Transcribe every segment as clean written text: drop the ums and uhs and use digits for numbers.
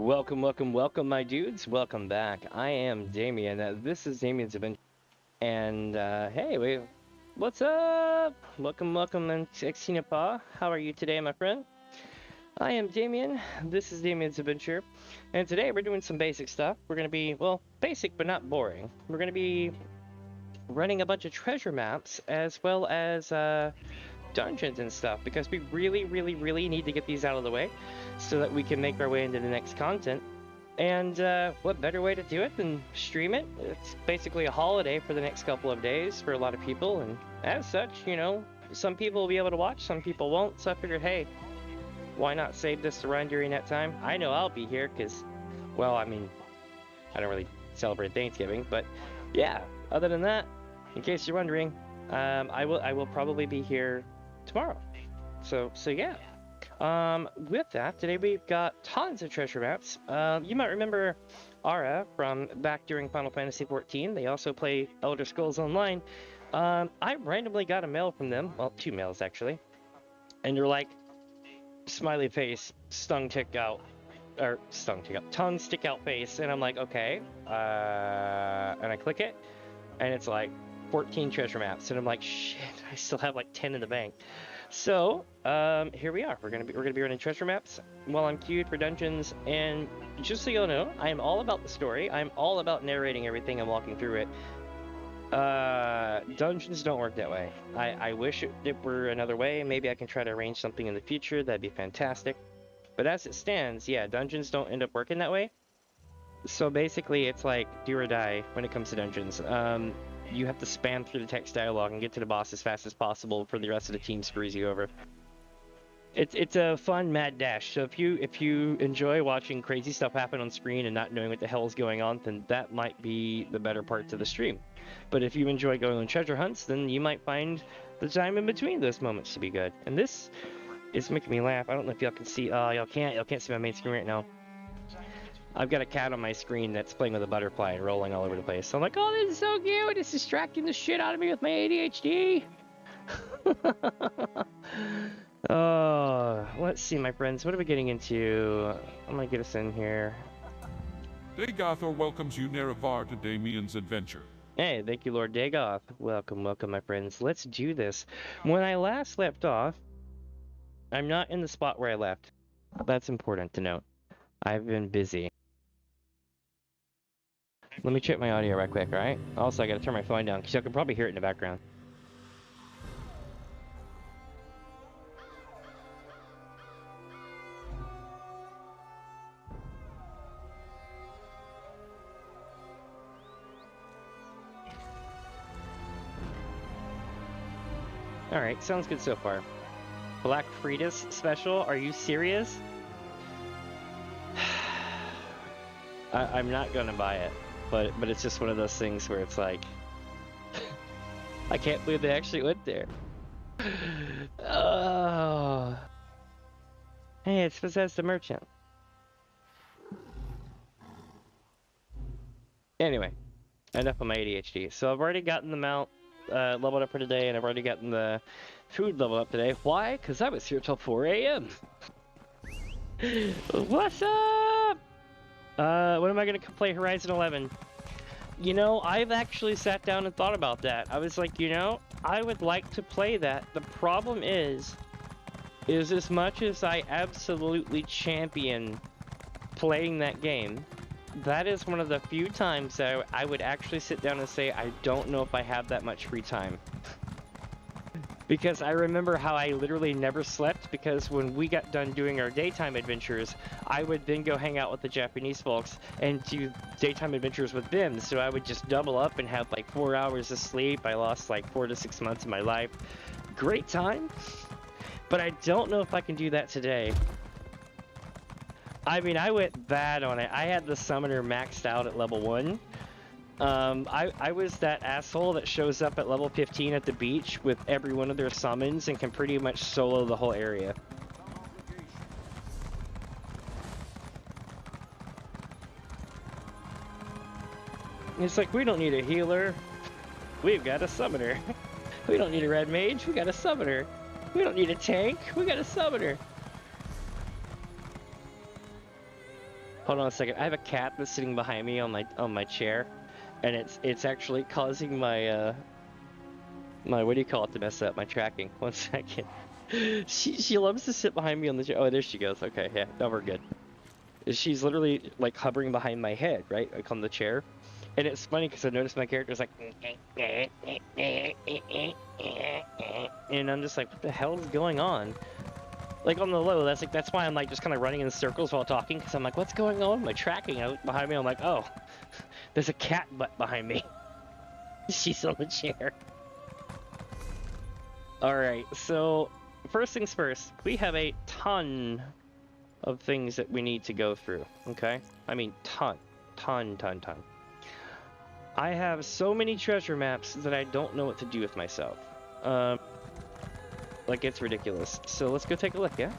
Welcome, welcome, welcome, my dudes. Welcome back. I am Damien. This is DamiensAdventure. And, hey, what's up? Welcome, welcome, and Pa. How are you today, my friend? I am Damien. This is DamiensAdventure. And today we're doing some basic stuff. We're going to be, well, basic but not boring. We're going to be running a bunch of treasure maps as well as, dungeons and stuff, because we really need to get these out of the way so that we can make our way into the next content. And what better way to do it than stream it? It's basically a holiday for the next couple of days for a lot of people, and as such, you know, some people will be able to watch, some people won't, so I figured, hey, why not save this to run during that time? I know I'll be here because, well, I mean, I don't really celebrate Thanksgiving, but yeah, other than that, in case you're wondering, I will probably be here tomorrow. So yeah. With that, today we've got tons of treasure maps. You might remember Ara from back during Final Fantasy XIV. They also play Elder Scrolls Online. I randomly got a mail from them, well, 2 mails actually, and they're like, smiley face, tongue stick out face, and I'm like, okay, and I click it, and it's like 14 treasure maps, and I'm like, shit, I still have like 10 in the bank. So here we are. We're gonna be running treasure maps while I'm queued for dungeons. And just so you'll know, I am all about the story. I'm all about narrating everything and walking through it. Dungeons don't work that way. I wish it were another way. Maybe I can try to arrange something in the future. That'd be fantastic. But as it stands, yeah, dungeons don't end up working that way. So basically, it's like do or die when it comes to dungeons. You have to spam through the text dialogue and get to the boss as fast as possible for the rest of the team screws you over. It's a fun mad dash. So if you enjoy watching crazy stuff happen on screen and not knowing what the hell is going on, then that might be the better part to the stream. But if you enjoy going on treasure hunts, then you might find the time in between those moments to be good. And this is making me laugh. I don't know if y'all can see. Y'all can't see my main screen right now. I've got a cat on my screen that's playing with a butterfly and rolling all over the place. So I'm like, oh, this is so cute. It's distracting the shit out of me with my ADHD. Oh, let's see, my friends. What are we getting into? I'm going to get us in here. Dagoth welcomes you, Nerevar, to DamiensAdventure. Hey, thank you, Lord Dagoth. Welcome, welcome, my friends. Let's do this. When I last left off, I'm not in the spot where I left. That's important to note. I've been busy. Let me check my audio right quick, alright? Also, I gotta turn my phone down, because you can probably hear it in the background. Alright, sounds good so far. Black Fridas special? Are you serious? I'm not gonna buy it. But it's just one of those things where it's like, I can't believe they actually went there. Oh. Hey, it's Bethesda Merchant. Anyway, enough of my ADHD. So I've already gotten the mount leveled up for today, and I've already gotten the food leveled up today. Why? Because I was here till 4 a.m. What's up? When am I gonna play Horizon 11? You know, I've actually sat down and thought about that. I was like, you know, I would like to play that. The problem is as much as I absolutely champion playing that game, that is one of the few times that I would actually sit down and say, I don't know if I have that much free time. Because I remember how I literally never slept, because when we got done doing our daytime adventures, I would then go hang out with the Japanese folks and do daytime adventures with them. So I would just double up and have like 4 hours of sleep. I lost like 4 to 6 months of my life. Great time, but I don't know if I can do that today. I mean, I went bad on it. I had the summoner maxed out at level 1. I was that asshole that shows up at level 15 at the beach with every one of their summons and can pretty much solo the whole area. It's like, we don't need a healer. We've got a summoner. We don't need a red mage. We got a summoner. We don't need a tank. We got a summoner. Hold on a second. I have a cat that's sitting behind me on my chair, and it's actually causing my my what do you call it to mess up my tracking. One second. She loves to sit behind me on the chair. Oh, there she goes. Okay, yeah, now we're good. She's literally like hovering behind my head, right, like on the chair. And it's funny because I noticed my character's like, and I'm just like, what the hell is going on? Like on the low, that's why I'm like just kind of running in circles while talking, because I'm like, what's going on? My tracking out behind me. I'm like, oh, there's a cat butt behind me. She's on the chair. All right, so first things first, we have a ton of things that we need to go through. Okay, I mean ton. I have so many treasure maps that I don't know what to do with myself. Like, it's ridiculous. So let's go take a look, yeah?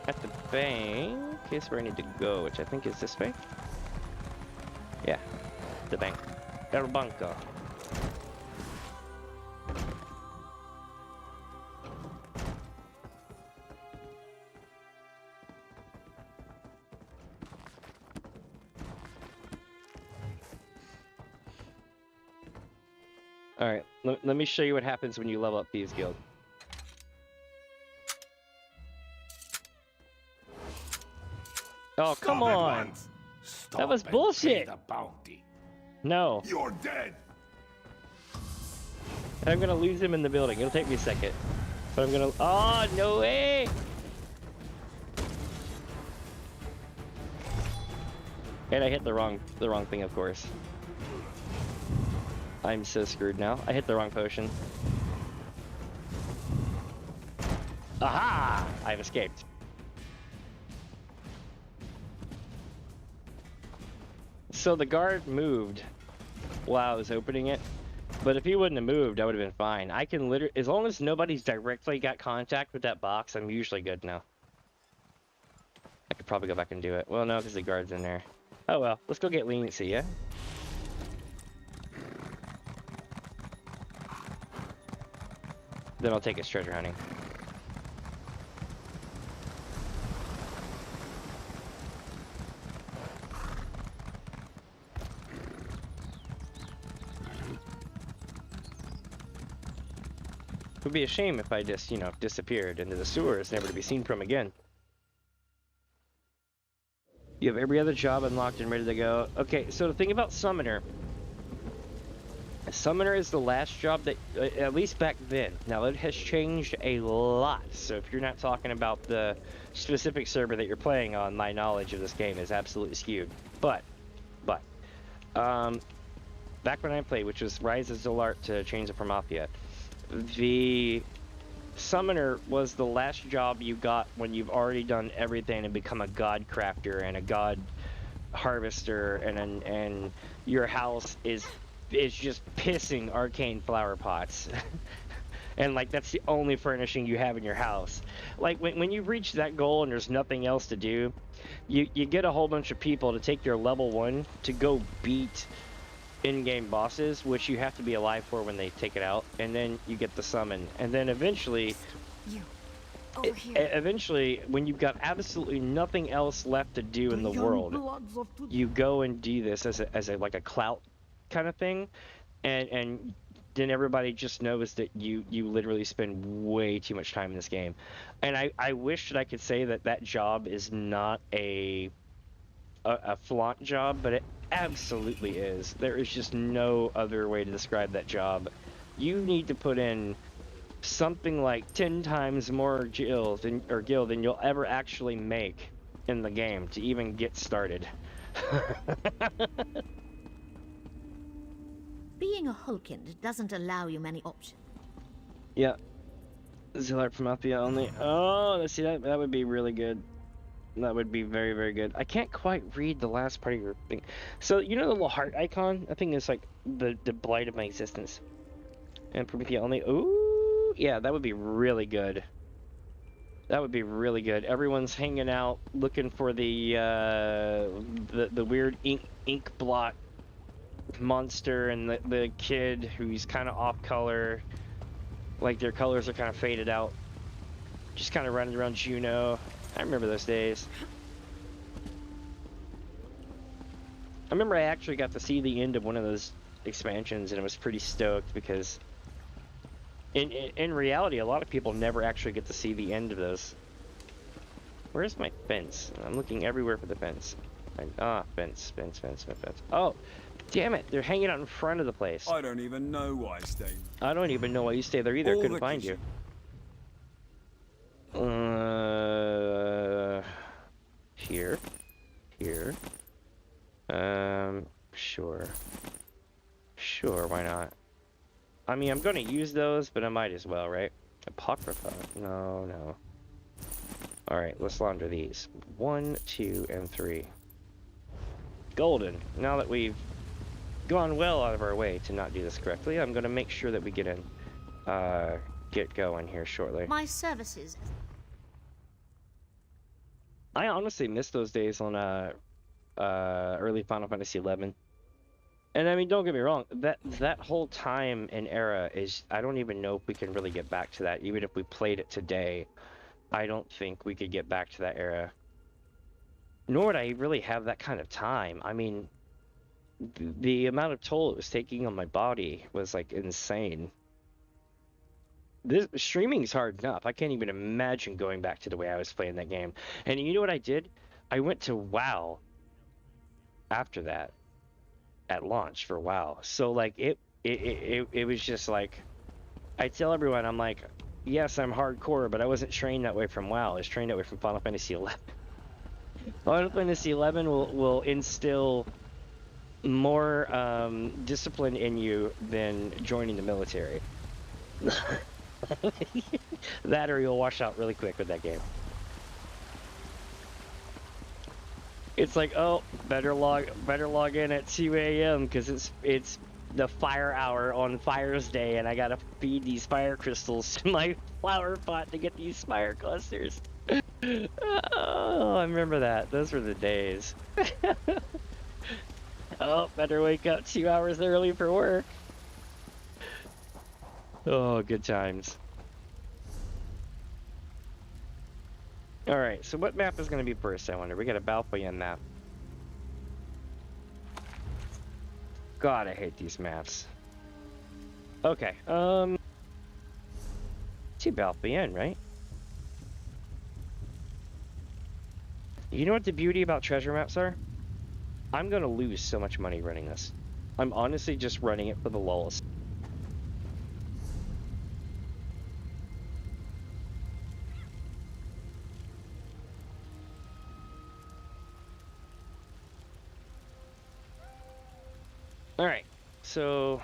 At the bank is where I need to go, which I think is this way. Yeah, the bank. El Banco. Alright, let me show you what happens when you level up Thieves Guild. Oh, come on! That was bullshit! No. You're dead! I'm gonna lose him in the building. It'll take me a second. But I'm gonna... Oh, no way! And I hit the wrong thing, of course. I'm so screwed now. I hit the wrong potion. Aha! I've escaped. So the guard moved while I was opening it, but if he wouldn't have moved, I would have been fine. I can literally, as long as nobody's directly got contact with that box, I'm usually good now. I could probably go back and do it. Well, no, because the guard's in there. Oh well, let's go get leniency, yeah? Then I'll take his treasure hunting. It would be a shame if I just, you know, disappeared into the sewers, never to be seen from again. You have every other job unlocked and ready to go. Okay, so the thing about Summoner. Summoner is the last job that, at least back then. Now it has changed a lot, so if you're not talking about the specific server that you're playing on, my knowledge of this game is absolutely skewed. But, back when I played, which was Rise of Zolart to Chains of Mafia, the Summoner was the last job you got when you've already done everything and become a god crafter and a god harvester, and your house is just pissing arcane flower pots. And like that's the only furnishing you have in your house. Like when you reach that goal and there's nothing else to do, you get a whole bunch of people to take your level 1 to go beat in-game bosses, which you have to be alive for when they take it out, and then you get the summon, and then eventually eventually when you've got absolutely nothing else left to do in the world, you go and do this as a like a clout kind of thing, and then everybody just knows that you literally spend way too much time in this game. And I wish that I could say that job is not a flaunt job, but it absolutely is. There is just no other way to describe that job. You need to put in something like 10 times more guild than you'll ever actually make in the game to even get started. Being a Hulkind doesn't allow you many options. Yeah. Zolart from Mafia only. Oh, let's see, that would be really good. That would be very, very good. I can't quite read the last part of your thing. So, you know the little heart icon? I think it's like the blight of my existence. And Prometheus only. Ooh, yeah, that would be really good. That would be really good. Everyone's hanging out, looking for the weird ink blot monster, and the kid who's kind of off color. Like their colors are kind of faded out. Just kind of running around Juno. I remember those days. I remember I actually got to see the end of one of those expansions, and I was pretty stoked because in reality, a lot of people never actually get to see the end of those. Where's my fence? I'm looking everywhere for the fence. Fence. Oh, damn it! They're hanging out in front of the place. I don't even know why I stayed. I don't even know why you stay there either. All Couldn't the find you. Here. Sure. Sure, why not? I mean, I'm gonna use those, but I might as well, right? Apocrypha. No. Alright, let's launder these. 1, 2, and 3. Golden. Now that we've gone well out of our way to not do this correctly, I'm gonna make sure that we get going here shortly. My services. I honestly miss those days on early Final Fantasy XI. And I mean, don't get me wrong, that whole time and era is, I don't even know if we can really get back to that. Even if we played it today, I don't think we could get back to that era. Nor would I really have that kind of time. I mean, the amount of toll it was taking on my body was like insane. This streaming's hard enough. I can't even imagine going back to the way I was playing that game. And you know what I did? I went to WoW after that at launch for WoW. So like it was just like, I tell everyone, I'm like, yes, I'm hardcore, but I wasn't trained that way from WoW. I was trained that way from Final Fantasy XI. Final Fantasy XI will instill more discipline in you than joining the military. That or you'll wash out really quick with that game. It's like, oh, better log in at 2 a.m. because it's the fire hour on Fire's Day, and I gotta feed these fire crystals to my flower pot to get these fire clusters. Oh, I remember that. Those were the days. Oh, better wake up 2 hours early for work. Oh, good times. Alright, so what map is going to be first, I wonder? We got a Balfoyan map. God, I hate these maps. Okay, see Balfoyan, right? You know what the beauty about treasure maps are? I'm going to lose so much money running this. I'm honestly just running it for the lulz. Alright, so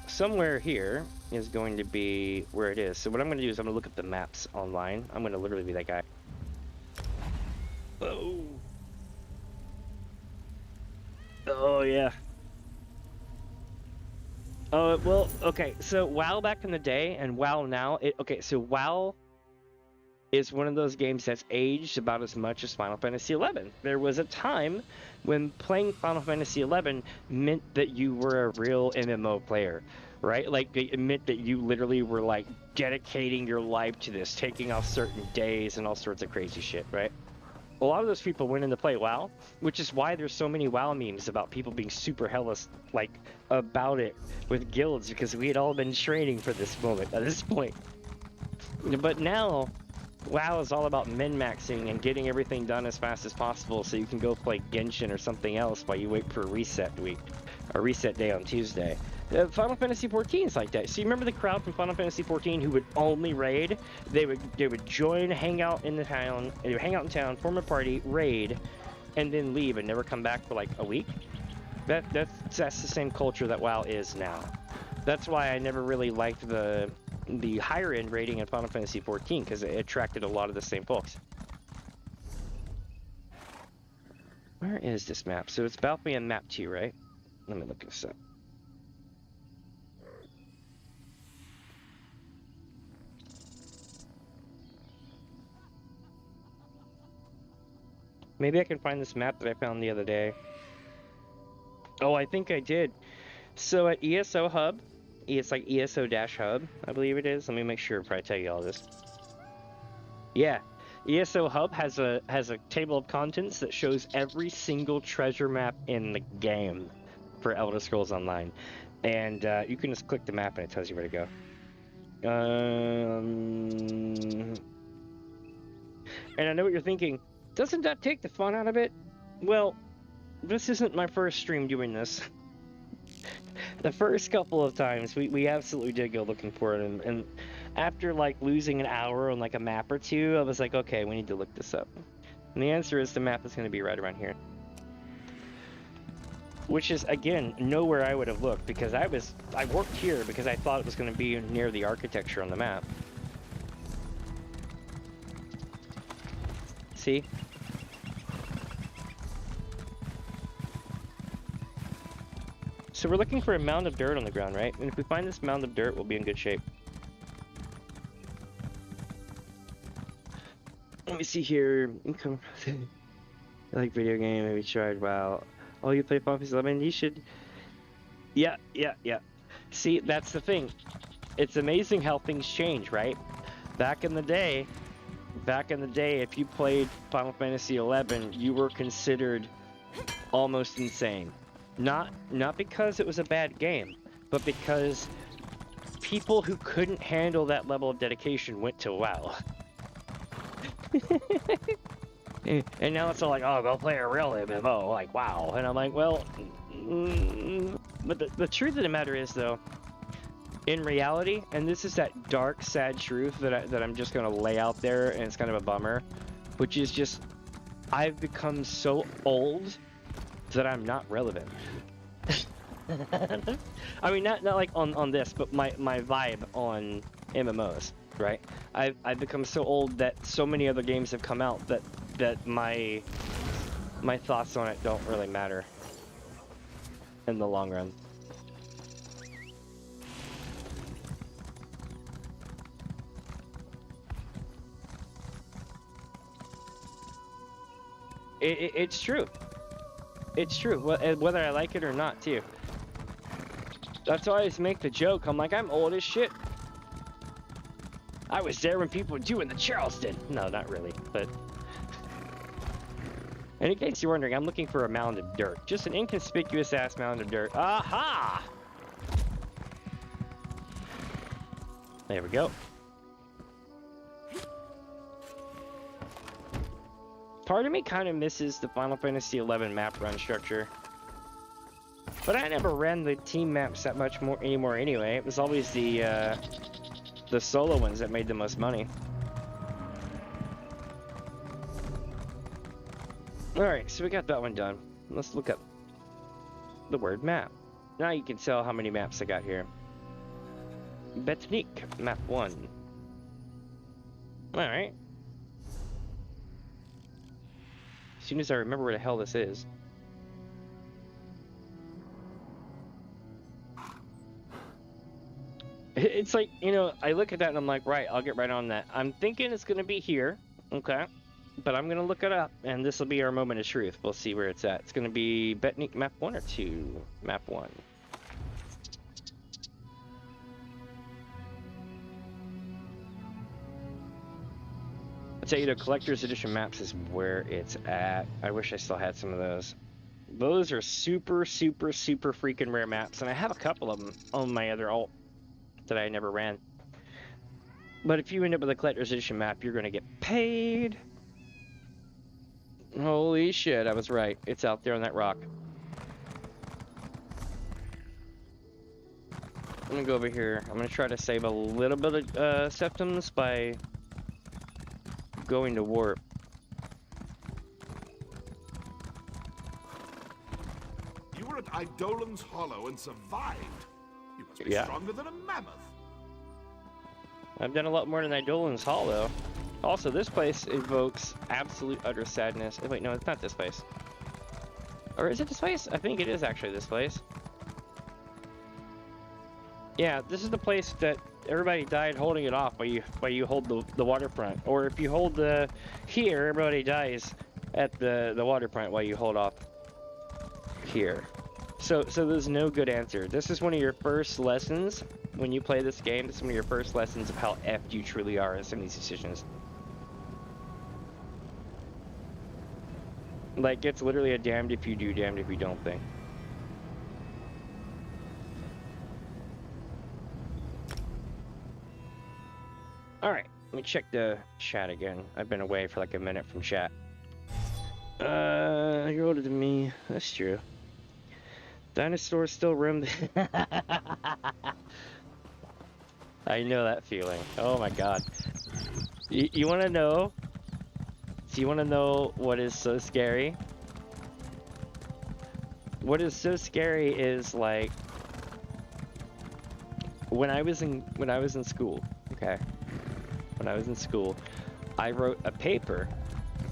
somewhere here is going to be where it is. So what I'm going to do is I'm going to look at the maps online. I'm going to literally be that guy. Oh yeah. Oh, well, okay, so WoW back in the day and WoW now, okay, so WoW is one of those games that's aged about as much as Final Fantasy XI. There was a time when playing Final Fantasy XI meant that you were a real MMO player, right? Like, it meant that you literally were, like, dedicating your life to this, taking off certain days and all sorts of crazy shit, right? A lot of those people went in to play WoW, which is why there's so many WoW memes about people being super hellish, like, about it with guilds, because we had all been training for this moment at this point. But now, WoW is all about min-maxing and getting everything done as fast as possible so you can go play Genshin or something else while you wait for a reset week, a reset day on Tuesday. Final Fantasy XIV is like that. So you remember the crowd from Final Fantasy XIV who would only raid? They would join, hang out in the town, they would hang out in town, form a party, raid, and then leave and never come back for like a week. That's the same culture that WoW is now. That's why I never really liked the higher end rating in Final Fantasy XIV, because it attracted a lot of the same folks. Where is this map? So it's Balfoyan map 2, right? Let me look this up. Maybe I can find this map that I found the other day. Oh, I think I did. So at ESO Hub, it's like ESO-Hub, I believe it is. Let me make sure before I tell you all this. Yeah. ESO Hub has a table of contents that shows every single treasure map in the game for Elder Scrolls Online, and you can just click the map and it tells you where to go. And I know what you're thinking. Doesn't that take the fun out of it? Well, this isn't my first stream doing this. The first couple of times, we absolutely did go looking for it, and after like losing an hour on like a map or two, I was like, okay, we need to look this up. And the answer is the map is going to be right around here. Which is, again, nowhere I would have looked, because I worked here because I thought it was going to be near the architecture on the map. See? So we're looking for a mound of dirt on the ground, right? And if we find this mound of dirt, we'll be in good shape. Let me see here. Income. I like video game. Maybe tried. Wow. Oh, you play Final Fantasy 11? You should. Yeah. See, that's the thing. It's amazing how things change, right? Back in the day, if you played Final Fantasy 11, you were considered almost insane. Not because it was a bad game, but because people who couldn't handle that level of dedication went to WoW. And now it's all like, oh, go play a real MMO, like WoW. And I'm like, well, but the truth of the matter is, though, in reality, and this is that dark, sad truth that I'm just gonna lay out there, and it's kind of a bummer, which is just, I've become so old that I'm not relevant. I mean, not like on this, but my vibe on MMOs, right? I've become so old that so many other games have come out that my thoughts on it don't really matter in the long run. It's true. It's true, whether I like it or not, too. That's why I always make the joke. I'm like, I'm old as shit. I was there when people were doing the Charleston. No, not really, but... In case you're wondering, I'm looking for a mound of dirt. Just an inconspicuous-ass mound of dirt. Aha! There we go. Part of me kind of misses the Final Fantasy XI map run structure. But I never ran the team maps that much anymore anyway. It was always the solo ones that made the most money. Alright, so we got that one done. Let's look up the word map. Now you can tell how many maps I got here. Bethesda, map 1. Alright. As soon as I remember where the hell this is. It's like, you know, I look at that and I'm like, right, I'll get right on that. I'm thinking it's going to be here, okay? But I'm going to look it up, and this will be our moment of truth. We'll see where it's at. It's going to be Betnik map 1 or 2? Map 1. I'll tell you, the collector's edition maps is where it's at. I wish I still had some of those. Those are super, super, super freaking rare maps, and I have a couple of them on my other alt that I never ran. But if you end up with a collector's edition map, you're going to get paid. Holy shit, I was right. It's out there on that rock. I'm going to go over here. I'm going to try to save a little bit of septums by going to warp. You were at Eidolon's Hollow and survived. You must be stronger than a mammoth. I've done a lot more than Eidolon's Hollow. Also, this place evokes absolute utter sadness. Oh, wait, no, it's not this place. Or is it this place? I think it is actually this place. Yeah, this is the place that everybody died holding it off while you hold the waterfront. Or if you hold the here, everybody dies at the waterfront while you hold off here. So there's no good answer. This is one of your first lessons when you play this game. This is one of your first lessons of how effed you truly are in some of these decisions. Like, it's literally a damned if you do, damned if you don't thing. Alright, let me check the chat again. I've been away for like a minute from chat. You're older than me. That's true. Dinosaurs still roam I know that feeling. Oh my god. You wanna know? Do you wanna know what is so scary? What is so scary is like when I was in school, okay? When I was in school, I wrote a paper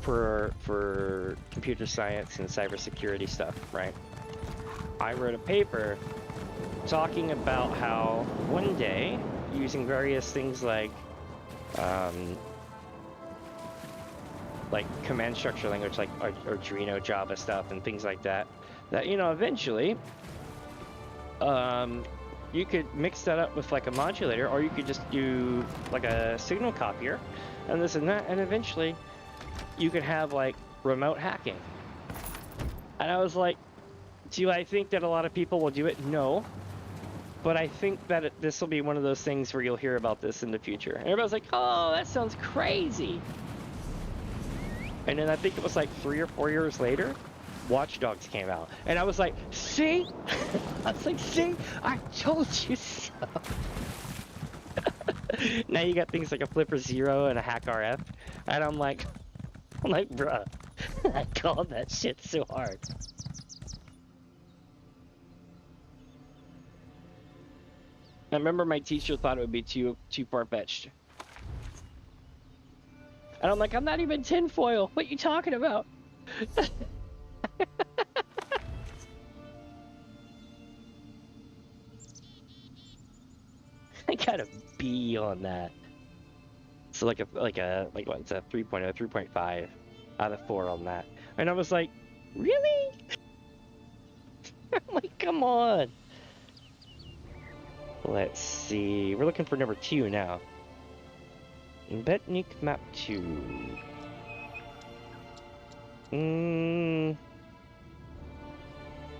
for computer science and cybersecurity stuff, right? I wrote a paper talking about how one day, using various things like command structure language like Arduino, Java stuff, and things like that, that, you know, eventually, you could mix that up with like a modulator, or you could just do like a signal copier, and this and that, and eventually, you could have like remote hacking. And I was like, do I think that a lot of people will do it? No. But I think that this will be one of those things where you'll hear about this in the future. And everybody's like, oh, that sounds crazy. And then I think it was like 3 or 4 years later, Watch Dogs came out. And I was like, see? I was like, see? I told you so. Now you got things like a Flipper Zero and a Hack RF. And I'm like, bruh, I called that shit so hard. I remember my teacher thought it would be too far-fetched. And I'm like, I'm not even tinfoil. What are you talking about? I got a B on that. So like what's a 3.0, 3.5 out of 4 on that. And I was like, really? I'm like, come on. Let's see. We're looking for number 2 now. Betnik map 2.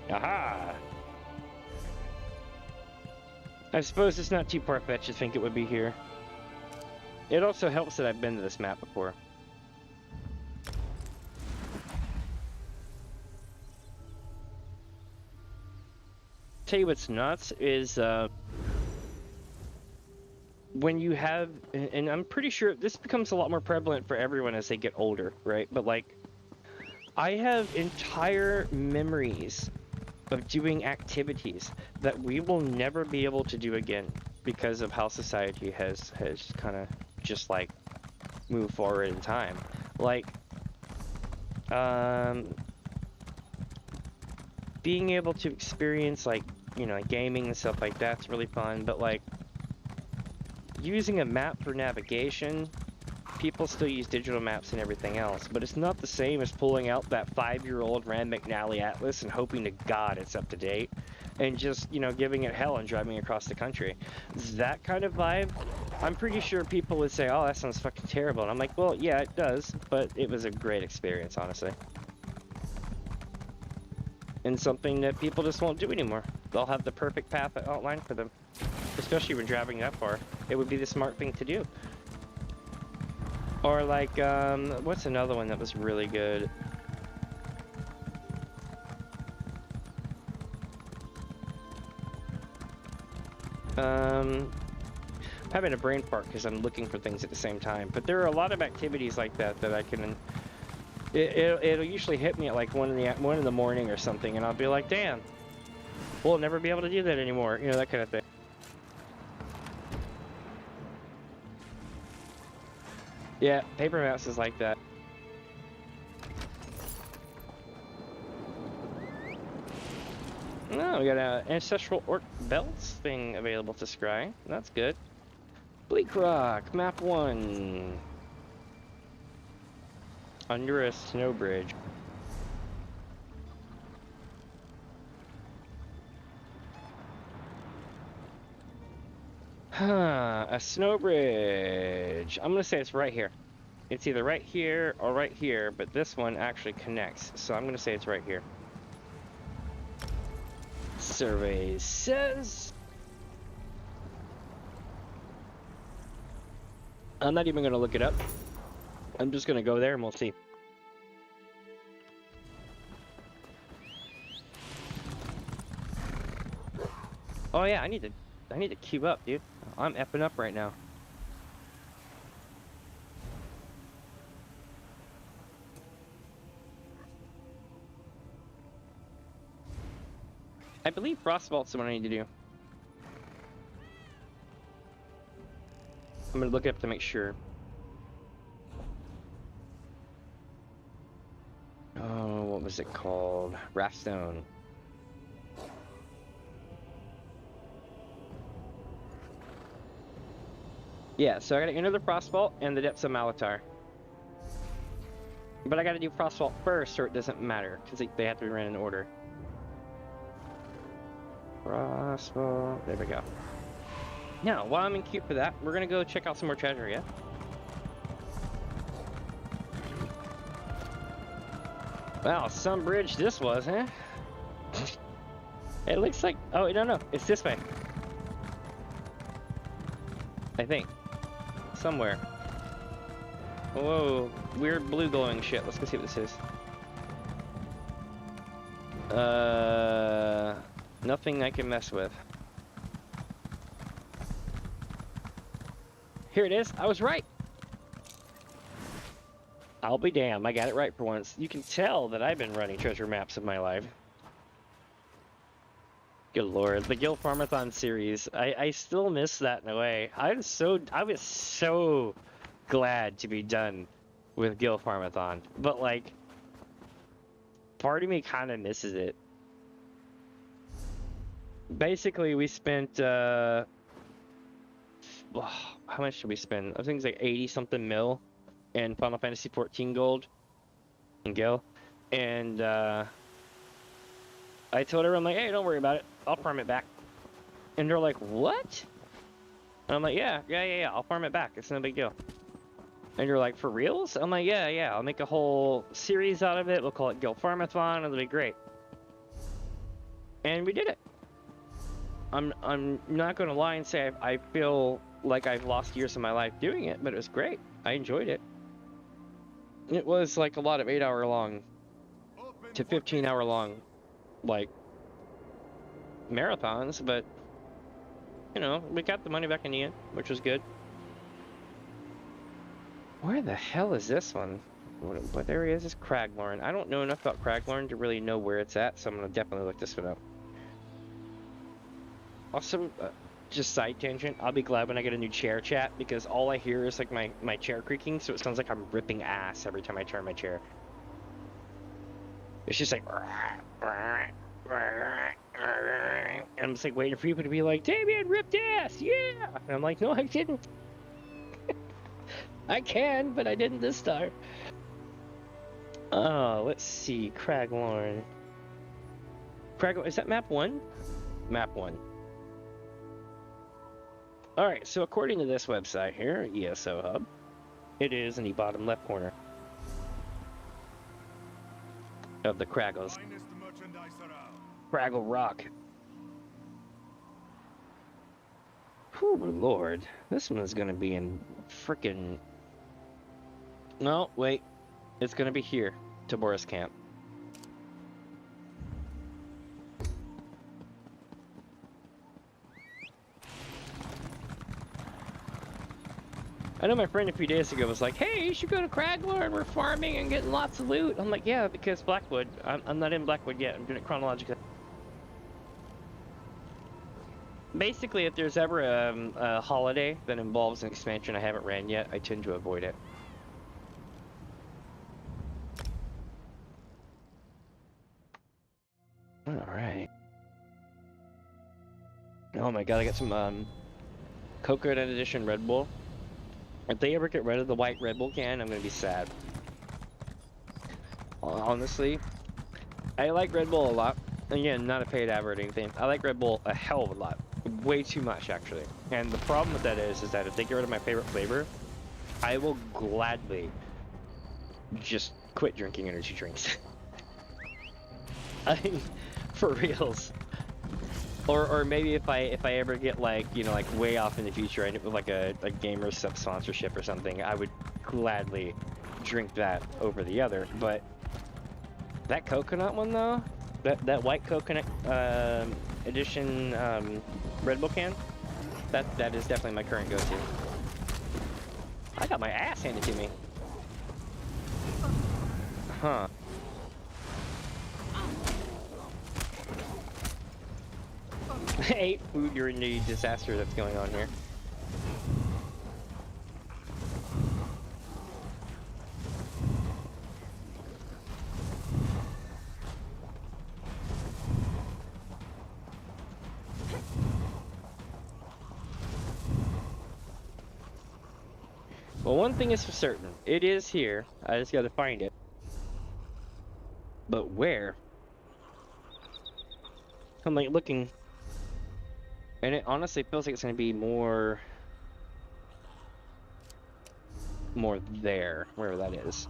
Aha! I suppose it's not too far-fetched to think it would be here. It also helps that I've been to this map before. Tell you what's nuts is when you have, and I'm pretty sure this becomes a lot more prevalent for everyone as they get older, right? But like, I have entire memories of doing activities that we will never be able to do again because of how society has kind of just like moved forward in time. Like, being able to experience like, you know, gaming and stuff like that's really fun, but like using a map for navigation, people still use digital maps and everything else, but it's not the same as pulling out that 5-year-old Rand McNally Atlas and hoping to God it's up to date and just, you know, giving it hell and driving across the country. That kind of vibe, I'm pretty sure people would say, oh, that sounds fucking terrible. And I'm like, well, yeah, it does, but it was a great experience, honestly. And something that people just won't do anymore. They'll have the perfect path outlined for them. Especially when driving that far. It would be the smart thing to do. Or like, what's another one that was really good? I'm having a brain fart because I'm looking for things at the same time. But there are a lot of activities like that that I can... It'll usually hit me at like 1 in the morning or something, and I'll be like, damn, we'll never be able to do that anymore. You know, that kind of thing. Yeah, paper maps is like that. Oh, we got an ancestral orc belts thing available to scry. That's good. Bleak Rock, map 1. Under a snow bridge. Huh, a snow bridge. I'm gonna say it's right here. It's either right here or right here, but this one actually connects, so I'm gonna say it's right here. Survey says... I'm not even gonna look it up. I'm just gonna go there and we'll see. Oh yeah, I need to queue up, dude. I'm effing up right now. I believe Frostvault's the one I need to do. I'm gonna look it up to make sure. Oh, what was it called? Raftstone. Yeah, so I gotta enter the Frostvault and the Depths of Malatar. But I gotta do Frostvault first or it doesn't matter, because they have to be ran in order. Frostvault, there we go. Now, while I'm in queue for that, we're gonna go check out some more treasure, yeah? Wow, some bridge this was, huh? It looks like... Oh, no, no, it's this way. I think. Somewhere. Whoa, weird blue glowing shit. Let's go see what this is. Nothing I can mess with. Here it is. I was right. I'll be damned. I got it right for once. You can tell that I've been running treasure maps in my life. Good lord, the Guild Farmathon series. I still miss that in a way. I was so glad to be done with Guild Farmathon, but like, part of me kind of misses it. Basically, we spent how much did we spend? I think it's like 80 something mil in Final Fantasy 14 gold in Gil, and I told everyone like, hey, don't worry about it, I'll farm it back. And they're like, what? And I'm like, yeah, I'll farm it back, it's no big deal. And you're like, for reals? I'm like, yeah, I'll make a whole series out of it, we'll call it Guild Farmathon, it'll be great. And we did it. I'm not gonna lie and say I feel like I've lost years of my life doing it, but it was great. I enjoyed it. It was like a lot of 8-hour long to 15-hour long, like, marathons, but you know, we got the money back in the end, which was good. Where the hell is this one? What area is this? Craglorn. I don't know enough about Craglorn to really know where it's at, so I'm gonna definitely look this one up. Also, just side tangent, I'll be glad when I get a new chair chat, because all I hear is like my chair creaking, so it sounds like I'm ripping ass every time I turn my chair. It's just like... And I'm just like waiting for people to be like, Damien ripped ass, yeah! And I'm like, no, I didn't. I can, but I didn't this time. Oh, let's see, Craglorn. Is that map 1? Map 1. Alright, so according to this website here, ESO Hub, it is in the bottom left corner of the Kraggles. Craggle Rock. Whew, lord. This one is gonna be in frickin'... No, wait. It's gonna be here, to Boris Camp. I know my friend a few days ago was like, hey, you should go to Craglorn, we're farming and getting lots of loot. I'm like, yeah, because Blackwood. I'm not in Blackwood yet, I'm doing it chronologically. Basically, if there's ever a holiday that involves an expansion I haven't ran yet, I tend to avoid it. Alright. Oh my god, I got some Coconut Edition Red Bull. If they ever get rid of the white Red Bull can, I'm gonna be sad. Honestly, I like Red Bull a lot. Again, not a paid ad or anything. I like Red Bull a hell of a lot. Way too much, actually. And the problem with that is that if they get rid of my favorite flavor, I will gladly just quit drinking energy drinks. I mean, for reals. Or maybe if I ever get like, you know, like way off in the future, I end up with like a gamer sub sponsorship or something, I would gladly drink that over the other. But that coconut one though, that white coconut edition Red Bull can, that is definitely my current go-to. I got my ass handed to me. Huh. Hey, food, you're in the disaster that's going on here. Well, one thing is for certain. It is here. I just gotta find it. But where? I'm like looking. And it honestly feels like it's gonna be more there, wherever that is.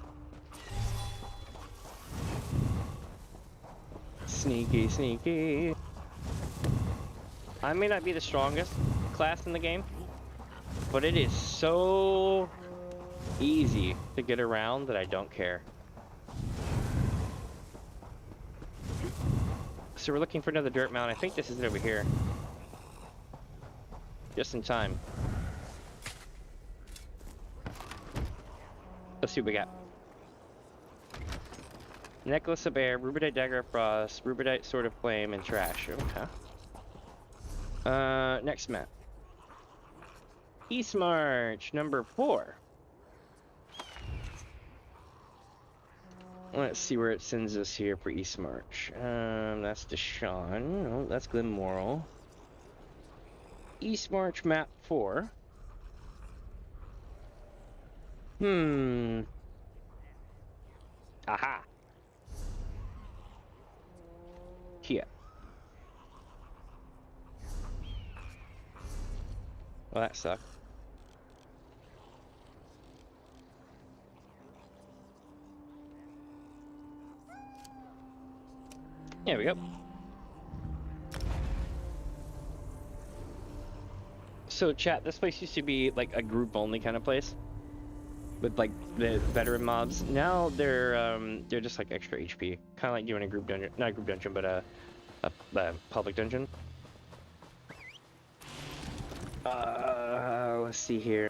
Sneaky, sneaky. I may not be the strongest class in the game, but it is so easy to get around that I don't care. So we're looking for another dirt mound. I think this is it over here. Just in time. Let's see what we got. Necklace of Air, Rubidite Dagger of Frost, Rubidite Sword of Flame, and Trash. Okay. Next map. East March, number 4. Let's see where it sends us here for East March. That's Deshawn. Oh, that's Glenmoral. East March map 4. Aha. Here. Well, that sucked. There we go. So chat, this place used to be like a group only kind of place with like the veteran mobs. Now they're just like extra HP, kind of like doing a group dungeon, not a group dungeon, but a public dungeon. Let's see here.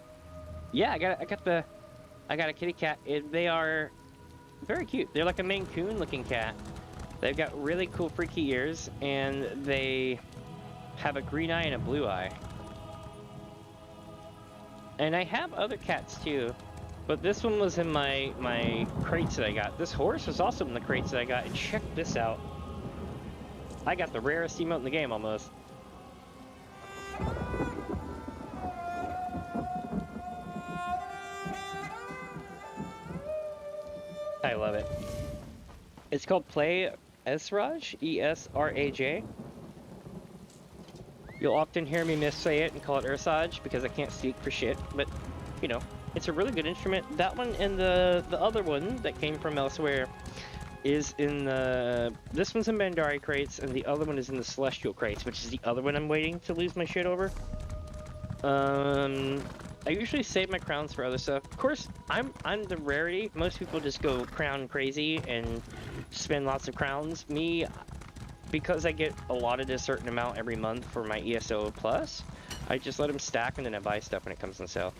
Yeah, I got a kitty cat. They are very cute. They're like a Maine Coon looking cat. They've got really cool freaky ears, and they have a green eye and a blue eye. And I have other cats too, but this one was in my crates that I got. This horse was also in the crates that I got, and check this out. I got the rarest emote in the game almost. I love it. It's called Play Esraj, E-S-R-A-J. You'll often hear me missay it and call it Ursaj because I can't speak for shit, but, you know, it's a really good instrument. That one and the other one that came from elsewhere is in the... This one's in Bandari crates, and the other one is in the Celestial crates, which is the other one I'm waiting to lose my shit over. I usually save my crowns for other stuff. Of course, I'm the rarity. Most people just go crown crazy and spend lots of crowns. Me, because I get allotted a certain amount every month for my ESO plus, I just let them stack and then I buy stuff when it comes on sale.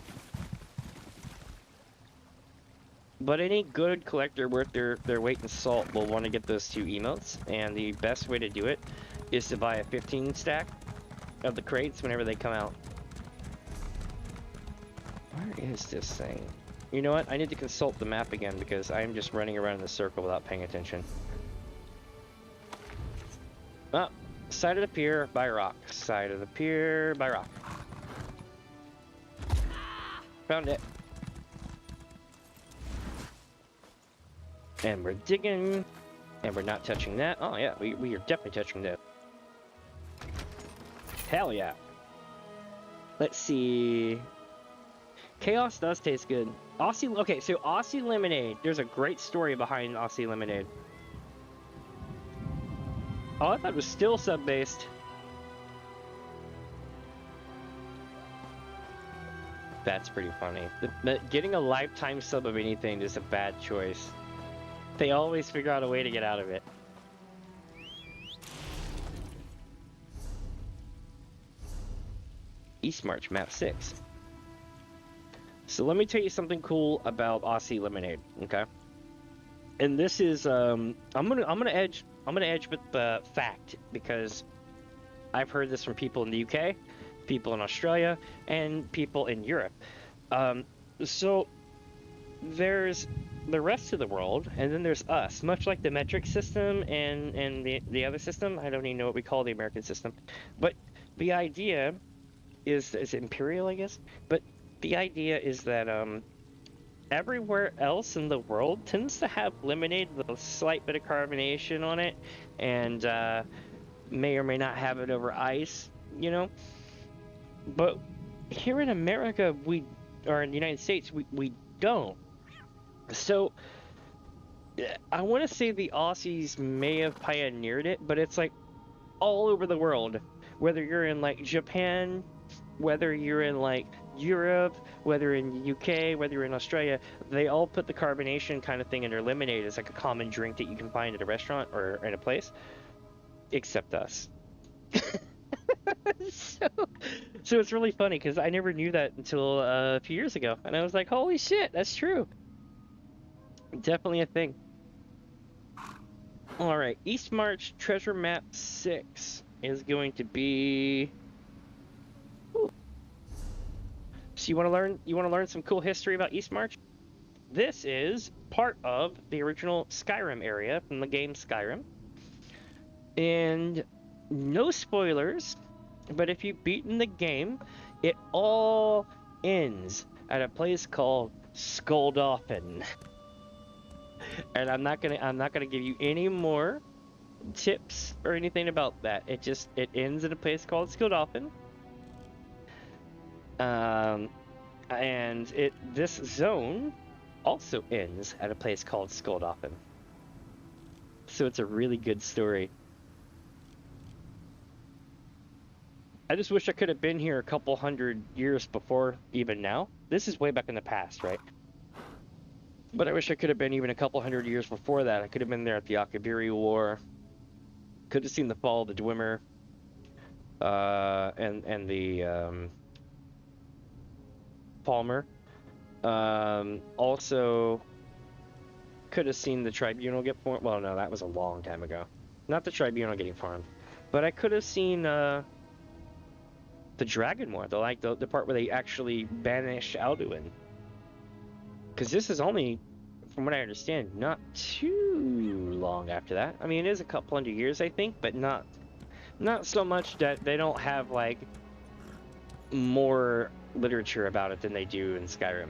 But any good collector worth their weight in salt will want to get those 2 emotes, and the best way to do it is to buy a 15 stack of the crates whenever they come out. Where is this thing? You know what? I need to consult the map again because I'm just running around in a circle without paying attention. Oh, side of the pier by rock. Side of the pier by rock. Found it. And we're digging. And we're not touching that. Oh yeah, we are definitely touching that. Hell yeah. Let's see. Chaos does taste good. Aussie, okay, so Aussie Lemonade. There's a great story behind Aussie Lemonade. Oh, I thought it was still sub-based. That's pretty funny. Getting a lifetime sub of anything is a bad choice. They always figure out a way to get out of it. East March, map 6. So let me tell you something cool about Aussie Lemonade, okay? And this is I'm gonna edge with the fact, because I've heard this from people in the UK, people in Australia, and people in Europe. So there's the rest of the world, and then there's us. Much like the metric system and the other system, I don't even know what we call the American system, but the idea is imperial, I guess. But the idea is that everywhere else in the world tends to have lemonade with a slight bit of carbonation on it, and may or may not have it over ice, you know. But here in America, or in the United States, we don't. So I want to say the Aussies may have pioneered it, but it's like all over the world. Whether you're in like Japan, whether you're in like Europe, whether in the UK, whether you're in Australia, they all put the carbonation kind of thing in their lemonade as like a common drink that you can find at a restaurant or in a place, except us. So it's really funny because I never knew that until a few years ago, and I was like, holy shit, that's true. Definitely a thing. All right, East March treasure map 6 is going to be. Ooh. So you want to learn some cool history about East March? This is part of the original Skyrim area from the game Skyrim. And no spoilers, but if you've beaten the game, it all ends at a place called Skuldolphin. And I'm not gonna give you any more tips or anything about that. It ends in a place called Skuldolphin. And this zone also ends at a place called Skuldolphin. So it's a really good story. I just wish I could have been here a couple hundred years before even now. This is way back in the past, right? But I wish I could have been even a couple hundred years before that. I could have been there at the Akabiri War. Could have seen the fall of the Dwemer. And the Palmer. Also could have seen the Tribunal get formed. Well, no, that was a long time ago. Not the Tribunal getting formed. But I could have seen the Dragon War, the part where they actually banish Alduin. Because this is only, from what I understand, not too long after that. I mean, it is a couple hundred years, I think, but not so much that they don't have, like, more literature about it than they do in Skyrim.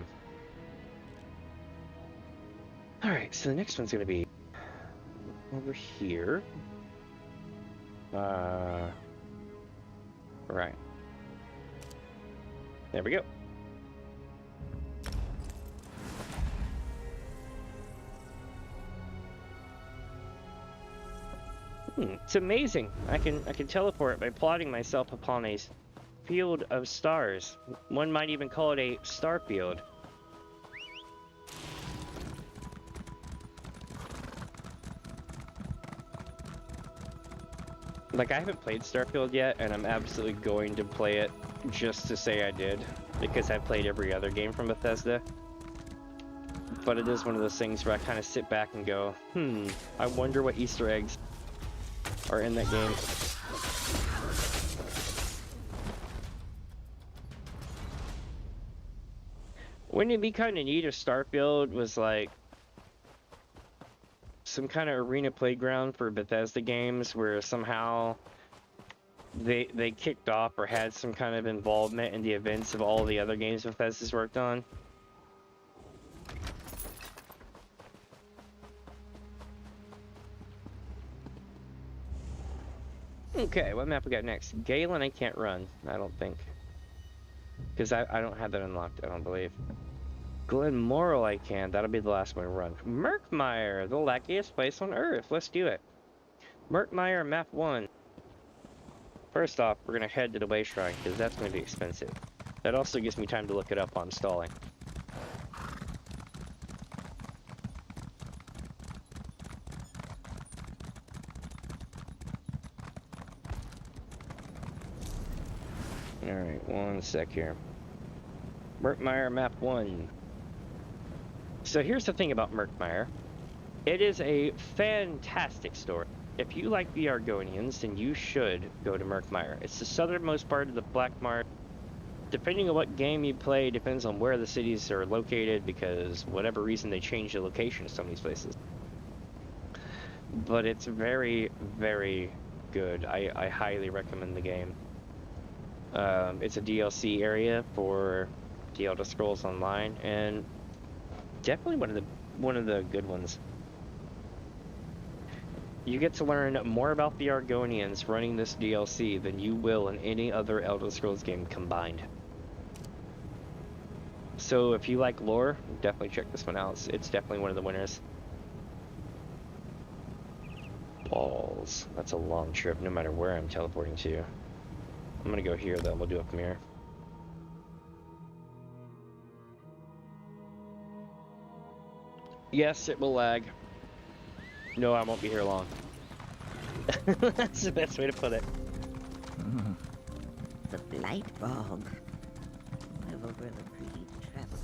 Alright, so the next one's going to be over here. Right. There we go. It's amazing. I can teleport by plotting myself upon a field of stars. One might even call it a star field. Like, I haven't played Starfield yet, and I'm absolutely going to play it just to say I did, because I've played every other game from Bethesda. But it is one of those things where I kind of sit back and go, I wonder what Easter eggs are in that game. Wouldn't it be kind of neat if Starfield was like some kind of arena playground for Bethesda games where somehow they kicked off or had some kind of involvement in the events of all the other games Bethesda's worked on? Okay, what map we got next? Galen, I can't run, I don't think. Because I don't have that unlocked, I don't believe. Glenmoral I can. That'll be the last one to run. Murkmire, the luckiest place on Earth. Let's do it. Murkmire, map 1. First off, we're going to head to the Way Shrine, because that's going to be expensive. That also gives me time to look it up on stalling. Alright, one sec here. Murkmire, map 1. So here's the thing about Murkmire. It is a fantastic story. If you like the Argonians, then you should go to Murkmire. It's the southernmost part of the Black Marsh. Depending on what game you play, depends on where the cities are located, because whatever reason they change the location of some of these places. But it's very, very good. I highly recommend the game. It's a DLC area for the Elder Scrolls Online, and definitely one of the good ones. You get to learn more about the Argonians running this DLC than you will in any other Elder Scrolls game combined. So if you like lore, definitely check this one out. It's definitely one of the winners. Balls. That's a long trip, no matter where I'm teleporting to. I'm gonna go here, though. We'll do a premiere. Yes, it will lag. No, I won't be here long. That's the best way to put it. The Blight Bog. Never will agree to travel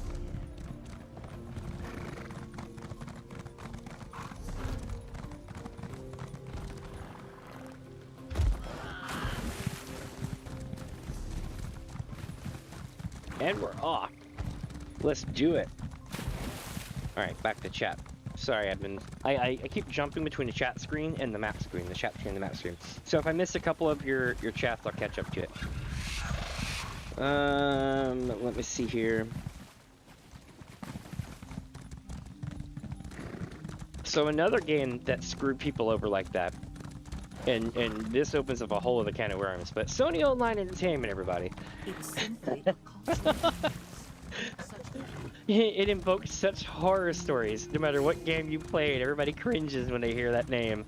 here. And we're off. Let's do it. Alright, back to chat. Sorry, I keep jumping between the chat screen and the map screen, the chat screen and the map screen. So if I miss a couple of your chats, I'll catch up to it. Let me see here. So another game that screwed people over like that, and this opens up a whole other can of worms, but Sony Online Entertainment, everybody. It's simply a consequence. It invokes such horror stories. No matter what game you played, everybody cringes when they hear that name.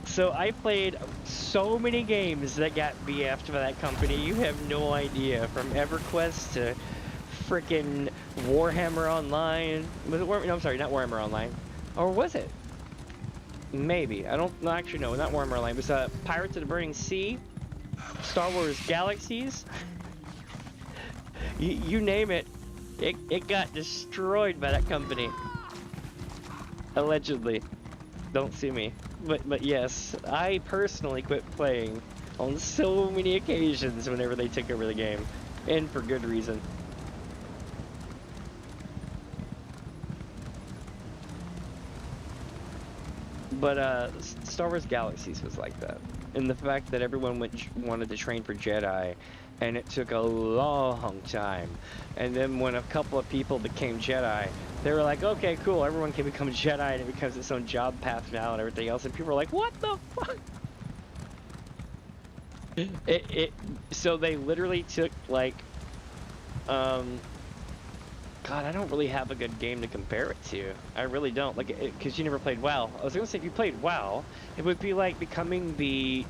So I played so many games that got BF'd by that company. You have no idea. From EverQuest to frickin' Warhammer Online. Was it no, I'm sorry, not Warhammer Online. Or was it? Maybe. I don't actually know. Not Warhammer Online. It was Pirates of the Burning Sea, Star Wars Galaxies. You name it. It got destroyed by that company. Allegedly. Don't sue me. But yes, I personally quit playing on so many occasions whenever they took over the game. And for good reason. But Star Wars Galaxies was like that. And the fact that everyone wanted to train for Jedi, and it took a long time. And then when a couple of people became Jedi, they were like, okay, cool, everyone can become Jedi, and it becomes its own job path now and everything else. And people were like, what the fuck? So they literally took, like, God, I don't really have a good game to compare it to. I really don't. Like, because you never played WoW. I was gonna say, if you played WoW, it would be like becoming the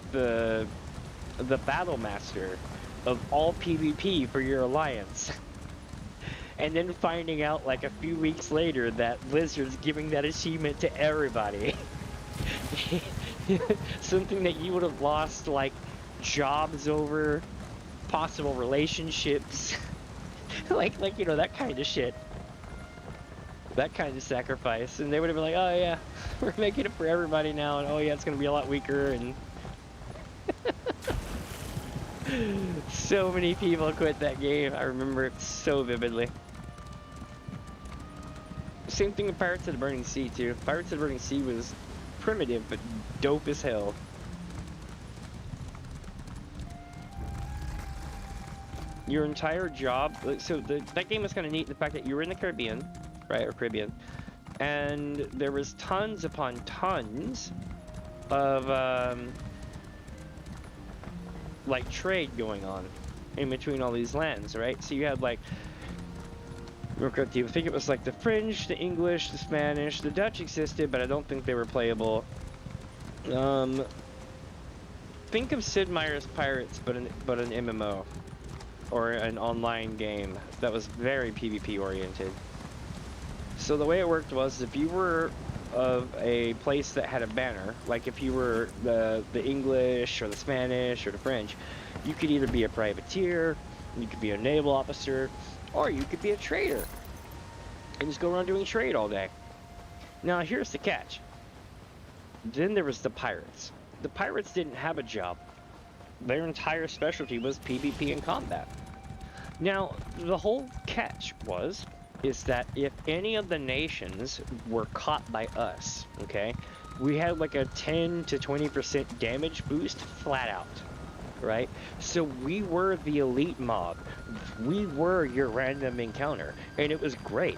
battle master of all PvP for your alliance. And then finding out, like, a few weeks later that Blizzard's giving that achievement to everybody. Something that you would have lost, like, jobs over, possible relationships. like, you know, that kind of shit. That kind of sacrifice. And they would have been like, oh yeah, we're making it for everybody now, and oh yeah, it's gonna be a lot weaker, and... So many people quit that game. I remember it so vividly. Same thing with Pirates of the Burning Sea, too. Pirates of the Burning Sea was primitive, but dope as hell. Your entire job, so that game was kind of neat, the fact that you were in the Caribbean, right, or Caribbean, and there was tons upon tons of, like, trade going on. in between all these lands, right? So you had like, I think it was like the French, the English, the Spanish, the Dutch existed, but I don't think they were playable. Think of Sid Meier's Pirates, but an MMO or an online game that was very PvP oriented. So the way it worked was, if you were of a place that had a banner, like if you were the English or the Spanish or the French, you could either be a privateer, you could be a naval officer, or you could be a trader and just go around doing trade all day. Now here's the catch. Then there was the pirates. The pirates didn't have a job. Their entire specialty was PvP and combat. Now the whole catch is that if any of the nations were caught by us, okay, we had like a 10 to 20% damage boost flat out. Right? So we were the elite mob. We were your random encounter. And it was great.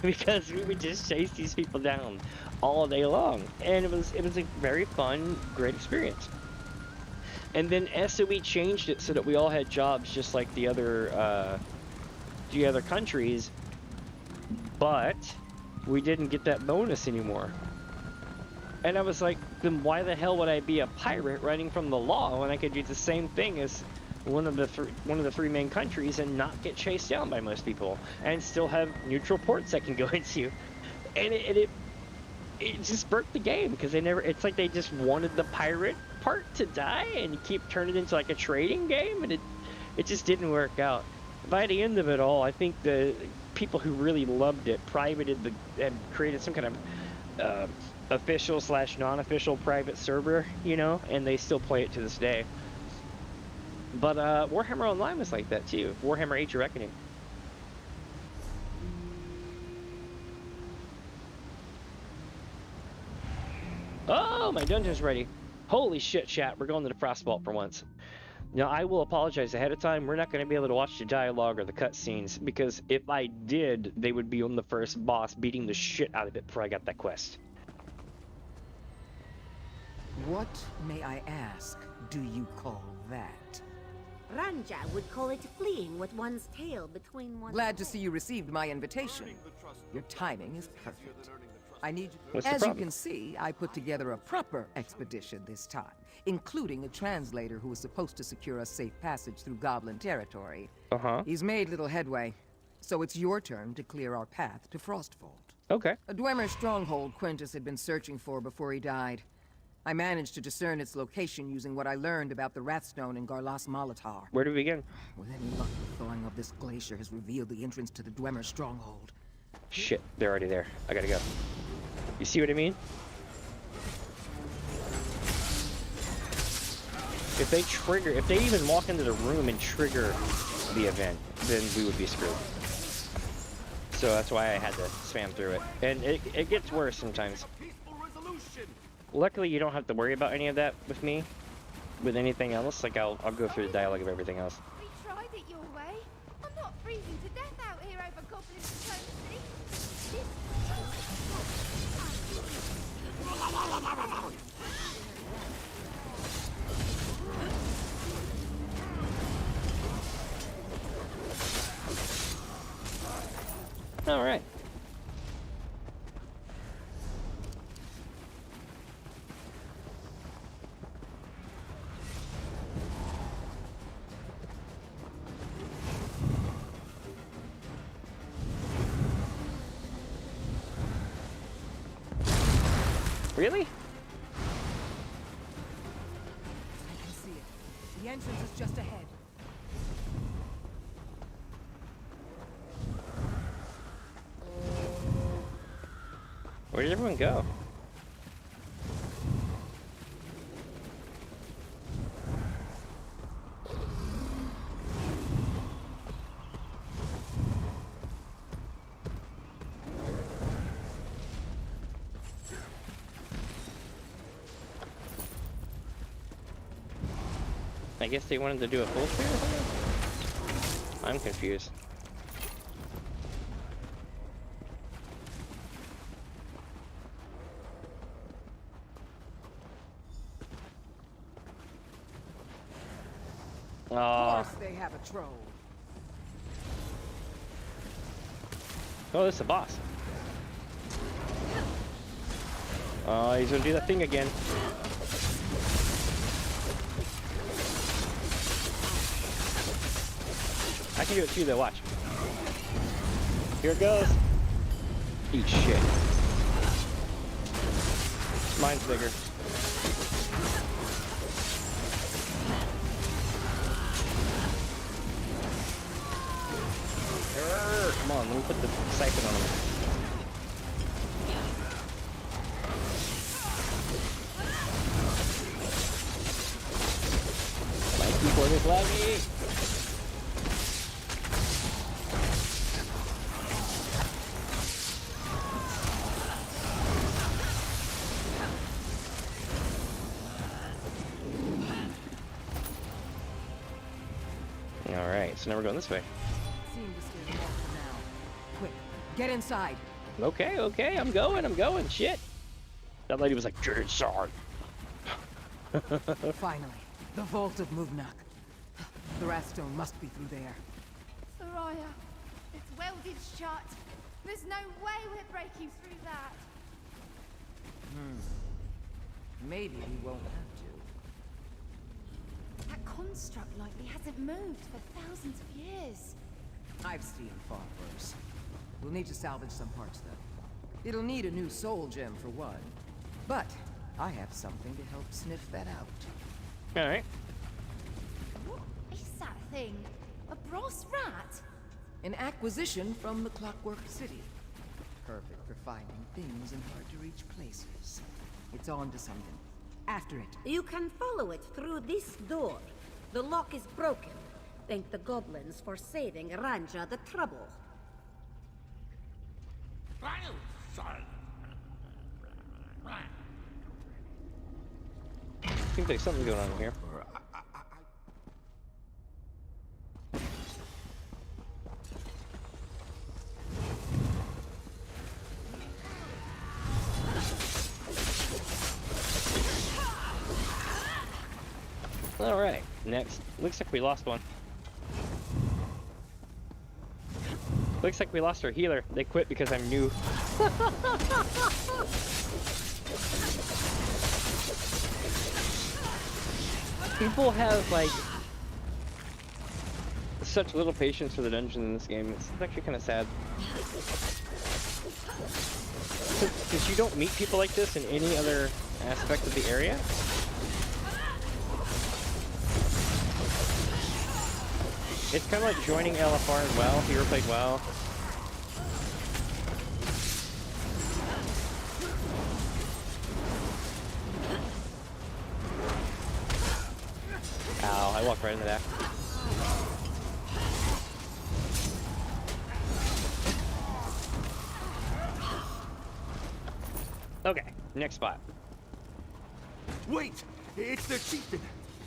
Because we would just chase these people down all day long. And it was a very fun, great experience. And then SOE changed it so that we all had jobs just like the other countries. But we didn't get that bonus anymore. And I was like, then why the hell would I be a pirate running from the law when I could do the same thing as one of the three main countries and not get chased down by most people and still have neutral ports I can go into? And it just broke the game, because it's like they just wanted the pirate part to die and keep turning it into like a trading game, and it just didn't work out. By the end of it all, I think the people who really loved it privated and created some kind of official / non-official private server, you know, and they still play it to this day. But Warhammer Online was like that too. Warhammer Age of Reckoning. Oh, my dungeon's ready. Holy shit, chat, we're going to the Frostvault for once. Now, I will apologize ahead of time. We're not going to be able to watch the dialogue or the cutscenes, because if I did, they would be on the first boss beating the shit out of it before I got that quest. What, may I ask, do you call that? Ranja would call it fleeing with one's tail between one's Glad to see you received my invitation. Your timing is perfect. I need you. What's the As you problem? can see, I put together a proper expedition this time, including a translator who was supposed to secure us safe passage through Goblin territory. He's made little headway, so it's your turn to clear our path to Frostvault. Okay. A Dwemer stronghold Quintus had been searching for before he died. I managed to discern its location using what I learned about the Wrathstone in Garlas Malatar. Where do we begin? With any luck, the thawing of this glacier has revealed the entrance to the Dwemer stronghold. Shit, they're already there. I gotta go. You see what I mean? If they even walk into the room and trigger the event, then we would be screwed. So that's why I had to spam through it. And it gets worse sometimes. Luckily, you don't have to worry about any of that with me. With anything else, like I'll go through the dialogue of everything else. We tried it your way. I'm not freezing to death out here over goblin diplomacy. All right. Really? I can see it. The entrance is just ahead. Where did everyone go? I guess they wanted to do a full clear or something? I'm confused. Of course they have a troll. Oh, this is the boss. Oh, he's gonna do that thing again. I can do it too, though. Watch. Here it goes. Eat shit. Mine's bigger. Come on, let me put the siphon on him. My keyboard is laggy. All right, so now we're going this way. Quick, get inside. Okay, okay, I'm going, shit. That lady was like, get inside. Finally, the vault of Muvnak. The Wrathstone must be through there. Soraya, it's welded shut. There's no way we're breaking through that. Maybe we won't have to. That construct likely hasn't moved for thousands of years. I've seen far worse. We'll need to salvage some parts, though. It'll need a new soul gem for one. But I have something to help sniff that out. All right. What is that thing? A brass rat? An acquisition from the Clockwork City. Perfect for finding things in hard-to-reach places. It's on to something. After it. You can follow it through this door. The lock is broken. Thank the goblins for saving Ranja the trouble. Seems like something's going on here. All right, next. Looks like we lost one. Looks like we lost our healer. They quit because I'm new. People have, like, such little patience for the dungeon in this game. It's actually kind of sad. Because you don't meet people like this in any other aspect of the area. It's kind of like joining LFR as well, if you ever played WoW. Ow, I walked right into that. Okay, next spot. Wait! It's their chieftain!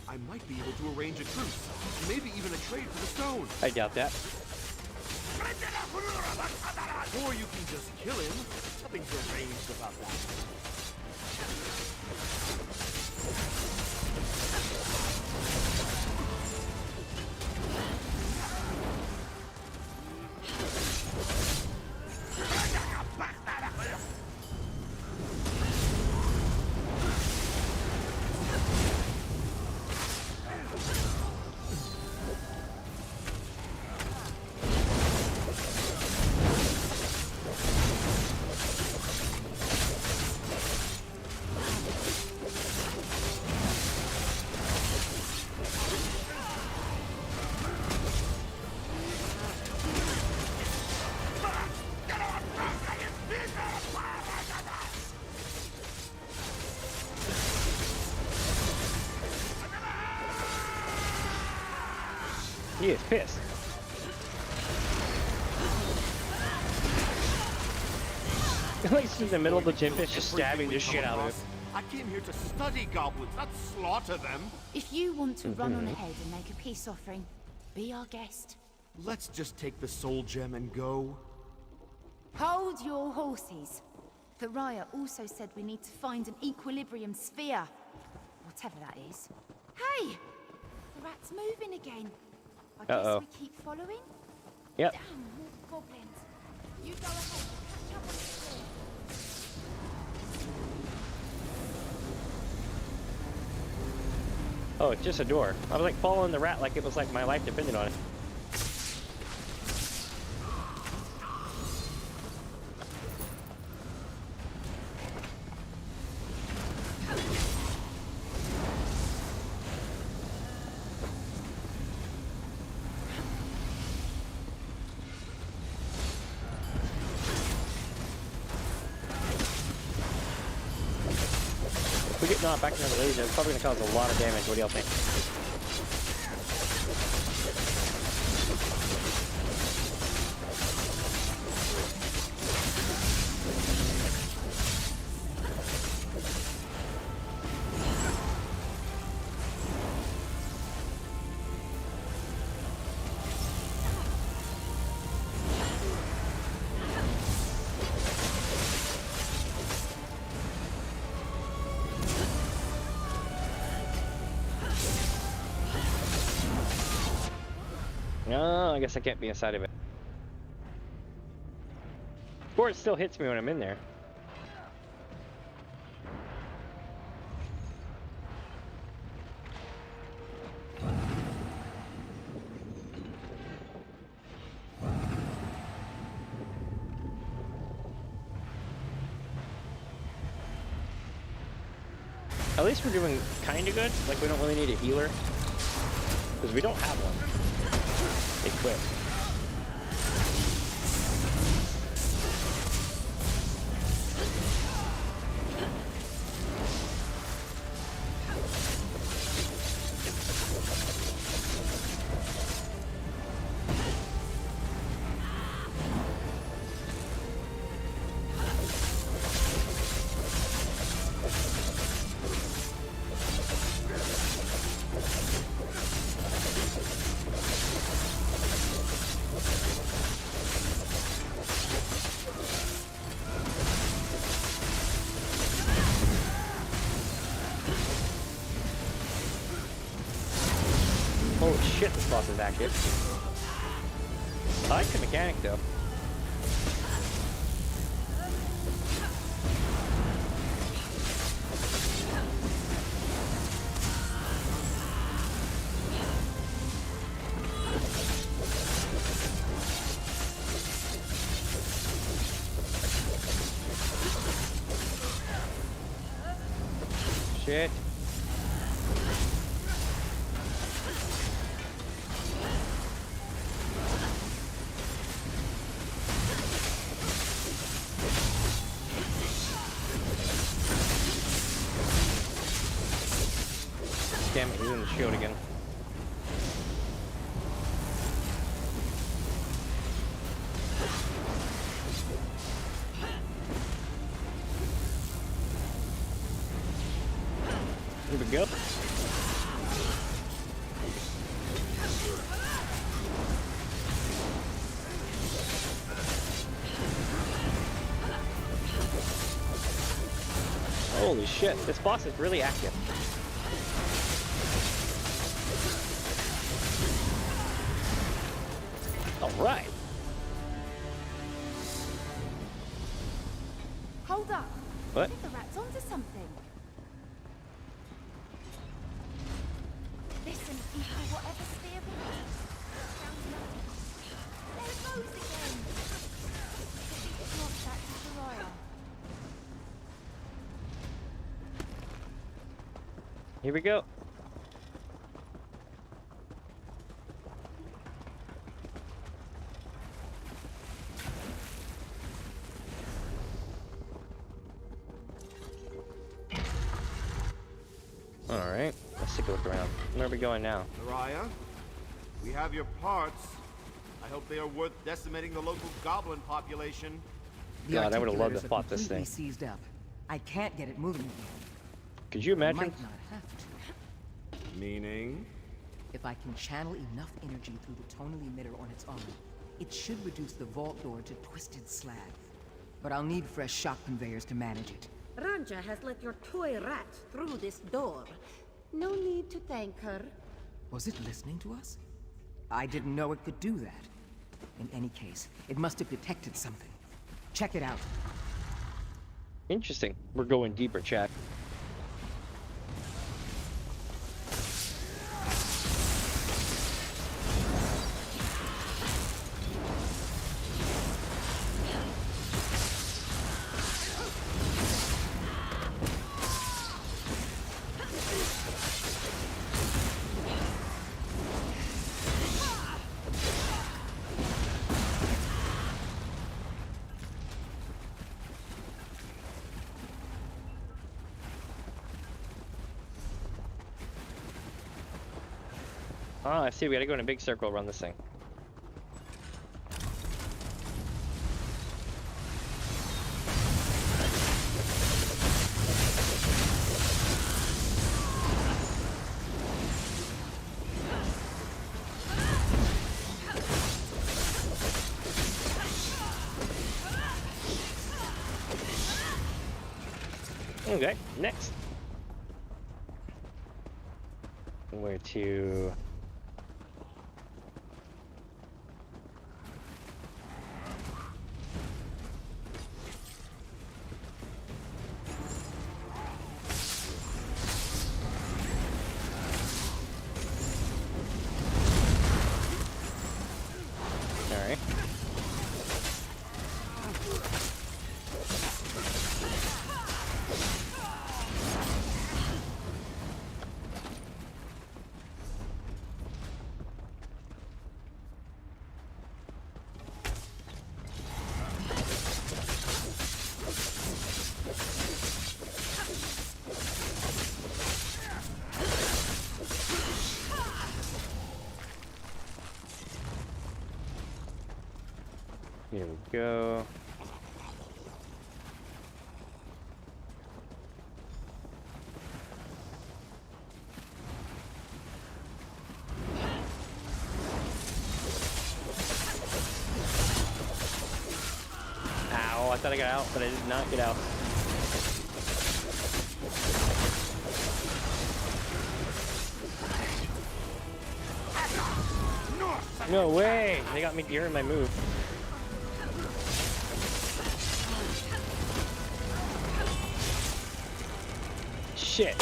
I might be able to arrange a truce. Maybe even a trade for the stone. I doubt that. Or you can just kill him. Nothing's arranged about that. He is pissed. Like he's in the middle of the gym, it's just stabbing the shit out of him. I came here to study goblins, not slaughter them. If you want to run on ahead and make a peace offering, be our guest. Let's just take the soul gem and go. Hold your horses. Thoraya also said we need to find an equilibrium sphere. Whatever that is. Hey! The rat's moving again. I Uh-oh. guess we keep following? Yep. Damn, more goblins. You go ahead. Catch up on the floor. Oh, it's just a door. I was like following the rat like it was like my life depended on it. If we get knocked back into the laser, it's probably going to cause a lot of damage. What do y'all think? No, I guess I can't be inside of it. Or it still hits me when I'm in there. At least we're doing kinda good. Like, we don't really need a healer. Because we don't have one. Equipped. Holy shit, this boss is active. I like the mechanic though. Shit. Damn it, he's in the shield again. Here we go. Holy shit, this boss is really active. Alright. Hold up. What? I think the rat's onto something. Listen, people, whatever sphere we need. Sounds nothing. There it goes again. It's not that Pariah. Here we go. Alright, let's take a look around. Where are we going now? Pariah, we have your parts. I hope they are worth decimating the local goblin population. God, I would have loved to articulators are fought this completely thing. seized up. I can't get it moving again. Could you I imagine? might not have to. Meaning? If I can channel enough energy through the tonal emitter on its arm, it should reduce the vault door to twisted slag. But I'll need fresh shock conveyors to manage it. Ranja has let your toy rat through this door. No need to thank her. Was it listening to us? I didn't know it could do that. In any case, it must have detected something. Check it out. Interesting. We're going deeper, chat. Oh, I see. We gotta go in a big circle around this thing. Okay, next. Where to? Alright. Here we go. Ow, I thought I got out, but I did not get out. No way! They got me during my move. Shit.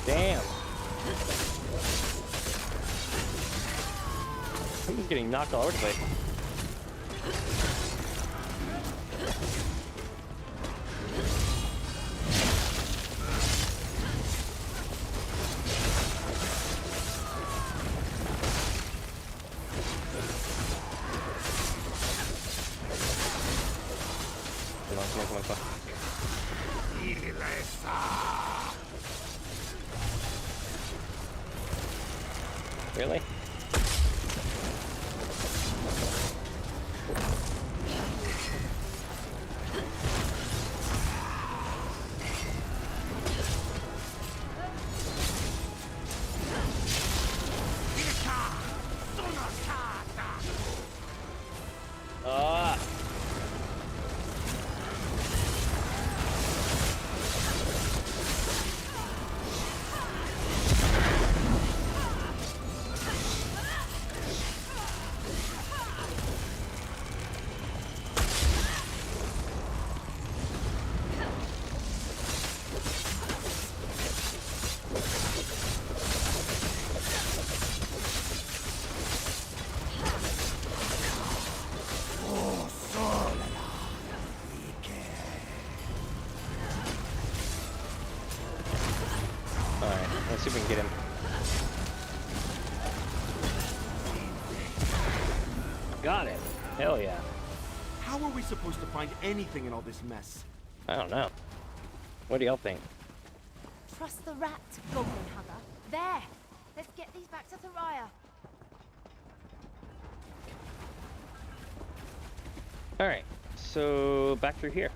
Damn. I'm just getting knocked all over the place. Come on, come on, come on, come on. Really? Ah. Let's see if we can get him. Got it. Hell yeah. How are we supposed to find anything in all this mess? I don't know. What do y'all think? Trust the rat, goblin hugger. There! Let's get these back to Thariah. Alright, so back through here.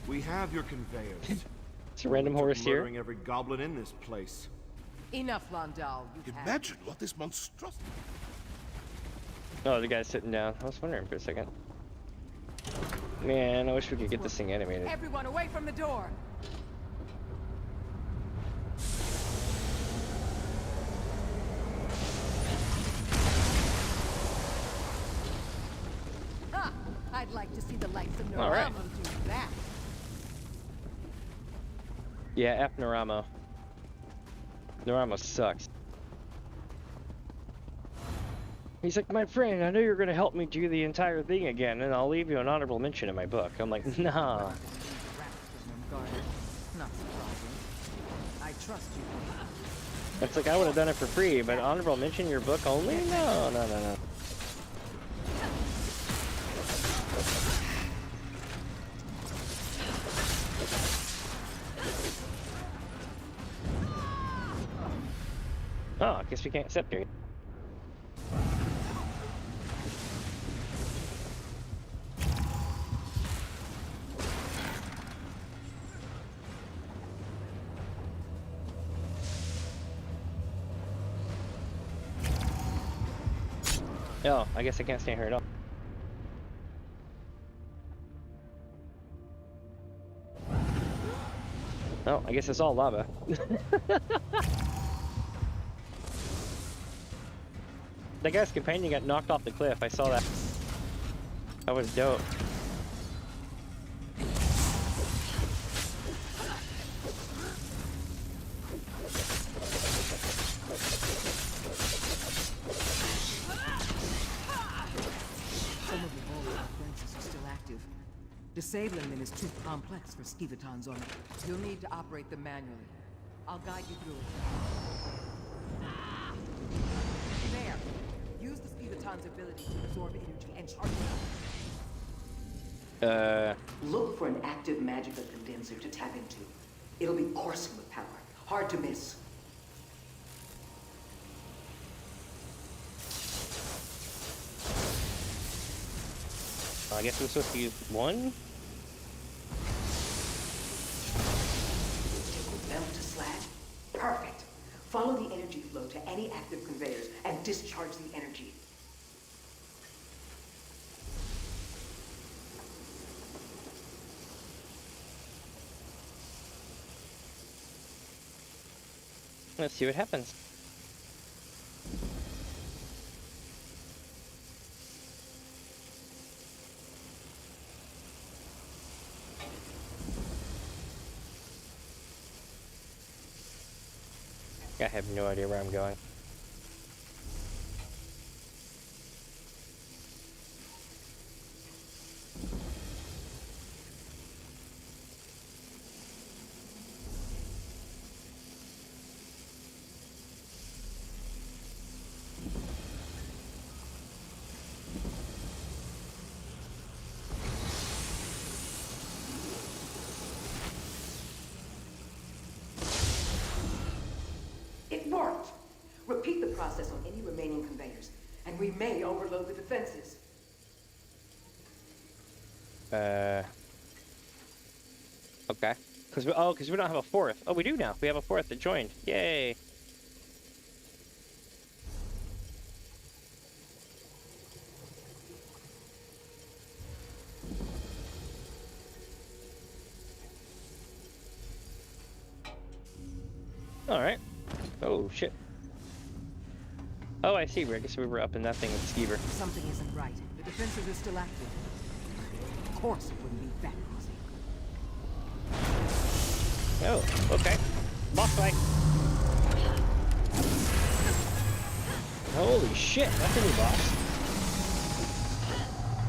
We have your conveyors. It's a random horse here. Murdering every goblin in this place. Enough, Landau. You have Imagine what this monstrosity. Oh, the guy's sitting down. I was wondering for a second. Man, I wish we could get this thing animated. Everyone away from the door. Ha! I'd like to see the likes of All right. Noramo do that. Yeah, F Naramo. Naramo sucks. He's like, my friend, I know you're gonna help me do the entire thing again, and I'll leave you an honorable mention in my book. I'm like, nah. Not surprising. I trust you. It's like I would have done it for free, but honorable mention your book only? No, no, no, no. Oh, I guess we can't accept her. Oh, I guess I can't stand her at all. Oh, I guess it's all lava. That guy's companion got knocked off the cliff. I saw that. That was dope. Some of the vulnerable defenses are still active. Disabling them is too complex for Skivitons on it. You'll need to operate them manually. I'll guide you through it. There. Use the Skiviton's ability to absorb energy and charge it. Look for an active magical condenser to tap into. It'll be coursing with power. Hard to miss. I guess we're supposed to use one? Belt to slag? Perfect. Follow the energy flow to any active conveyors and discharge the energy. Let's see what happens. I have no idea where I'm going. It worked! Repeat the process on any remaining conveyors, and we may overload the defenses. Okay. Because we don't have a fourth. Oh, we do now. We have a fourth that joined. Yay! Alright. Oh, shit. Oh, I see. I guess we were up in that thing with Skeever. Something isn't right. The defenses are still active. Of course it wouldn't be that easy. Oh, okay. Boss fight. Holy shit, that's a new boss.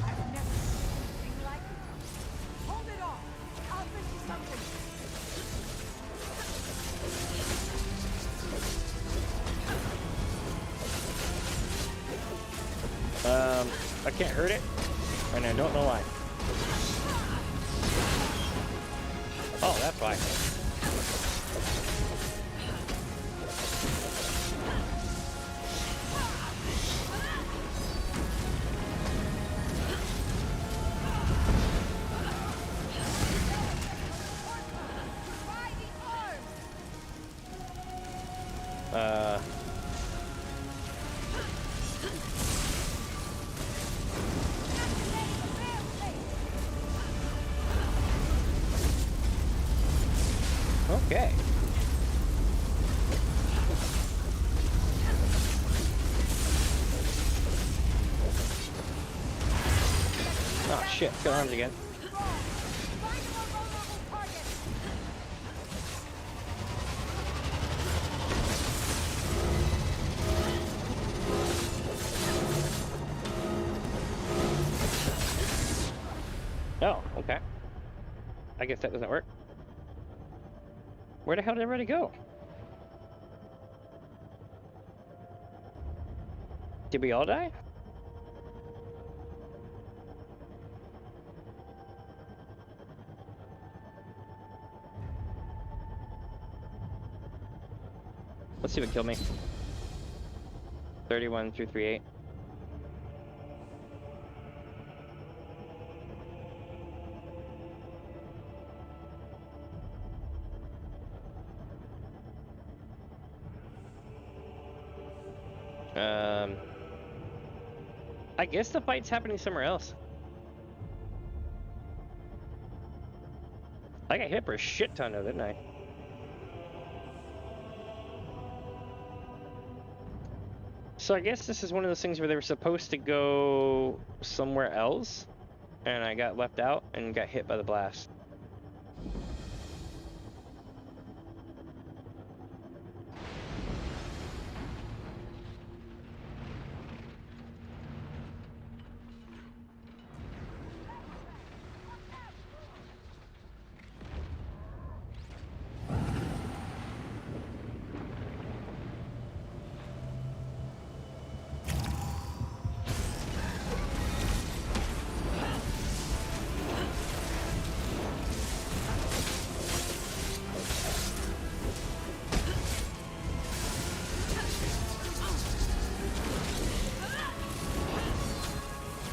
I've never seen anything can't hurt it, and I don't know why. Oh, that's why. Okay. Oh shit, got arms again. Oh, okay. I guess that doesn't work. Where the hell did everybody go? Did we all die? Let's see what killed me. 31 through 38. I guess the fight's happening somewhere else. I got hit for a shit ton of it, didn't I? So I guess this is one of those things where they were supposed to go somewhere else, and I got left out and got hit by the blast.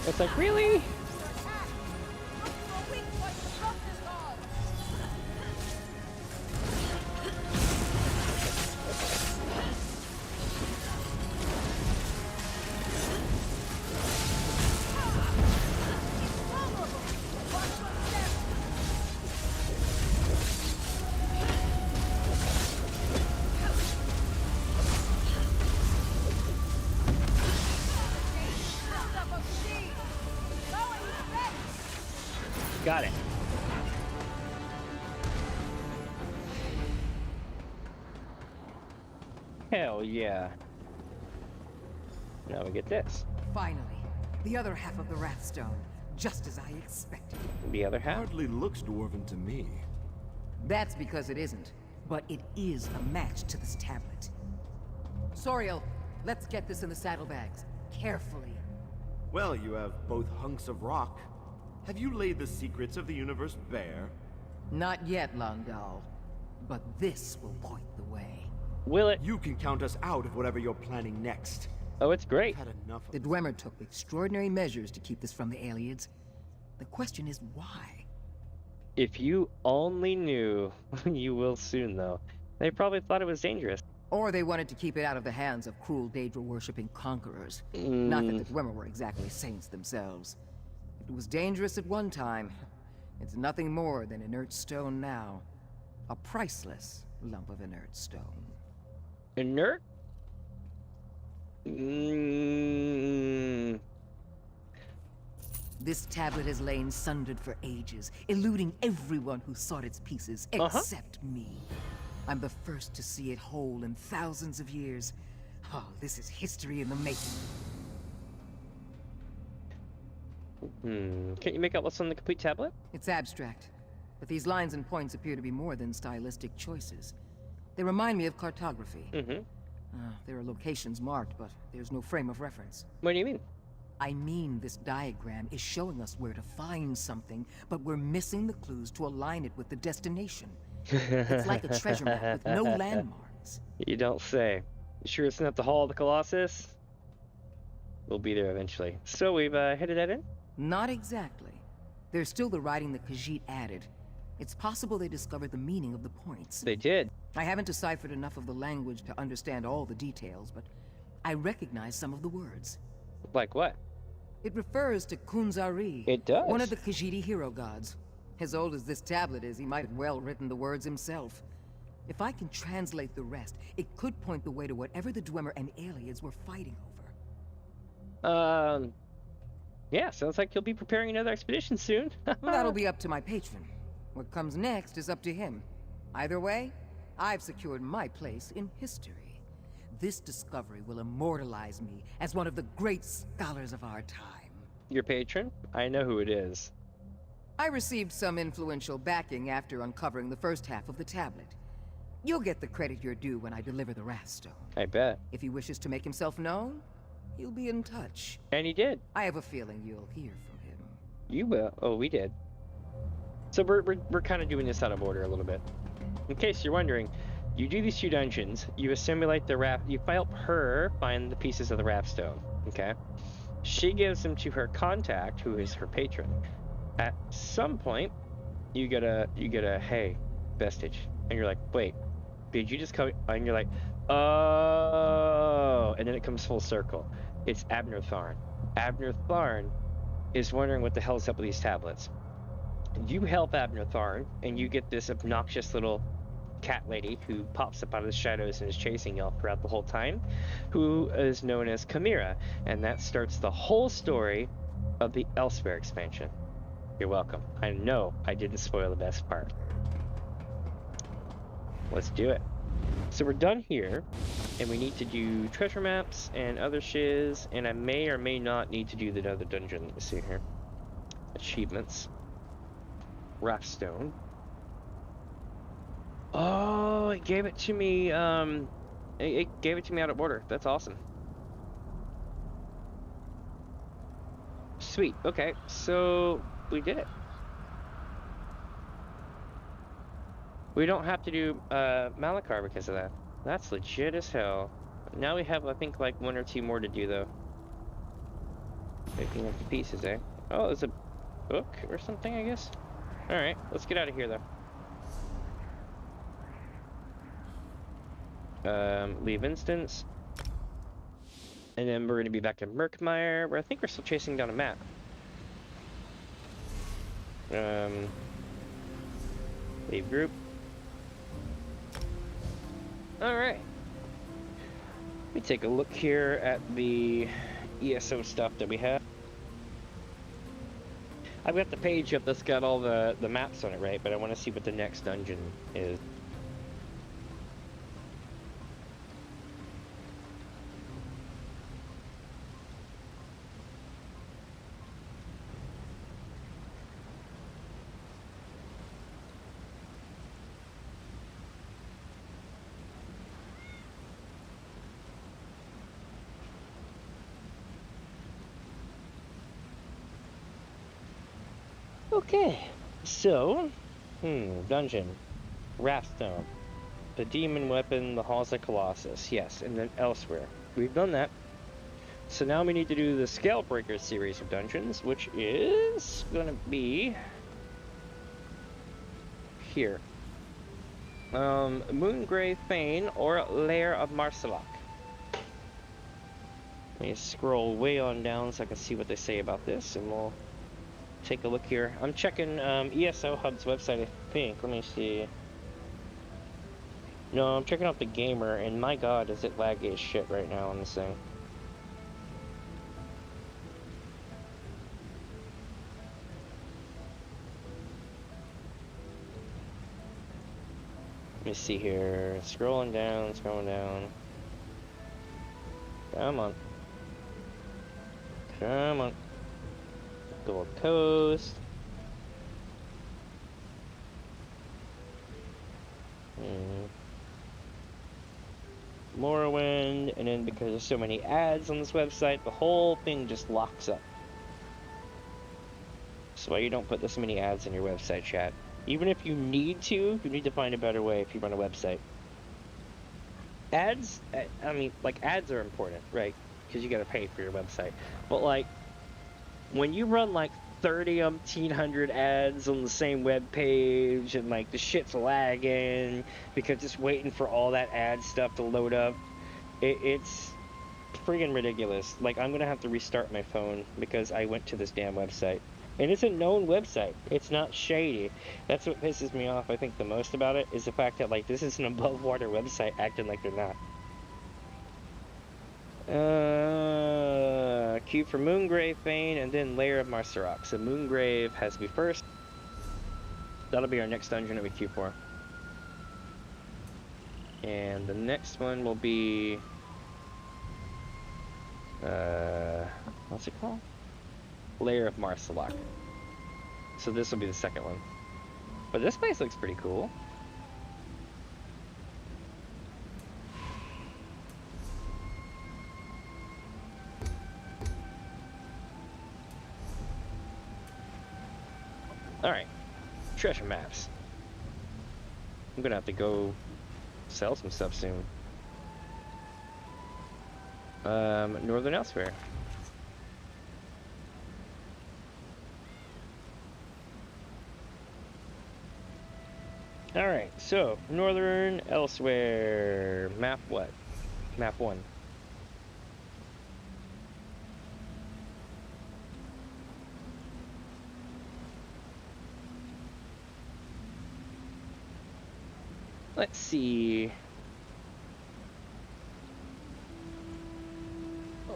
It's like, really? Got it. Hell yeah. Now we get this. Finally, the other half of the Wrathstone, just as I expected. The other half? Hardly looks dwarven to me. That's because it isn't, but it is a match to this tablet. Soriel, let's get this in the saddlebags, carefully. Well, you have both hunks of rock. Have you laid the secrets of the universe bare? Not yet, Landau. But this will point the way. Will it? You can count us out of whatever you're planning next. Oh, it's great. I've had enough of The Dwemer took extraordinary measures to keep this from the aliens. The question is why? If you only knew. You will soon, though. They probably thought it was dangerous. Or they wanted to keep it out of the hands of cruel Daedra-worshipping conquerors. Not that the Dwemer were exactly saints themselves. It was dangerous at one time. It's nothing more than inert stone now. A priceless lump of inert stone. Inert? This tablet has lain sundered for ages, eluding everyone who sought its pieces, except me. I'm the first to see it whole in thousands of years. Oh, this is history in the making. Can't you make out what's on the complete tablet? It's abstract, but these lines and points appear to be more than stylistic choices. They remind me of cartography. There are locations marked, but there's no frame of reference. What do you mean? I mean, this diagram is showing us where to find something, but we're missing the clues to align it with the destination. It's like a treasure map with no landmarks. You don't say. You sure it's not the Hall of the Colossus? We'll be there eventually. So we've headed that in? Not exactly. There's still the writing that Khajiit added. It's possible they discovered the meaning of the points. They did. I haven't deciphered enough of the language to understand all the details, but I recognize some of the words. Like what? It refers to Kunzari. It does. One of the Khajiit hero gods. As old as this tablet is, he might have well written the words himself. If I can translate the rest, it could point the way to whatever the Dwemer and aliens were fighting over. Yeah, sounds like you'll be preparing another expedition soon. That'll be up to my patron. What comes next is up to him. Either way, I've secured my place in history. This discovery will immortalize me as one of the great scholars of our time. Your patron? I know who it is. I received some influential backing after uncovering the first half of the tablet. You'll get the credit you're due when I deliver the Wrathstone. I bet. If he wishes to make himself known, he'll be in touch. And he did. I have a feeling you'll hear from him. You will. Oh, we did. So we're kind of doing this out of order a little bit. In case you're wondering, you do these 2 dungeons, you assimilate the you help her find the pieces of the Wrathstone, okay? She gives them to her contact, who is her patron. At some point, you get a hey, vestige. And you're like, wait, did you just come? And you're like, oh, and then it comes full circle. It's Abner Tharn. Abner Tharn is wondering what the hell's up with these tablets. You help Abner Tharn, and you get this obnoxious little cat lady who pops up out of the shadows and is chasing y'all throughout the whole time, who is known as Chimera, and that starts the whole story of the Elsewhere expansion. You're welcome. I know I didn't spoil the best part. Let's do it. So we're done here, and we need to do treasure maps and other shiz, and I may or may not need to do the other dungeon. Let me see here. Achievements. Wrathstone. Oh, it gave it to me, it gave it to me out of order. That's awesome. Sweet. Okay, so we did it. We don't have to do Malachar because of that. That's legit as hell. Now we have, I think, like 1 or 2 more to do, though. Picking up the pieces, eh? Oh, there's a book or something, I guess? Alright, let's get out of here, though. Leave instance. And then we're going to be back in Murkmire, where I think we're still chasing down a map. Leave group. Alright. Let me take a look here at the ESO stuff that we have. I've got the page up that's got all the maps on it, right? But I want to see what the next dungeon is. Okay, so, dungeon, Wrathstone, the demon weapon, the Halls of Colossus, yes, and then Elsewhere. We've done that. So now we need to do the Scalebreaker series of dungeons, which is gonna be here. Moongrave Fane or Lair of Marsalak. Let me scroll way on down so I can see what they say about this, and we'll take a look here. I'm checking ESO Hub's website, I think. Let me see. No, I'm checking out the gamer, and my god, is it laggy as shit right now on this thing. Let me see here. Scrolling down, scrolling down. Come on. Come on. Gold Coast. Morrowind, and then because there's so many ads on this website, the whole thing just locks up. That's why you don't put this many ads in your website, chat. Even if you need to find a better way if you run a website. Ads, I mean, like, ads are important, right? Because you gotta pay for your website. But, like, when you run, like, 100 ads on the same web page, and, like, the shit's lagging, because it's waiting for all that ad stuff to load up, it's friggin' ridiculous. Like, I'm gonna have to restart my phone, because I went to this damn website. And it's a known website. It's not shady. That's what pisses me off, I think, the most about it, is the fact that, like, this is an above-water website acting like they're not. Queue for Moongrave Fane, and then Lair of Marsarak. So Moongrave has to be first. That'll be our next dungeon that we queue for. And the next one will be... what's it called? Lair of Marsarak. So this will be the second one. But this place looks pretty cool. Alright. Treasure maps. I'm gonna have to go sell some stuff soon. Northern Elsewhere. Alright, so, Northern Elsewhere. Map what? Map 1. Let's see.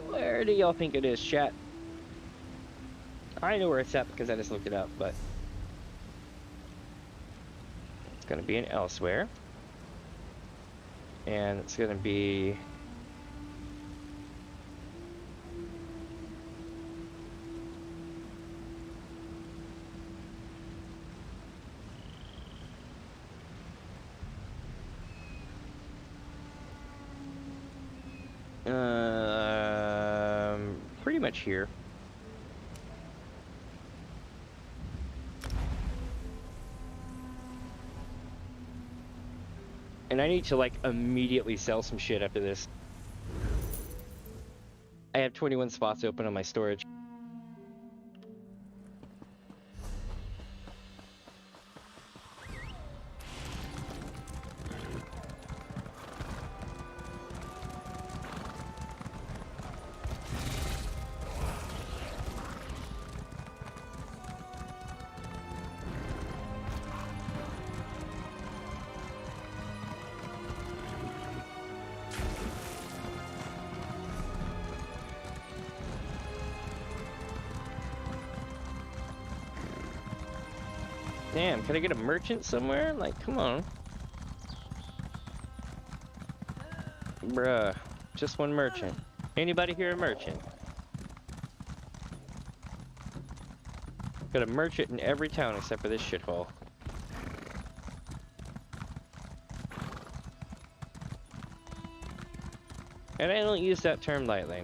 Where do y'all think it is, chat? I know where it's at because I just looked it up, but... it's gonna be in Elsewhere. And it's gonna be... pretty much here. And I need to, like, immediately sell some shit after this. I have 21 spots open on my storage. Damn, can I get a merchant somewhere? Like, come on. Bruh, just one merchant. Anybody here a merchant? Got a merchant in every town except for this shithole. And I don't use that term lightly.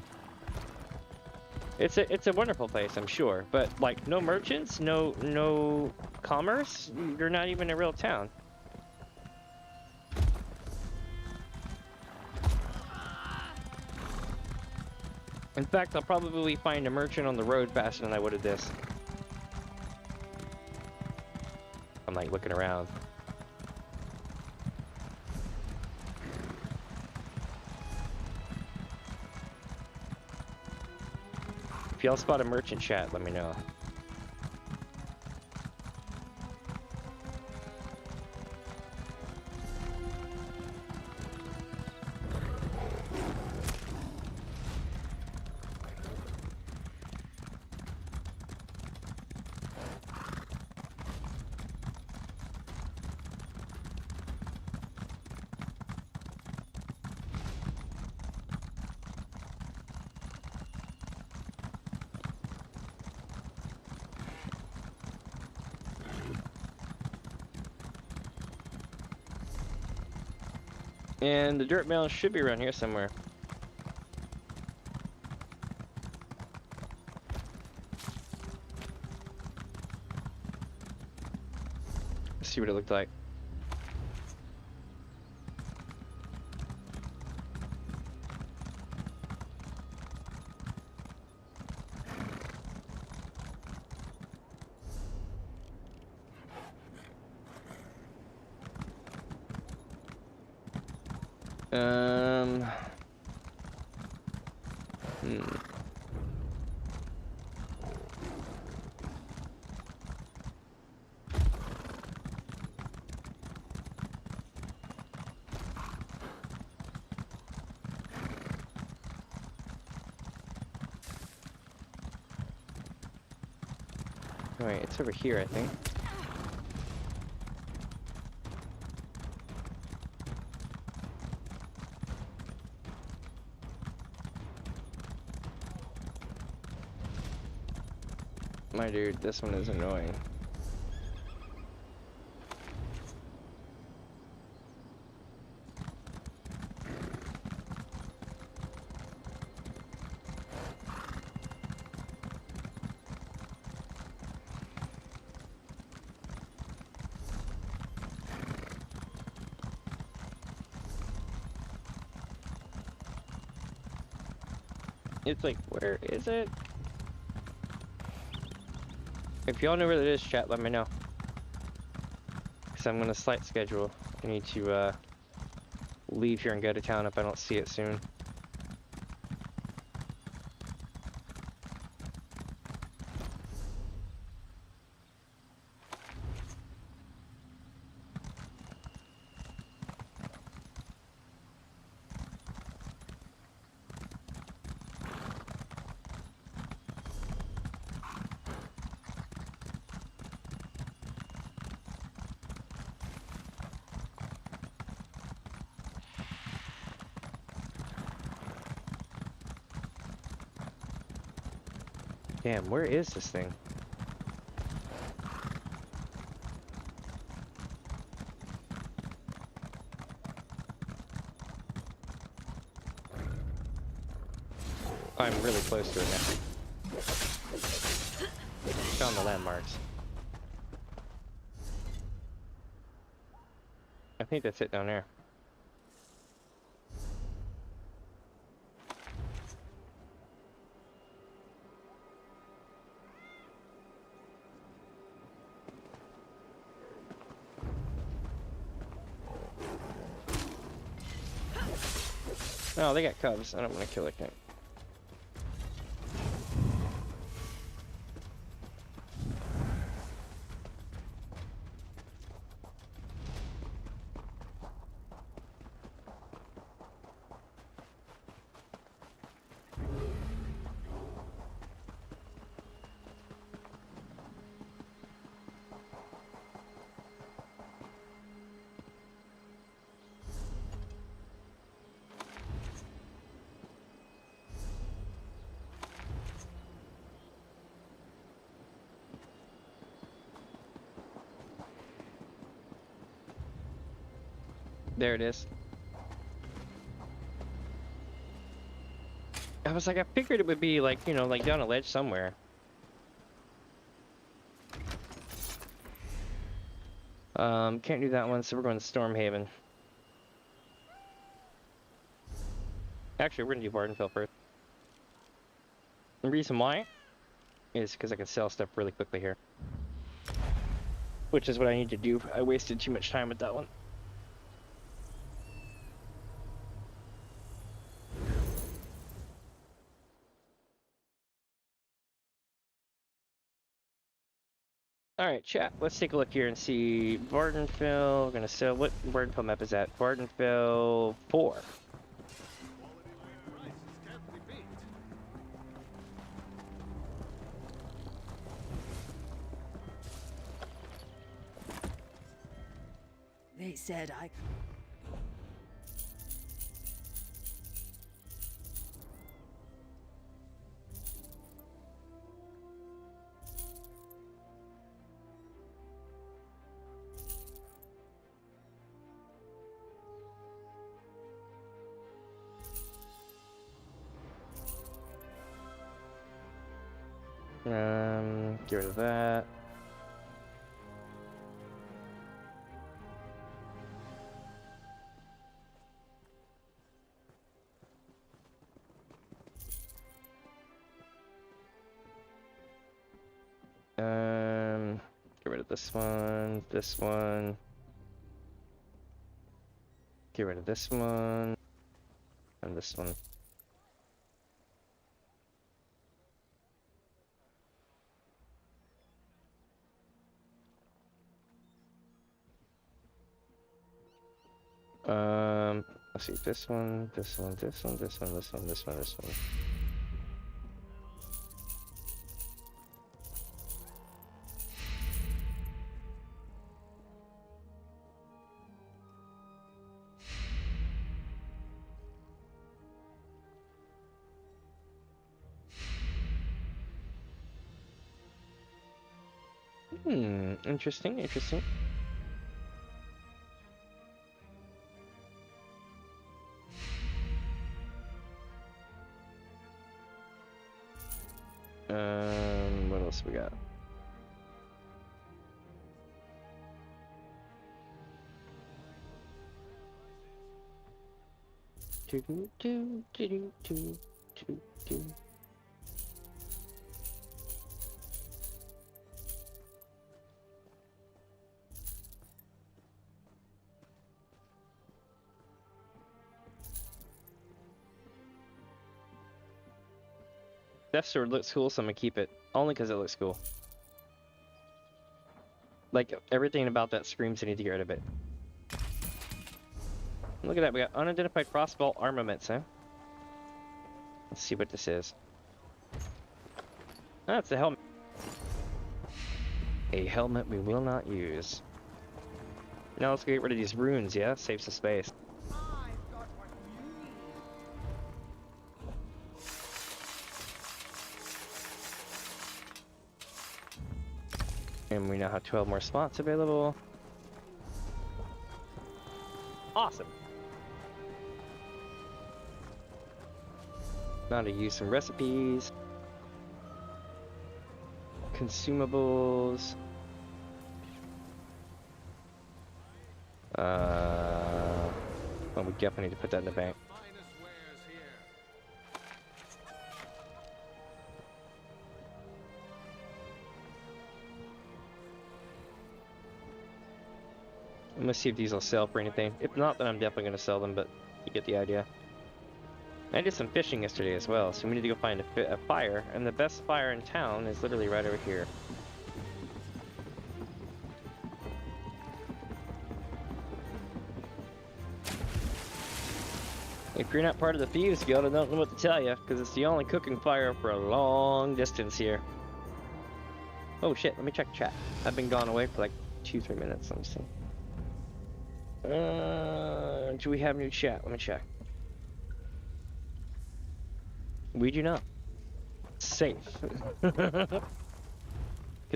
It's a wonderful place, I'm sure, but like no merchants, no commerce, you're not even a real town. In fact, I'll probably find a merchant on the road faster than I would at this. I'm like looking around. If y'all spot a merchant, chat, let me know. And the dirt mound should be around here somewhere. Let's see what it looked like. Wait, it's over here, I think. My dude, this one is annoying. It's like, where is it? If y'all know where it is, chat, let me know. Because I'm gonna slight schedule. I need to leave here and go to town if I don't see it soon. Damn, where is this thing? I'm really close to it now. Found the landmarks. I think that's it down there. Oh, they got cubs. I don't want to kill that thing. There it is. I was like, I figured it would be like, you know, like down a ledge somewhere. Can't do that one, so we're going to Stormhaven. Actually, we're gonna do Vardenfell first. The reason why is because I can sell stuff really quickly here. Which is what I need to do. I wasted too much time with that one. Alright, chat, let's take a look here and see Vardenfell. We're gonna sell, what Vardenfell map is that? Vardenfell 4. They said I... Get rid of that. Get rid of this one, this one. Get rid of this one, and this one. Let's see, this one, this one, this one, this one, this one, this one, this one. Interesting, interesting. What else we got? Do do do do do do do. Death Sword looks cool, so I'm gonna keep it. Only because it looks cool. Like, everything about that screams I need to get rid of it. Look at that, we got unidentified crossbow armaments, huh? Let's see what this is. Ah, it's a helmet. A helmet we will not use. Now let's get rid of these runes, yeah? Save some space. And we now have 12 more spots available. Awesome. Now to use some recipes. Consumables. Well, we definitely need to put that in the bank. I'm gonna see if these will sell for anything. If not, then I'm definitely gonna sell them, but you get the idea. I did some fishing yesterday as well, so we need to go find a fire, and the best fire in town is literally right over here. If you're not part of the Thieves Guild, I don't know what to tell you, because it's the only cooking fire for a long distance here. Oh shit, let me check chat. I've been gone away for like 2-3 minutes, let me see. Do we have new chat? Let me check. We do not. Safe. Because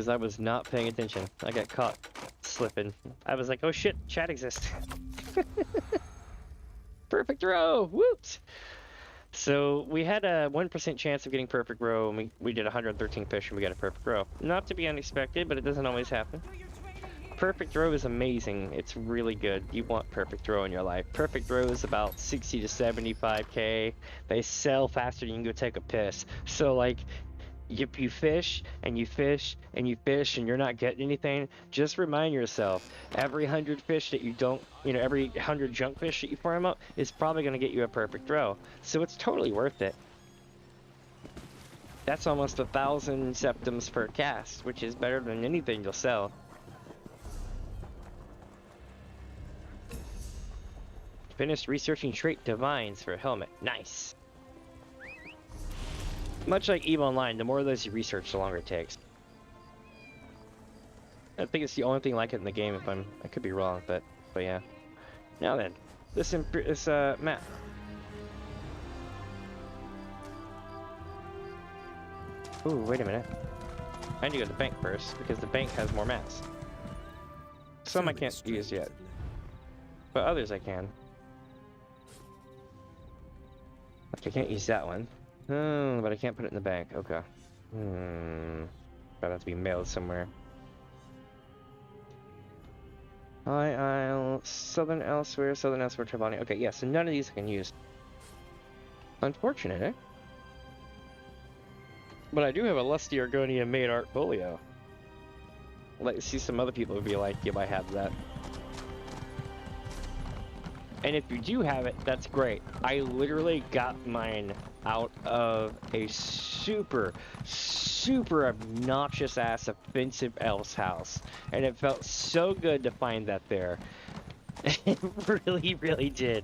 I was not paying attention. I got caught slipping. I was like, oh shit, chat exists. Perfect row! Whoops! So we had a 1% chance of getting perfect row, and we did 113 fish and we got a perfect row. Not to be unexpected, but it doesn't always happen. Perfect row is amazing. It's really good. You want perfect row in your life. Perfect row is about 60 to 75k. They sell faster than you can go take a piss. So like, if you fish and you fish and you fish and you're not getting anything, just remind yourself, every 100 fish that you don't, every 100 junk fish that you farm up is probably going to get you a perfect row. So it's totally worth it. That's almost 1,000 septims per cast, which is better than anything you'll sell. Finished researching trait divines for a helmet. Nice. Much like EVE Online, the more of those you research, the longer it takes. I think it's the only thing like it in the game. I could be wrong, but yeah. Now then, this map. Ooh, wait a minute. I need to go to the bank first because the bank has more maps. Some I can't use yet, but others I can. I can't use that one. Oh, but I can't put it in the bank. Okay. That has to be mailed somewhere. High Isle, Southern Elsewhere, Trevani. Okay, yeah, so none of these I can use. Unfortunate, eh? But I do have a lusty Argonian made art folio. I'd like to see some other people be like, yep, I have that. And if you do have it, that's great. I literally got mine out of a super obnoxious ass offensive elf's house. And it felt so good to find that there. It really did.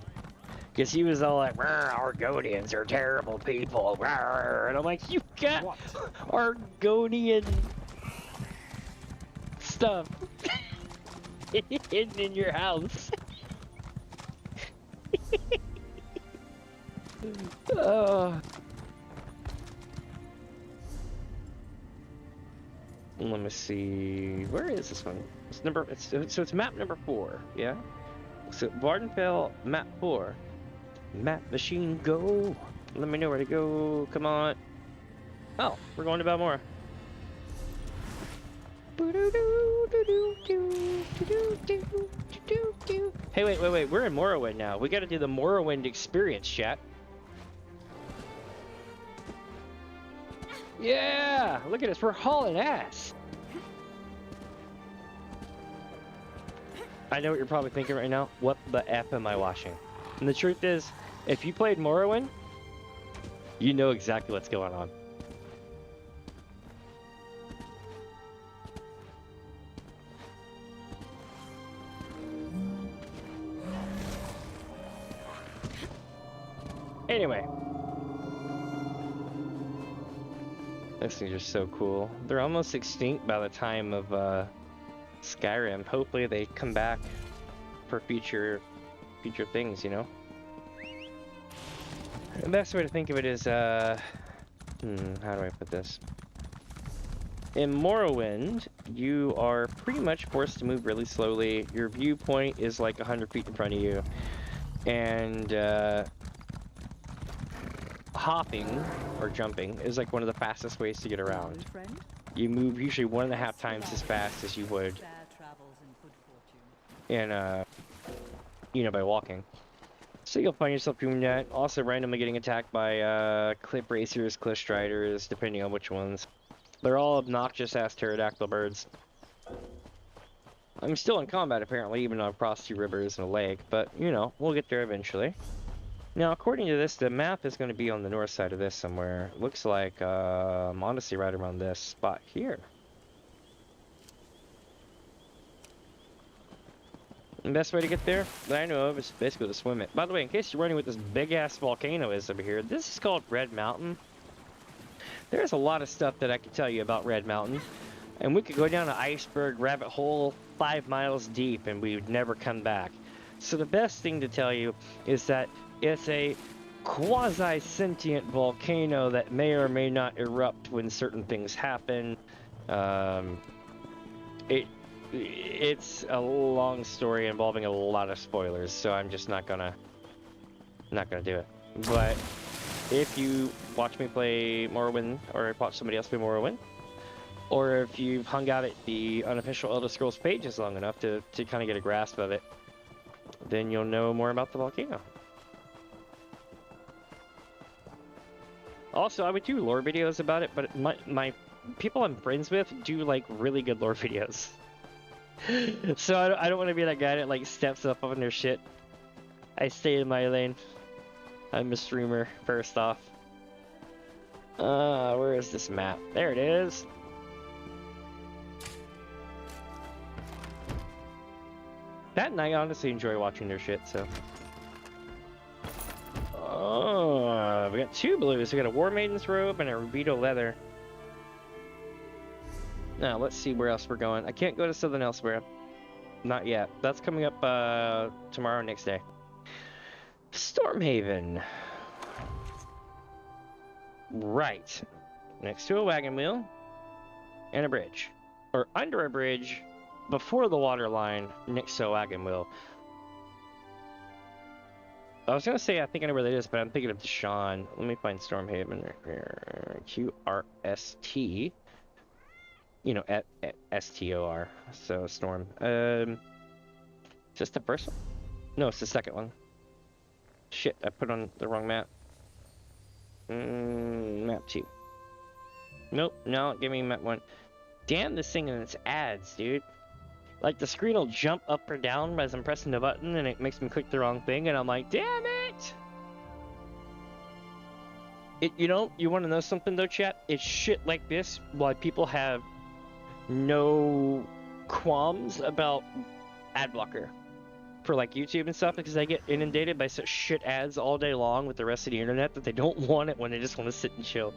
Because he was all like, Argonians are terrible people. And I'm like, you got Argonian stuff hidden in your house. Let me see. Where is this one? It's map number 4. Yeah. So Vardenfell, map 4. Map machine, go. Let me know where to go. Come on. Oh, we're going to Balmora. Hey, wait. We're in Morrowind now. We gotta do the Morrowind experience, chat. Yeah! Look at us, we're hauling ass! I know what you're probably thinking right now. What the F am I watching? And the truth is, if you played Morrowind, you know exactly what's going on. Anyway. These things are so cool. They're almost extinct by the time of Skyrim. Hopefully they come back for future things, you know? The best way to think of it is, how do I put this? In Morrowind, you are pretty much forced to move really slowly. Your viewpoint is like 100 feet in front of you. And, hopping, or jumping, is like one of the fastest ways to get around. You move usually 1.5 times as fast as you would in, you know, by walking. So you'll find yourself doing that. Also randomly getting attacked by cliff racers, cliff striders, depending on which ones. They're all obnoxious ass pterodactyl birds. I'm still in combat apparently, even though I've crossed 2 rivers and a lake, but you know, we'll get there eventually. Now, according to this, the map is going to be on the north side of this somewhere. Looks like, honestly, right around this spot here. The best way to get there that I know of is basically to swim it. By the way, in case you're wondering what this big-ass volcano is over here, this is called Red Mountain. There's a lot of stuff that I could tell you about Red Mountain. And we could go down an iceberg rabbit hole 5 miles deep and we would never come back. So the best thing to tell you is that it's a quasi-sentient volcano that may or may not erupt when certain things happen. It's a long story involving a lot of spoilers, so I'm just not gonna do it. But if you watch me play Morrowind, or watch somebody else play Morrowind, or if you've hung out at the unofficial Elder Scrolls pages long enough to kind of get a grasp of it, then you'll know more about the volcano. Also, I would do lore videos about it, but my people I'm friends with do like really good lore videos. So I don't want to be that guy that like steps up on their shit. I stay in my lane. I'm a streamer, first off. Where is this map? There it is. That and I honestly enjoy watching their shit, so. Oh, we got 2 blues. We got a War Maiden's robe and a Rubito leather. Now, let's see where else we're going. I can't go to Southern Elsewhere. Not yet. That's coming up tomorrow, next day. Stormhaven. Right. Next to a wagon wheel and a bridge. Or under a bridge, before the water line, next to a wagon wheel. I was gonna say I think I know where that is, but I'm thinking of Deshawn. Let me find Stormhaven right here. QRST. You know, at STOR. So Storm. Is this the first one? No, it's the second one. Shit, I put on the wrong map. Map 2. Nope, no, give me map 1. Damn this thing and its ads, dude. Like, the screen will jump up or down as I'm pressing the button, and it makes me click the wrong thing, and I'm like, damn it! You know, you want to know something, though, chat? It's shit like this why people have no qualms about ad blocker for, like, YouTube and stuff, because they get inundated by such shit ads all day long with the rest of the internet that they don't want it when they just want to sit and chill.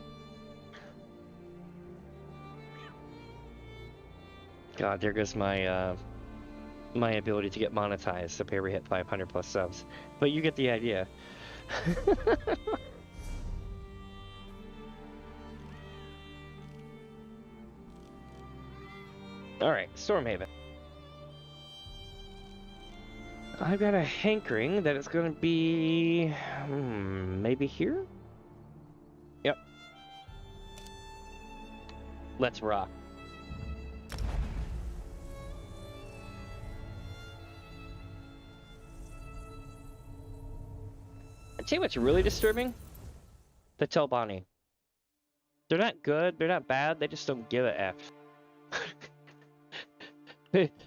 God, there goes my my ability to get monetized if I ever hit 500 plus subs. But you get the idea. Alright, Stormhaven. I've got a hankering that it's gonna be maybe here? Yep. Let's rock. I'll tell you what's really disturbing? The Telbani. They're not good, they're not bad, they just don't give a F.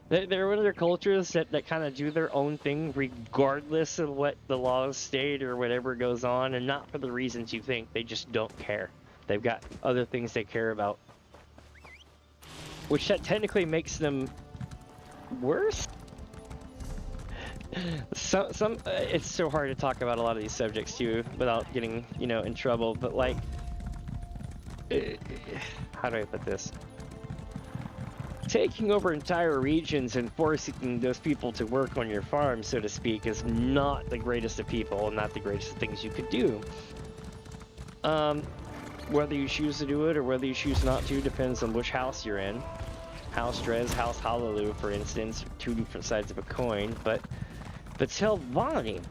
They're one of their cultures that kind of do their own thing regardless of what the laws state or whatever goes on, and not for the reasons you think. They just don't care. They've got other things they care about. Which that technically makes them worse? It's so hard to talk about a lot of these subjects too without getting, you know, in trouble, but like, how do I put this? Taking over entire regions and forcing those people to work on your farm, so to speak, is not the greatest of people, not the greatest of things you could do. Whether you choose to do it or whether you choose not to depends on which house you're in. House Dres, House Hallelu, for instance, two different sides of a coin, but Telbani,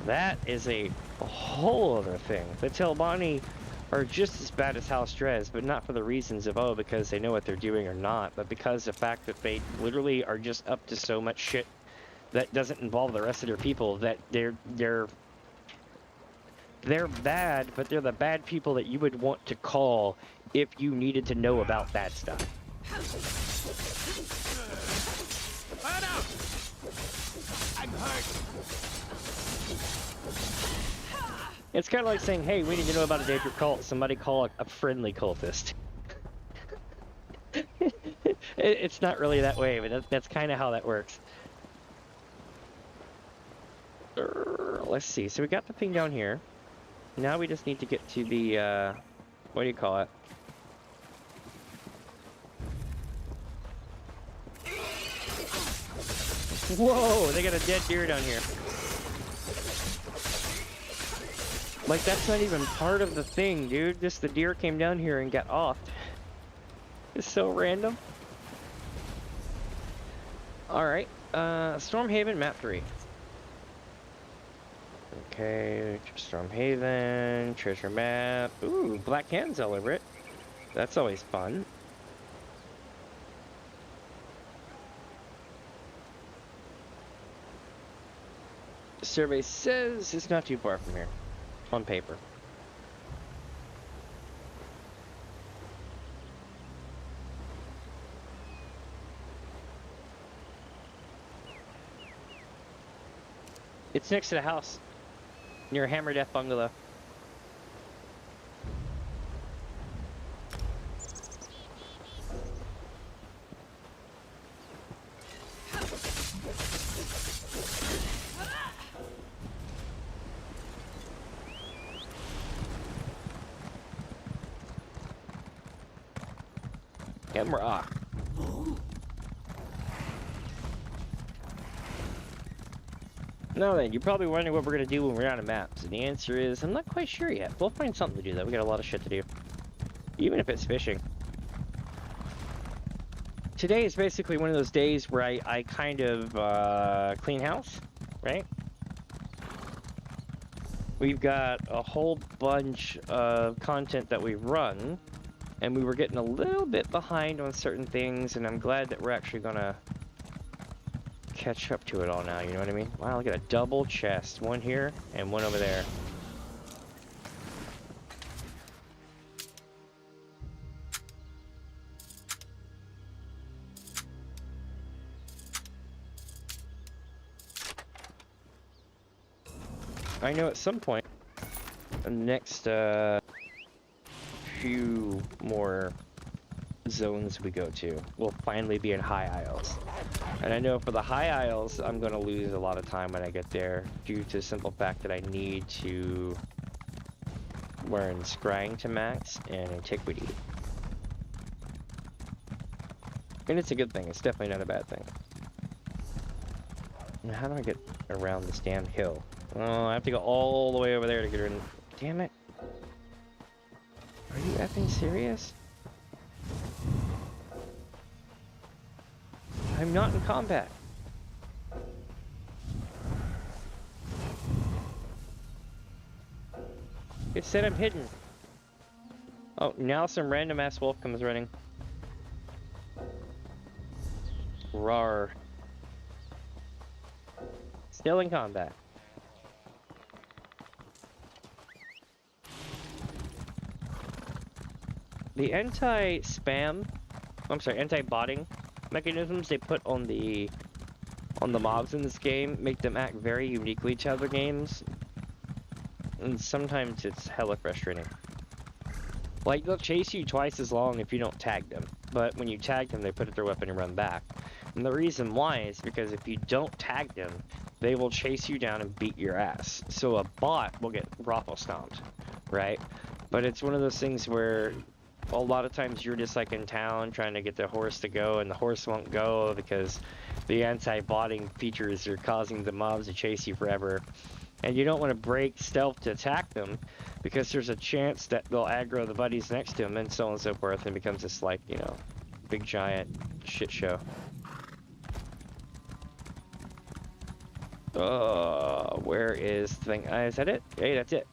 that is a whole other thing. The Telbani are just as bad as House Dres, but not for the reasons of, oh, because they know what they're doing or not, but because the fact that they literally are just up to so much shit that doesn't involve the rest of their people, that they're bad, but they're the bad people that you would want to call if you needed to know about that stuff. I'm hurt. It's kind of like saying, hey, we need to know about a dangerous cult. Somebody call a friendly cultist. It's not really that way, but that's kind of how that works. Let's see. So we got the thing down here. Now we just need to get to the, what do you call it? Whoa, they got a dead deer down here. Like, that's not even part of the thing, dude. Just the deer came down here and got offed. It's so random. Alright, Stormhaven, map 3. Okay, Stormhaven, treasure map. Ooh, black hands all over it. That's always fun. Survey says it's not too far from here. On paper. It's next to the house. Near Hammer Death Bungalow. And we're off. Now then, you're probably wondering what we're going to do when we're out of maps. And the answer is, I'm not quite sure yet. We'll find something to do though. We got a lot of shit to do. Even if it's fishing. Today is basically one of those days where I kind of clean house, right? we've got a whole bunch of content that we've run, and we were getting a little bit behind on certain things, and I'm glad that we're actually gonna catch up to it all now, you know what I mean? Wow, look at a double chest. One here, and one over there. I know at some point, the next few more zones we go to will finally be in High Isles. And I know for the High Isles, I'm going to lose a lot of time when I get there due to the simple fact that I need to learn Scrying to max and Antiquity. And it's a good thing, it's definitely not a bad thing. Now, how do I get around this damn hill? Oh, I have to go all the way over there to get her in. Damn it. Are you effing serious? I'm not in combat. It said I'm hidden. Oh, now some random ass wolf comes running. Rawr. Still in combat. The anti-spam, I'm sorry, anti-botting mechanisms they put on the mobs in this game make them act very uniquely to other games, and sometimes it's hella frustrating. Like, they'll chase you twice as long if you don't tag them, but when you tag them, they put their weapon and run back. And the reason why is because if you don't tag them, they will chase you down and beat your ass. So a bot will get raffle stomped, right? But it's one of those things where a lot of times you're just like in town trying to get the horse to go, and the horse won't go because the anti-botting features are causing the mobs to chase you forever. And you don't want to break stealth to attack them because there's a chance that they'll aggro the buddies next to them and so on and so forth, and it becomes this, like, you know, big giant shit show. Where is the thing? Is that it? Hey, that's it.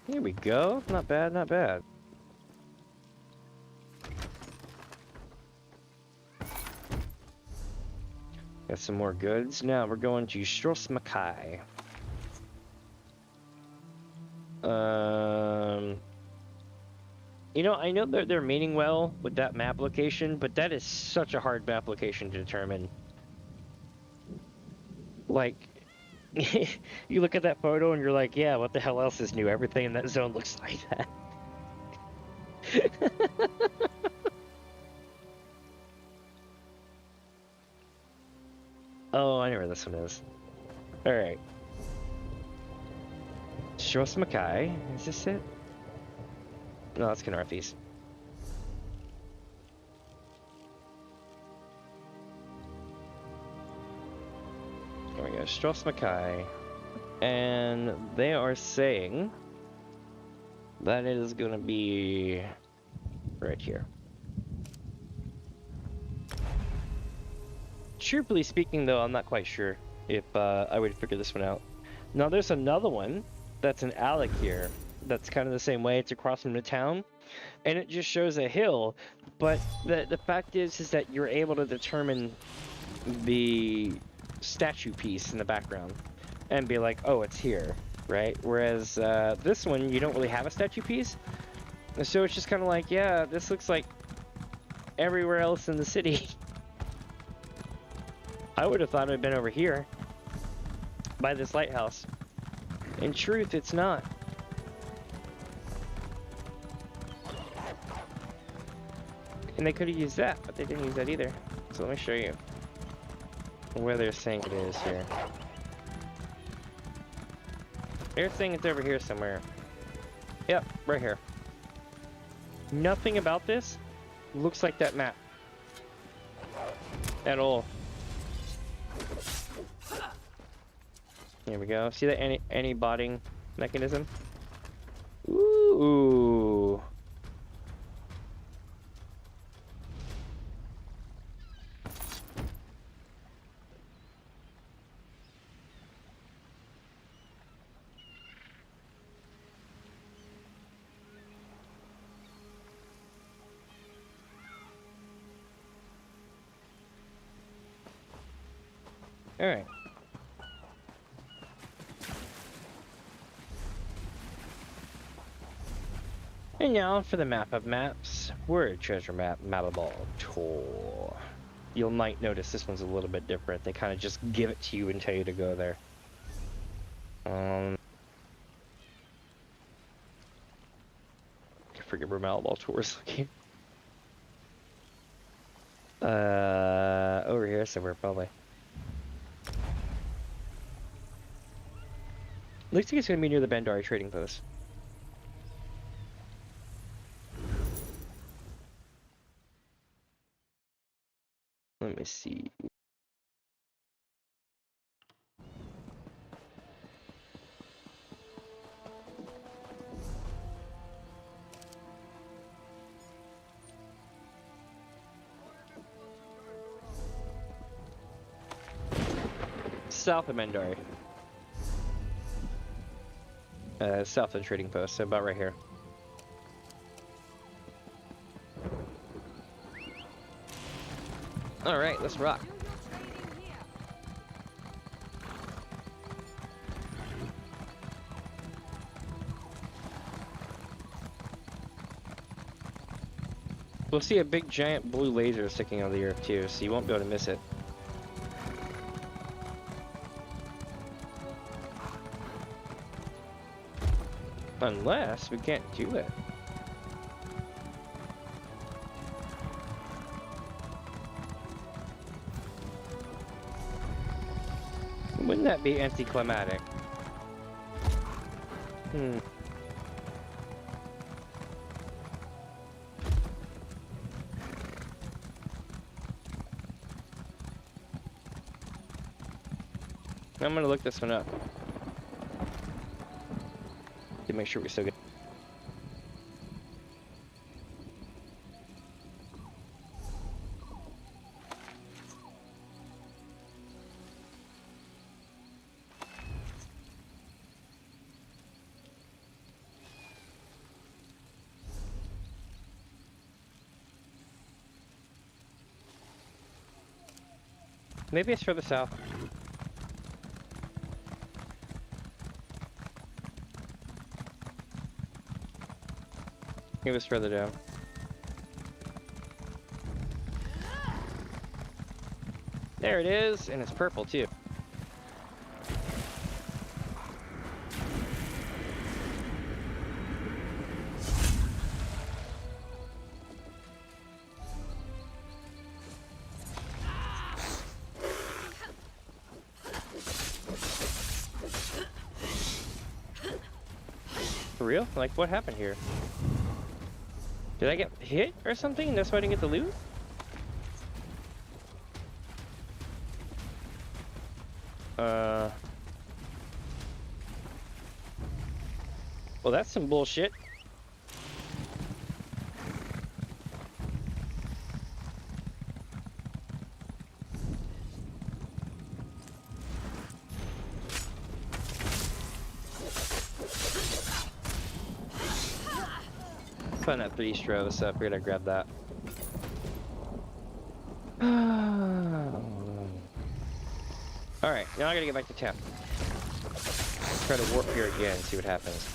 Here we go. Not bad, not bad. Got some more goods. Now we're going to Strosmakai. You know, I know they're meaning well with that map location, but that is such a hard map location to determine. Like, you look at that photo and you're like, yeah, what the hell else is new? Everything in that zone looks like that. Oh, I know where this one is. Alright. Strosmakai. Is this it? No, that's Canarthes. There we go, Strosmakai. And they are saying that it is going to be right here. Truthfully speaking, though, I'm not quite sure if I would figure this one out. Now, there's another one that's an Alec here. That's kind of the same way. It's across from the town, and it just shows a hill. But the fact is that you're able to determine the statue piece in the background and be like, oh, it's here, right? Whereas this one, you don't really have a statue piece, so it's just kind of like, yeah, this looks like everywhere else in the city. I would have thought it had been over here by this lighthouse. In truth, it's not. And they could have used that, but they didn't use that either. So let me show you where they're saying it is here. They're saying it's over here somewhere. Yep, right here. Nothing about this looks like that map at all. Here we go. See that anti-botting mechanism? Ooh. Alright. And now for the map of maps. Word treasure map mappable tour. You might notice this one's a little bit different. They kind of just give it to you and tell you to go there. I forget where Malibal Tour is looking. Over here somewhere probably. Looks like it's gonna be near the Bandari trading post. Let me see. South of Bandari. South of the trading post, so about right here. Alright, let's rock. We'll see a big giant blue laser sticking out of the earth too, so you won't be able to miss it. Unless we can't do it. Wouldn't that be anticlimactic? I'm gonna look this one up to make sure we're still good. Maybe it's further south. Maybe it's further down. There it is, and it's purple too. For real? Like, what happened here? Did I get hit or something and that's why I didn't get the loot? Well, that's some bullshit. Found that 3 stros, so I figured I'd grab that. Alright, now I gotta get back to town. Try to warp here again and see what happens.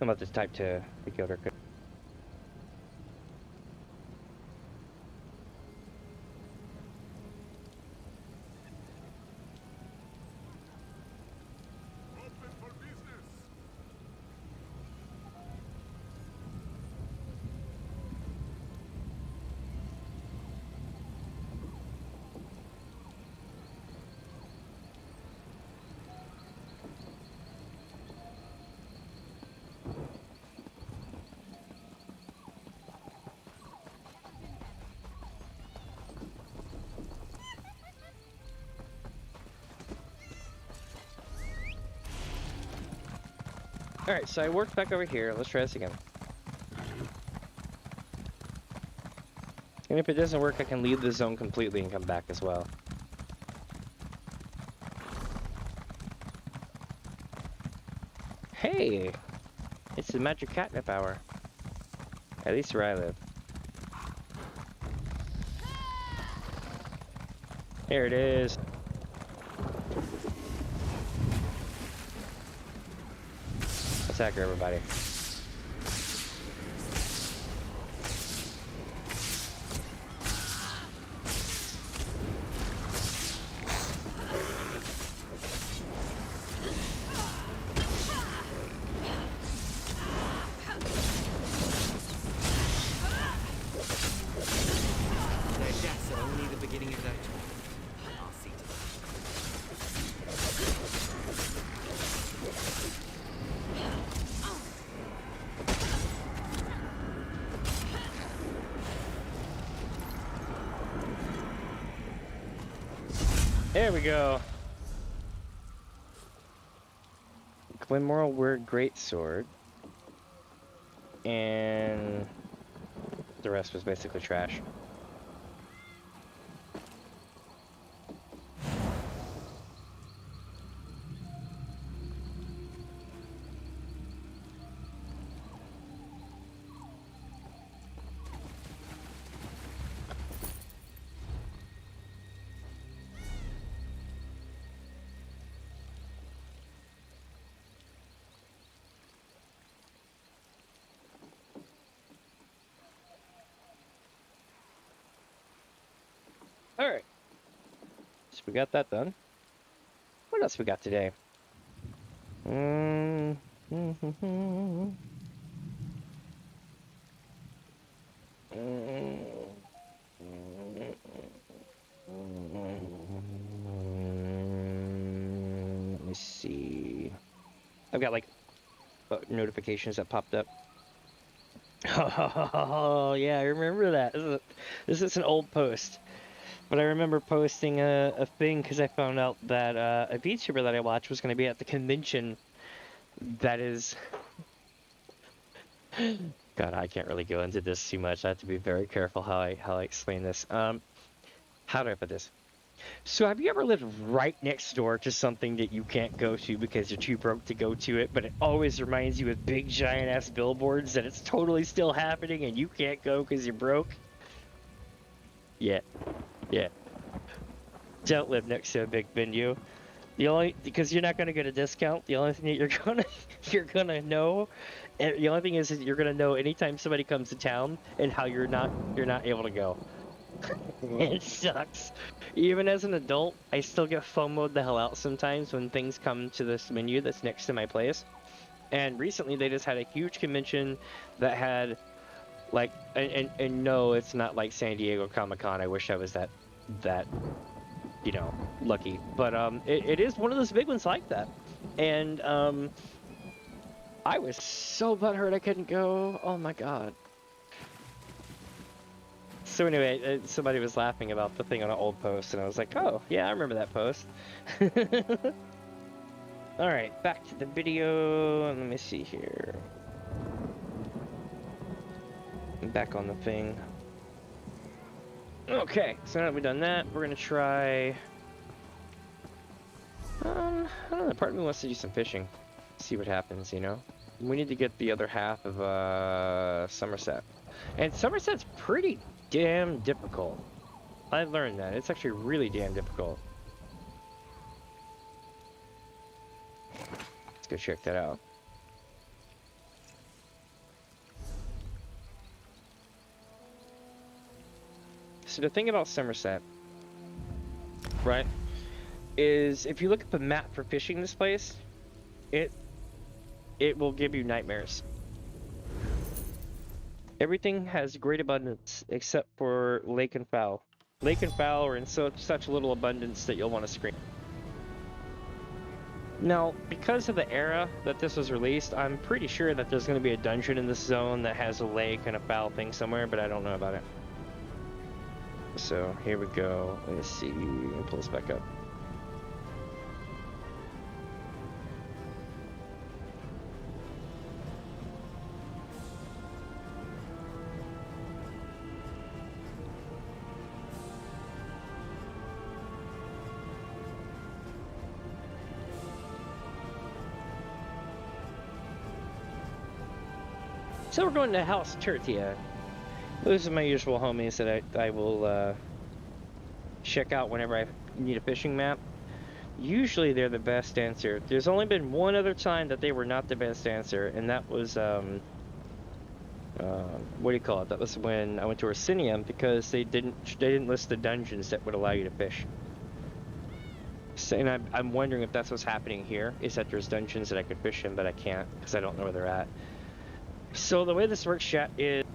I'm about to type to the killer. Alright, so I worked back over here. Let's try this again. And if it doesn't work, I can leave the zone completely and come back as well. Hey! It's the magic catnip hour. At least where I live. Here it is. Attack her, everybody. Their deaths are only the beginning of their tour. I'll see to There we go. Glenmoral Word Greatsword. And the rest was basically trash. Alright. So we got that done. What else we got today? Let me see. I've got like notifications that popped up. Oh yeah, I remember that. This is an old post. But I remember posting a thing because I found out that a VTuber that I watched was going to be at the convention that is... God, I can't really go into this too much. I have to be very careful how I explain this. How do I put this? So have you ever lived right next door to something that you can't go to because you're too broke to go to it, but it always reminds you of big giant-ass billboards that it's totally still happening and you can't go because you're broke? Yeah. Yeah. Don't live next to a big venue. Because you're not gonna get a discount. The only thing that you're gonna know, and the only thing is that you're gonna know anytime somebody comes to town and how you're not able to go. It sucks. Even as an adult, I still get FOMO'd the hell out sometimes when things come to this menu that's next to my place. And recently they just had a huge convention that had like, and no, it's not like San Diego Comic-Con. I wish I was that, you know, lucky. But it is one of those big ones like that. And I was so butthurt I couldn't go. Oh my god. So anyway, somebody was laughing about the thing on an old post, and I was like, oh yeah, I remember that post. All right, back to the video. Let me see here. I'm back on the thing. Okay, so now that we've done that, we're gonna try. I don't know. Part of me wants to do some fishing. See what happens, you know. We need to get the other half of Somerset, and Somerset's pretty damn difficult. I learned that it's actually really damn difficult. Let's go check that out. So the thing about Somerset, right, is if you look at the map for fishing this place, it will give you nightmares. Everything has great abundance except for lake and fowl. Lake and fowl are in such little abundance that you'll want to scream. Now, because of the era that this was released, I'm pretty sure that there's going to be a dungeon in this zone that has a lake and a fowl thing somewhere, but I don't know about it. So here we go. Let's see. Pull this back up. So we're going to House Tertia. Those are my usual homies that I will check out whenever I need a fishing map. Usually they're the best answer. There's only been one other time that they were not the best answer, and that was what do you call it? That was when I went to Orsinium, because they didn't list the dungeons that would allow you to fish. So, and I'm wondering if that's what's happening here, is that there's dungeons that I could fish in, but I can't because I don't know where they're at. So the way this works, chat, is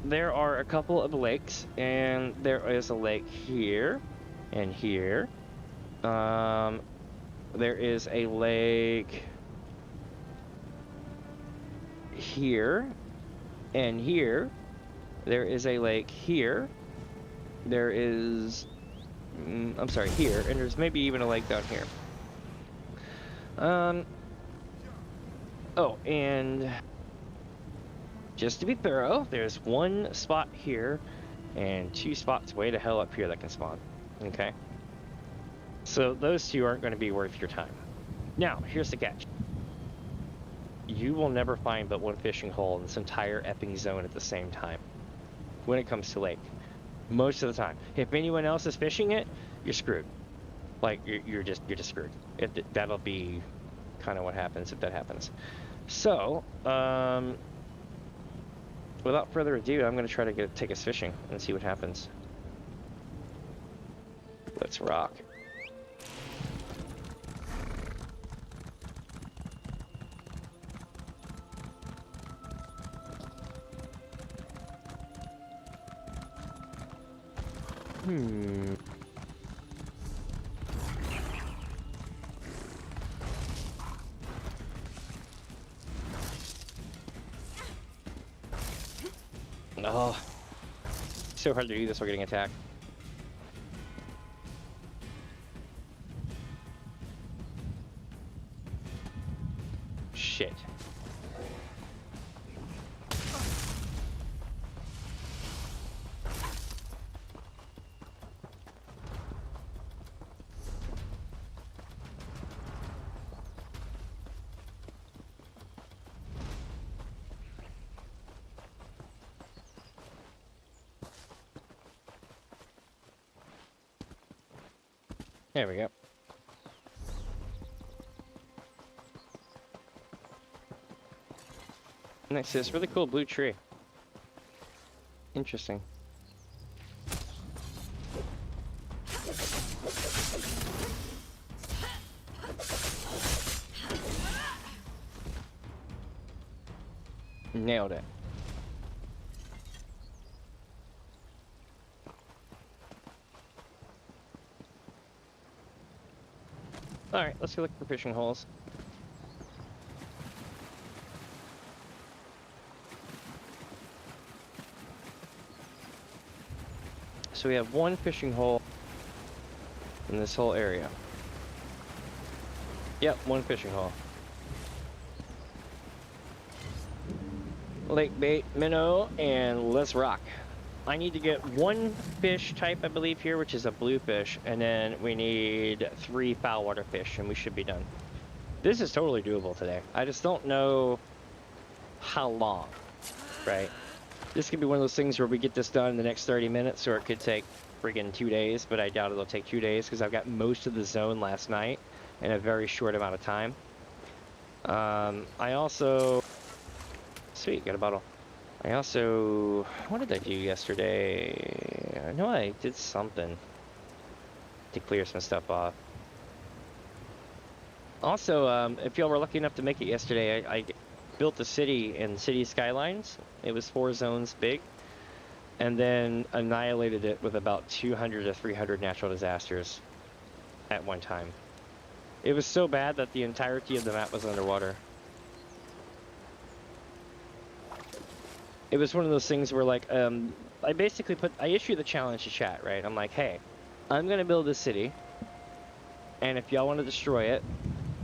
there are a couple of lakes, and there is a lake here and here. There is a lake here and here. There is a lake here. There is, I'm sorry, here, and there's maybe even a lake down here. Oh, and just to be thorough, there's one spot here and 2 spots way the hell up here that can spawn. Okay? So those 2 aren't going to be worth your time. Now, here's the catch. You will never find but one fishing hole in this entire epping zone at the same time when it comes to lake. Most of the time. If anyone else is fishing it, you're screwed. Like, you're just screwed. That'll be kind of what happens if that happens. So, without further ado, I'm going to try to take us fishing and see what happens. Let's rock. Oh, so hard to do this while getting attacked. Shit. There we go. Next to this really cool blue tree. Interesting. Nailed it. Alright, let's go look for fishing holes. So we have one fishing hole in this whole area. Yep, one fishing hole. Lake bait, minnow, and let's rock. I need to get one fish type, I believe, here, which is a bluefish, and then we need 3 foul water fish, and we should be done. This is totally doable today. I just don't know how long, right? This could be one of those things where we get this done in the next 30 minutes, or it could take friggin' 2 days, but I doubt it'll take 2 days, because I've got most of the zone last night in a very short amount of time. I also... Sweet, got a bottle. I also, what did I do yesterday? I know I did something to clear some stuff off. Also, if y'all were lucky enough to make it yesterday, I built a city in City Skylines. It was 4 zones big, and then annihilated it with about 200 to 300 natural disasters at one time. It was so bad that the entirety of the map was underwater. It was one of those things where, like, I basically I issued the challenge to chat, right? I'm like, hey, I'm gonna build this city, and if y'all want to destroy it,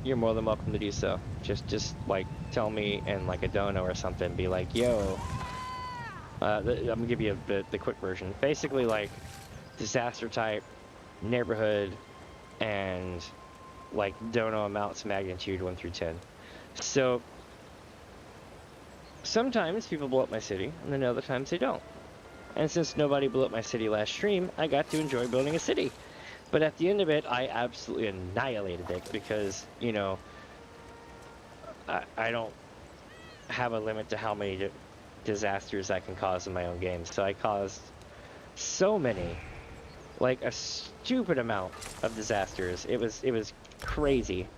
you're more than welcome to do so. Just like, tell me in like a Dono or something, be like, yo, I'm gonna give you the quick version. Basically, like, disaster type, neighborhood, and like Dono amounts magnitude 1 through 10. So sometimes people blow up my city, and then other times they don't. And since nobody blew up my city last stream, I got to enjoy building a city. But at the end of it, I absolutely annihilated it because, you know, I don't have a limit to how many disasters I can cause in my own game. So I caused so many, like a stupid amount of disasters. It was crazy.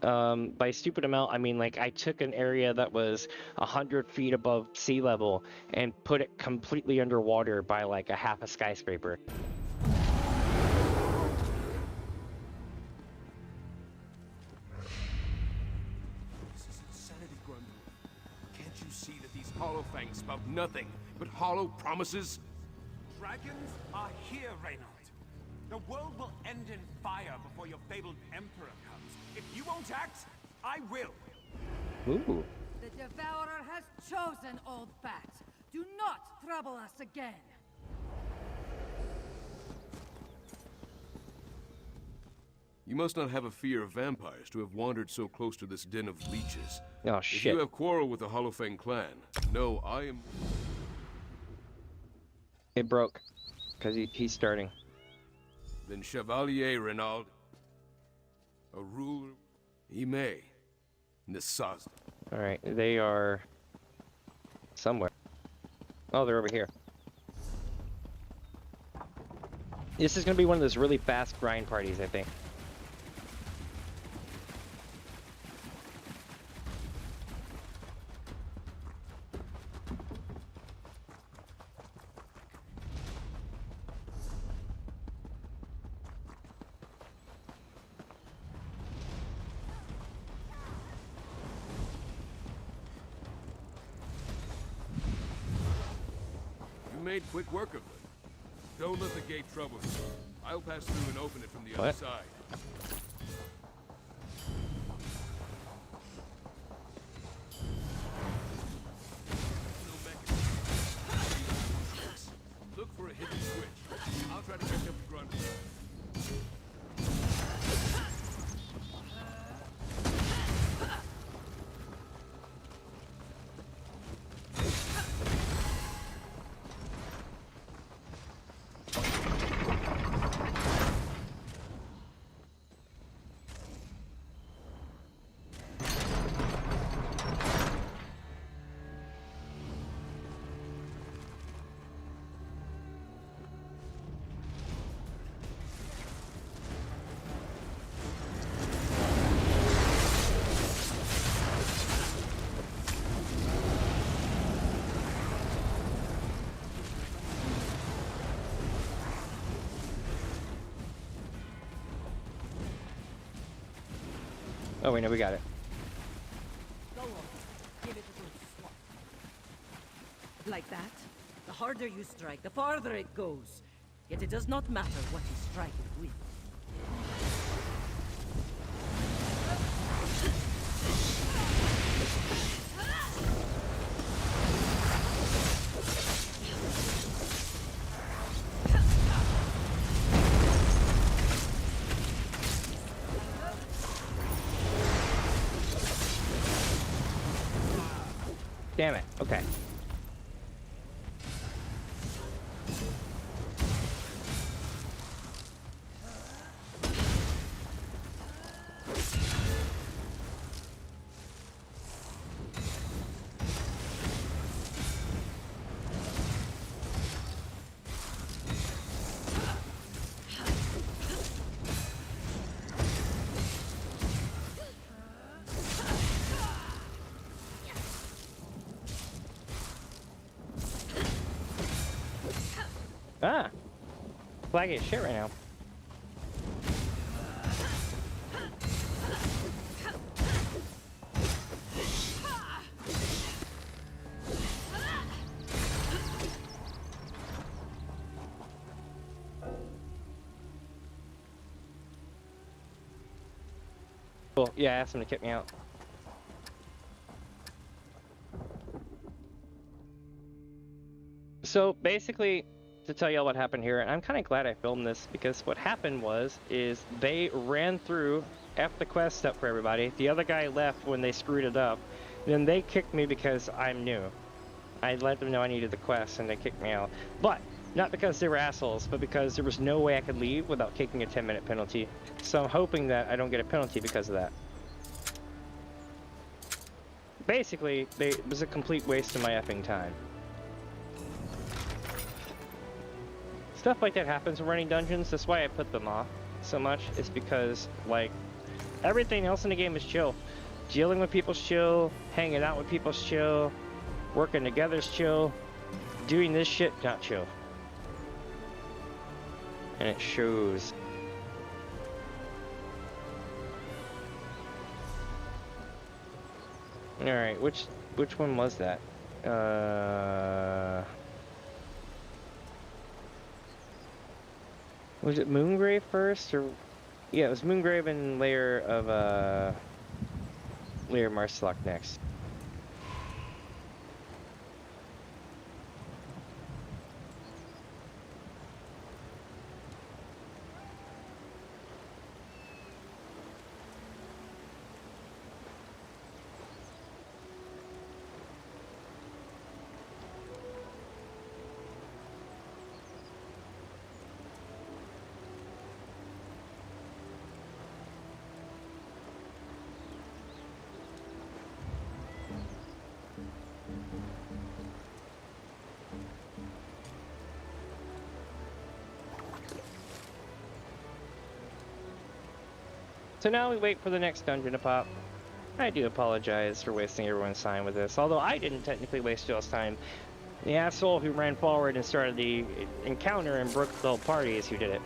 By stupid amount, I mean like I took an area that was 100 feet above sea level and put it completely underwater by like a half a skyscraper. This is insanity, Grundle. Can't you see that these hollow fangs spout nothing but hollow promises? Dragons are here, Reynald. The world will end in fire before your fabled emperor comes. If you won't act, I will. Ooh. The Devourer has chosen, old bat. Do not trouble us again. You must not have a fear of vampires to have wandered so close to this den of leeches. Oh, If you shit. have quarrel with the Hollowfang clan, no, I am... It broke. Because he's starting. Then Chevalier Renaud, a ruler, he may. Nesazd. Alright, they are somewhere. Oh, they're over here. This is going to be one of those really fast grind parties, I think. You made quick work of them. Don't let the gate trouble you. I'll pass through and open it from the other What? side. No mechanism. Look for a hidden switch. I'll try to catch up to Grundle. Oh, wait, no, we got it. Go on. Give it a good swat. Like that? The harder you strike, the farther it goes. Yet it does not matter what you strike it with. Damn it. Okay. Ah! Flaggy as shit right now. Cool. Yeah, I asked him to kick me out. So basically, to tell y'all what happened here, and I'm kind of glad I filmed this because what happened is they ran through, F the quest up for everybody. The other guy left when they screwed it up, then they kicked me because I'm new. I let them know I needed the quest, and they kicked me out. But not because they were assholes, but because there was no way I could leave without taking a 10-minute penalty. So I'm hoping that I don't get a penalty because of that. Basically, it was a complete waste of my effing time. Stuff like that happens when running dungeons. That's why I put them off so much. It's because, like, everything else in the game is chill. Dealing with people's chill, hanging out with people's chill, working together's chill. Doing this shit, not chill. And it shows. Alright, which one was that? Was it Moongrave first, or... Yeah, it was Moongrave and Lair of Marslok next. So now we wait for the next dungeon to pop. I do apologize for wasting everyone's time with this, although I didn't technically waste y'all's time. The asshole who ran forward and started the encounter and broke the whole party is who did it.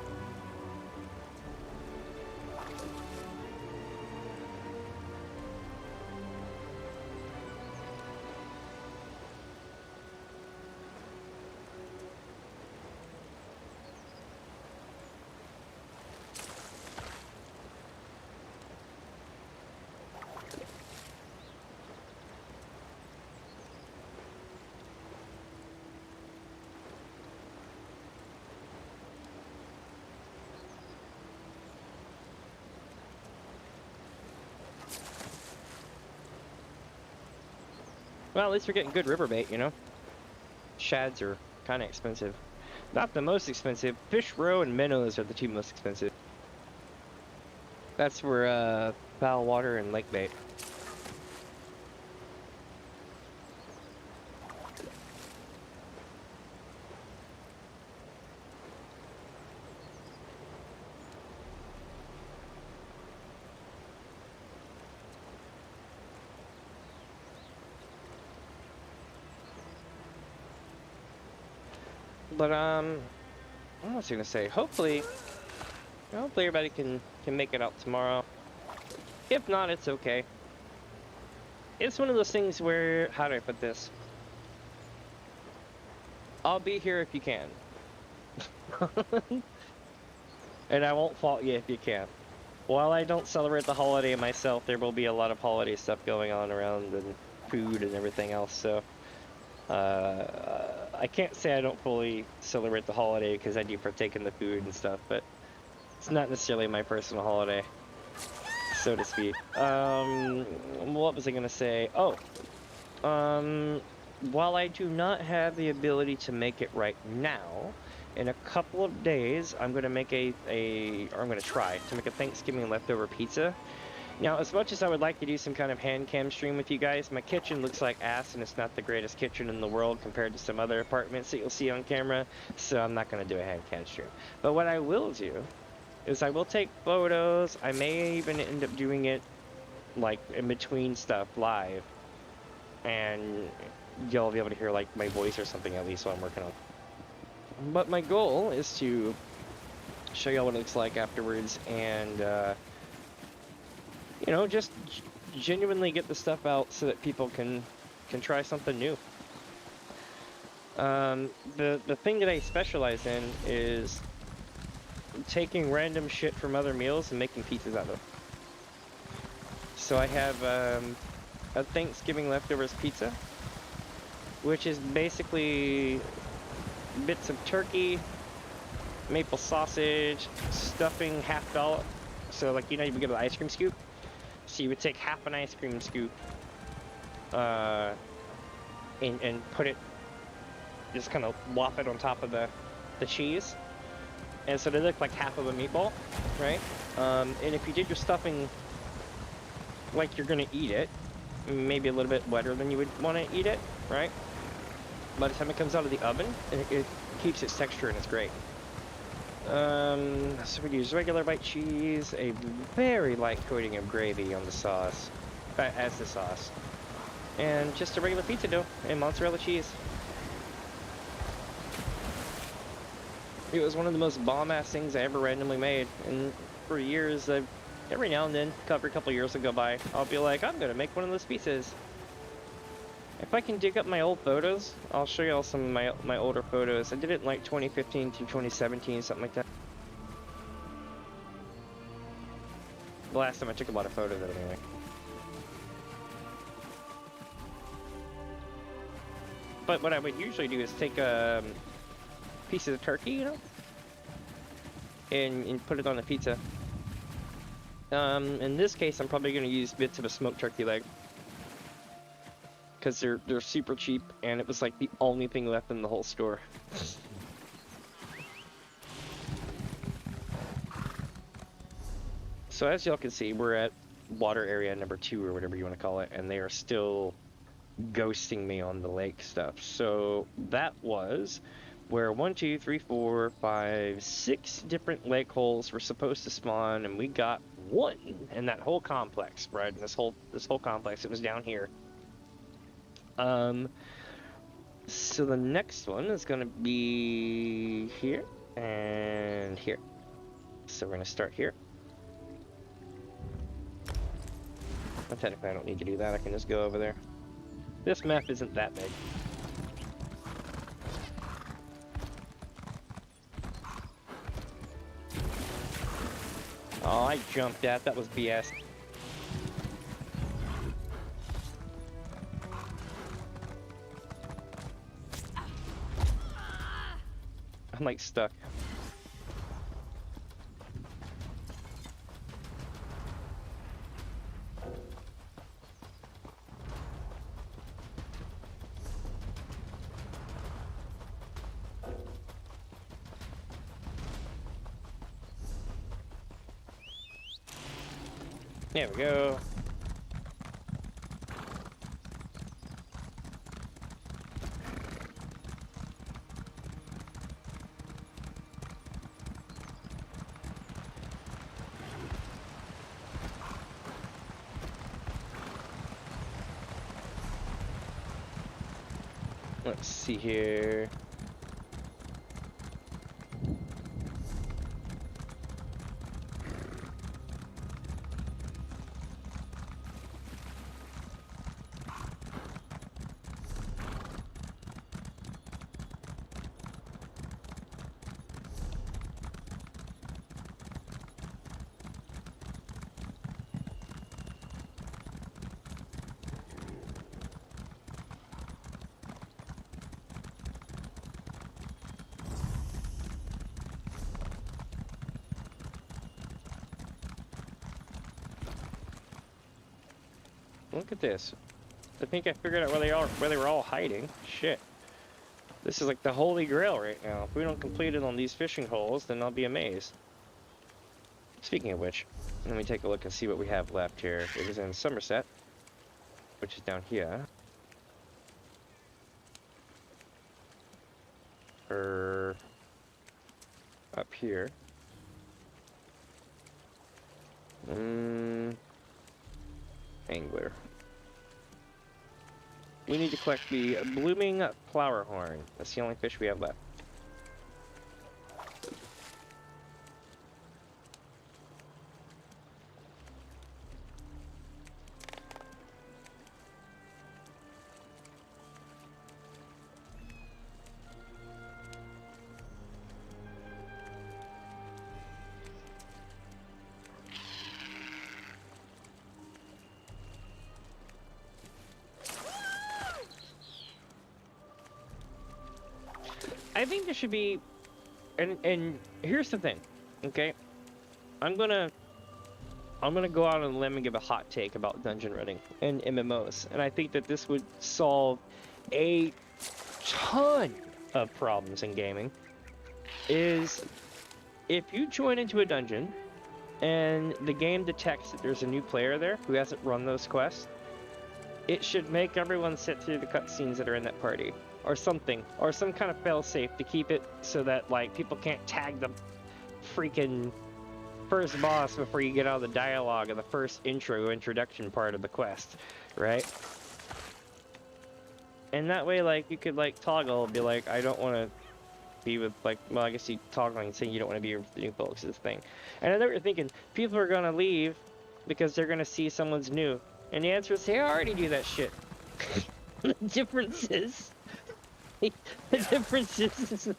Well, at least we're getting good river bait, you know? Shads are kind of expensive. Not the most expensive. Fish roe and minnows are the two most expensive. That's for foul water and lake bait. But what was I gonna say? Hopefully everybody can make it out tomorrow. If not, it's okay. It's one of those things where, how do I put this? I'll be here if you can. And I won't fault you if you can't. While I don't celebrate the holiday myself, there will be a lot of holiday stuff going on around, and food and everything else, so I can't say I don't fully celebrate the holiday because I do partake in the food and stuff, but it's not necessarily my personal holiday, so to speak. What was I gonna say? Oh, while I do not have the ability to make it right now, in a couple of days I'm gonna make I'm gonna try to make a Thanksgiving leftover pizza. Now, as much as I would like to do some kind of hand cam stream with you guys, my kitchen looks like ass, and it's not the greatest kitchen in the world compared to some other apartments that you'll see on camera, so I'm not going to do a hand cam stream. But what I will do is I will take photos. I may even end up doing it, like, in between stuff live, and you'll be able to hear, like, my voice or something at least while I'm working on. But my goal is to show y'all what it looks like afterwards, and you know, just genuinely get the stuff out so that people can try something new. The thing that I specialize in is taking random shit from other meals and making pizzas out of it. So I have a Thanksgiving leftovers pizza, which is basically bits of turkey, maple sausage, stuffing half dollop. So, like, you know, you would get an ice cream scoop. So you would take half an ice cream scoop, and put it, just kind of lop it on top of the cheese. And so they look like half of a meatball, right? And if you did your stuffing like you're gonna eat it, maybe a little bit wetter than you would want to eat it, right? By the time it comes out of the oven, it keeps its texture and it's great. So we use regular white cheese, a very light coating of gravy on the sauce, as the sauce, and just a regular pizza dough and mozzarella cheese. It was one of the most bomb-ass things I ever randomly made, and for years, every now and then, every couple years will go by, I'll be like, I'm gonna make one of those pizzas. If I can dig up my old photos, I'll show y'all some of my older photos. I did it in like 2015 to 2017, something like that. The last time I took a lot of photos of it anyway. But what I would usually do is take pieces of turkey, you know, and put it on the pizza. In this case, I'm probably going to use bits of a smoked turkey leg, because they're super cheap, and it was like the only thing left in the whole store. So as y'all can see, we're at water area number 2, or whatever you want to call it, and they are still ghosting me on the lake stuff. So that was where 1, 2, 3, 4, 5, 6 different lake holes were supposed to spawn, and we got 1 in that whole complex, right? In this whole complex, it was down here. So the next one is gonna be here and here. So we're gonna start here. Well, technically I don't need to do that, I can just go over there. This map isn't that big. Oh, I jumped that was BS. I'm like stuck. There we go. Let's see here. Look at this. I think I figured out where they were all hiding. Shit. This is like the holy grail right now. If we don't complete it on these fishing holes, then I'll be amazed. Speaking of which, let me take a look and see what we have left here. It was in Somerset, which is down here. Or up here. Angler. We need to collect the blooming flowerhorn. That's the only fish we have left. I think there should be, and here's the thing, okay? I'm gonna I'm gonna go out on a limb and give a hot take about dungeon running and MMOs, and I think that this would solve a ton of problems in gaming. Is if you join into a dungeon and the game detects that there's a new player there who hasn't run those quests, it should make everyone sit through the cutscenes that are in that party, or something, or some kind of fail-safe to keep it so that like people can't tag the freaking first boss before you get out of the dialogue of the first introduction part of the quest, right? And that way, like, you could like toggle, be like, I don't want to be with, like, well, I guess you toggling saying you don't want to be with the new folks is the thing. And I know what you're thinking, people are gonna leave because they're gonna see someone's new. And the answer is, hey, I already do that shit. The difference is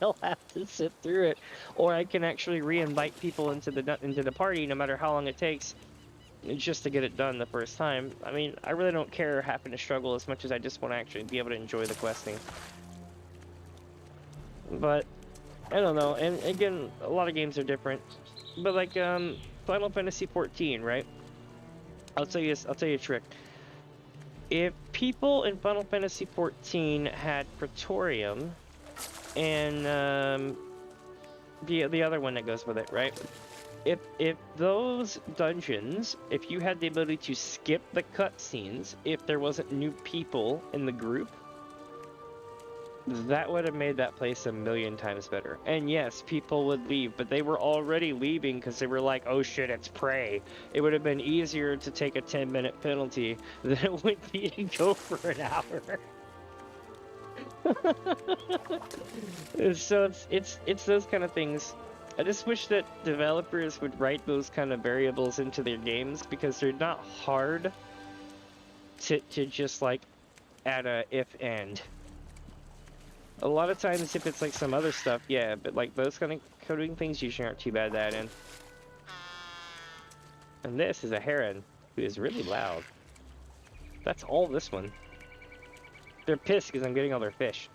they'll have to sit through it, or I can actually re-invite people into the party, no matter how long it takes, just to get it done the first time. I mean, I really don't care having to struggle as much as I just want to actually be able to enjoy the questing. But I don't know. And again, a lot of games are different. But like Final Fantasy 14, right? I'll tell you a trick. If people in Final Fantasy 14 had Praetorium and the other one that goes with it, right? If those dungeons, if you had the ability to skip the cutscenes, if there wasn't new people in the group, that would have made that place a million times better. And yes, people would leave, but they were already leaving because they were like, oh shit, it's Prey. It would have been easier to take a 10-minute penalty than it would be to go for an hour. So it's those kind of things. I just wish that developers would write those kind of variables into their games, because they're not hard to just like add a if and. A lot of times, if it's like some other stuff, yeah, but like those kind of coding things usually aren't too bad to add in. And this is a heron who is really loud. That's all this one. They're pissed because I'm getting all their fish.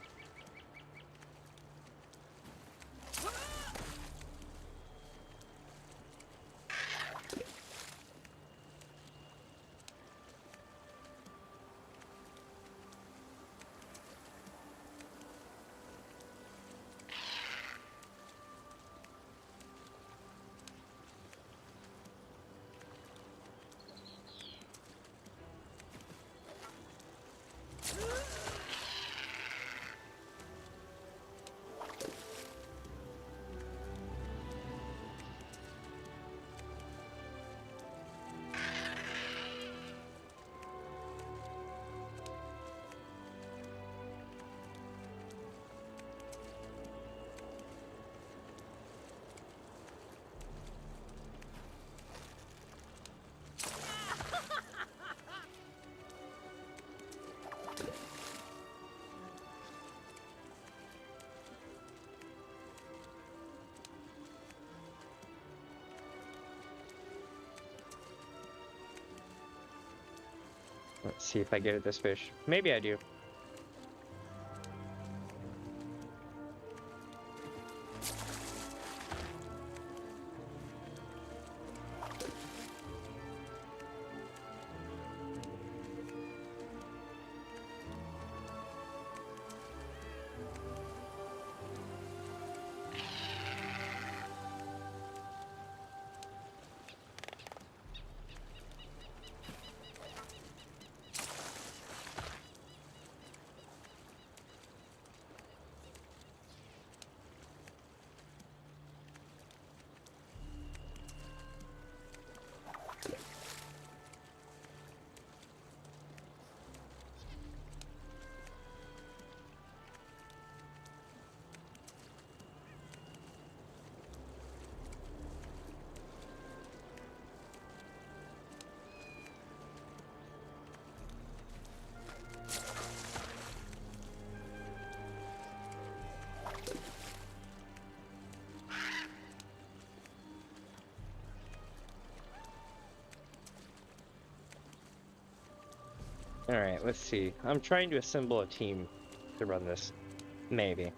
Let's see if I get at this fish. Maybe I do. Alright, let's see. I'm trying to assemble a team to run this. Maybe.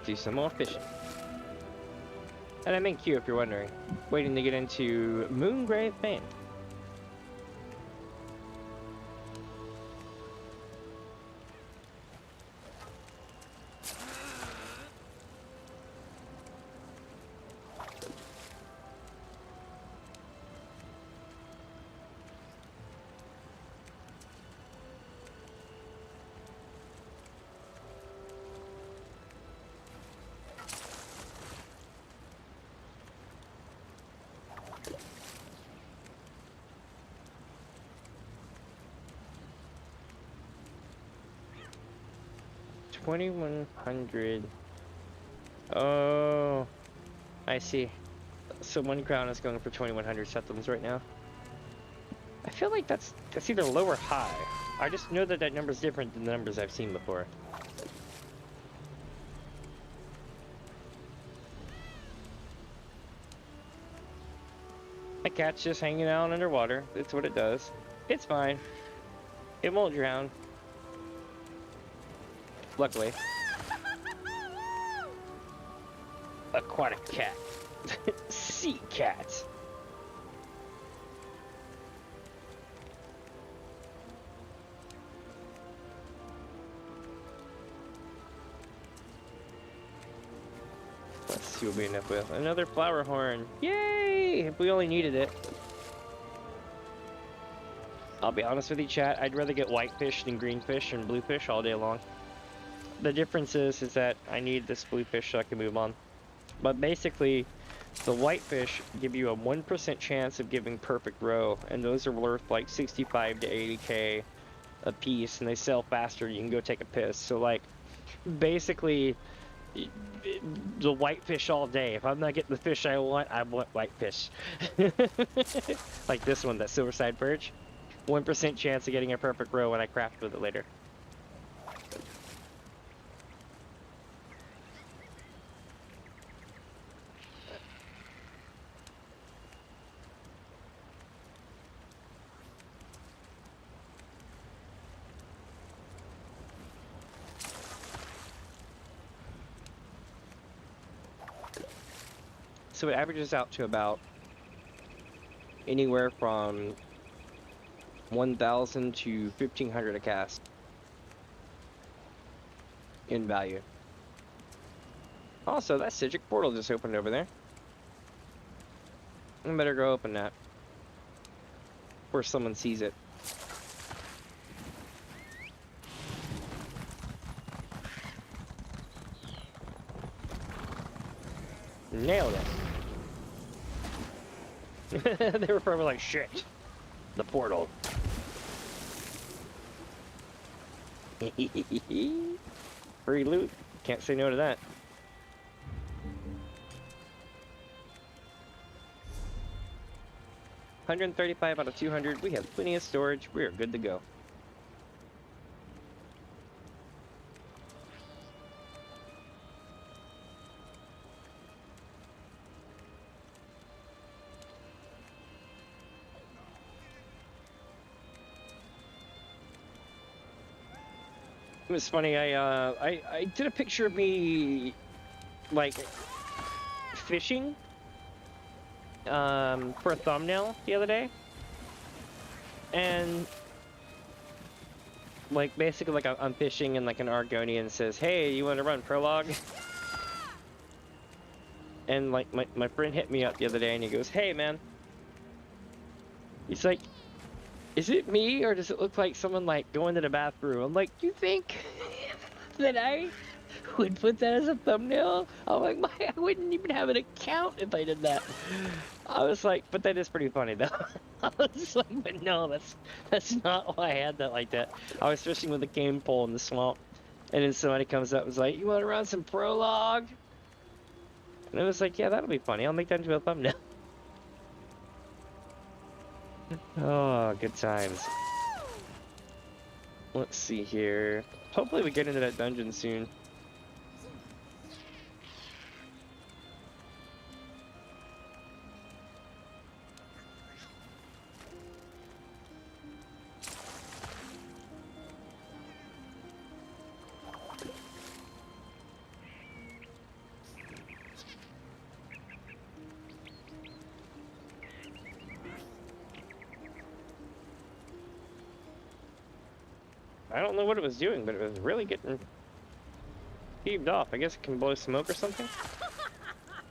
do some more fishing. And I'm in queue if you're wondering, waiting to get into Moongrave Band. $2,100. Oh, I see. So 1 crown is going for 2,100 settlements right now. I feel like that's either low or high. I just know that that number's different than the numbers I've seen before. My cat's just hanging out underwater. That's what it does. It's fine. It won't drown. Luckily. Aquatic cat. Sea cat. Let's see what we end up with. Another flower horn. Yay! If we only needed it. I'll be honest with you, chat. I'd rather get whitefish than greenfish and bluefish all day long. The difference is that I need this bluefish so I can move on. But basically, the whitefish give you a 1% chance of giving perfect row, and those are worth like 65 to 80k a piece, and they sell faster. You can go take a piss. So like, basically, the whitefish all day. If I'm not getting the fish I want whitefish. Like this one, that silverside perch. 1% chance of getting a perfect row when I craft with it later. So it averages out to about anywhere from 1,000 to 1,500 a cast in value. Also, that Sigic portal just opened over there. I better go open that before someone sees it. Nailed it. They were probably like, shit. The portal. Free loot. Can't say no to that. $135 out of 200. We have plenty of storage. We are good to go. It was funny. I did a picture of me, like, fishing, for a thumbnail the other day, and like basically like I'm fishing and like an Argonian says, "Hey, you want to run prologue?" And like my friend hit me up the other day and he goes, "Hey man," he's like, "Is it me or does it look like someone like going to the bathroom?" I'm like, "You think that I would put that as a thumbnail?" I'm like, I wouldn't even have an account if I did that. I was like, but that is pretty funny though. I was like, but no, that's not why I had that like that. I was fishing with a cane pole in the swamp, and then somebody comes up and was like, "You want to run some prologue?" And I was like, "Yeah, that'll be funny. I'll make that into a thumbnail." Oh, good times. Let's see here. Hopefully we get into that dungeon soon. I don't know what it was doing, but it was really getting heaved off. I guess it can blow smoke or something.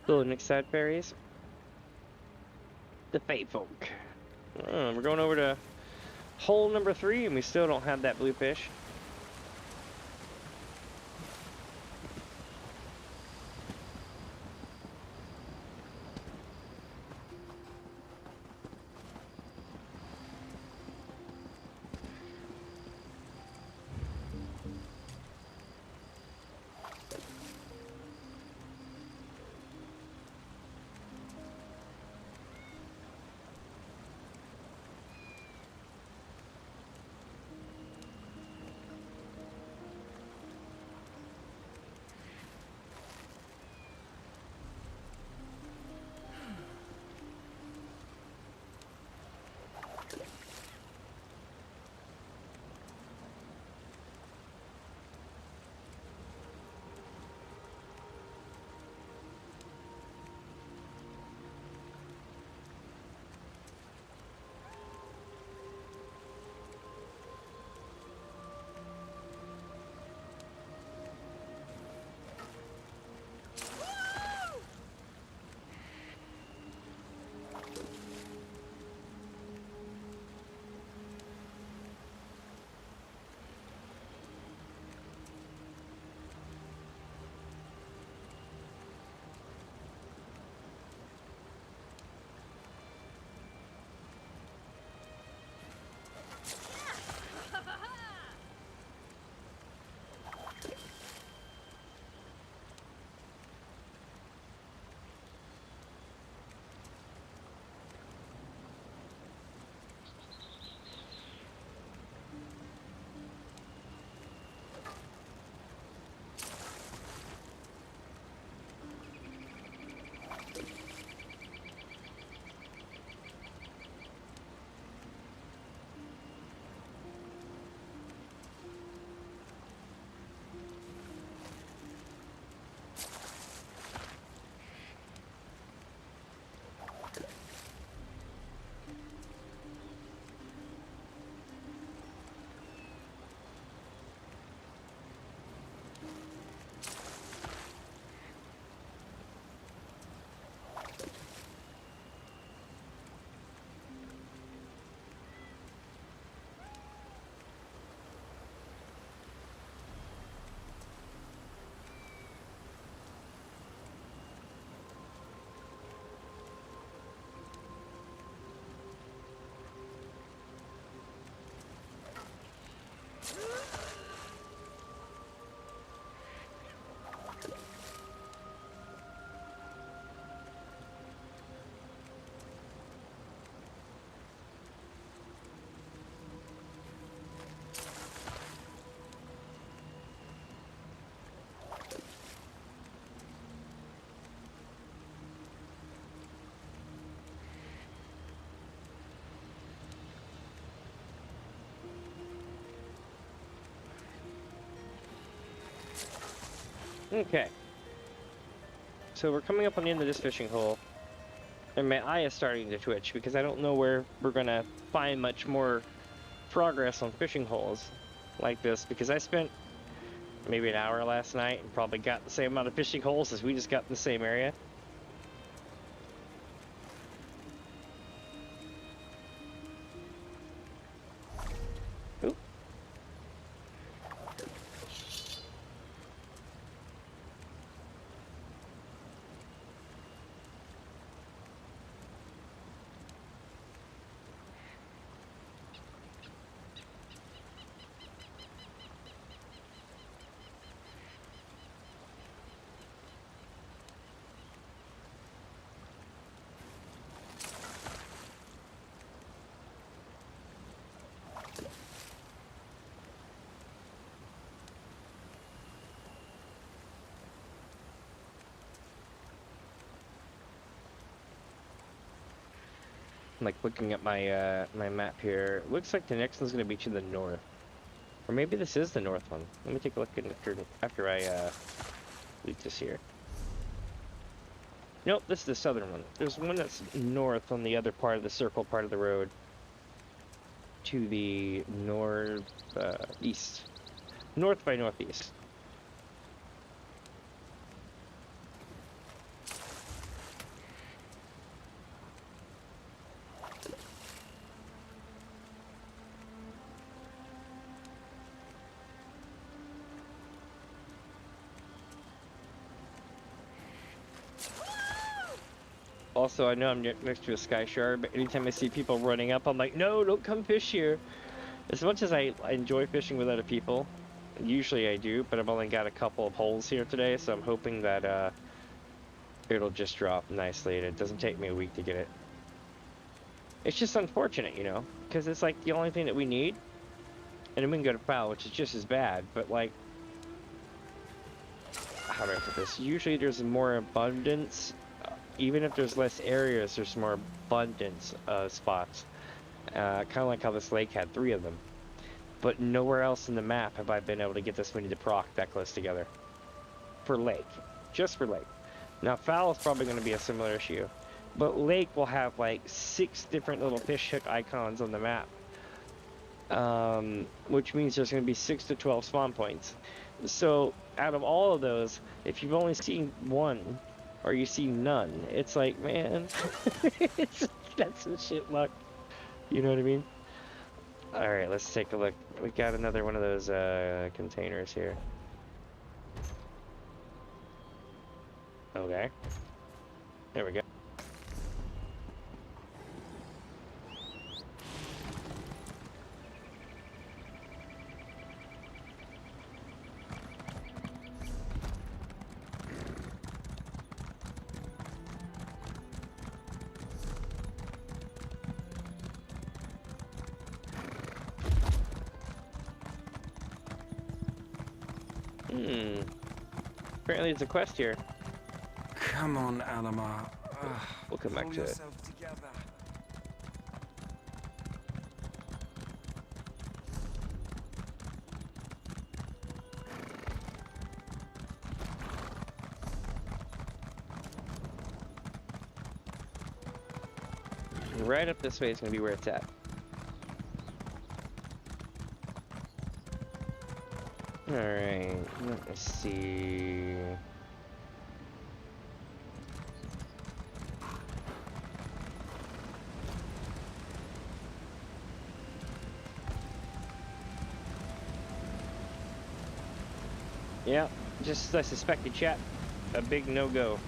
Little Nixad fairies. The Fate Folk. We're going over to hole number 3, and we still don't have that blue fish. Okay. So we're coming up on the end of this fishing hole. And my eye is starting to twitch because I don't know where we're going to find much more progress on fishing holes like this, because I spent maybe an hour last night and probably got the same amount of fishing holes as we just got in the same area. Ooh. I'm like looking at my my map here. It looks like the next one's gonna be to the north, or maybe this is the north one. Let me take a look after I loot this here. Nope, this is the southern one. There's one that's north on the other part of the circle part of the road. to the north east. North by northeast. Also, I know I'm next to a sky shard, but anytime I see people running up, I'm like, no, don't come fish here. As much as I enjoy fishing with other people, usually I do, but I've only got a couple of holes here today, so I'm hoping that it'll just drop nicely and it doesn't take me a week to get it. It's just unfortunate, you know, because it's like the only thing that we need, and then we can go to foul, which is just as bad, but like, how do I put this? Usually there's more abundance. Even if there's less areas, there's more abundance of spots. Kind of like how this lake had 3 of them. But nowhere else in the map have I been able to get this many to proc that close together. For lake. Just for lake. Now foul is probably going to be a similar issue. But lake will have like 6 different little fish hook icons on the map. Which means there's going to be 6 to 12 spawn points. So out of all of those, if you've only seen 1, or you see none, it's like, man, that's some shit luck. You know what I mean? Alright, let's take a look. We got another one of those containers here. Okay. There we go. Apparently there's a quest here. Come on, Alamar. We'll come back to it. Together. Right up this way is going to be where it's at. Alright, let me see. Yeah, just I suspected, chat. A big no-go.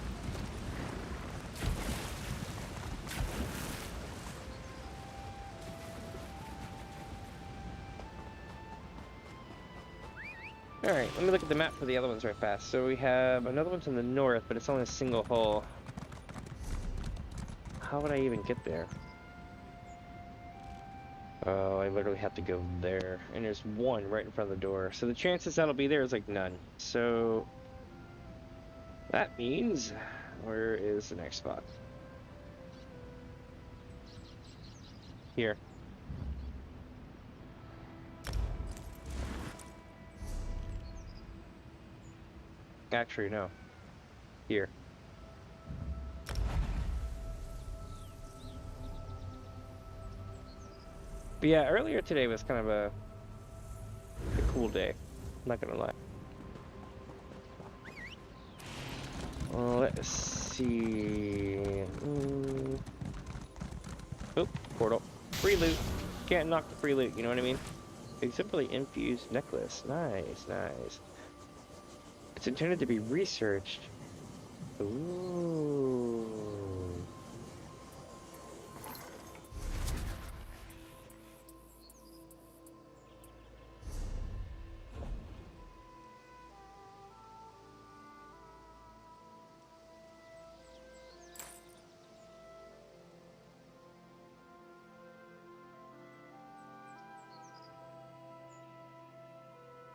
Alright, let me look at the map for the other ones right fast. So we have another one to the north, but it's only a single hole. How would I even get there? Oh, I literally have to go there. And there's one right in front of the door. So the chances that'll be there is like none. So that means, where is the next spot? Here. Actually, no. Here. But yeah, earlier today was kind of a cool day. I'm not gonna lie. Well, let's see. Oh, portal. Free loot. Can't knock the free loot, you know what I mean? Exemplary infused necklace. Nice, nice. It's intended to be researched. Ooh.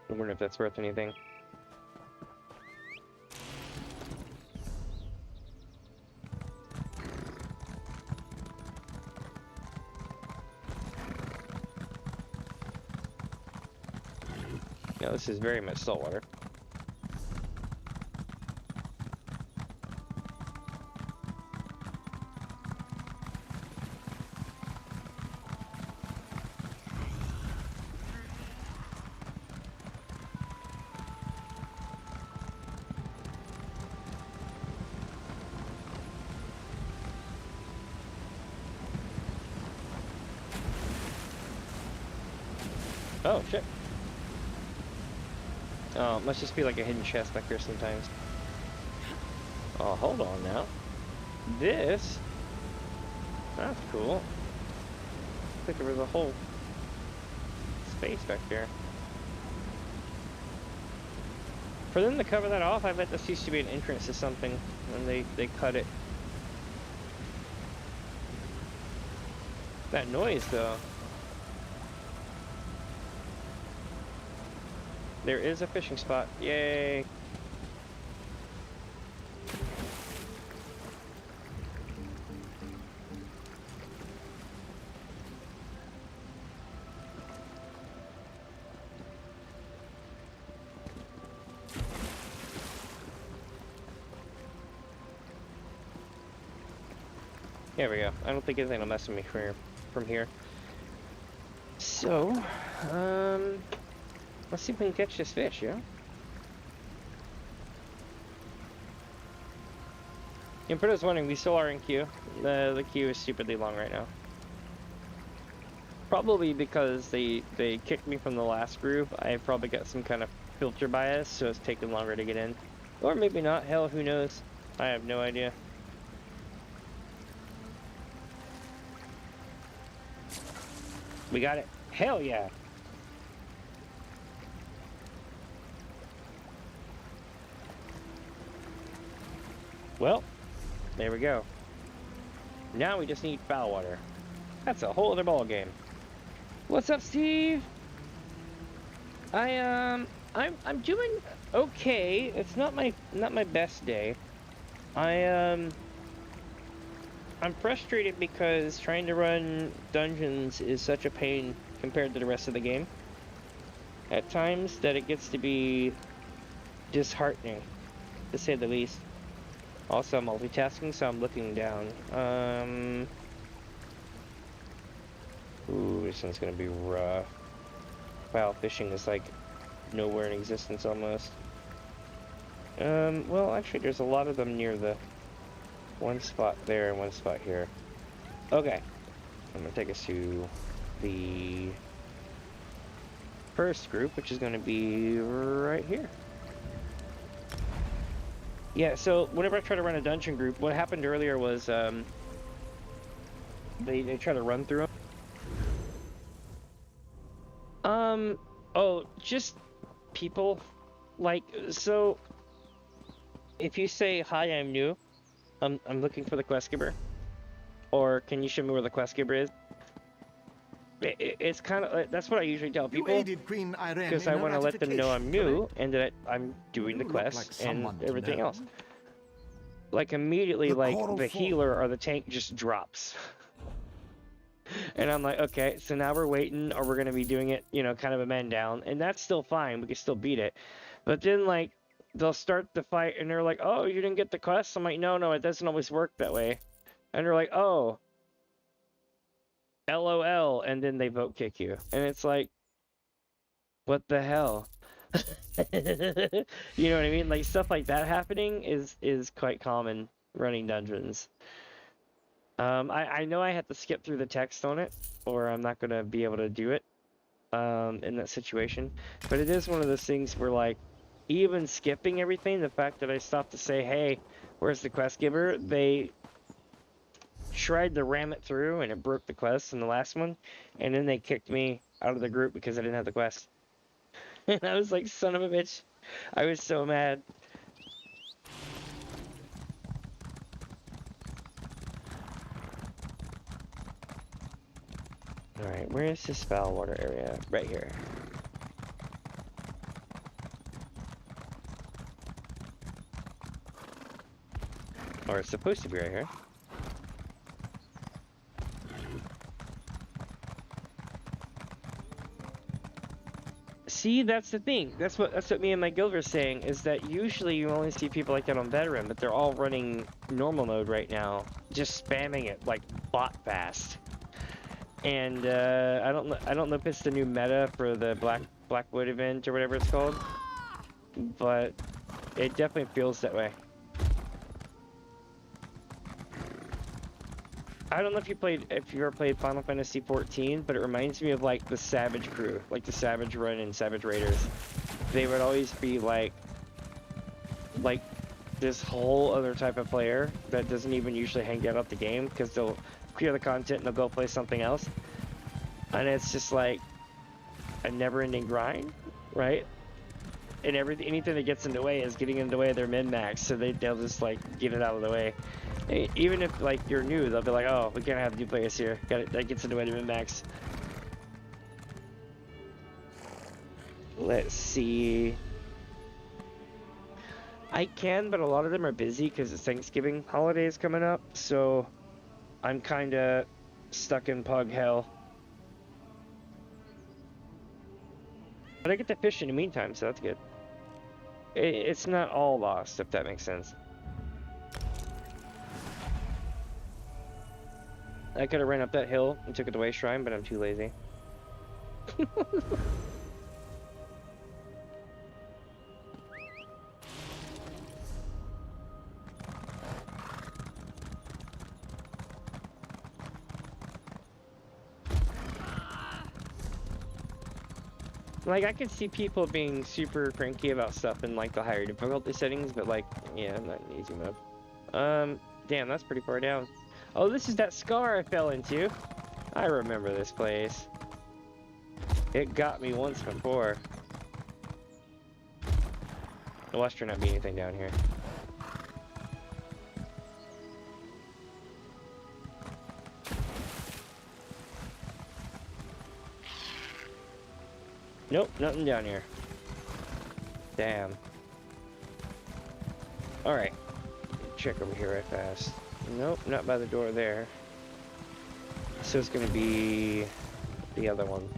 I wonder if that's worth anything. No, this is very much saltwater. Oh, shit. Oh, it must just be like a hidden chest back here sometimes. Oh, hold on now. This? That's cool. Looks like there was a whole space back there. For them to cover that off, I bet this used to be an entrance to something, and they cut it. That noise, though. There is a fishing spot. Yay! There we go. I don't think anything will mess with me from here. So, let's see if we can catch this fish, yeah? And for those wondering, we still are in queue. The queue is stupidly long right now. Probably because they kicked me from the last group. I probably got some kind of filter bias, so it's taking longer to get in. Or maybe not. Hell, who knows? I have no idea. We got it. Hell yeah. Well, there we go. Now we just need foul water. That's a whole other ball game. What's up, Steve? I'm doing okay. It's not my best day. I'm frustrated because trying to run dungeons is such a pain compared to the rest of the game at times that it gets to be disheartening, to say the least. Also, I'm multitasking, so I'm looking down. Ooh, this one's gonna be rough. Wow, fishing is like nowhere in existence almost. Well, actually, there's a lot of them near the one spot there and one spot here. Okay, I'm gonna take us to the first group, which is gonna be right here. Yeah, so whenever I try to run a dungeon group, what happened earlier was they try to run through them. Oh, just people. Like, so if you say, "Hi, I'm new. I'm looking for the quest giver," or "Can you show me where the quest giver is?" It's kind of that's what I usually tell people, because I want to let them know I'm new and that I'm doing the quest and everything else. Like immediately, like the healer or the tank just drops, and I'm like, okay, so now we're waiting, or we're gonna be doing it, you know, kind of a man down, and that's still fine. We can still beat it, but then like they'll start the fight and they're like, "Oh, you didn't get the quest?" I'm like, no, it doesn't always work that way, and they're like, "Oh, LOL," and then they vote kick you, and it's like, what the hell? You know what I mean? Like stuff like that happening is quite common running dungeons. I know I have to skip through the text on it, or I'm not gonna be able to do it in that situation. But it is one of those things where, like, even skipping everything, the fact that I stopped to say, "Hey, where's the quest giver?" They tried to ram it through, and it broke the quest in the last one, and then they kicked me out of the group because I didn't have the quest. And I was like, son of a bitch. I was so mad. Alright, where is this foul water area? Right here. Or it's supposed to be right here. See, that's the thing. That's what me and my guild are saying, is that usually you only see people like that on veteran, but they're all running normal mode right now, just spamming it like bot fast. And I don't know if it's the new meta for the Blackwood event or whatever it's called, but it definitely feels that way. I don't know if you ever played Final Fantasy 14, but it reminds me of like the Savage crew, like the Savage Run and Savage Raiders. They would always be like this whole other type of player that doesn't even usually hang out at the game because they'll clear the content and they'll go play something else. And it's just like a never-ending grind, right? And anything that gets in the way is getting in the way of their min-max, so they'll just like get it out of the way. Even if like you're new, they'll be like, oh, we can't have new players here. That gets in the way of min-max. Let's see. I can, but a lot of them are busy because it's Thanksgiving holidays coming up, so I'm kind of stuck in pug hell. But I get to fish in the meantime, so that's good. It's not all lost, if that makes sense. I could have ran up that hill and took it away shrine, but I'm too lazy. Like, I could see people being super cranky about stuff in, like, the higher difficulty settings, but, like, yeah, I'm not in easy mode. Damn, that's pretty far down. Oh, this is that scar I fell into. I remember this place. It got me once before. Watch there not be anything down here. Nope, nothing down here. Damn. Alright. Check over here right fast. Nope, not by the door there. So it's gonna be the other one.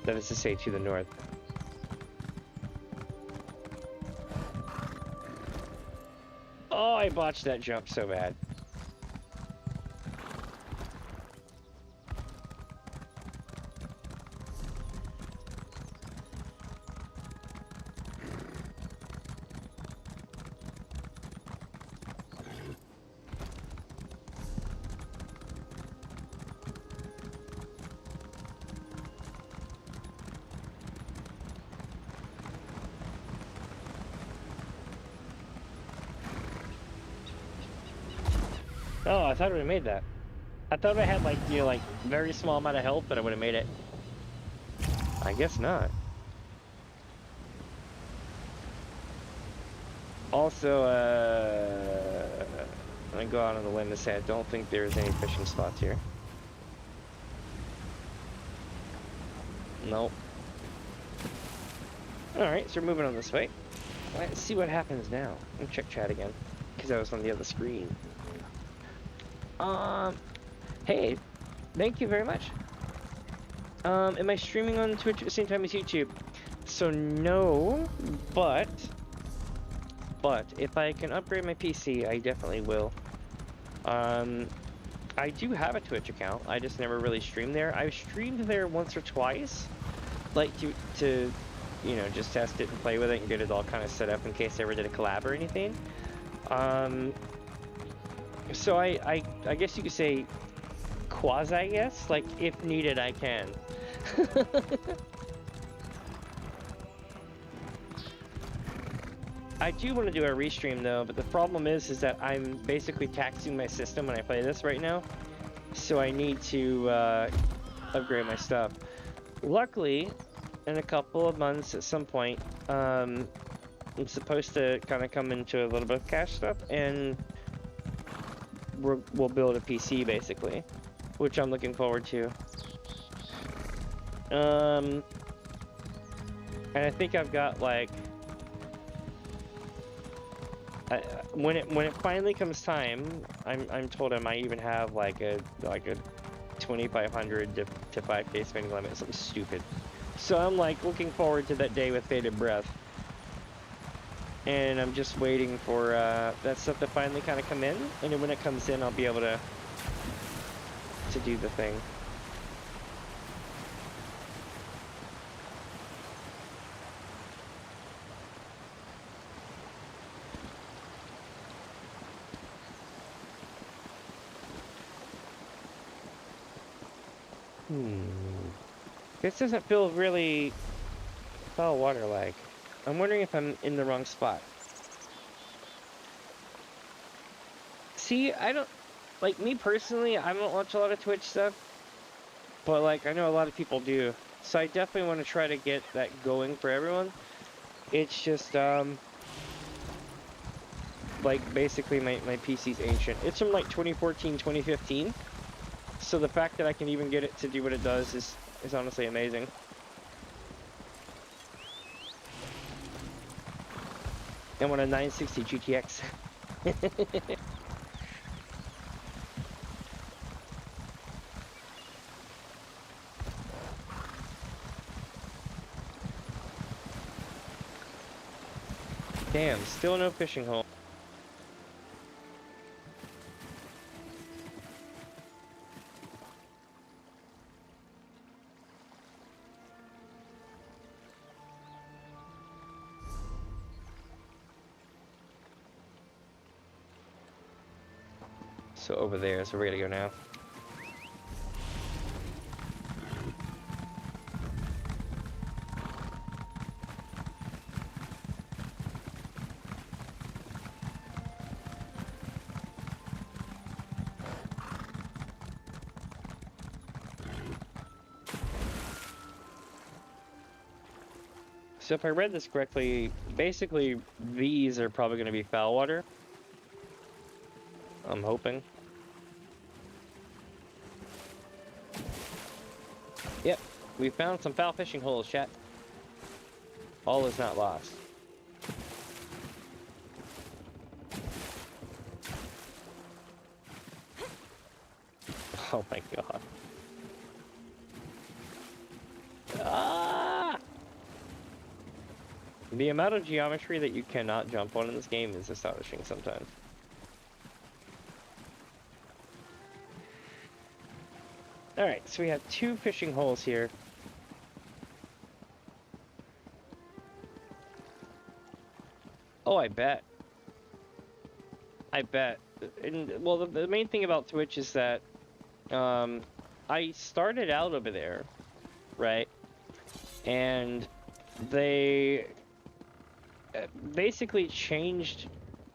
That is to say, to the north. Oh, I botched that jump so bad. Oh, I thought I would have made that. I thought I had, like, you know, like, very small amount of health, but I would have made it. I guess not. Also, I'm gonna go out on the limb and say I don't think there's any fishing spots here. Nope. Alright, so we're moving on this way. Let's see what happens now. Let me check chat again, because I was on the other screen. Hey, thank you very much. Am I streaming on Twitch at the same time as YouTube? So no, but if I can upgrade my PC, I definitely will. I do have a Twitch account, I just never really streamed there. I've streamed there once or twice, like to you know, just test it and play with it and get it all kind of set up in case I ever did a collab or anything. So I guess you could say quasi yes, like if needed I can. I do want to do a restream though, but the problem is that I'm basically taxing my system when I play this right now, so I need to upgrade my stuff. Luckily, in a couple of months at some point, I'm supposed to kind of come into a little bit of cash stuff, and we'll build a PC basically, which I'm looking forward to. And I think I've got like, when it finally comes time, I'm told I might even have like a 2,500 to 5K spending limit, something stupid. So I'm like looking forward to that day with bated breath. And I'm just waiting for that stuff to finally kind of come in, and then when it comes in, I'll be able to do the thing. This doesn't feel really foul water-like. I'm wondering if I'm in the wrong spot. See, I don't... Like, me personally, I don't watch a lot of Twitch stuff. But, like, I know a lot of people do. So I definitely want to try to get that going for everyone. It's just, like, basically my PC's ancient. It's from, like, 2014, 2015. So the fact that I can even get it to do what it does is honestly amazing. And on a 960 GTX. Damn, still no fishing hole. So over there, so we're gonna go now. So if I read this correctly, basically these are probably going to be foul water. I'm hoping. Yep, we found some foul fishing holes, chat. All is not lost. Oh my god. Ah! The amount of geometry that you cannot jump on in this game is astonishing sometimes. Alright, so we have 2 fishing holes here. Oh, I bet. I bet. And, well, the main thing about Twitch is that I started out over there, right? And they basically changed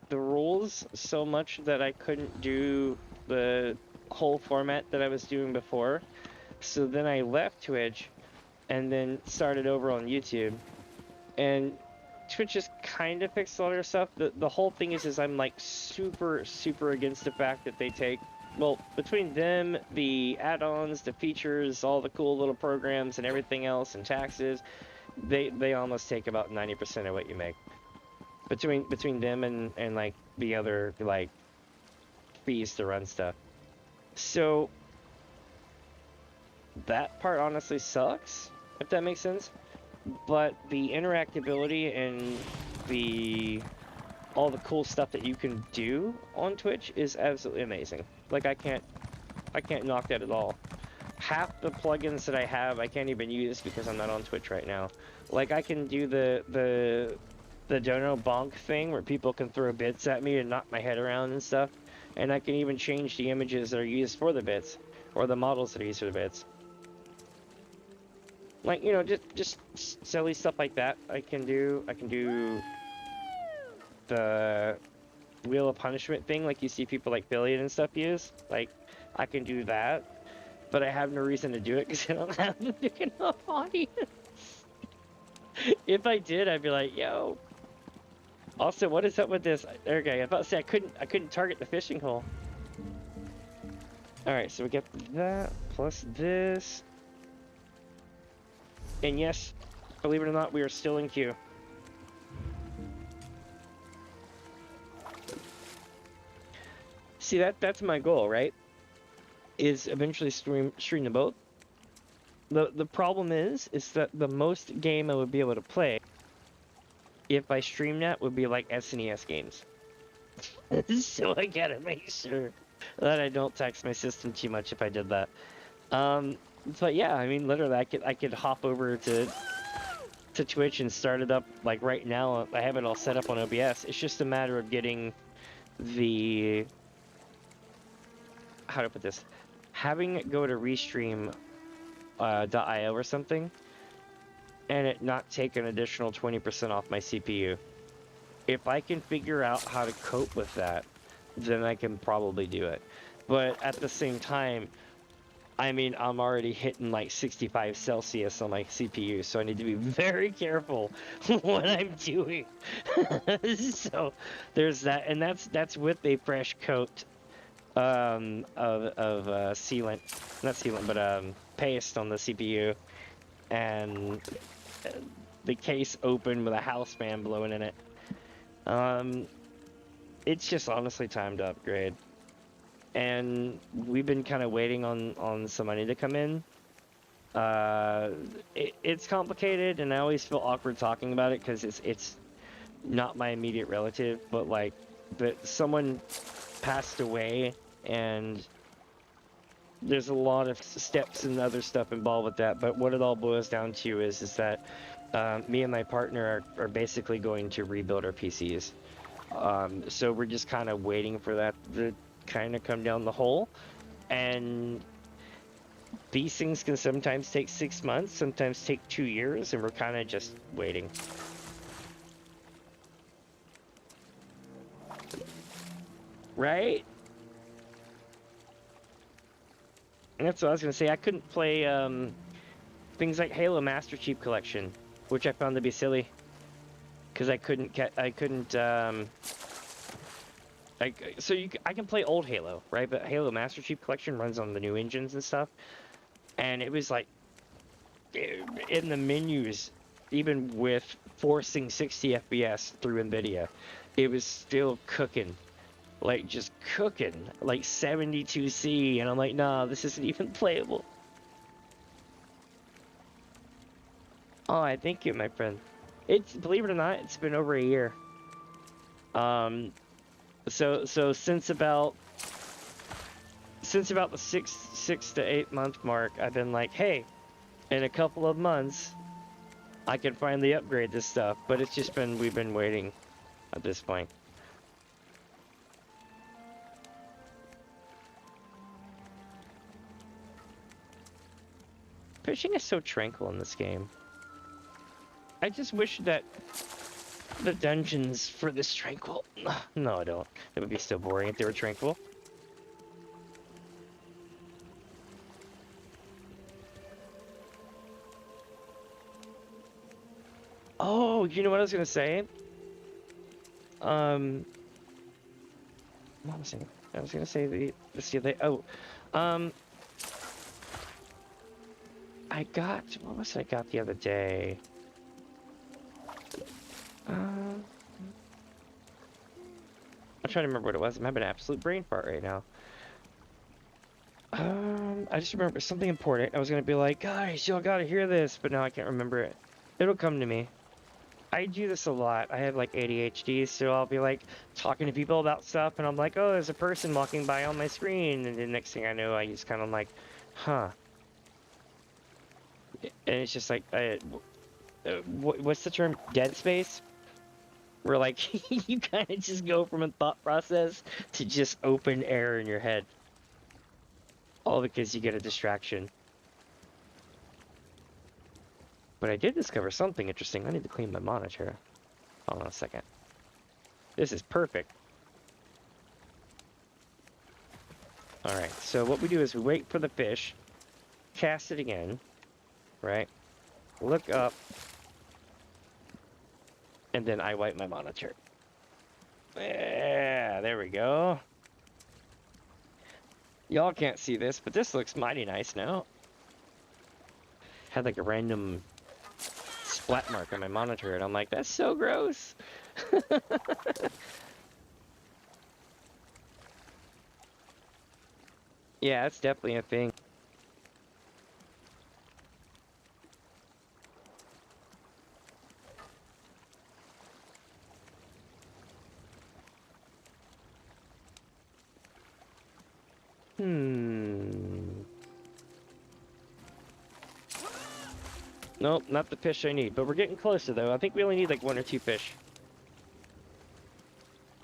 the rules so much that I couldn't do the whole format that I was doing before. So then I left Twitch and then started over on YouTube. And Twitch just kind of fixed all their stuff. The whole thing is I'm like super against the fact that they take, well, between them, the add-ons, the features, all the cool little programs and everything else, and taxes, they almost take about 90% of what you make. Between them and like the other like fees to run stuff. So that part honestly sucks, if that makes sense. But the interactability and all the cool stuff that you can do on Twitch is absolutely amazing. Like I can't knock that at all. Half the plugins that I have I can't even use because I'm not on Twitch right now. Like I can do the Dono bonk thing where people can throw bits at me and knock my head around and stuff. And I can even change the images that are used for the bits, or the models that are used for the bits. Like, you know, just silly stuff like that I can do. I can do the Wheel of Punishment thing like you see people like Billy and stuff use. Like, I can do that. But I have no reason to do it because I don't have the big enough audience. If I did, I'd be like, yo. Also, what is up with this? Okay, I was about to say I couldn't target the fishing hole. Alright, so we get that plus this. And yes, believe it or not, we are still in queue. See, that's my goal, right? Is eventually stream the boat. The problem is that the most game I would be able to play if I stream that would be like SNES games. So I gotta make sure that I don't tax my system too much if I did that. But yeah, I mean, literally, I could hop over to Twitch and start it up like right now. I have it all set up on OBS. It's just a matter of getting the, how to put this, having it go to restream .io or something, and it not take an additional 20% off my CPU. If I can figure out how to cope with that, then I can probably do it. But at the same time, I mean, I'm already hitting like 65 Celsius on my CPU, so I need to be very careful what I'm doing. So there's that, and that's with a fresh coat of sealant, not sealant, but paste on the CPU, and the case open with a house fan blowing in it. It's just honestly time to upgrade. And we've been kind of waiting on some money to come in. It's complicated, and I always feel awkward talking about it because it's not my immediate relative, but like, someone passed away, and there's a lot of steps and other stuff involved with that. But what it all boils down to is that me and my partner are basically going to rebuild our PCs. So we're just kind of waiting for that to kind of come down the hole, and these things can sometimes take 6 months, sometimes take 2 years, and we're kind of just waiting. Right? And that's what I was gonna say. I couldn't play things like Halo Master Chief Collection, which I found to be silly, because I couldn't I can play old Halo, right? But Halo Master Chief Collection runs on the new engines and stuff. And it was like, in the menus, even with forcing 60 FPS through NVIDIA, it was still cooking. Like, just cooking. Like 72C. And I'm like, nah, this isn't even playable. Oh, thank you, my friend. Believe it or not, it's been over a year. So since about the six to 8 month mark, I've been like, hey, in a couple of months, I can finally upgrade this stuff. But it's just been, we've been waiting at this point. Fishing is so tranquil in this game. I just wish that the dungeons for this tranquil. No, I don't. It would be still boring if they were tranquil. Oh, you know what I was gonna say? What was I was gonna say this the other day. Oh, what was I got the other day? I'm trying to remember what it was. I'm having an absolute brain fart right now. I just remember something important. I was gonna be like, guys, y'all gotta hear this, but now I can't remember it. It'll come to me. I do this a lot. I have like ADHD, so I'll be like talking to people about stuff, and I'm like, oh, there's a person walking by on my screen, and the next thing I know, I just kind of like, huh. And it's just like, what's the term? Dead space? Where like you kind of just go from a thought process to just open air in your head. All because you get a distraction. But I did discover something interesting. I need to clean my monitor. Hold on a second. This is perfect. Alright, so what we do is we wait for the fish, cast it again, right? Look up, and then I wipe my monitor. Yeah, there we go. Y'all can't see this, but this looks mighty nice now. Had like a random splat mark on my monitor, and I'm like, that's so gross. Yeah, that's definitely a thing. Nope, not the fish I need, but we're getting closer though. I think we only need like 1 or 2 fish.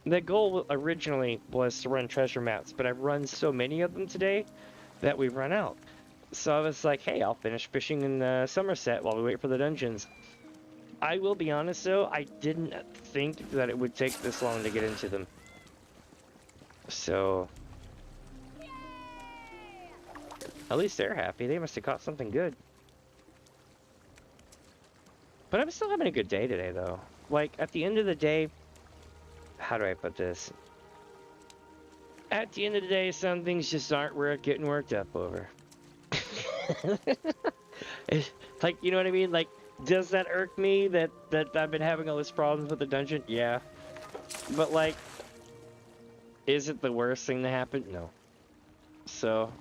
The goal originally was to run treasure maps, but I've run so many of them today that we've run out. So I was like, hey, I'll finish fishing in Somerset while we wait for the dungeons. I will be honest though, I didn't think that it would take this long to get into them. So at least they're happy. They must have caught something good. But I'm still having a good day today though. Like, at the end of the day, how do I put this? At the end of the day, some things just aren't worth getting worked up over. Like, you know what I mean? Like, does that irk me that I've been having all these problems with the dungeon? Yeah. But like, is it the worst thing to happen? No. So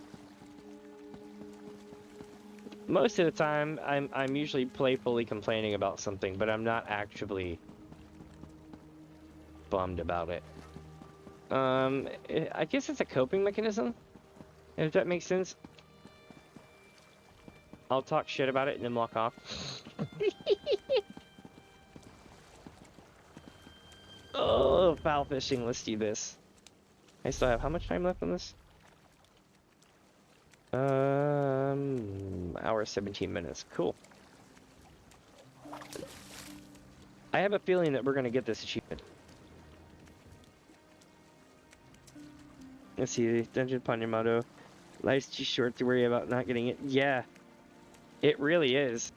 most of the time, I'm usually playfully complaining about something, but I'm not actually bummed about it. I guess it's a coping mechanism, if that makes sense. I'll talk shit about it and then walk off. Oh, foul fishing, let's do this. I still have how much time left on this? Hour 17 minutes. Cool. I have a feeling that we're gonna get this achievement. Let's see, Dungeon upon your motto. Life's too short to worry about not getting it. Yeah, it really is.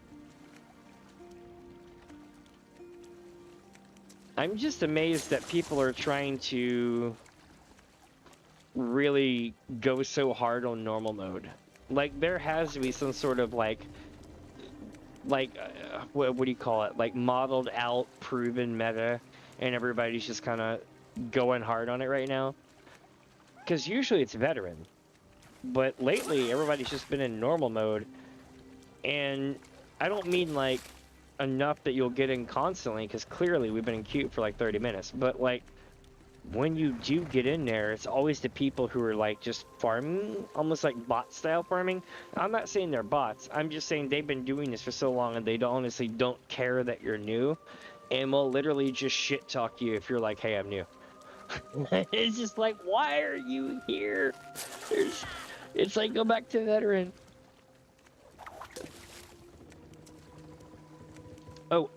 I'm just amazed that people are trying to really go so hard on normal mode. Like, there has to be some sort of what do you call it? Like, modeled out, proven meta, and everybody's just kind of going hard on it right now. Because usually it's veteran, but lately everybody's just been in normal mode, and I don't mean like enough that you'll get in constantly, because clearly we've been in queue for like 30 minutes, but like when you do get in there, it's always the people who are like just farming, almost like bot style farming. I'm not saying they're bots, I'm just saying they've been doing this for so long and they honestly don't care that you're new, and will literally just shit talk you if you're like, hey, I'm new. It's just like, why are you here? It's like, go back to veteran. Oh,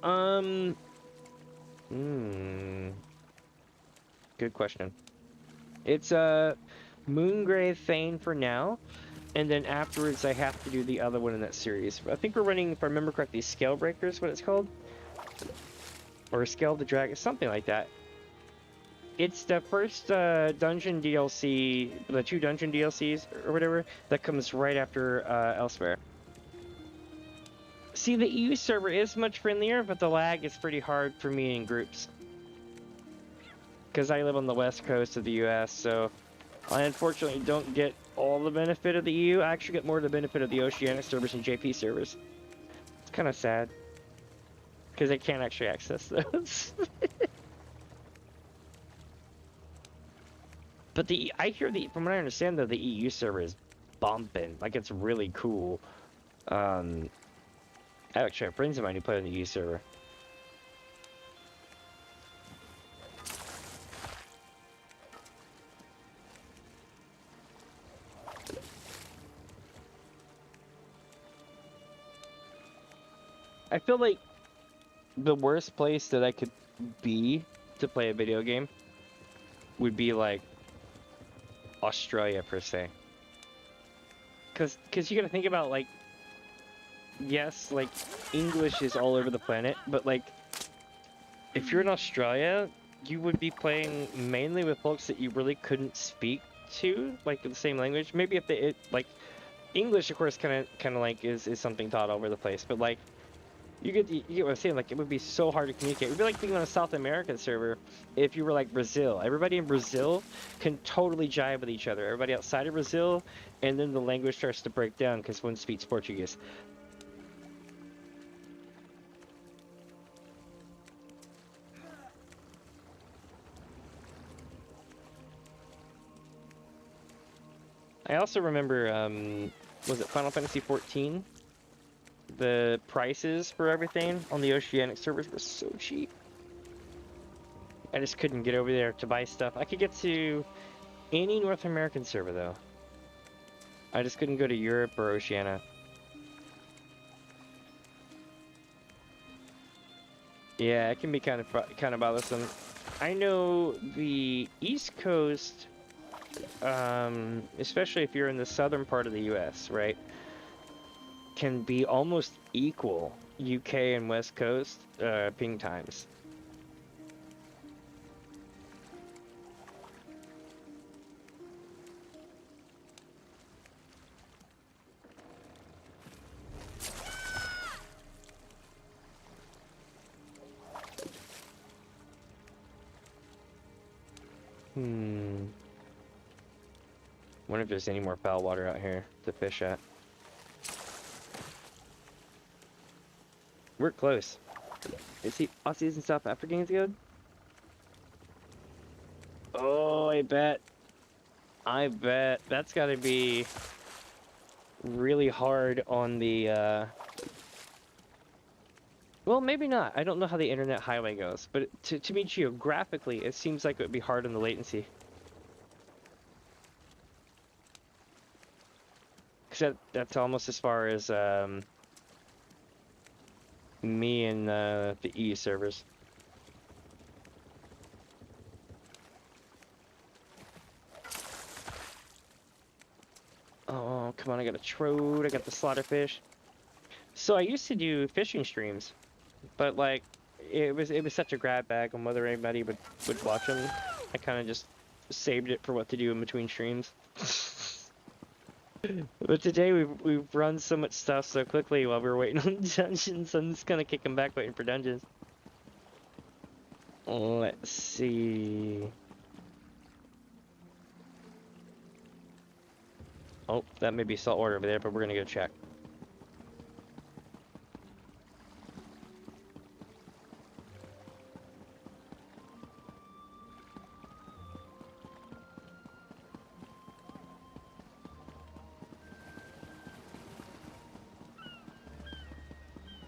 good question. It's Moongrave Thane for now, and then afterwards I have to do the other one in that series. I think we're running, if I remember correctly, Scalebreaker is what it's called, or Scale the Dragon, something like that. It's the first dungeon DLC, the 2 dungeon DLCs or whatever, that comes right after Elsewhere. See, the EU server is much friendlier, but the lag is pretty hard for me in groups. Because I live on the west coast of the US, so I unfortunately don't get all the benefit of the EU. I actually get more of the benefit of the Oceanic servers and JP servers. It's kind of sad. Because I can't actually access those. But I hear from what I understand though, the EU server is bumping. Like, it's really cool. I actually have friends of mine who play on the EU server. I feel like the worst place that I could be to play a video game would be like Australia per se, because you gotta think about, like, yes, like, English is all over the planet, but like, if you're in Australia, you would be playing mainly with folks that you really couldn't speak to, like, the same language. Maybe if like, English, of course, kind of like is something taught all over the place, but like, you get what I'm saying. Like, it would be so hard to communicate. It would be like being on a South American server if you were like Brazil. Everybody in Brazil can totally jive with each other. Everybody outside of Brazil, and then the language starts to break down because one speaks Portuguese. I also remember, was it Final Fantasy XIV? The prices for everything on the Oceanic servers were so cheap. I just couldn't get over there to buy stuff. I could get to any North American server though. I just couldn't go to Europe or Oceania. Yeah, it can be kind of bothersome. I know the East Coast, especially if you're in the southern part of the U.S., right, can be almost equal UK and West Coast ping times. Wonder if there's any more foul water out here to fish at. We're close. Is he Aussies and South Africans good? Oh, I bet. I bet. That's gotta be really hard on the, well, maybe not. I don't know how the internet highway goes, but to me geographically, it seems like it would be hard on the latency. Because that's almost as far as, me and the E servers. Oh, come on, I got a trode, I got the slaughterfish. So I used to do fishing streams, but like, it was such a grab bag on whether anybody would watch them. I kind of just saved it for what to do in between streams. But today we've run so much stuff so quickly while we were waiting on dungeons. I'm just gonna kick them back waiting for dungeons. Let's see. Oh, that may be saltwater over there, but we're gonna go check.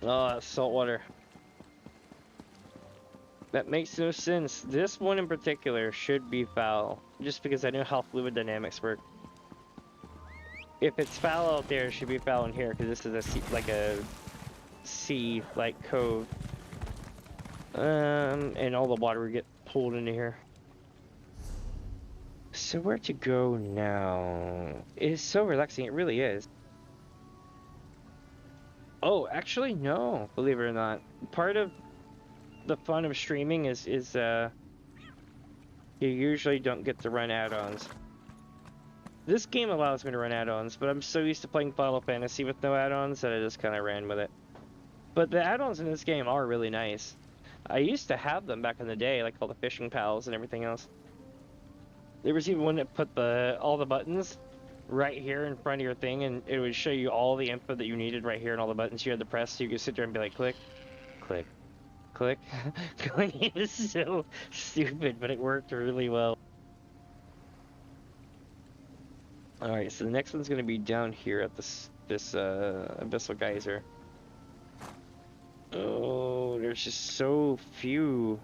Oh, that's saltwater. That makes no sense. This one in particular should be foul, just because I know how fluid dynamics work. If it's foul out there, it should be foul in here, because this is a sea, like a sea, like cove. And all the water would get pulled into here. So where to go now? It is so relaxing, it really is. Oh, actually, no, believe it or not. Part of the fun of streaming is you usually don't get to run add-ons. This game allows me to run add-ons, but I'm so used to playing Final Fantasy with no add-ons that I just kind of ran with it. But the add-ons in this game are really nice. I used to have them back in the day, like all the fishing pals and everything else. There was even one that put all the buttons right here in front of your thing, and it would show you all the info that you needed right here and all the buttons you had to press, so you could sit there and be like, click, click, click. It was so stupid, but it worked really well. Alright, so the next one's gonna be down here at this abyssal geyser. Oh, there's just so few.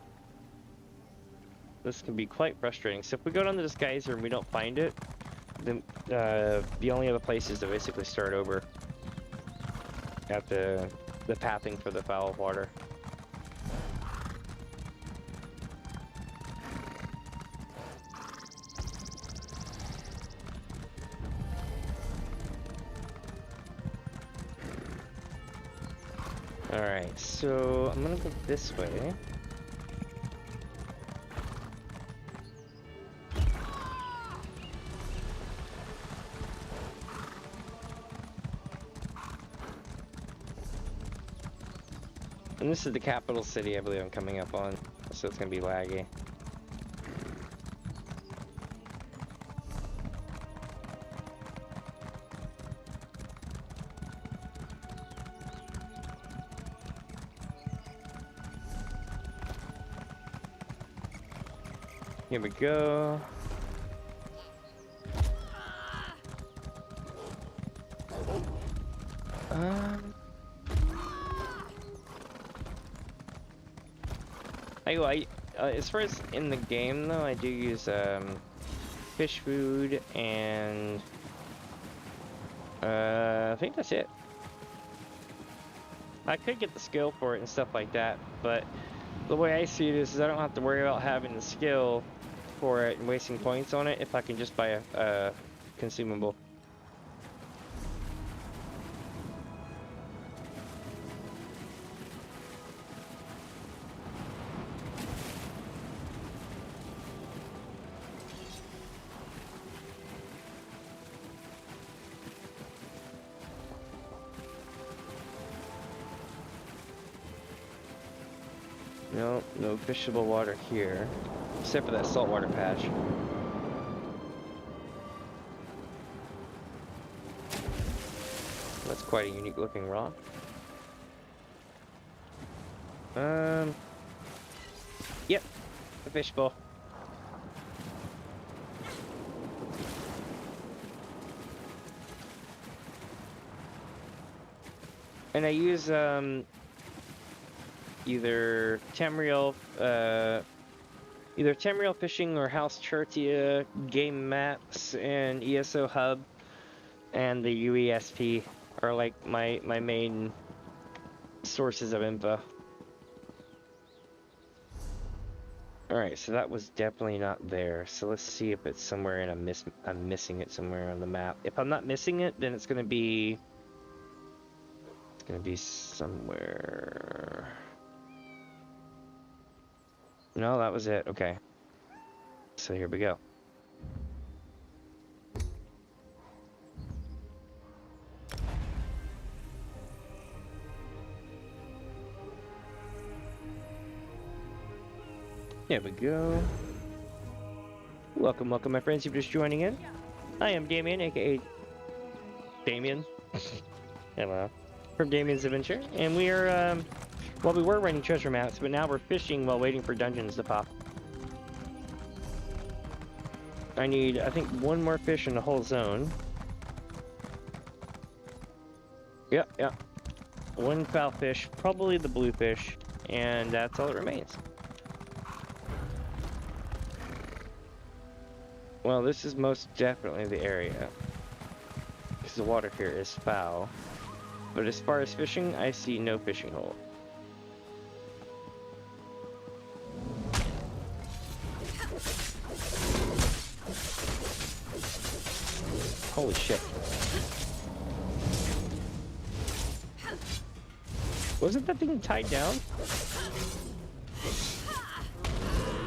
This can be quite frustrating. So if we go down to this geyser and we don't find it, then the only other place is to basically start over at the pathing for the foul water. Alright, so I'm gonna go this way. And this is the capital city, I believe I'm coming up on, so it's gonna be laggy. Here we go. As far as in the game though, I do use fish food and I think that's it. I could get the skill for it and stuff like that, but the way I see it is I don't have to worry about having the skill for it and wasting points on it if I can just buy a consumable. No, no fishable water here, except for that saltwater patch. That's quite a unique looking rock. Yep, a fishbowl. And I use either Tamriel fishing or House Chertia game maps and ESO hub and the UESP are like my main sources of info. Alright, so that was definitely not there. So let's see if it's somewhere and I'm missing it somewhere on the map. If I'm not missing it, then it's gonna be somewhere. No, that was it. Okay. So here we go. There we go. Welcome, welcome, my friends. You're just joining in. I am Damien, aka Damien. Hello. From DamiensAdventure, and we are, well, we were running treasure maps, but now we're fishing while waiting for dungeons to pop. I need, I think, one more fish in the whole zone. Yep. One foul fish, probably the blue fish, and that's all that remains. Well, this is most definitely the area, because the water here is foul. But as far as fishing, I see no fishing hole. Holy shit. Wasn't that thing tied down?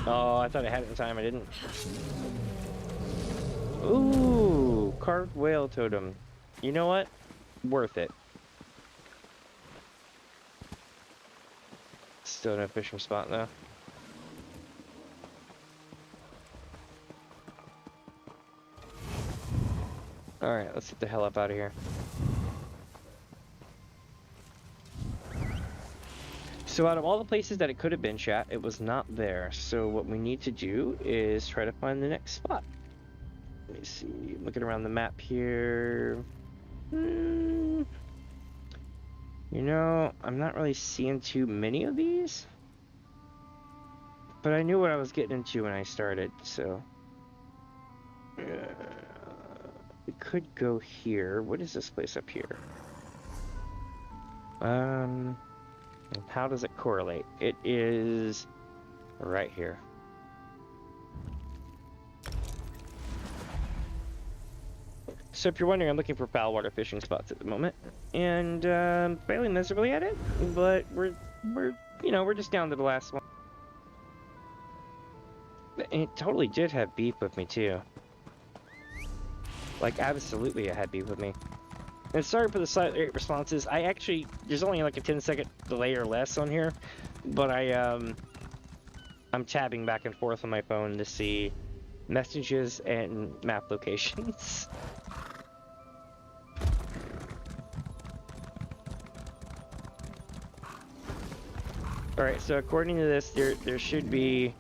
Oh, I thought I had it in time. I didn't. Ooh, carved whale totem. You know what? Worth it. Still no fishing spot though. Alright, let's get the hell up out of here. So out of all the places that it could have been, chat, it was not there. So what we need to do is try to find the next spot. Let me see, looking around the map here. You know, I'm not really seeing too many of these. But I knew what I was getting into when I started, so... we could go here. What is this place up here? How does it correlate? It is right here. So if you're wondering, I'm looking for foul water fishing spots at the moment, and failing miserably at it. But we're just down to the last one. And it totally did have beef with me too. Like absolutely, it had beef with me. And sorry for the slight late responses. I actually, there's only like a 10-second delay or less on here, but I'm tabbing back and forth on my phone to see messages and map locations. Alright, so according to this, there should be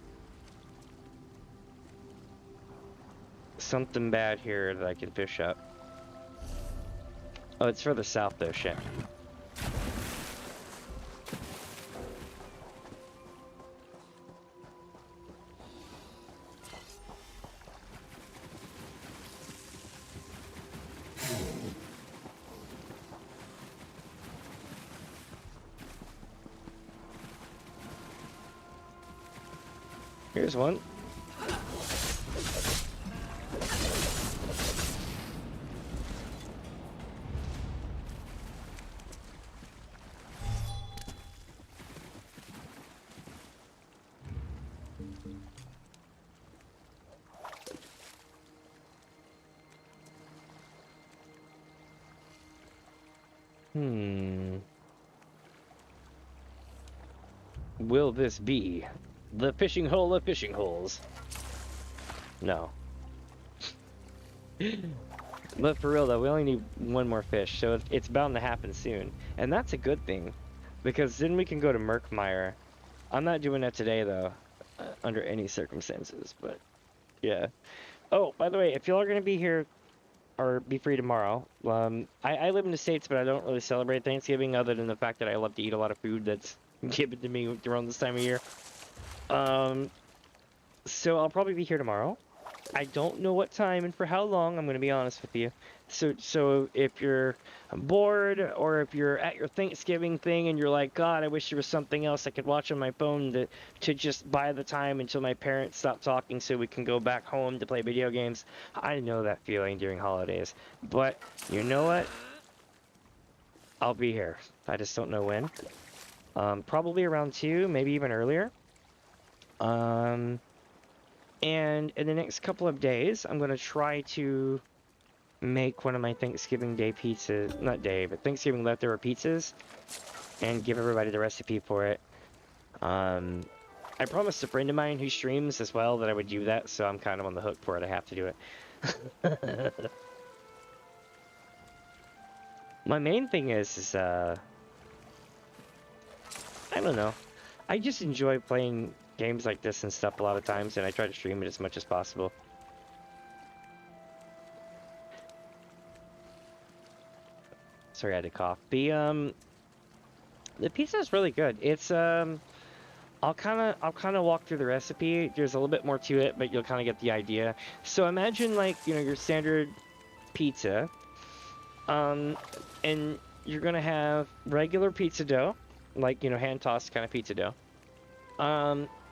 something bad here that I can fish up. Oh, it's further south though, shit. Here's one. Will this be the fishing hole of fishing holes? No. But for real though, we only need one more fish, so it's bound to happen soon. And that's a good thing, because then we can go to Murkmire. I'm not doing that today though, under any circumstances, but yeah. Oh, by the way, if y'all are going to be here, or be free tomorrow, I live in the States, but I don't really celebrate Thanksgiving other than the fact that I love to eat a lot of food that's given to me around this time of year. So I'll probably be here tomorrow. I don't know what time and for how long, I'm going to be honest with you. So if you're bored, or if you're at your Thanksgiving thing and you're like, God, I wish there was something else I could watch on my phone to just buy the time until my parents stop talking so we can go back home to play video games. I know that feeling during holidays. But you know what? I'll be here. I just don't know when. Probably around 2, maybe even earlier. And in the next couple of days, I'm going to try to make one of my Thanksgiving Day pizzas, not day, but Thanksgiving leftover pizzas, and give everybody the recipe for it. I promised a friend of mine who streams as well that I would do that, so I'm kind of on the hook for it. I have to do it. My main thing is I don't know. I just enjoy playing games like this and stuff a lot of times, and I try to stream it as much as possible. Sorry, I had to cough. The pizza is really good. It's I'll kind of walk through the recipe. There's a little bit more to it, but you'll kind of get the idea. So imagine, like, you know, your standard pizza, and you're gonna have regular pizza dough, like, you know, hand tossed kind of pizza dough.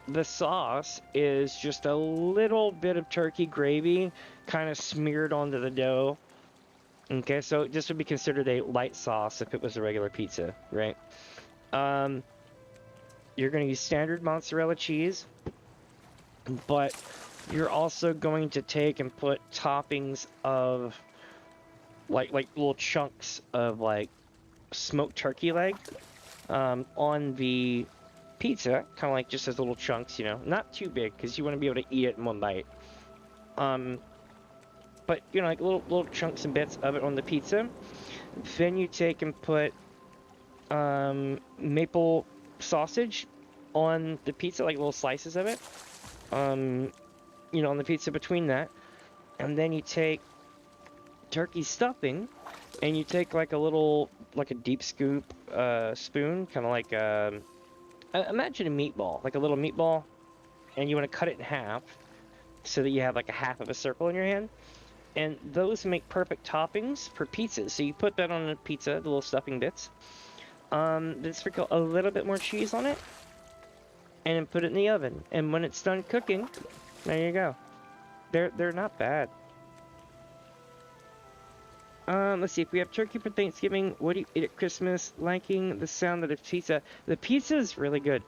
The sauce is just a little bit of turkey gravy kind of smeared onto the dough. Okay, so this would be considered a light sauce if it was a regular pizza, right? You're going to use standard mozzarella cheese, but you're also going to take and put toppings of like little chunks of like smoked turkey leg on the pizza, kind of like just as little chunks, you know, not too big because you want to be able to eat it in one bite. But you know, like little chunks and bits of it on the pizza. Then you take and put maple sausage on the pizza, like little slices of it. You know, on the pizza between that, and then you take turkey stuffing, and you take like a deep scoop spoon, kind of like imagine a meatball, like a little meatball, and you want to cut it in half so that you have like a half of a circle in your hand. And those make perfect toppings for pizzas. So you put that on a pizza, the little stuffing bits. Then sprinkle a little bit more cheese on it, and then put it in the oven. And when it's done cooking, there you go. They're not bad. Let's see, if we have turkey for Thanksgiving, what do you eat at Christmas? Liking the sound of the pizza. The pizza is really good.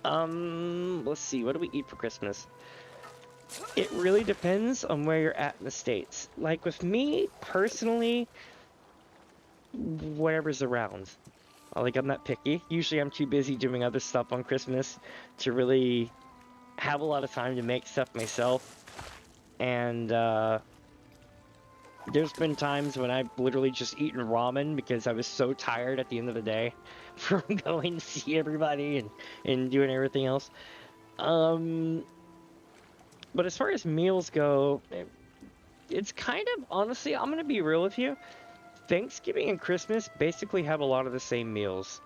Let's see, what do we eat for Christmas? It really depends on where you're at in the States. Like with me, personally, whatever's around. Like, I'm not picky. Usually I'm too busy doing other stuff on Christmas to really have a lot of time to make stuff myself. And, there's been times when I've literally just eaten ramen because I was so tired at the end of the day from going to see everybody and doing everything else. But as far as meals go, it's kind of, honestly, I'm going to be real with you. Thanksgiving and Christmas basically have a lot of the same meals.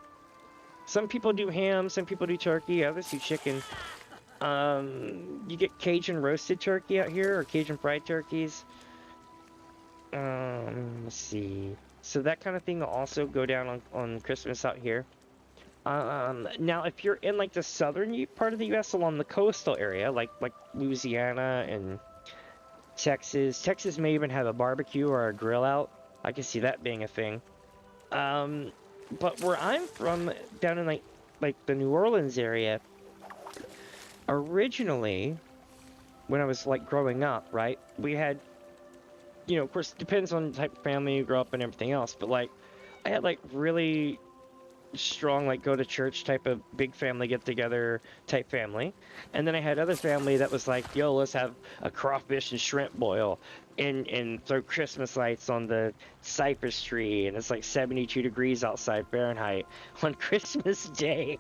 Some people do ham, some people do turkey, others do chicken. You get Cajun roasted turkey out here, or Cajun fried turkeys. Let's see. So that kind of thing will also go down on Christmas out here. Now, if you're in like the southern part of the U.S. along the coastal area, like Louisiana and Texas may even have a barbecue or a grill out. I can see that being a thing. But where I'm from, down in like the New Orleans area, originally, when I was like growing up, right, we had, you know, of course, depends on the type of family you grow up and everything else, but like, I had like really strong like go to church type of big family get together type family, and then I had other family that was like, yo, let's have a crawfish and shrimp boil and throw Christmas lights on the cypress tree, and it's like 72 degrees outside Fahrenheit on Christmas Day.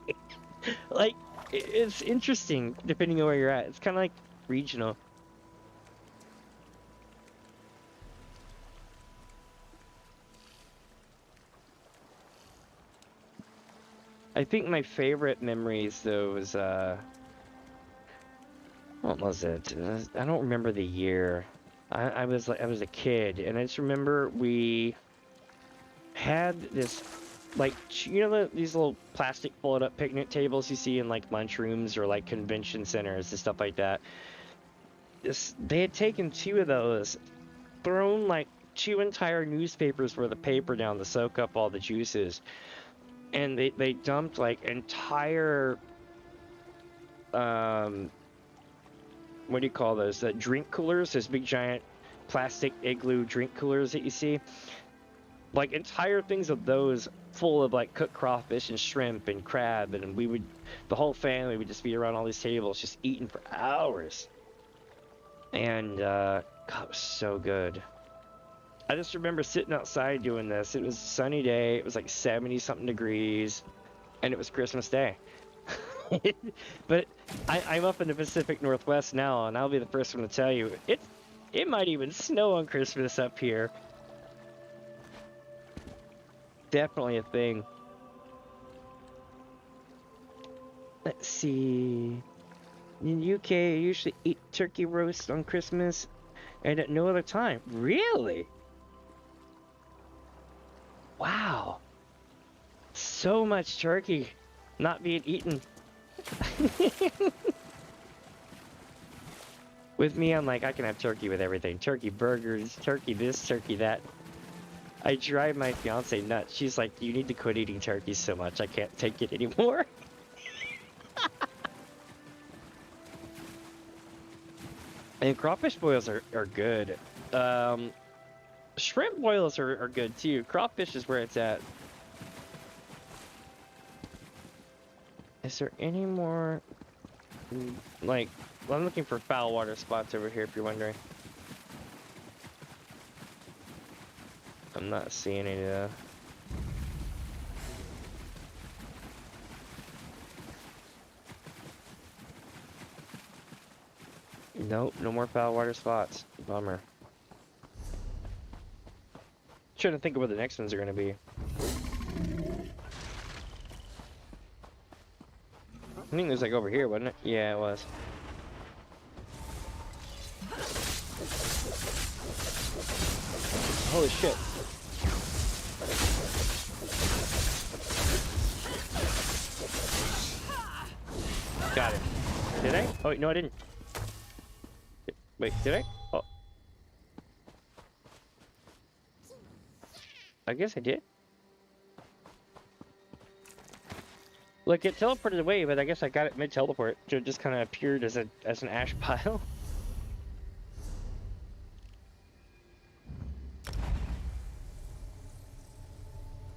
Like, it's interesting depending on where you're at. It's kind of like regional. I think my favorite memories, though, was, what was it? I don't remember the year. I was a kid, and I just remember we had this, like, you know, these little plastic folded-up picnic tables you see in, like, lunchrooms or, like, convention centers and stuff like that. They had taken 2 of those, thrown, like, 2 entire newspapers worth of paper down to soak up all the juices. And they dumped like entire what do you call those? Drink coolers, those big giant plastic igloo drink coolers that you see. Like entire things of those full of like cooked crawfish and shrimp and crab, and the whole family would just be around all these tables just eating for hours. And God, it was so good. I just remember sitting outside doing this. It was a sunny day. It was like 70-something degrees, and it was Christmas Day. But I'm up in the Pacific Northwest now, and I'll be the first one to tell you, it might even snow on Christmas up here. Definitely a thing. Let's see. In the UK, I usually eat turkey roast on Christmas, and at no other time. Really? Wow. So much turkey not being eaten. With me, I'm like, I can have turkey with everything. Turkey burgers, turkey this, turkey that. I drive my fiance nuts. She's like, you need to quit eating turkey so much. I can't take it anymore. And crawfish boils are good. Shrimp boils are good too. Crawfish is where it's at. Is there any more, like, I'm looking for foul water spots over here if you're wondering. I'm not seeing any Nope, no more foul water spots. Bummer. Trying to think of what the next ones are going to be. I think it was like over here, wasn't it? Yeah, it was. Holy shit. Got it. Did I? Oh, wait, no, I didn't. Wait, did I? Oh. I guess I did. Look, it teleported away, but I guess I got it mid-teleport. So it just kind of appeared as an ash pile.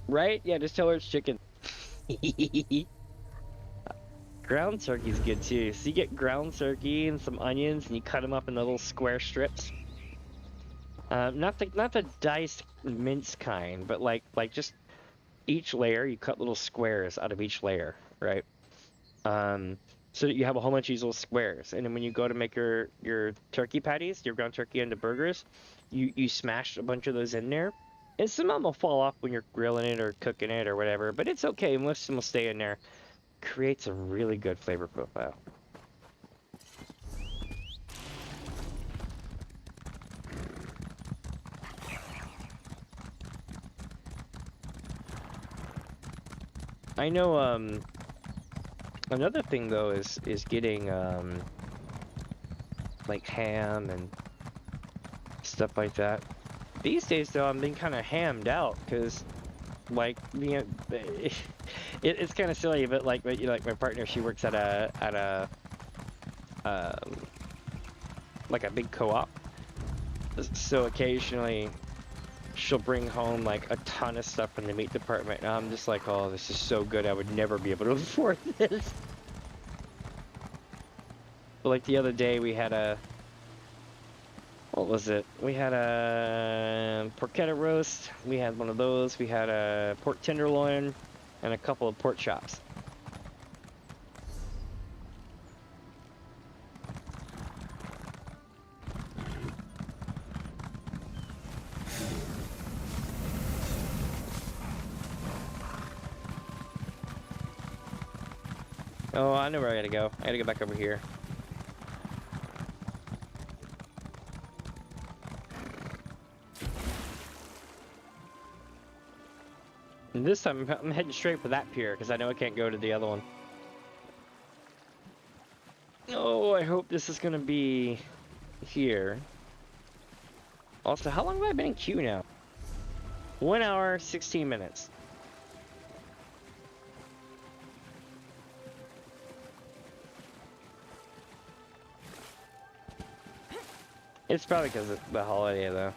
Right? Yeah, just tell her it's chicken. Ground turkey's good too. So you get ground turkey and some onions, and you cut them up in little square strips. Not the diced mince kind, but like just each layer you cut little squares out of each layer, right? So that you have a whole bunch of these little squares, and then when you go to make your turkey patties, your ground turkey into burgers, you smash a bunch of those in there. And some of them will fall off when you're grilling it or cooking it or whatever, but it's okay. Most of them will stay in there. Creates a really good flavor profile. I know, another thing though is getting, like ham and stuff like that. These days though, I'm being kind of hammed out, because, like, you know, it's kind of silly, but like, you know, like my partner, she works at a, like a big co-op. So occasionally she'll bring home like a ton of stuff from the meat department, and I'm just like, oh, this is so good, I would never be able to afford this. But like the other day we had a, what was it? We had a porchetta roast, we had one of those, we had a pork tenderloin, and a couple of pork chops. Oh, I know where I gotta go. I gotta go back over here. And this time I'm heading straight for that pier because I know I can't go to the other one. Oh, I hope this is gonna be here. Also, how long have I been in queue now? 1 hour, 16 minutes. It's probably because of the holiday, though.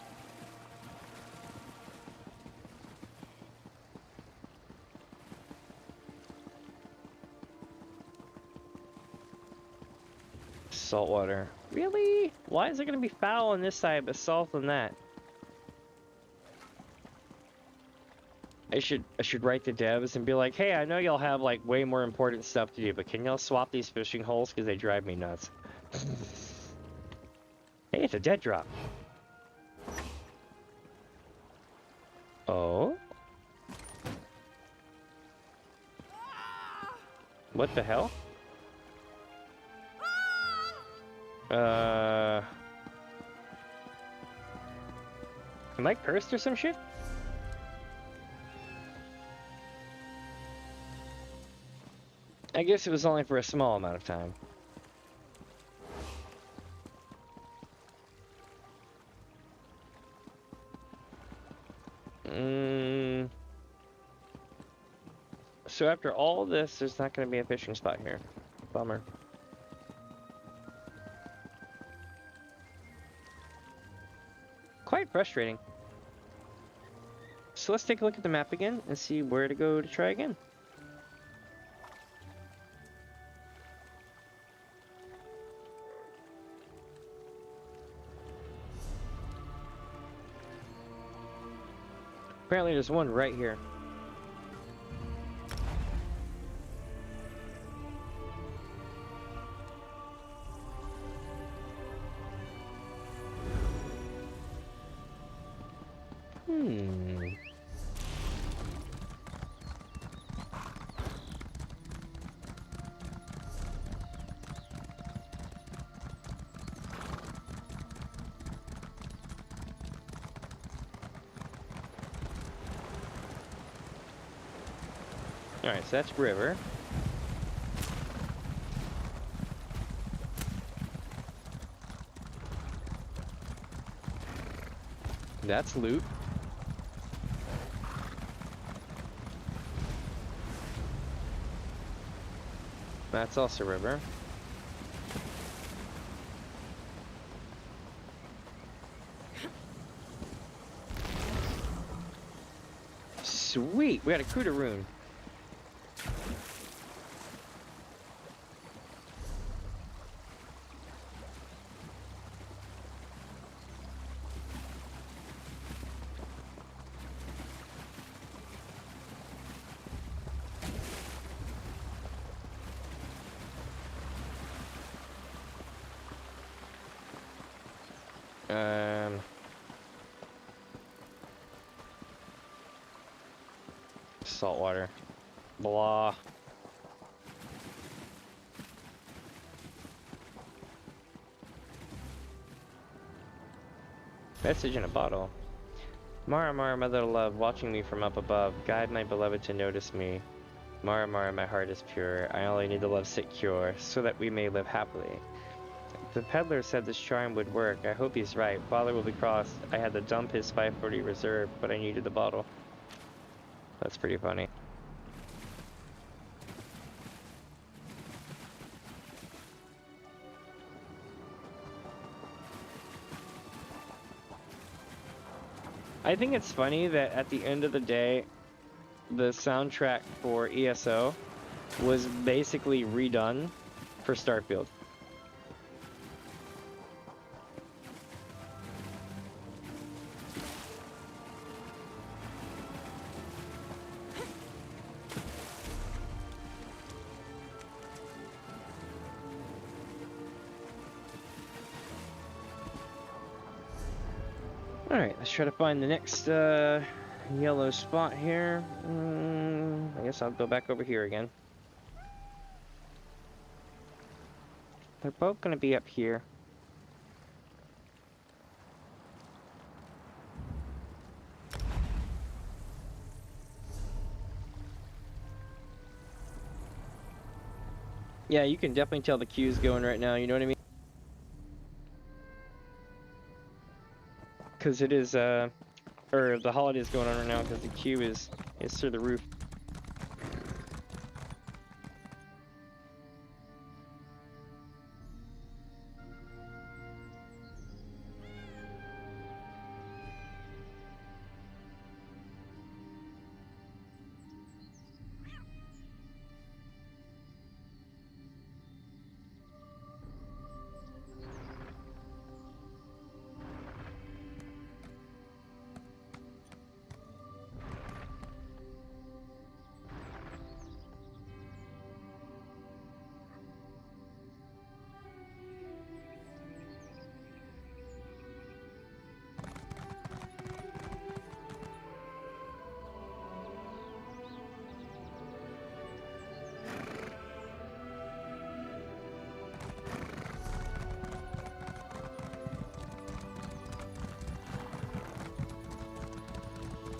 Saltwater. Really? Why is it gonna be foul on this side but salt on that? I should write the devs and be like, hey, I know y'all have like way more important stuff to do, but can y'all swap these fishing holes because they drive me nuts. Hey, it's a dead drop. Oh? What the hell? Am I cursed or some shit? I guess it was only for a small amount of time. So after all this, there's not going to be a fishing spot here. Bummer. Quite frustrating. So let's take a look at the map again and see where to go to try again. Apparently there's one right here. Alright, so that's river. That's loot. That's also river. Sweet, we got a Kuda rune. Saltwater. Blah. Message in a bottle. Mara, Mara, mother of love, watching me from up above, guide my beloved to notice me. Mara, Mara, my heart is pure. I only need the lovesick cure, so that we may live happily. The peddler said this charm would work. I hope he's right. Father will be crossed. I had to dump his 540 reserve, but I needed the bottle. That's pretty funny. I think it's funny that at the end of the day, the soundtrack for ESO was basically redone for Starfield. Alright, let's try to find the next yellow spot here. I guess I'll go back over here again. They're both going to be up here. Yeah, you can definitely tell the queue's going right now, you know what I mean? Because it is, or the holiday's going on right now because the queue is through the roof.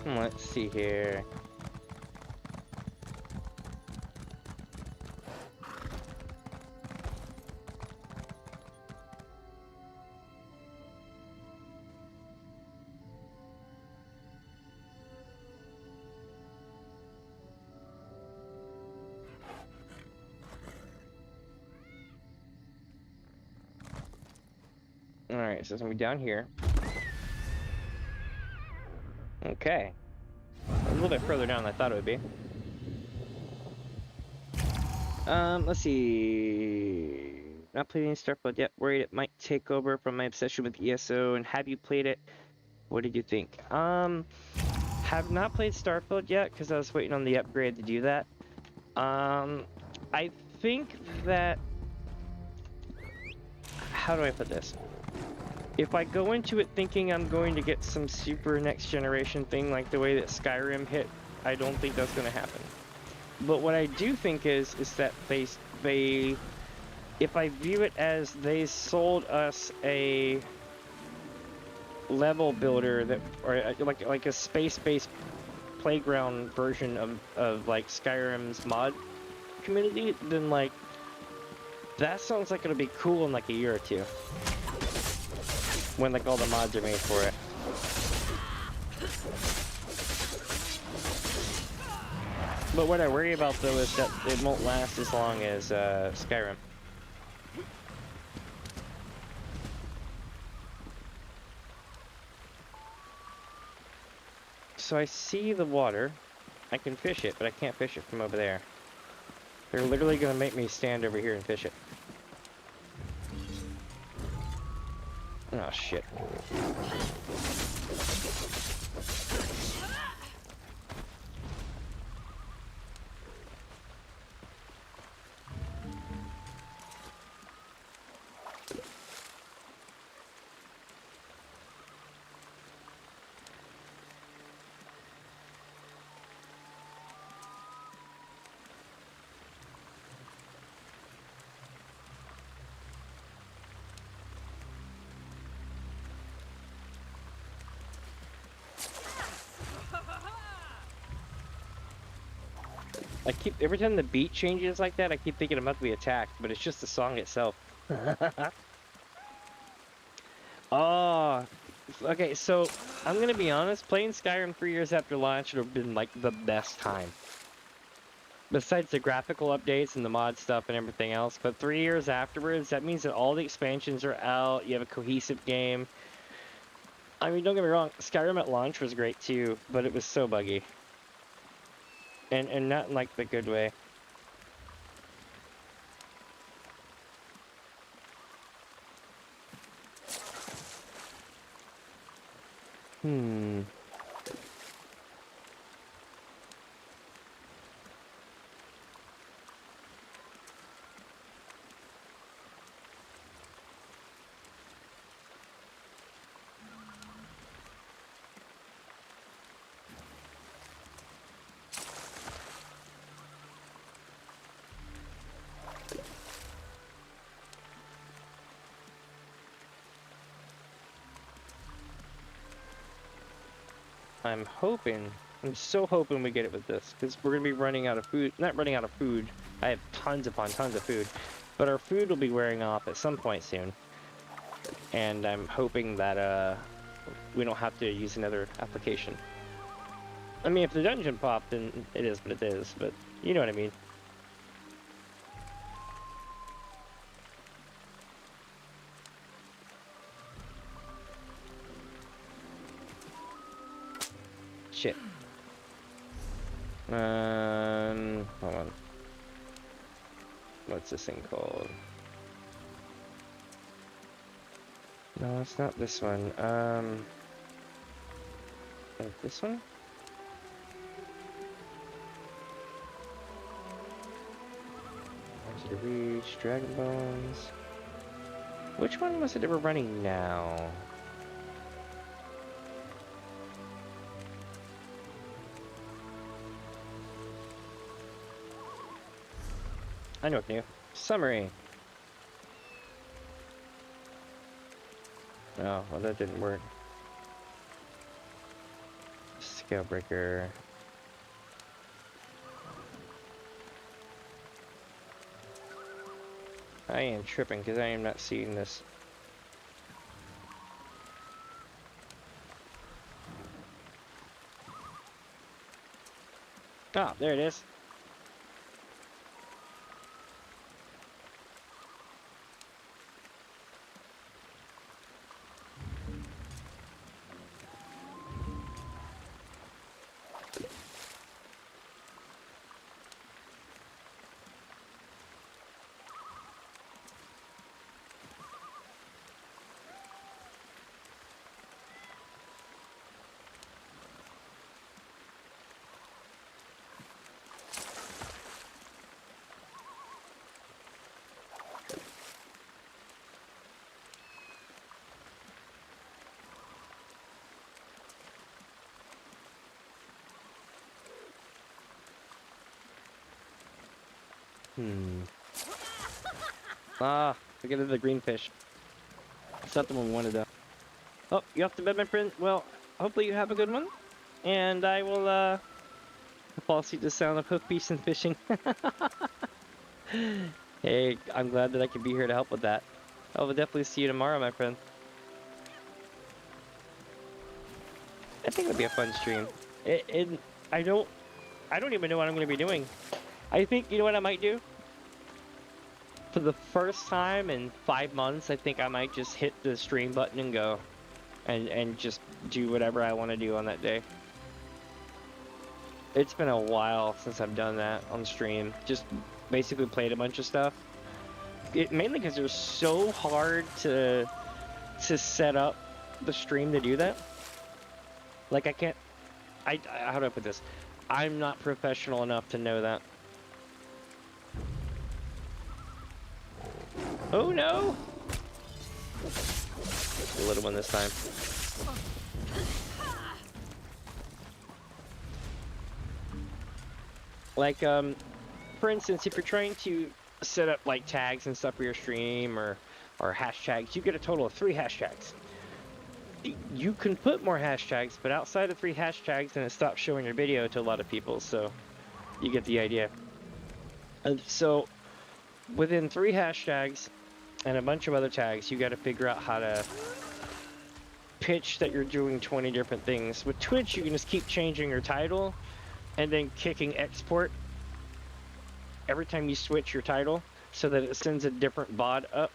Let's see here. Alright, so it's gonna be down here. Okay. A little bit further down than I thought it would be. Let's see. Not played any Starfield yet. Worried it might take over from my obsession with ESO. And have you played it? What did you think? Have not played Starfield yet because I was waiting on the upgrade to do that. I think that... How do I put this? If I go into it thinking I'm going to get some super next generation thing like the way that Skyrim hit, I don't think that's going to happen. But what I do think is that they, if I view it as they sold us a level builder that, or like a space-based playground version of like Skyrim's mod community, then like that sounds like it'll be cool in like a year or two. When like all the mods are made for it. But what I worry about though is that it won't last as long as Skyrim. So I see the water. I can fish it, but I can't fish it from over there. They're literally gonna make me stand over here and fish it. Oh shit. I keep, every time the beat changes like that, I keep thinking I'm about to be attacked, but it's just the song itself. Oh, okay, so I'm gonna be honest, playing Skyrim 3 years after launch would have been like the best time. Besides the graphical updates and the mod stuff and everything else, but 3 years afterwards, that means that all the expansions are out, you have a cohesive game. I mean, don't get me wrong, Skyrim at launch was great too, but it was so buggy. And not in like the good way. I'm so hoping we get it with this, because we're going to be running out of food. Not running out of food, I have tons upon tons of food, but our food will be wearing off at some point soon. And I'm hoping that we don't have to use another application. I mean, if the dungeon popped, then it is what it is, but you know what I mean. Shit. Hold on. What's this thing called? No, it's not this one. This one? Easy to reach, Dragon Bones. Which one was it that we're running now? I know it's new. Summary. Oh, well that didn't work. Scalebreaker. I am tripping because I am not seeing this. Ah, there it is. Ah, I get the green fish. It's not the one we wanted though. Oh, you off to bed, my friend? Well, hopefully you have a good one. And I will, fall asleep to the sound of hoof piece and fishing. Hey, I'm glad that I could be here to help with that. I will definitely see you tomorrow, my friend. I think it'll be a fun stream. I don't even know what I'm going to be doing. I think, you know what I might do? For the first time in 5 months, I think I might just hit the stream button and go. And just do whatever I want to do on that day. It's been a while since I've done that on stream. Just basically played a bunch of stuff. Mainly because they're so hard to set up the stream to do that. Like I can't... how do I put this? I'm not professional enough to know that. Oh no! A little one this time. Like, for instance, if you're trying to set up like tags and stuff for your stream or hashtags, you get a total of 3 hashtags. You can put more hashtags, but outside of 3 hashtags, then it stops showing your video to a lot of people. So You get the idea. So, within 3 hashtags and a bunch of other tags, you got to figure out how to pitch that you're doing 20 different things. With Twitch, you can just keep changing your title and then kicking export every time you switch your title so that it sends a different VOD up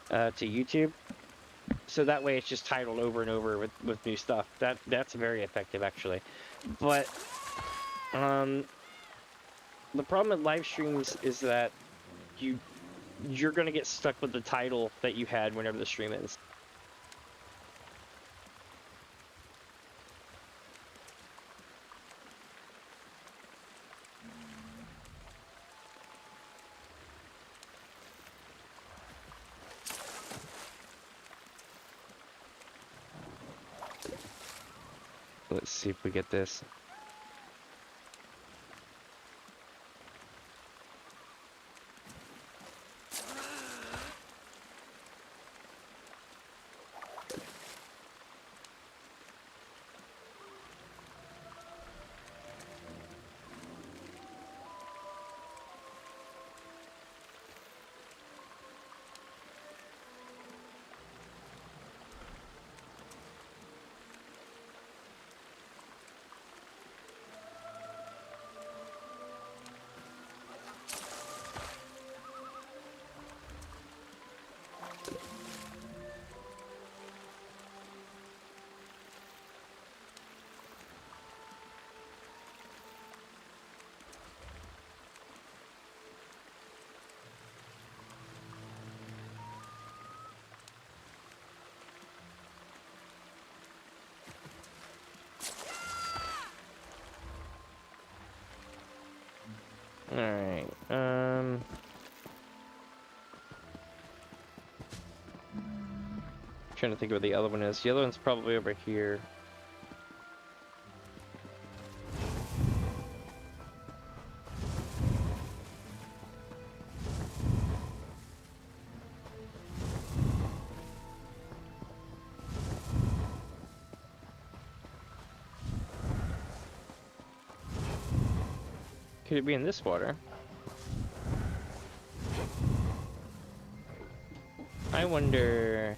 to YouTube. So that way it's just titled over and over with new stuff. That's very effective, actually. But the problem with live streams is that you're gonna get stuck with the title that you had whenever the stream ends. Let's see if we get this. Alright, trying to think where the other one is. The other one's probably over here. Could it be in this water? I wonder...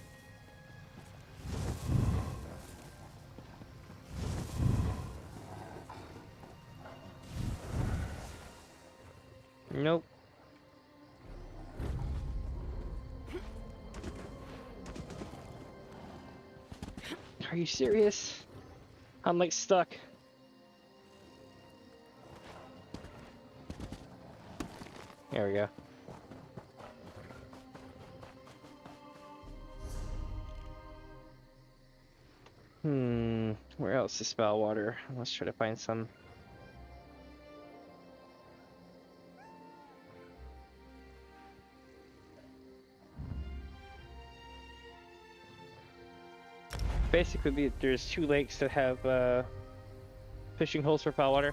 Nope. Are you serious? I'm like stuck. There we go. Where else is foul water? Let's try to find some. Basically, there's 2 lakes that have fishing holes for foul water.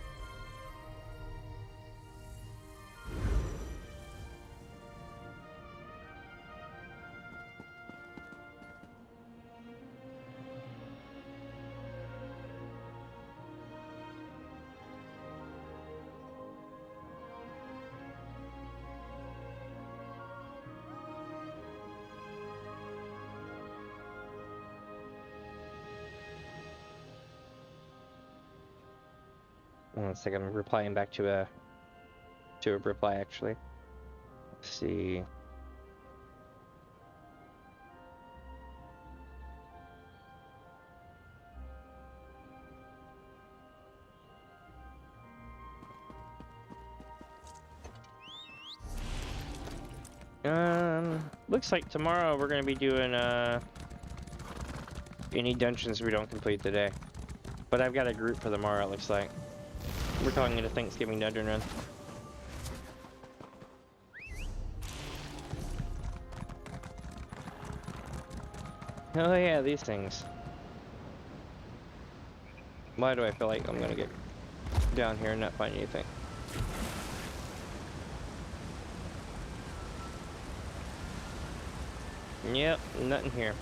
One second, I'm replying back to a reply actually. Let's see. Looks like tomorrow we're gonna be doing any dungeons we don't complete today. But I've got a group for tomorrow, it looks like. We're calling it a Thanksgiving dungeon run. Oh yeah, these things. Why do I feel like I'm gonna get down here and not find anything? Yep, nothing here.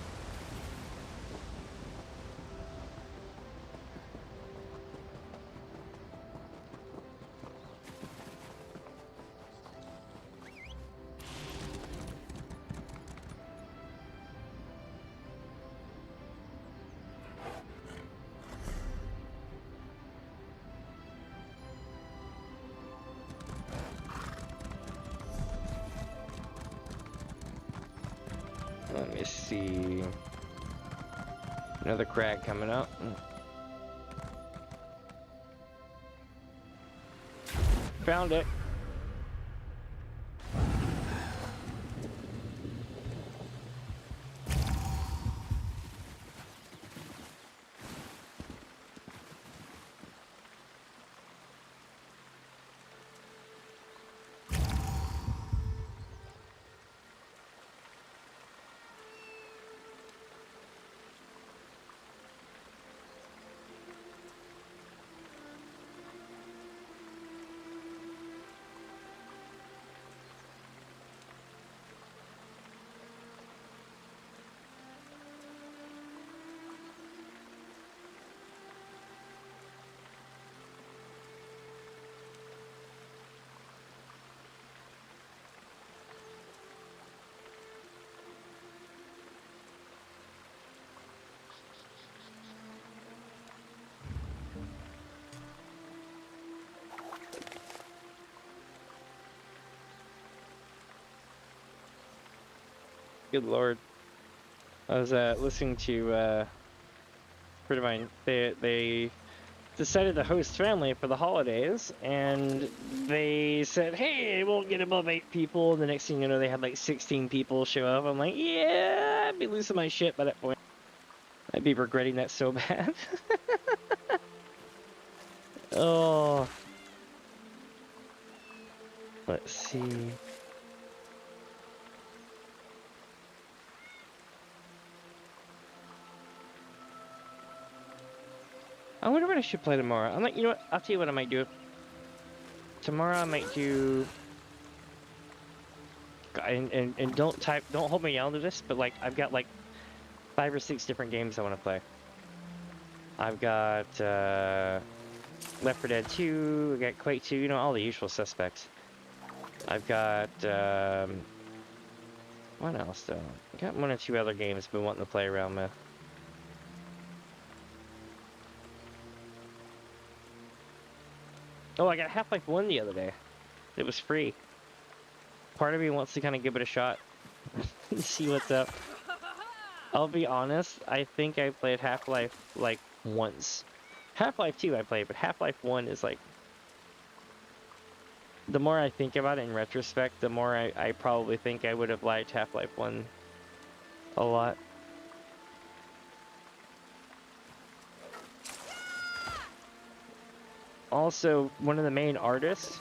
Let me see. Another crag coming up. Found it. Good lord. I was listening to a friend of mine. They decided to host family for the holidays, and they said, hey, we'll get above 8 people. And the next thing you know, they had like 16 people show up. I'm like, yeah, I'd be losing my shit by that point. I'd be regretting that so bad. Oh. Let's see. I wonder what I should play tomorrow. I'm like, you know what? I'll tell you what I might do. Tomorrow I might do. And don't hold me down to this, but like I've got like 5 or 6 different games I want to play. I've got Left 4 Dead 2. I got Quake 2. You know, all the usual suspects. I've got what else though? I got 1 or 2 other games I've been wanting to play around with. Oh, I got Half-Life 1 the other day. It was free. Part of me wants to kind of give it a shot. See what's up. I'll be honest, I think I played Half-Life like once. Half-Life 2 I played, but Half-Life 1 is like... The more I think about it in retrospect, the more I probably think I would have liked Half-Life 1 a lot. Also, one of the main artists,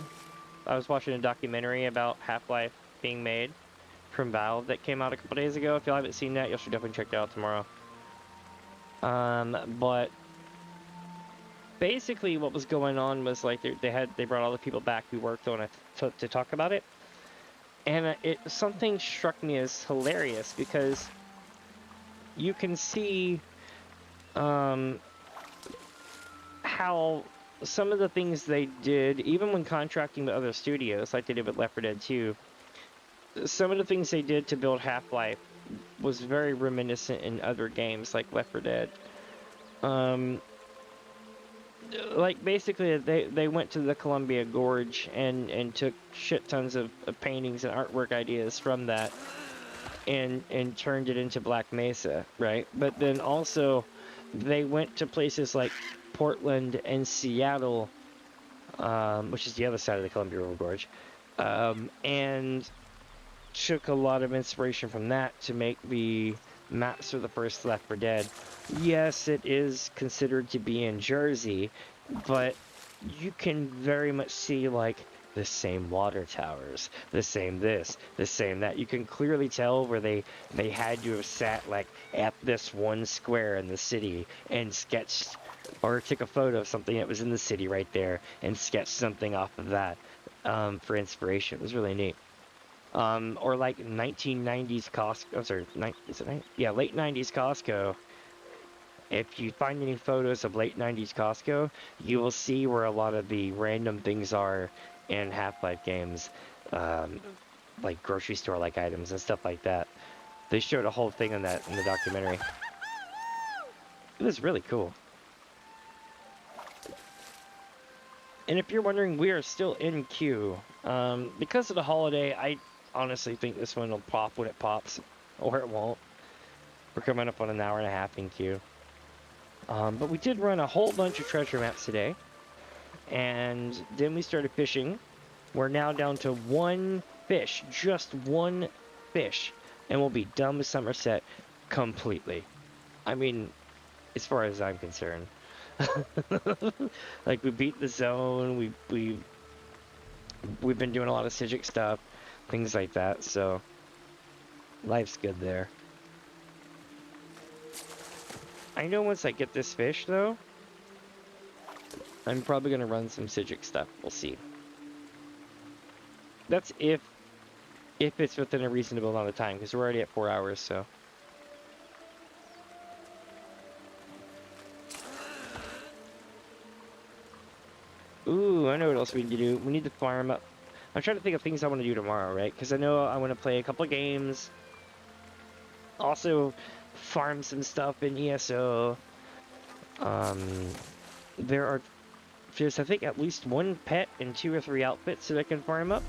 I was watching a documentary about Half-Life being made from Valve that came out a couple days ago. If y'all haven't seen that, you should definitely check it out tomorrow. But basically what was going on was like they brought all the people back who worked on it to talk about it. And something struck me as hilarious because you can see how some of the things they did, even when contracting with other studios, like they did with Left 4 Dead 2, some of the things they did to build Half-Life was very reminiscent in other games, like Left 4 Dead. Like, basically, they went to the Columbia Gorge and took shit tons of paintings and artwork ideas from that and turned it into Black Mesa, right? But then also, they went to places like Portland and Seattle, which is the other side of the Columbia River Gorge, and took a lot of inspiration from that to make the maps for the first Left 4 Dead. Yes, it is considered to be in Jersey, but you can very much see like the same water towers, the same this, the same that. You can clearly tell where they had to have sat like at this one square in the city and sketched or took a photo of something that was in the city right there and sketched something off of that for inspiration. It was really neat. Or like 1990s Costco. I'm sorry, late 90s Costco. If you find any photos of late 90s Costco, you will see where a lot of the random things are in Half-Life games, like grocery store-like items and stuff like that. They showed a whole thing on that in the documentary. It was really cool. And if you're wondering, we are still in queue. Because of the holiday, I honestly think this one will pop when it pops. or it won't. We're coming up on an hour and a half in queue. But we did run a whole bunch of treasure maps today. And then we started fishing. We're now down to one fish. Just one fish. And we'll be done with Somerset completely. I mean, as far as I'm concerned. Like, we beat the zone. We've been doing a lot of Sigic stuff. Things like that. So, life's good there. I know once I get this fish, though, I'm probably going to run some Sigic stuff. We'll see. That's if it's within a reasonable amount of time, because we're already at 4 hours, so. Ooh, I know what else we need to do. We need to farm up. I'm trying to think of things I want to do tomorrow, right? Because I know I want to play a couple of games. Also, farm some stuff in ESO. There's I think at least one pet and 2 or 3 outfits that I can farm up.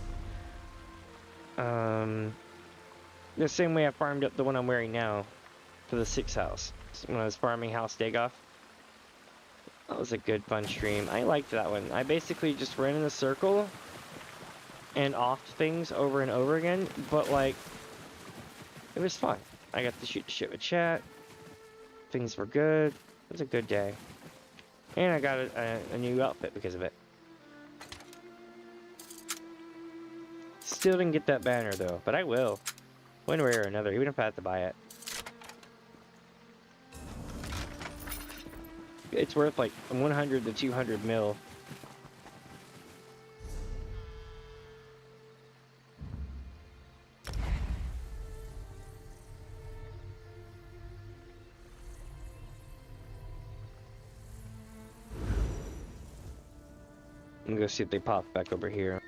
The same way I farmed up the one I'm wearing now for the 6th house when I was farming House Dagoff. That was a good fun stream. I liked that one. I basically just ran in a circle and offed things over and over again, but like it was fun. I got to shoot the shit with chat. Things were good. It was a good day. And I got a new outfit because of it. Still didn't get that banner though, but I will. One way or another, even if I have to buy it. It's worth like 100 to 200 mil. I'm gonna see if they pop back over here.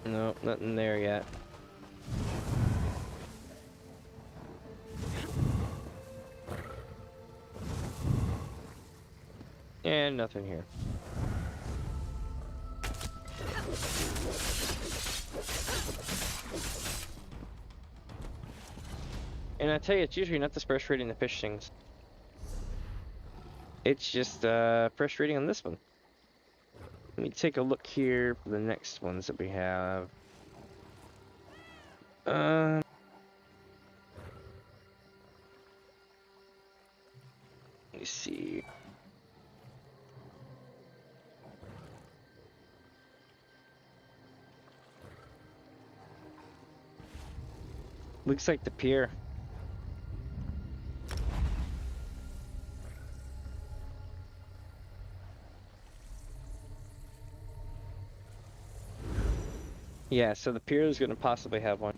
No, nothing there yet. And nothing here. And I tell you, it's usually not this frustrating to fish things. It's just frustrating on this one. Let me take a look here for the next ones that we have. Let me see. Looks like the pier. Yeah, so the pier is going to possibly have one.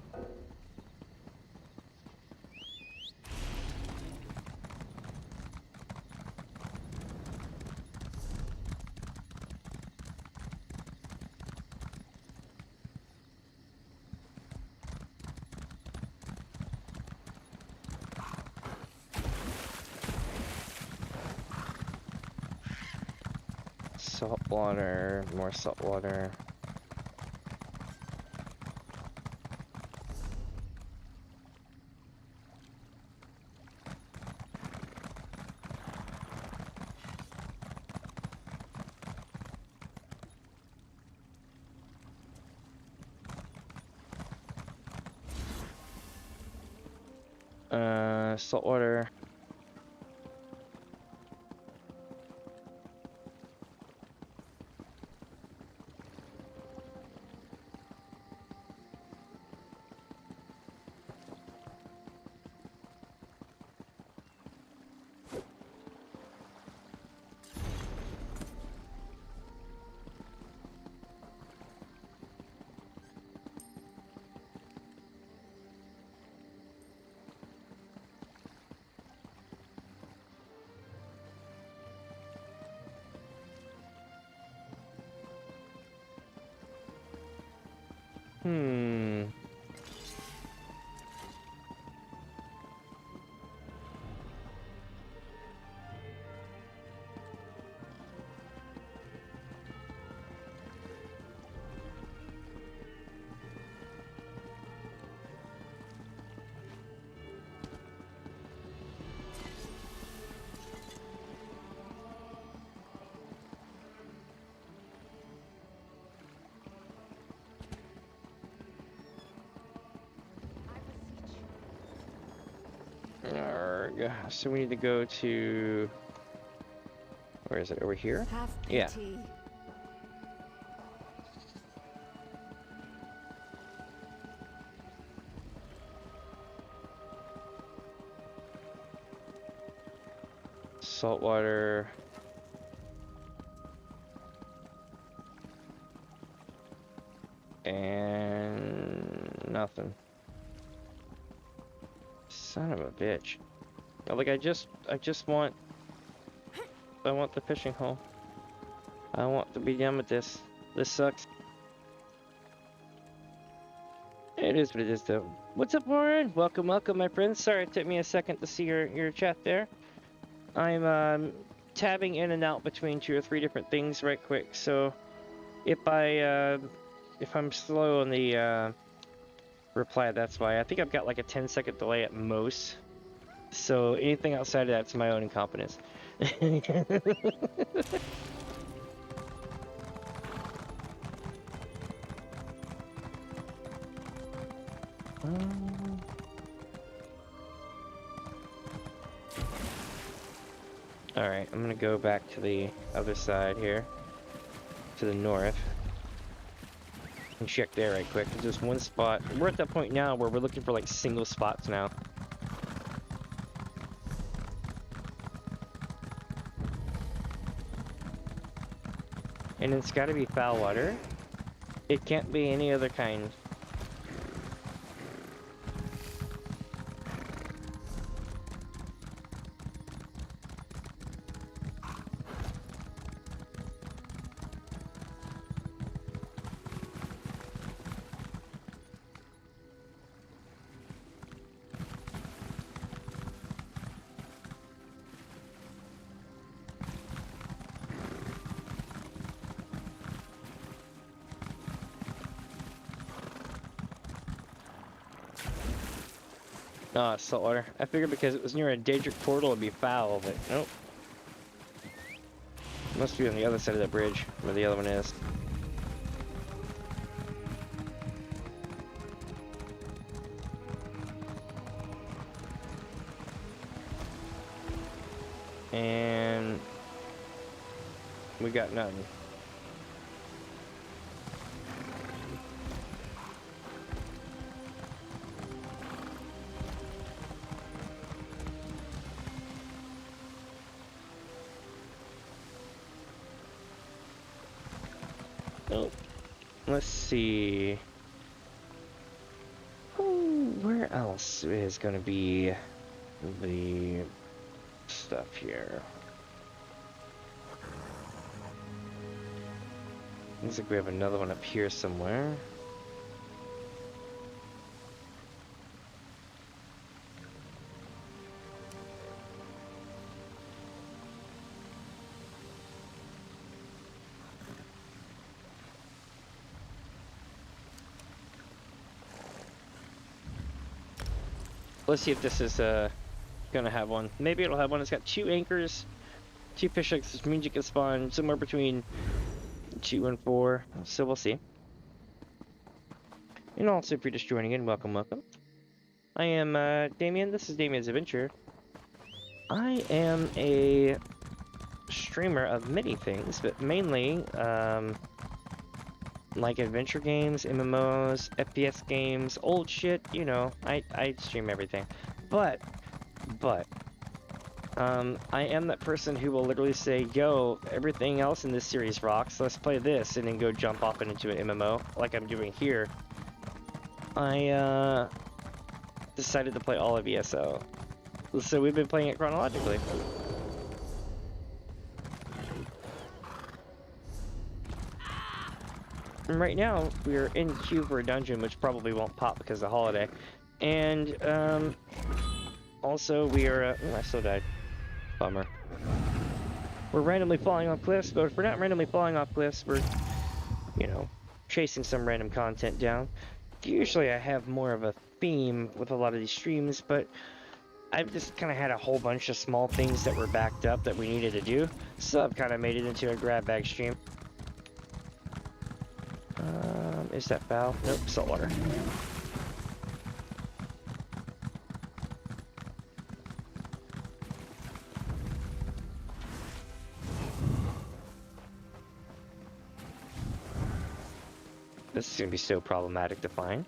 Salt water, more salt water. Salt water. Hmm. Arrgh. So we need to go to... Where is it? Over here? Have Yeah. pity. Saltwater. And nothing. Son of a bitch. Like I just want the fishing hole. I want to be done with this. This sucks. It is what it is though. What's up, Warren? Welcome, welcome, my friends. Sorry it took me a second to see your chat there. I'm tabbing in and out between 2 or 3 different things right quick, so if I'm slow on the reply, that's why. I think I've got like a 10-second delay at most, so anything outside of that's my own incompetence. Alright, I'm gonna go back to the other side here, to the north, and check there right quick. There's just one spot. We're at that point now where we're looking for like single spots now. And it's gotta be foul water. It can't be any other kind. Ah, saltwater. I figured because it was near a Daedric portal it'd be foul, but nope. Must be on the other side of that bridge, where the other one is. And we got nothing. Nope. Let's see. Oh, where else is going to be the stuff here? Looks like we have another one up here somewhere. Let's see if this is gonna have one. Maybe it'll have one. It's got 2 anchors, 2 fish hooks, which means you can spawn somewhere between 2 and 4. So we'll see. And also, if you're just joining in, welcome, welcome. I am Damien. This is DamiensAdventure. I am a streamer of many things, but mainly like adventure games, MMOs, FPS games, old shit, you know, I stream everything. But, I am that person who will literally say, yo, everything else in this series rocks, let's play this, and then go jump off into an MMO, like I'm doing here. I, decided to play all of ESO. So we've been playing it chronologically. right now we're in queue for a dungeon, which probably won't pop because of the holiday. And also we are. Oh, I still died. Bummer. We're randomly falling off cliffs, but if we're not randomly falling off cliffs, we're, you know, chasing some random content down. Usually I have more of a theme with a lot of these streams, but I've just kind of had a whole bunch of small things that were backed up that we needed to do, so I've kind of made it into a grab bag stream. Is that foul? Nope, saltwater. This is gonna be so problematic to find.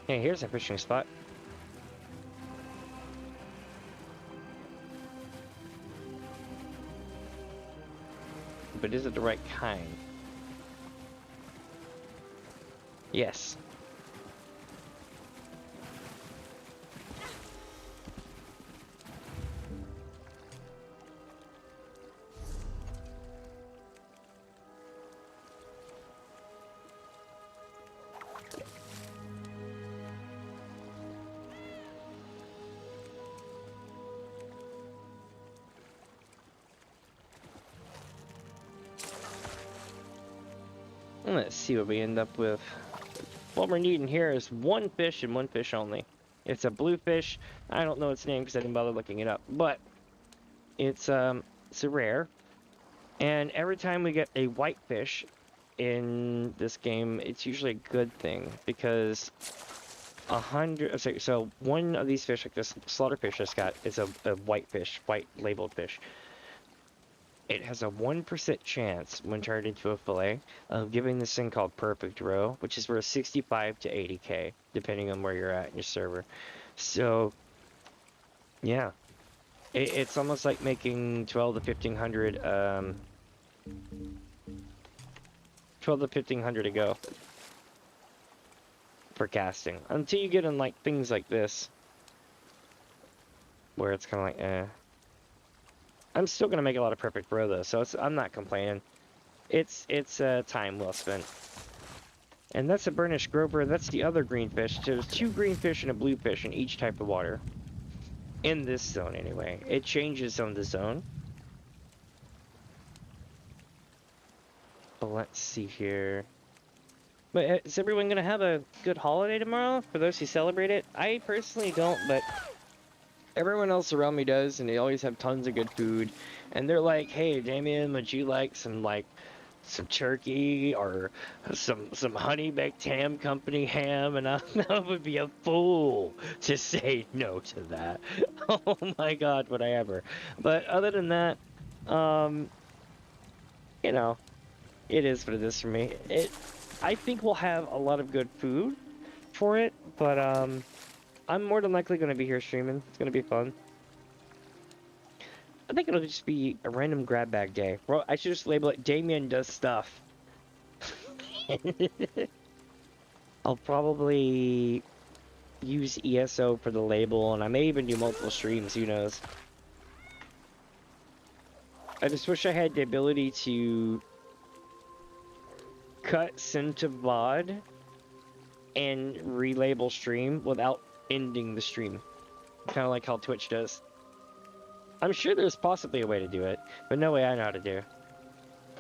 Hey, here's a fishing spot. But is it the right kind? Yes. Let's see what we end up with. What we're needing here is one fish and one fish only. It's a blue fish. I don't know its name because I didn't bother looking it up, but it's a rare. And every time we get a white fish in this game, it's usually a good thing because 100. So one of these fish, like this slaughterfish, just got is a white fish, white labeled fish. It has a 1% chance, when turned into a fillet, of giving this thing called Perfect Row, which is worth 65 to 80k, depending on where you're at in your server. So, yeah. It's almost like making 12 to 1500, 12 to 1500 a go for casting. Until you get in, like, things like this, where it's kind of like, eh. I'm still gonna make a lot of Perfect Row though, so I'm not complaining. It's time well spent. And that's a burnished groper. That's the other green fish. There's two green fish and a blue fish in each type of water. In this zone, anyway. It changes zone to zone. But let's see here. But is everyone gonna have a good holiday tomorrow? For those who celebrate it, I personally don't, but everyone else around me does, and they always have tons of good food. And they're like, "Hey, Damien, would you like some turkey or some honey baked ham company ham?" And I would be a fool to say no to that. Oh my God, would I ever? But other than that, you know, it is what it is for me. I think we'll have a lot of good food for it, but I'm more than likely going to be here streaming. It's going to be fun. I think it'll just be a random grab bag day. Well, I should just label it Damien does stuff. I'll probably use ESO for the label, and I may even do multiple streams, who knows. I just wish I had the ability to cut, send to VOD, and relabel stream without ending the stream. Kind of like how Twitch does. I'm sure there's possibly a way to do it, but no way I know how to do.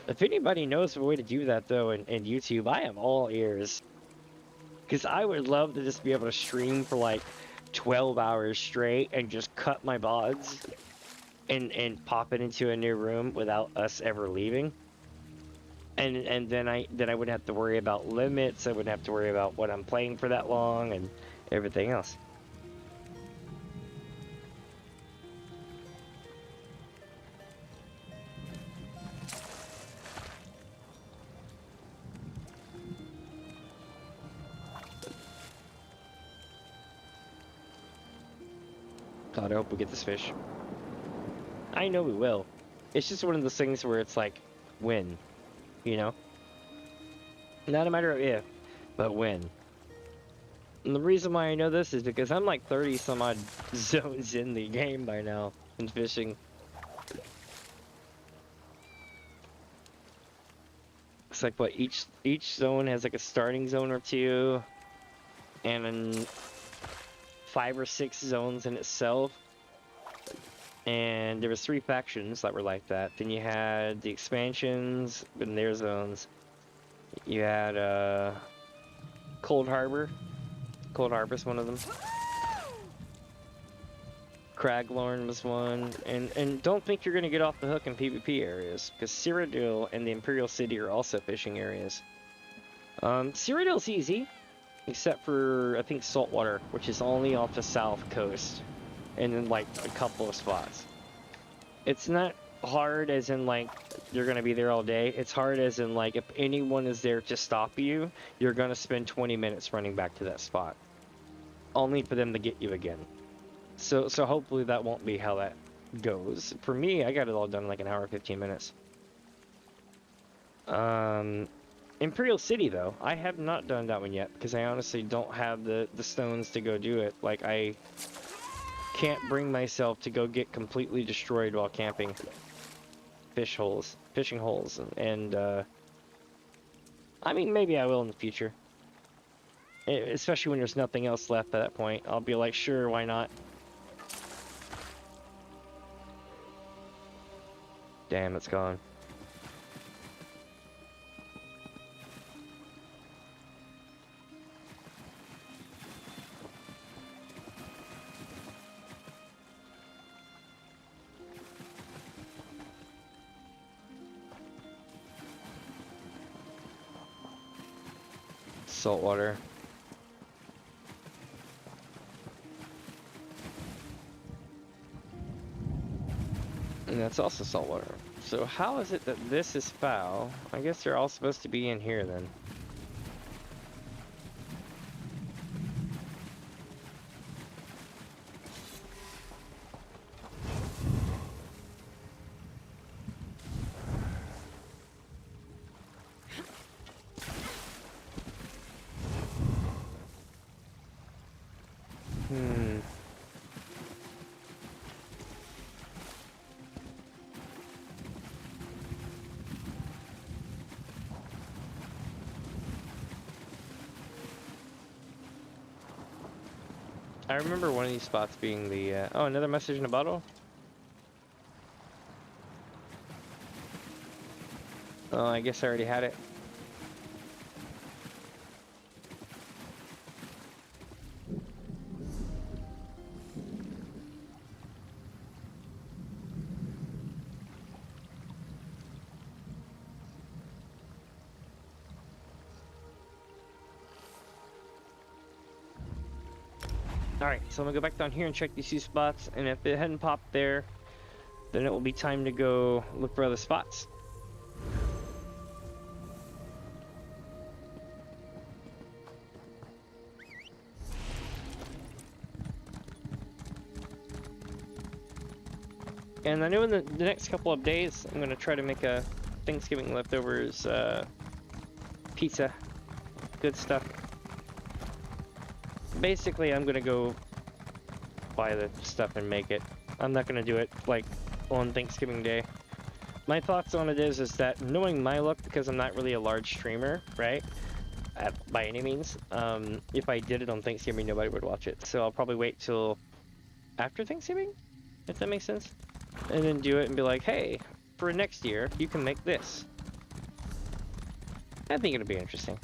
If anybody knows of a way to do that, though, in YouTube, I am all ears. Because I would love to just be able to stream for like 12 hours straight and just cut my VODs and pop it into a new room without us ever leaving. And then I wouldn't have to worry about limits. I wouldn't have to worry about what I'm playing for that long and everything else. God, I hope we get this fish. I know we will. It's just one of those things where it's like, when, you know? Not a matter of if, but when. And the reason why I know this is because I'm like 30 some odd zones in the game by now in fishing. It's like what each zone has like a starting zone or two, and then 5 or 6 zones in itself. And there was 3 factions that were like that. Then you had the expansions in their zones. You had Cold Harbor. Cold Harbor's one of them. Craglorn was one. And don't think you're gonna get off the hook in PvP areas, because Cyrodiil and the Imperial City are also fishing areas. Cyrodiil's easy, except for I think Saltwater, which is only off the south coast. And then like a couple of spots. It's not hard as in like you're gonna be there all day. It's hard as in like if anyone is there to stop you, you're gonna spend 20 minutes running back to that spot, only for them to get you again. So hopefully that won't be how that goes. For me, I got it all done in like an hour 15 minutes. Imperial City though, I have not done that one yet because I honestly don't have the stones to go do it. Like I can't bring myself to go get completely destroyed while camping fishing holes, and I mean maybe I will in the future, especially when there's nothing else left at that point. I'll be like, sure, why not? Damn, it's gone. Saltwater. And that's also saltwater. So how is it that this is foul? I guess they're all supposed to be in here then. I remember one of these spots being the, oh, another message in a bottle? Oh, I guess I already had it. Alright, so I'm gonna go back down here and check these 2 spots, and if it hadn't popped there, then it will be time to go look for other spots. And I know in the next couple of days, I'm gonna try to make a Thanksgiving leftovers pizza. Good stuff. Basically, I'm gonna go buy the stuff and make it. I'm not gonna do it like on Thanksgiving Day. My thoughts on it is that knowing my luck, because I'm not really a large streamer, right? By any means, if I did it on Thanksgiving, nobody would watch it. So I'll probably wait till after Thanksgiving, if that makes sense, and then do it and be like, hey, for next year, you can make this. I think it'll be interesting.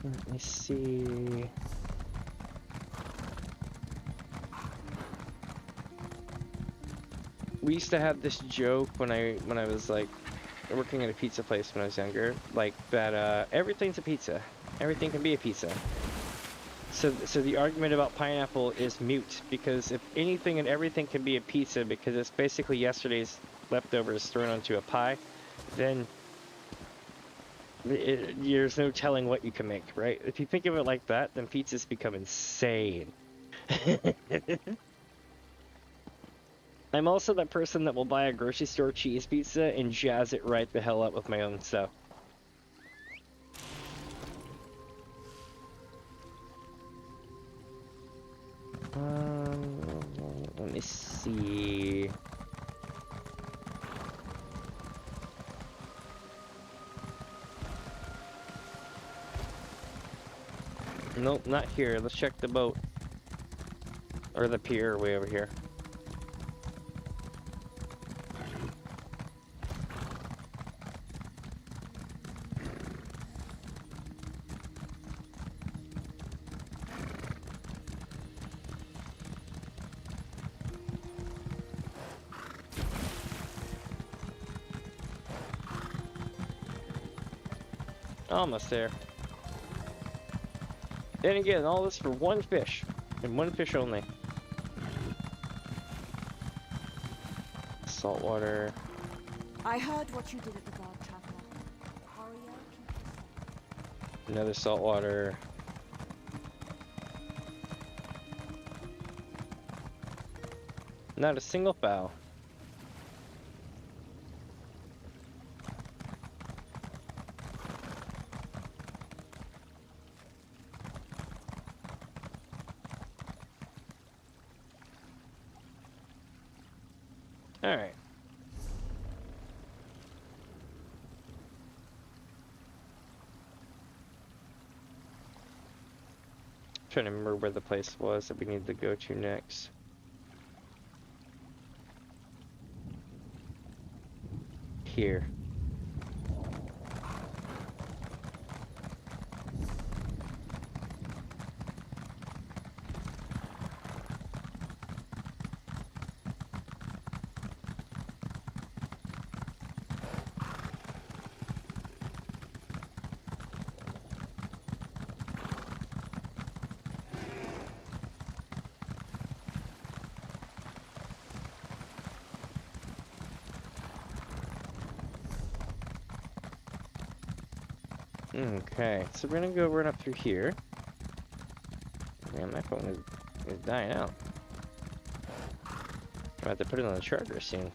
Let me see. We used to have this joke when I was like working at a pizza place when I was younger, like that everything's a pizza. Everything can be a pizza. So the argument about pineapple is mute, because if anything and everything can be a pizza because it's basically yesterday's leftovers thrown onto a pie, then There's no telling what you can make, right? If you think of it like that, then pizzas become insane. I'm also that person that will buy a grocery store cheese pizza and jazz it right the hell up with my own stuff. Let me see. Nope, not here. Let's check the boat. Or the pier way over here. Almost there. And again, all this for one fish. And one fish only. Saltwater. I heard what you did at the guard, Traveler. Hurry up. Another saltwater. Not a single foul. Alright. Trying to remember where the place was that we need to go to next. Here. Okay, so we're gonna go run up through here. Man, my phone is dying out. I have to put it on the charger soon.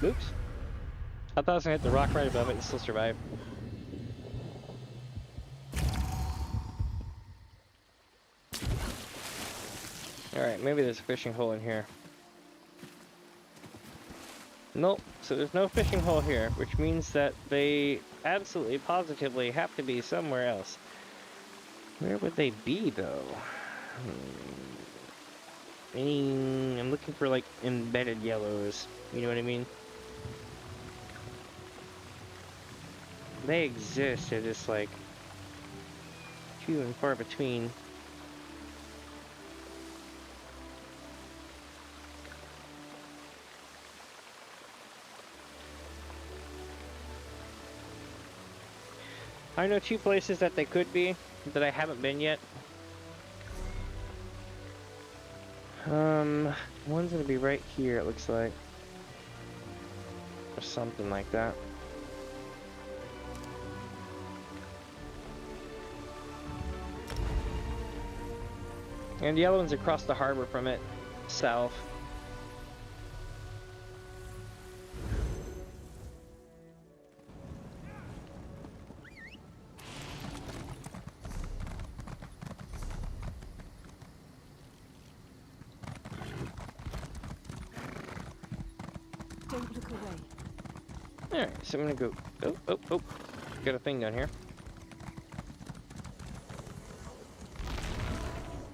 Oops. I thought I was gonna hit the rock right above it and still survive. Alright, maybe there's a fishing hole in here. Nope, so there's no fishing hole here, which means that they absolutely, positively have to be somewhere else. Where would they be, though? I'm looking for, like, embedded yellows. You know what I mean? They exist, they're just, like, few and far between. I know two places that they could be, that I haven't been yet. One's gonna be right here, it looks like. Or something like that. And the other one's across the harbor from it, south. Alright, so I'm gonna go... Oh. Got a thing down here.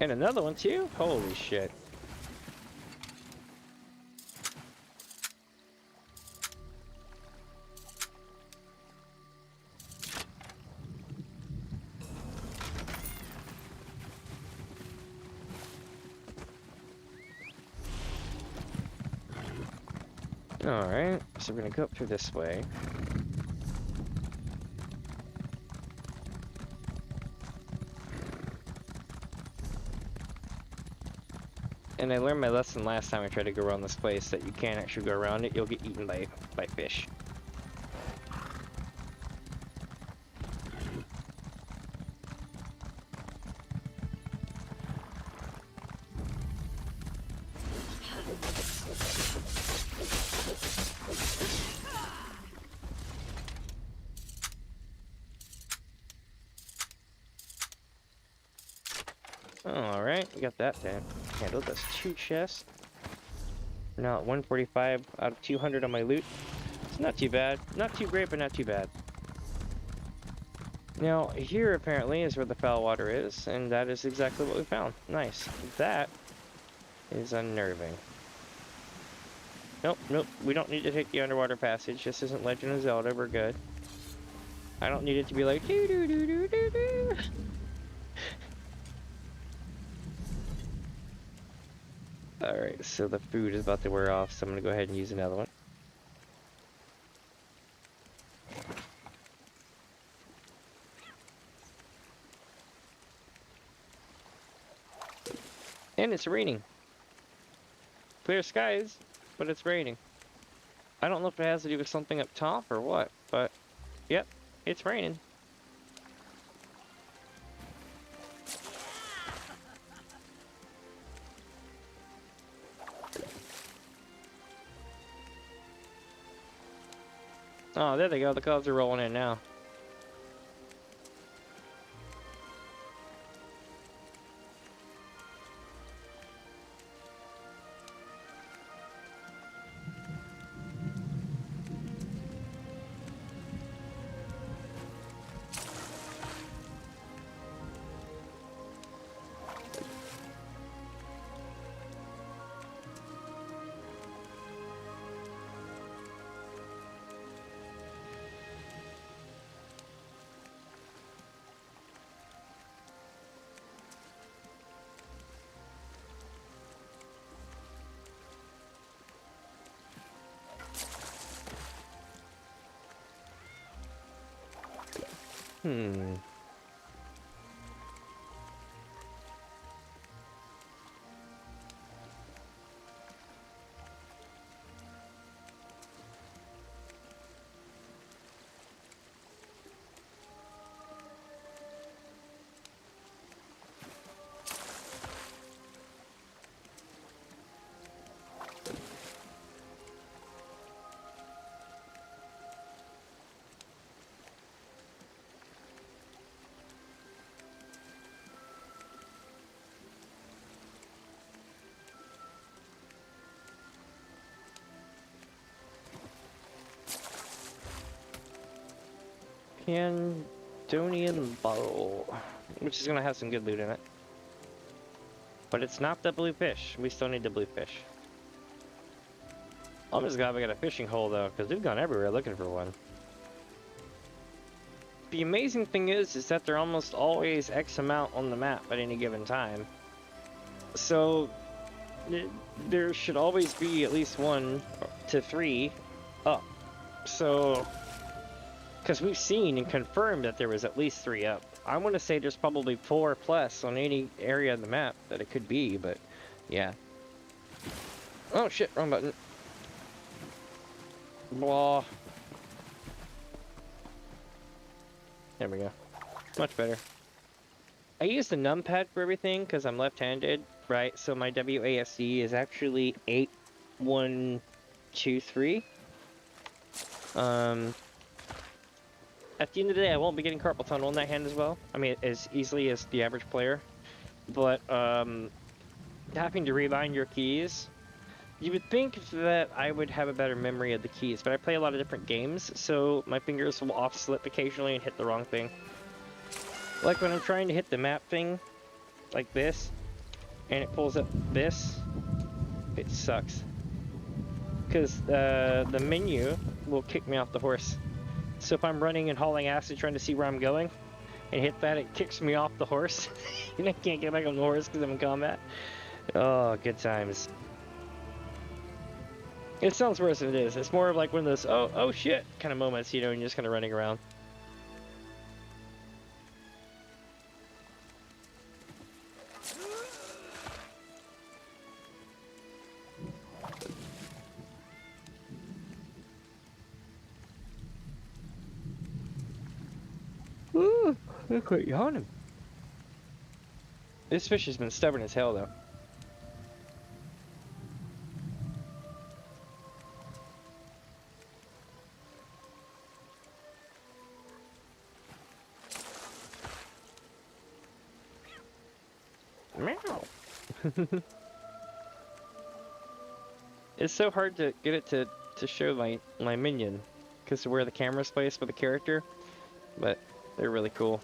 And another one too? Holy shit. Alright, so we're gonna go up through this way. And I learned my lesson last time I tried to go around this place that you can't actually go around it, you'll get eaten by fish. Alright, we got that then. Handled. That's 2 chests. We're now at 145 out of 200 on my loot. It's not too bad. Not too great, but not too bad. Now, here apparently is where the foul water is, and that is exactly what we found. Nice. That is unnerving. Nope, we don't need to take the underwater passage. This isn't Legend of Zelda, we're good. I don't need it to be like doo doo doo doo doo doo. Alright, so the food is about to wear off, so I'm gonna go ahead and use another one. And it's raining. Clear skies, but it's raining. I don't know if it has to do with something up top or what, but yep, it's raining. Oh, there they go. The clouds are rolling in now. Candonian Bowl, which is going to have some good loot in it. But it's not the blue fish. We still need the blue fish. I'm just glad we got a fishing hole though, because we've gone everywhere looking for one. The amazing thing is that they're almost always X amount on the map at any given time. So there should always be at least 1 to 3 up. So, because we've seen and confirmed that there was at least 3 up. I want to say there's probably 4 plus on any area of the map that it could be, but yeah. Oh shit, wrong button. Blah. There we go. Much better. I use the numpad for everything because I'm left-handed, right? So my WASD is actually 8, 1, 2, 3. At the end of the day, I won't be getting carpal tunnel in that hand as well. I mean, as easily as the average player. But, having to rebind your keys You would think that I would have a better memory of the keys, but I play a lot of different games, so my fingers will off-slip occasionally and hit the wrong thing. Like when I'm trying to hit the map thing, like this, and it pulls up this, it sucks. Because the menu will kick me off the horse. So if I'm running and hauling ass and trying to see where I'm going, and hit that, it kicks me off the horse. And I can't get back on the horse because I'm in combat. Oh, good times. It sounds worse than it is. It's more of like one of those, oh shit kind of moments, you know, and you're just kind of running around. Ooh, look what yawning. This fish has been stubborn as hell, though. Meow. It's so hard to get it to show my minion because of where the camera's placed for the character, but they're really cool.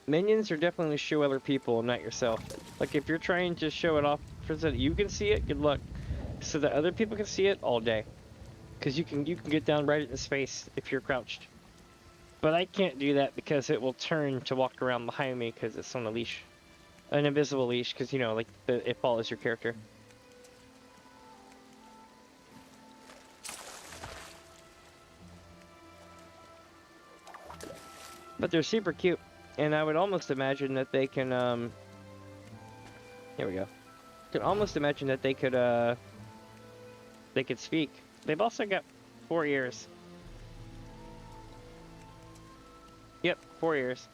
Minions are definitely to show other people, not yourself. Like if you're trying to show it off so that you can see it, good luck. So that other people can see it, all day. Because you can get down right in his face if you're crouched. But I can't do that because it will turn to walk around behind me because it's on a leash. An invisible leash, because, you know, like, it follows your character. But they're super cute. And I would almost imagine that they can, here we go. I can almost imagine that they could speak. They've also got 4 ears. Yep, 4 ears.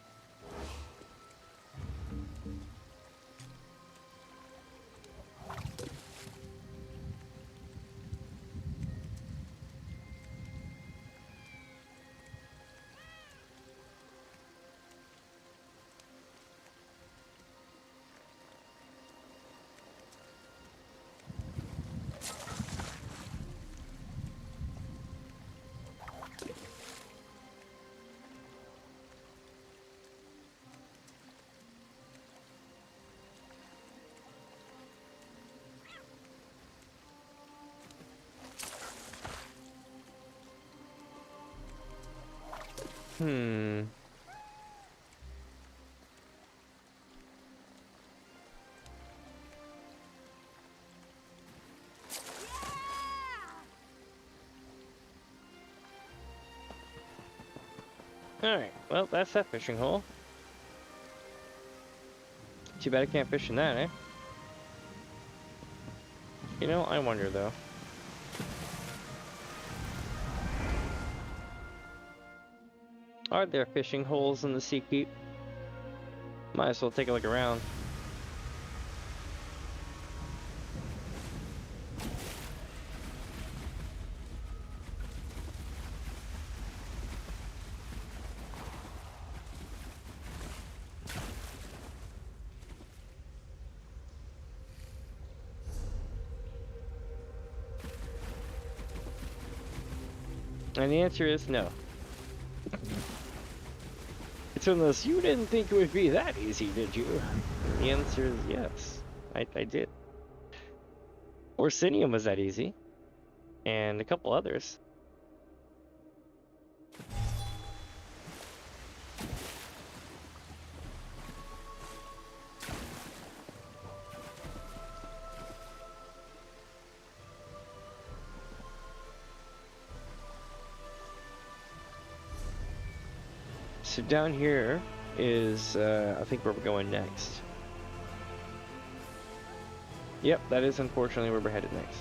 Alright, well, that's that fishing hole. Too bad I can't fish in that, eh? You know, I wonder, though. Are there fishing holes in the sea keep? Might as well take a look around. And the answer is no. It's one of those, you didn't think it would be that easy, did you? The answer is yes. I did. Orsinium was that easy. And a couple others. So down here is, I think, where we're going next. Yep, that is unfortunately where we're headed next.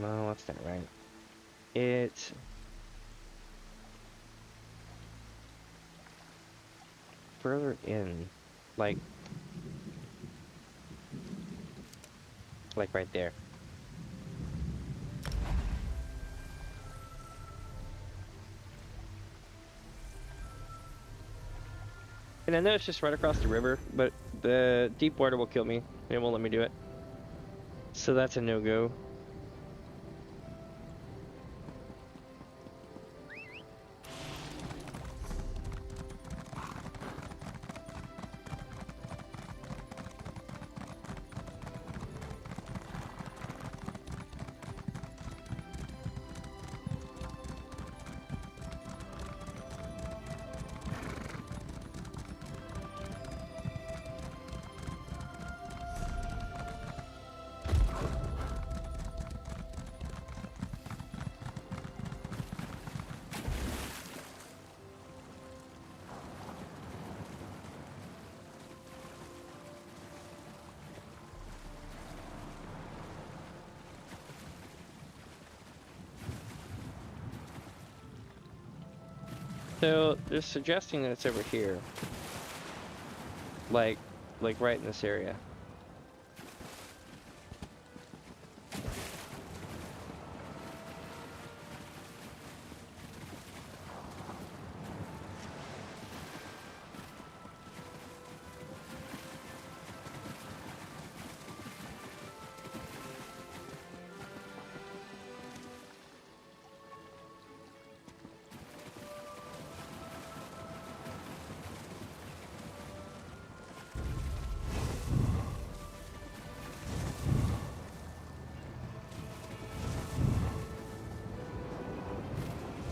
No, that's not right. It's further in, like, like right there. And I know it's just right across the river, but the deep water will kill me. It won't let me do it. So that's a no-go. So they're suggesting that it's over here, like right in this area.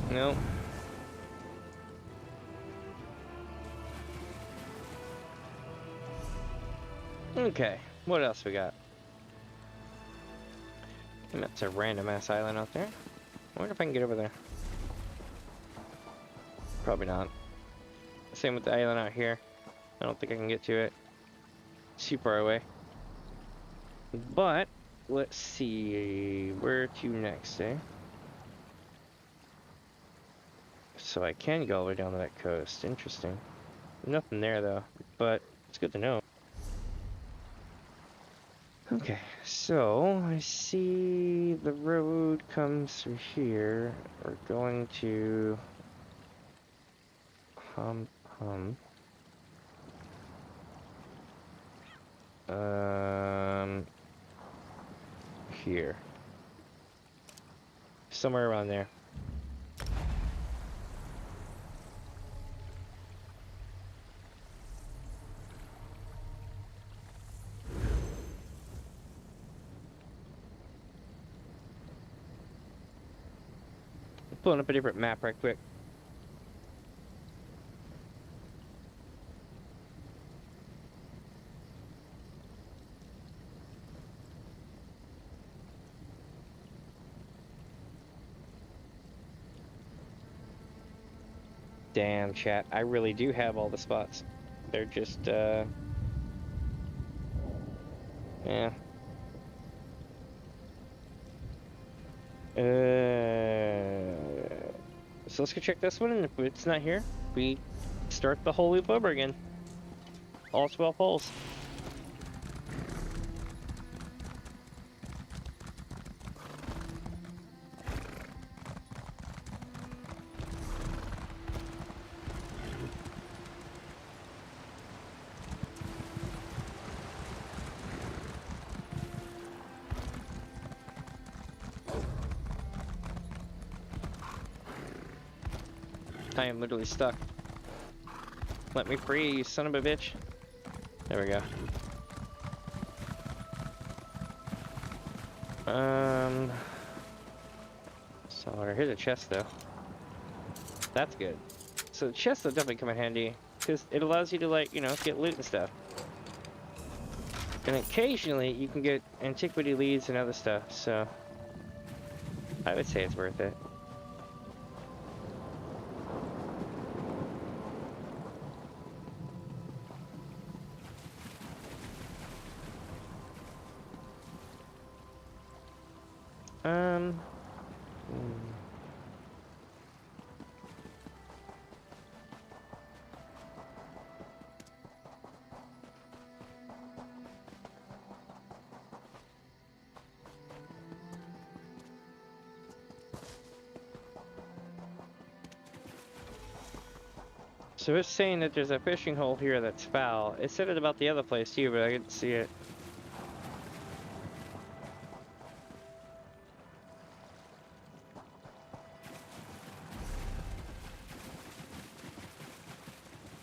No. Okay, what else we got? And that's a random ass island out there. I wonder if I can get over there. Probably not. Same with the island out here. I don't think I can get to it. It's too far away. But let's see, where to next, eh? So I can go all the way down to that coast. Interesting. Nothing there though, but it's good to know. Okay, so I see the road comes through here. We're going to here. Somewhere around there. Pulling up a different map right quick. Damn, chat. I really do have all the spots. They're just, yeah. So let's go check this one, and if it's not here, we start the whole loop over again. All 12 holes. I am literally stuck. Let me free, you son of a bitch. There we go. So here's a chest though. That's good. So the chests will definitely come in handy, because it allows you to, like, you know, get loot and stuff. And occasionally you can get antiquity leads and other stuff, so I would say it's worth it. So it's saying that there's a fishing hole here that's foul. It said it about the other place too, but I didn't see it.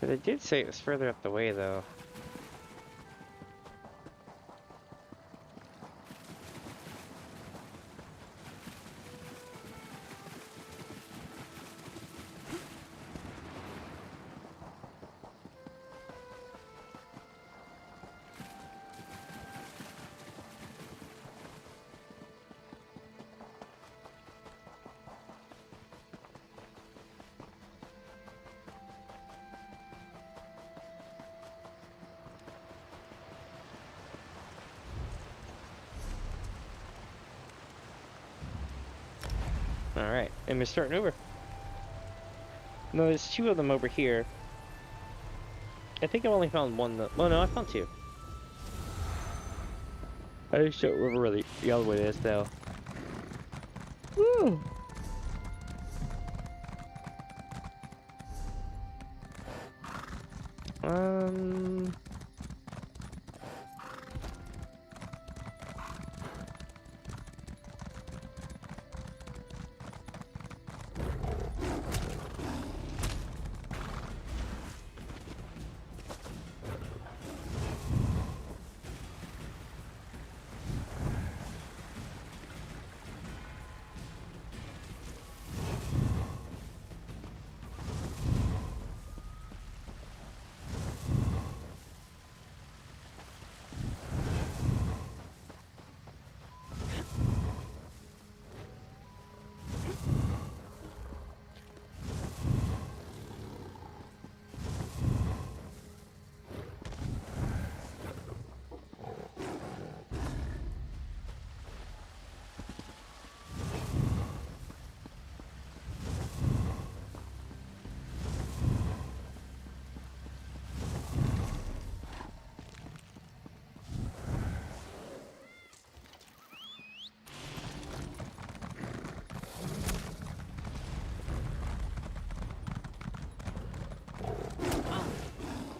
But it did say it was further up the way though. Alright, and we're starting over. No, there's two of them over here. I think I only found one though. Oh no, I found two. I just don't remember where the other one is though. Woo!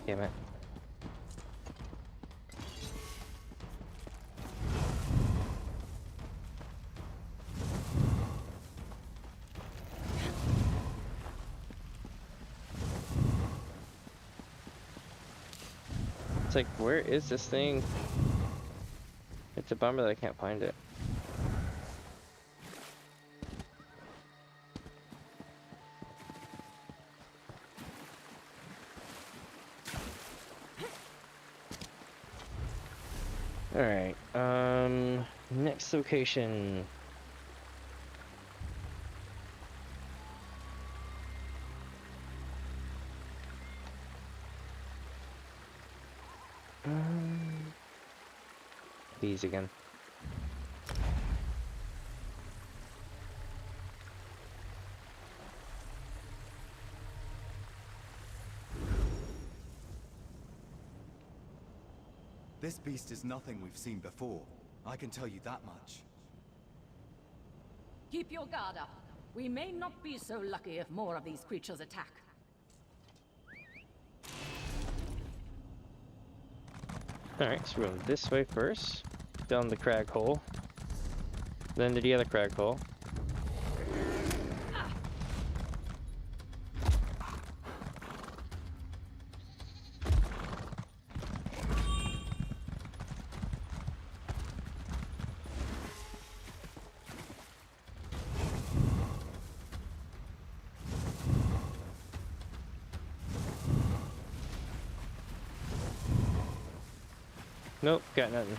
Damn it. It's like, where is this thing? It's a bummer that I can't find it. Alright, next location. These again. This beast is nothing we've seen before. I can tell you that much. Keep your guard up. We may not be so lucky if more of these creatures attack. Alright, so we're going this way first. Down the crag hole. Then to the other crag hole. Nope, got nothing.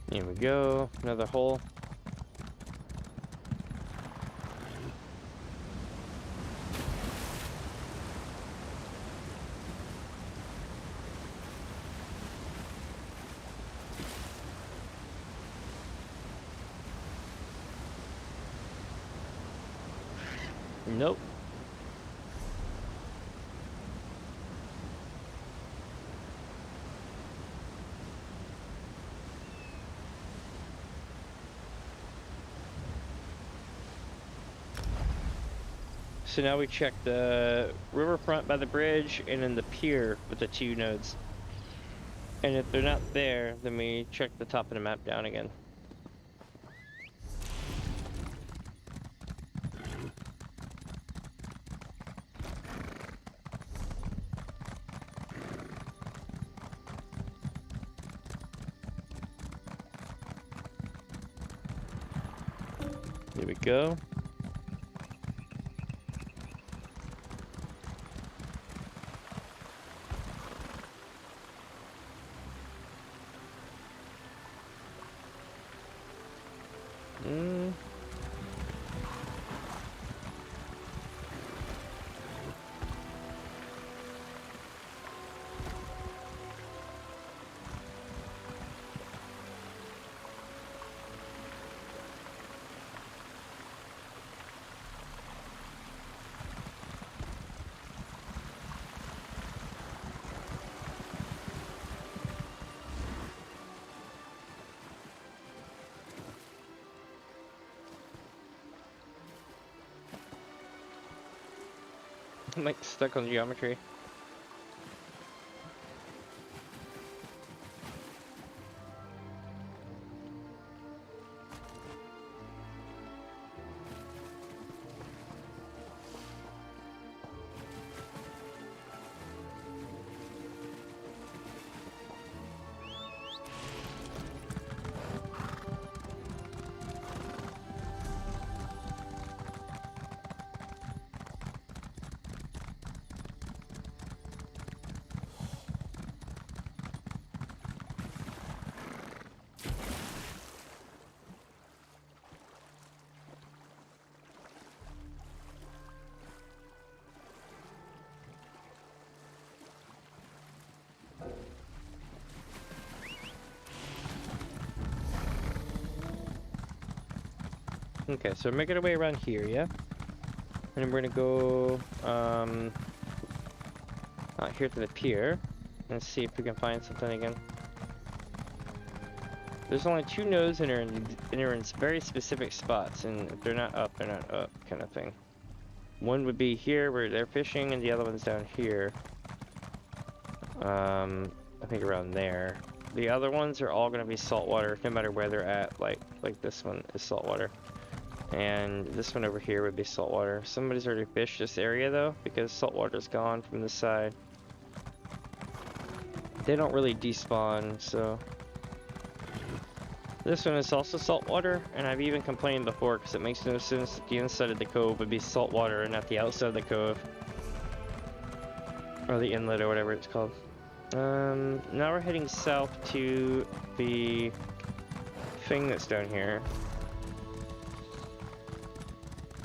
Here we go, another hole. Nope. So now we check the riverfront by the bridge and then the pier with the 2 nodes. And if they're not there, then we check the top of the map down again. Here we go. I'm like stuck on geometry. Okay, so we're making our way around here, yeah? And then we're gonna go out here to the pier and see if we can find something again. There's only 2 nodes and they're in very specific spots, and if they're not up, they're not up, kind of thing. One would be here where they're fishing, and the other one's down here. I think around there. The other ones are all gonna be saltwater, no matter where they're at. Like this one is saltwater. And this one over here would be saltwater. Somebody's already fished this area though, because saltwater's gone from this side. They don't really despawn, so. This one is also saltwater, and I've even complained before because it makes no sense that the inside of the cove would be saltwater and not the outside of the cove. Or the inlet or whatever it's called. Now we're heading south to the thing that's down here.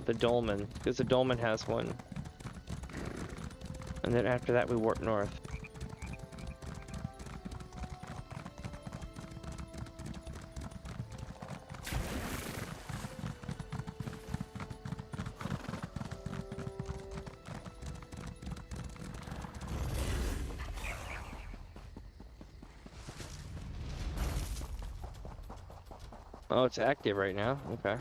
The dolmen, because the dolmen has one. And then after that we warp north. Oh, it's active right now. Okay.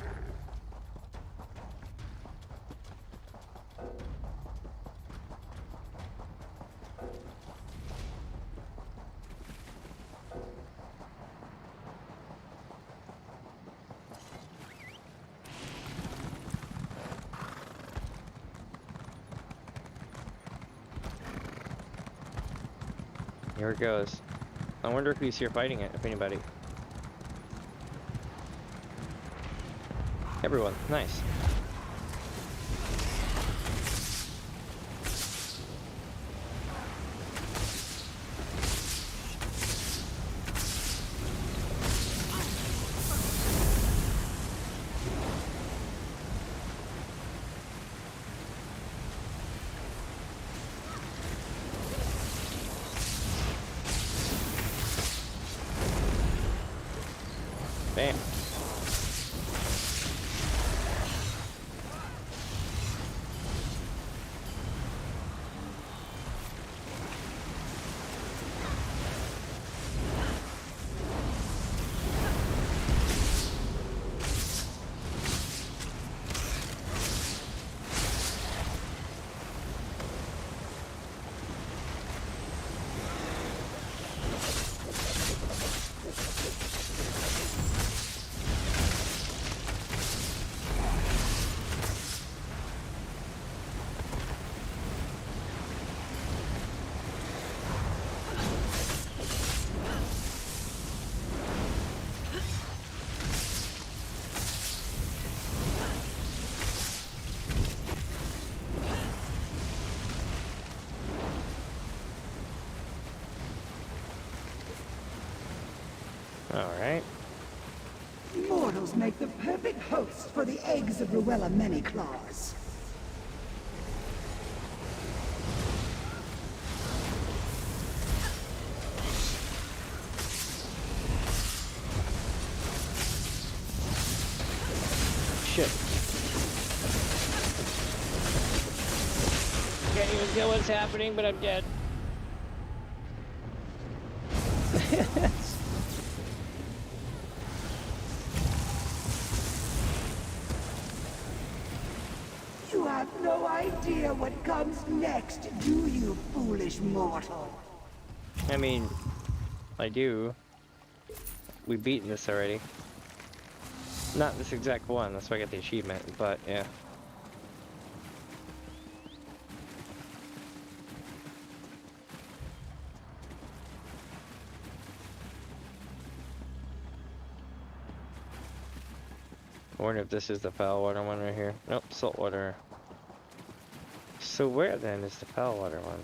Here it goes. I wonder who's here fighting it, if anybody. Everyone, nice. Bam. perfect host for the eggs of Ruella Manyclaws. Shit. Can't even tell what's happening, but I'm dead. You have no idea what comes next, do you, foolish mortal? I mean, I do. We've beaten this already. Not this exact one, that's why I got the achievement, but yeah. I wonder if this is the foul water one right here. Nope, salt water. So where then is the foul water one?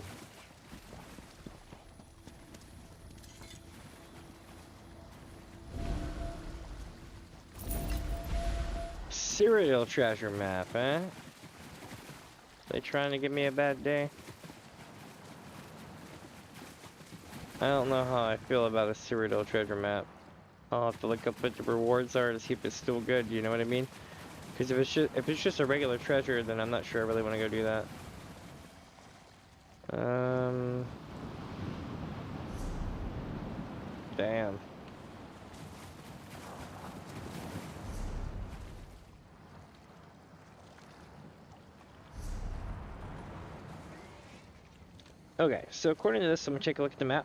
Serial treasure map, eh? They trying to give me a bad day? I don't know how I feel about a serial treasure map. I'll have to look up what the rewards are to see if it's still good, you know what I mean? Because if it's just a regular treasure, then I'm not sure I really want to go do that. Damn. Okay, so according to this, I'm gonna take a look at the map.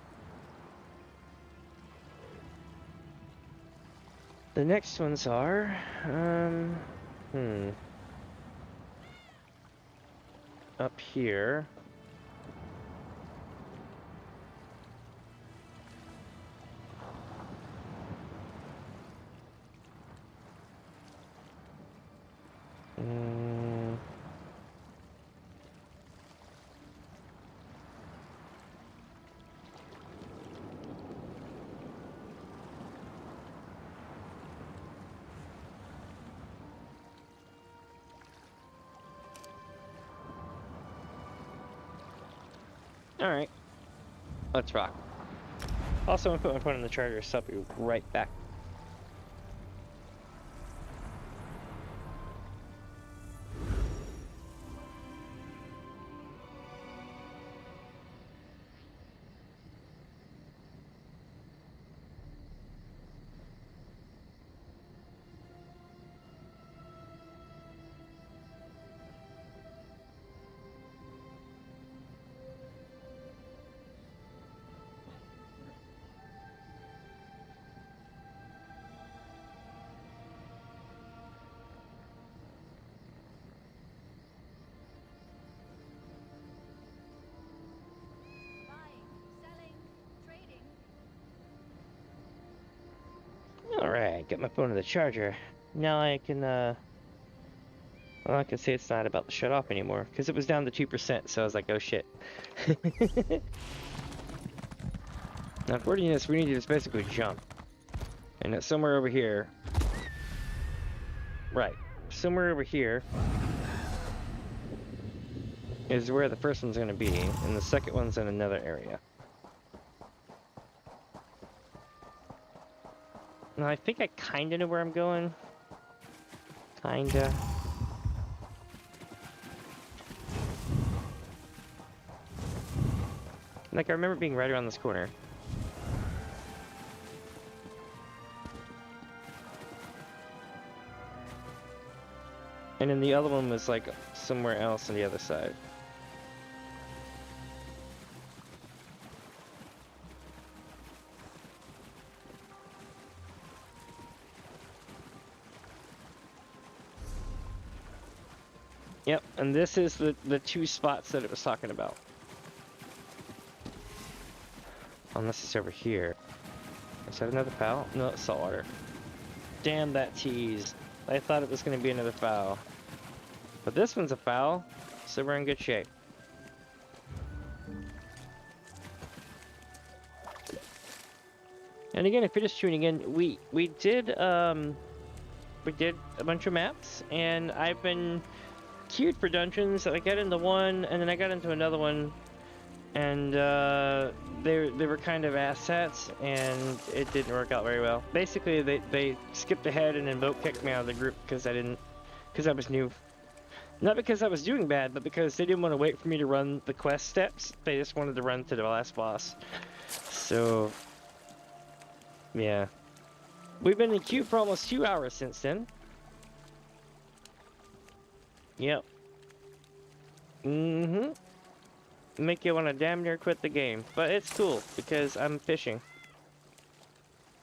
The next ones are, up here. Alright. Let's rock. Also, I'm gonna put my phone in the charger, so I'll be right back. Alright, get my phone to the charger. Now I can, well, I can say it's not about to shut off anymore, because it was down to 2%, so I was like, oh shit. Now, according to this, we need to just basically jump. And it's somewhere over here. Right. Somewhere over here is where the first one's going to be, and the second one's in another area. Now, I think I kind of know where I'm going. Kinda. Like, I remember being right around this corner. And then the other one was, like, somewhere else on the other side. Yep, and this is the two spots that it was talking about. Unless it's over here. Is that another foul? No, it's saltwater. Damn that tease. I thought it was going to be another foul. But this one's a foul, so we're in good shape. And again, if you're just tuning in, we did we did a bunch of maps, and I've been queued for dungeons. I got into one, and then I got into another one, and they were kind of assets, and it didn't work out very well. Basically, they skipped ahead and then vote kicked me out of the group because I was new. Not because I was doing bad, but because they didn't want to wait for me to run the quest steps. They just wanted to run to the last boss. So, yeah. We've been in queue for almost 2 hours since then. Yep. Make you want to damn near quit the game. But it's cool, because I'm fishing.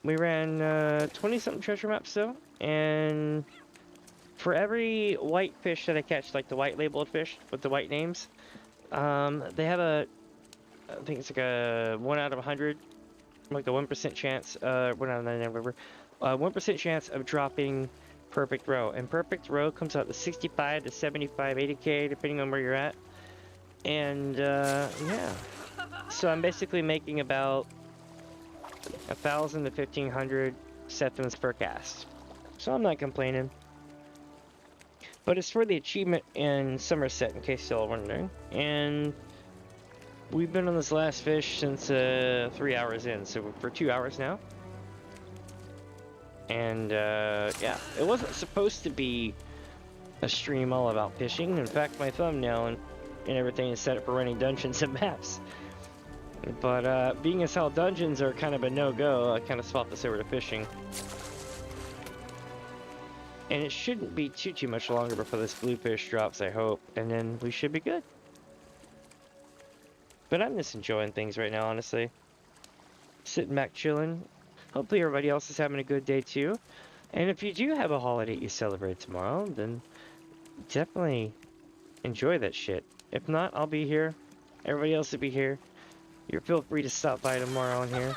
We ran 20-something treasure maps, though. And for every white fish that I catch, like the white labeled fish with the white names, they have I think it's like a 1 out of 100, like a 1% chance, 1 out of 99, whatever, 1% chance of dropping perfect row. And perfect row comes out to 65 to 75, 80k, depending on where you're at. And yeah, so I'm basically making about 1,000 to 1,500 settings per cast. So I'm not complaining. But it's for the achievement in Somerset, in case y'all are wondering. And we've been on this last fish since 3 hours in, so we're for 2 hours now. And yeah, it wasn't supposed to be a stream all about fishing. In fact, my thumbnail and everything is set up for running dungeons and maps. But being as how dungeons are kind of a no-go, I kind of swapped this over to fishing. And it shouldn't be too much longer before this bluefish drops, I hope. And then we should be good. But I'm just enjoying things right now, honestly. Sitting back chilling. Hopefully everybody else is having a good day too. And if you do have a holiday you celebrate tomorrow, then definitely enjoy that shit. If not, I'll be here. Everybody else will be here. You're feel free to stop by tomorrow on here.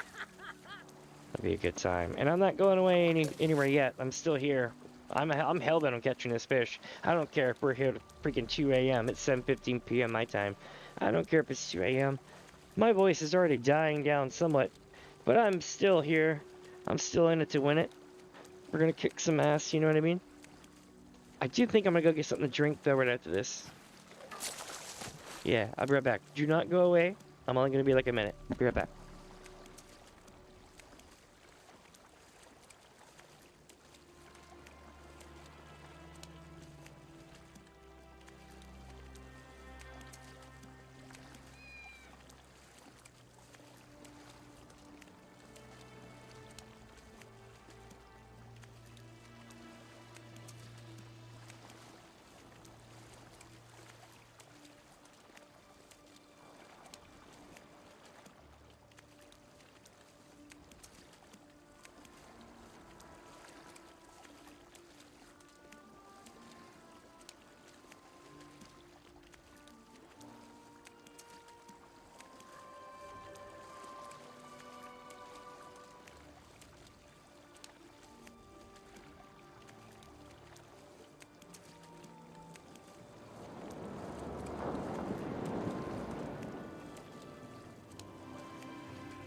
It'll be a good time. And I'm not going away anywhere yet. I'm still here. I'm hellbent on catching this fish. I don't care if we're here at freaking 2 a.m. It's 7:15 p.m. my time. I don't care if it's 2 a.m. My voice is already dying down somewhat, but I'm still here. I'm still in it to win it. We're gonna kick some ass, you know what I mean? I do think I'm gonna go get something to drink though right after this. Yeah, I'll be right back. Do not go away. I'm only gonna be like a minute. I'll be right back.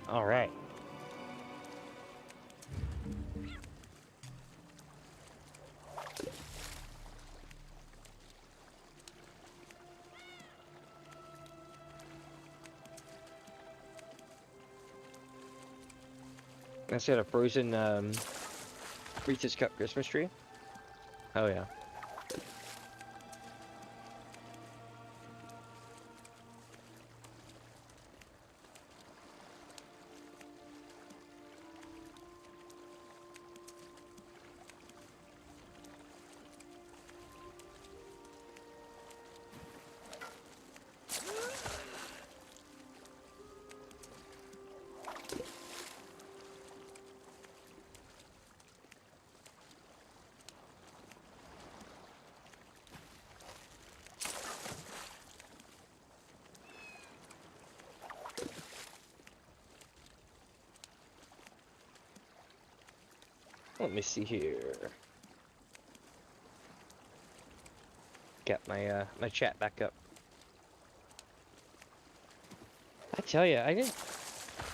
All right. I said a frozen Reese's Cup Christmas tree. Oh yeah. Let me see here. Got my my chat back up. I tell you,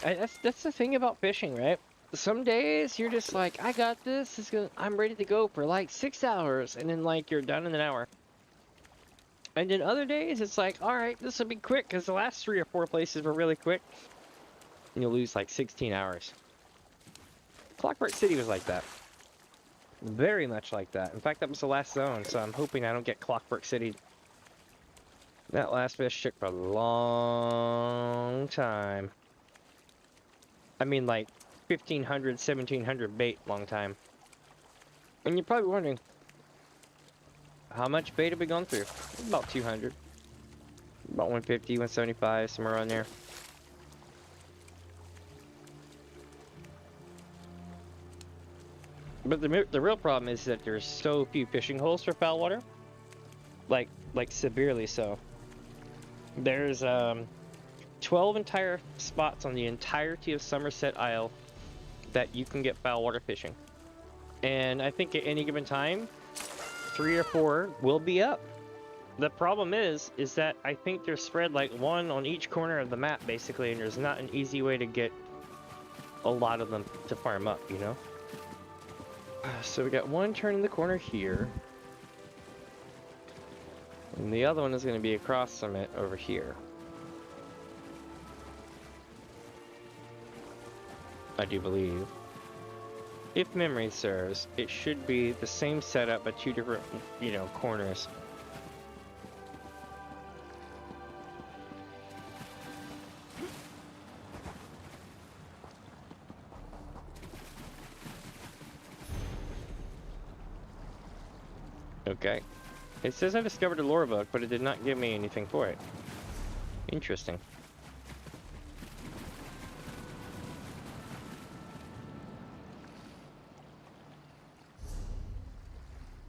that's the thing about fishing, right? some days you're just like, I got this. I'm ready to go for like 6 hours, and then like you're done in an hour. And then other days it's like, all right, this will be quick because the last 3 or 4 places were really quick. And you'll lose like 16 hours. Clockwork City was like that. Very much like that. In fact, that was the last zone, so I'm hoping I don't get Clockwork City. That last fish took for a long time. I mean, like 1,500, 1,700 bait, long time. And you're probably wondering, how much bait have we gone through? About 200. About 150, 175, somewhere around there. But the real problem is that there's so few fishing holes for foul water. Like severely so. There's 12 entire spots on the entirety of Somerset Isle that you can get foul water fishing. And I think at any given time, 3 or 4 will be up. The problem is that I think they're spread like one on each corner of the map basically, and there's not an easy way to get a lot of them to farm up, you know? So we got one turn in the corner here. And the other one is going to be across from it over here. I do believe. If memory serves, it should be the same setup but 2 different, you know, corners. Okay. It says I discovered a lore book, but it did not give me anything for it. Interesting.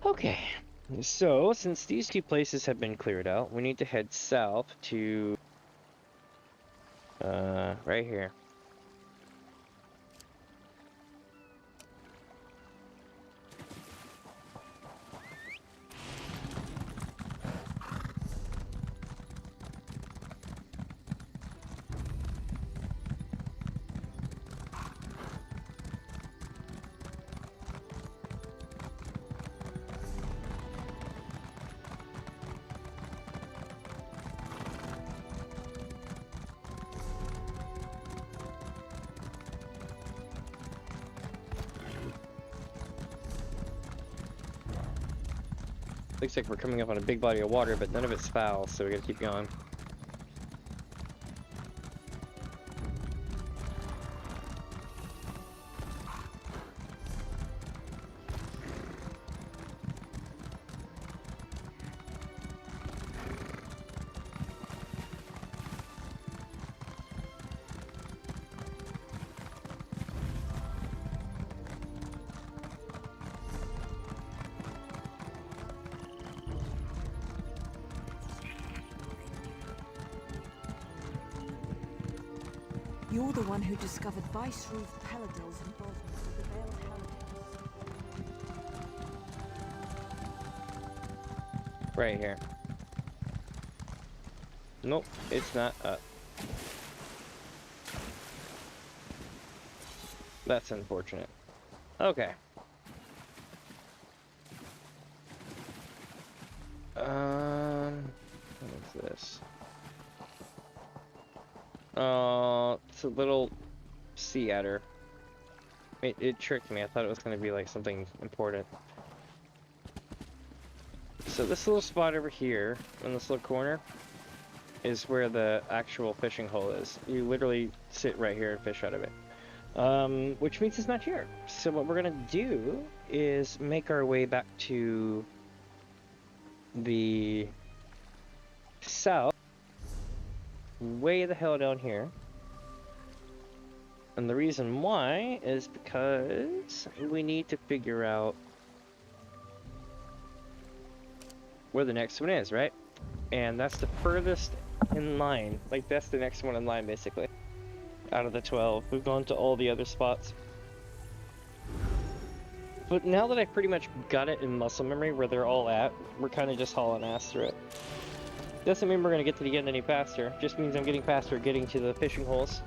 Okay. So, since these 2 places have been cleared out, we need to head south to... right here. Looks like we're coming up on a big body of water, but none of it's foul, so we gotta keep going. You're the one who discovered Viceroy Paladin's involvement with the Veiled Heretics. Right here. Nope, it's not up. That's unfortunate. Okay. What's this? Oh, it's a little sea adder. It tricked me. I thought it was going to be like something important. So this little spot over here, in this little corner, is where the actual fishing hole is. You literally sit right here and fish out of it. Which means it's not here. So what we're going to do is make our way back to the south. Way the hell down here. And the reason why is because we need to figure out where the next one is, right? And that's the furthest in line. Like, that's the next one in line, basically. Out of the 12. We've gone to all the other spots. But now that I pretty much got it in muscle memory where they're all at, we're kind of just hauling ass through it. Doesn't mean we're going to get to the end any faster. Just means I'm getting faster getting to the fishing holes.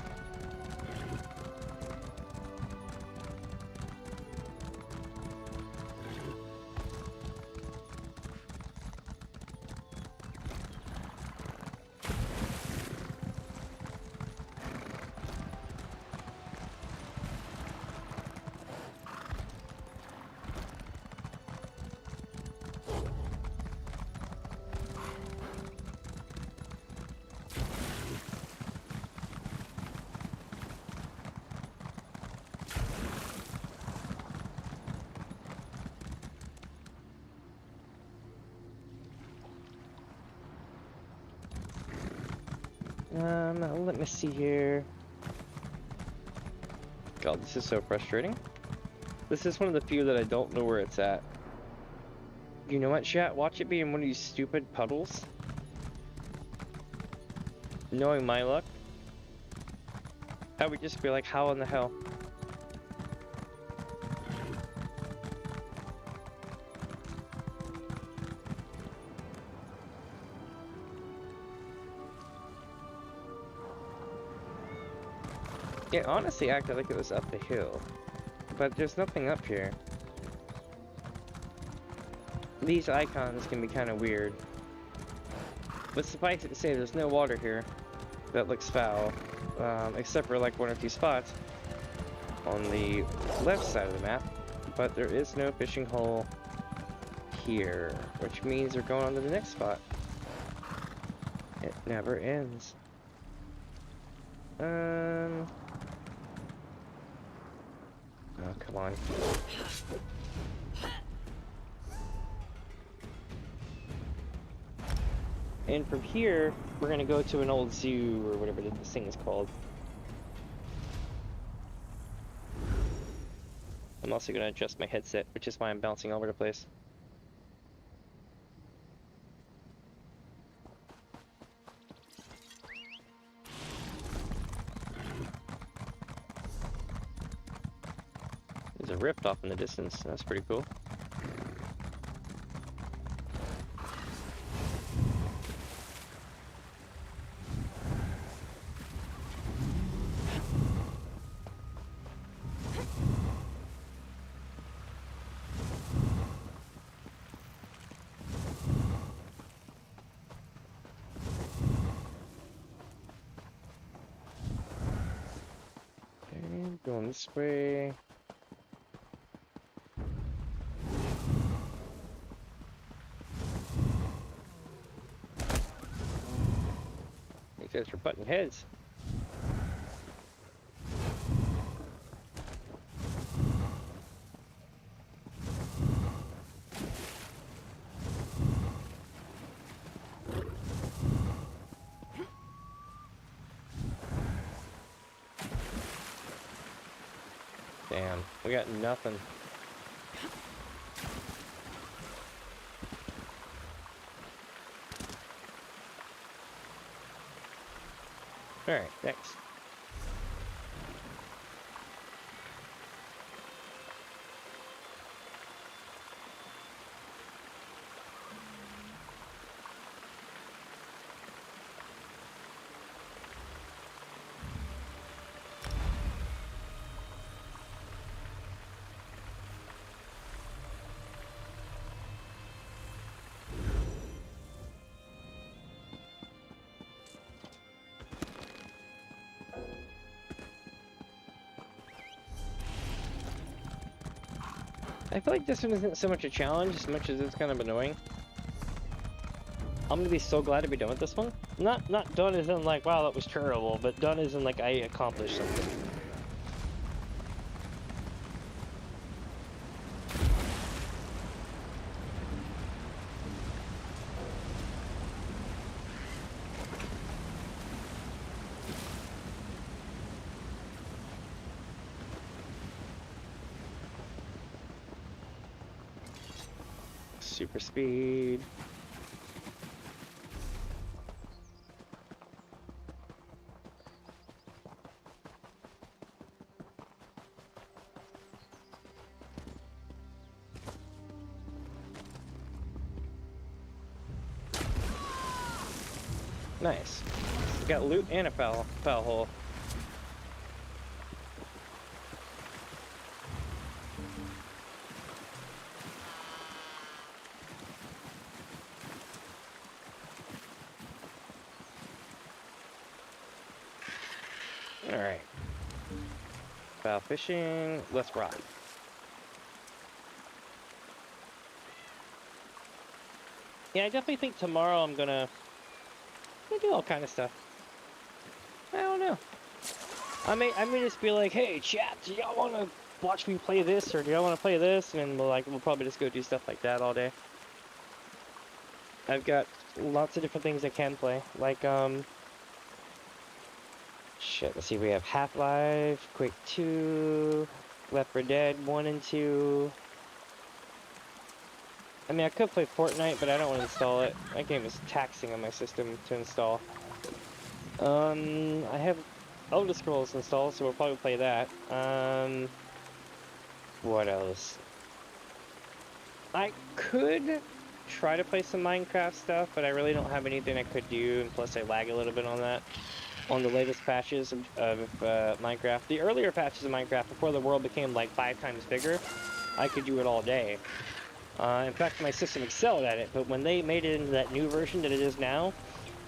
Let me see here. God, this is so frustrating. This is one of the few that I don't know where it's at. You know what, chat? Watch it be in one of these stupid puddles. Knowing my luck, I would just be like, how in the hell? It honestly acted like it was up the hill, but there's nothing up here. These icons can be kind of weird. But suffice it to say, there's no water here that looks foul, except for like one or two spots on the left side of the map. But there is no fishing hole here, which means we're going on to the next spot. It never ends. Oh, come on. And from here, we're gonna go to an old zoo, or whatever this thing is called. I'm also gonna adjust my headset, which is why I'm bouncing all over the place. There's a rift off in the distance. That's pretty cool. Okay, going this way. You guys are butting heads. Damn, we got nothing. Alright, thanks. I feel like this one isn't so much a challenge as much as it's kind of annoying. I'm gonna be so glad to be done with this one. Not done as in like, wow, that was terrible, but done as in like, I accomplished something. Super speed. Nice. We got loot and a foul hole. Alright. Foul fishing, let's rock. Yeah, I definitely think tomorrow I'm gonna do all kind of stuff. I don't know. I may just be like, hey chat, do y'all wanna watch me play this, or do y'all wanna play this? And we'll probably just go do stuff like that all day. I've got lots of different things I can play. Like shit. Let's see, we have Half-Life, Quake 2, Left 4 Dead 1 and 2. I mean, I could play Fortnite, but I don't want to install it. That game is taxing on my system to install. I have Elder Scrolls installed, so we'll probably play that. What else? I could try to play some Minecraft stuff, but I really don't have anything I could do, and plus I lag a little bit on that. On the latest patches of Minecraft. The earlier patches of Minecraft, before the world became like 5 times bigger, I could do it all day. In fact, my system excelled at it, but when they made it into that new version that it is now,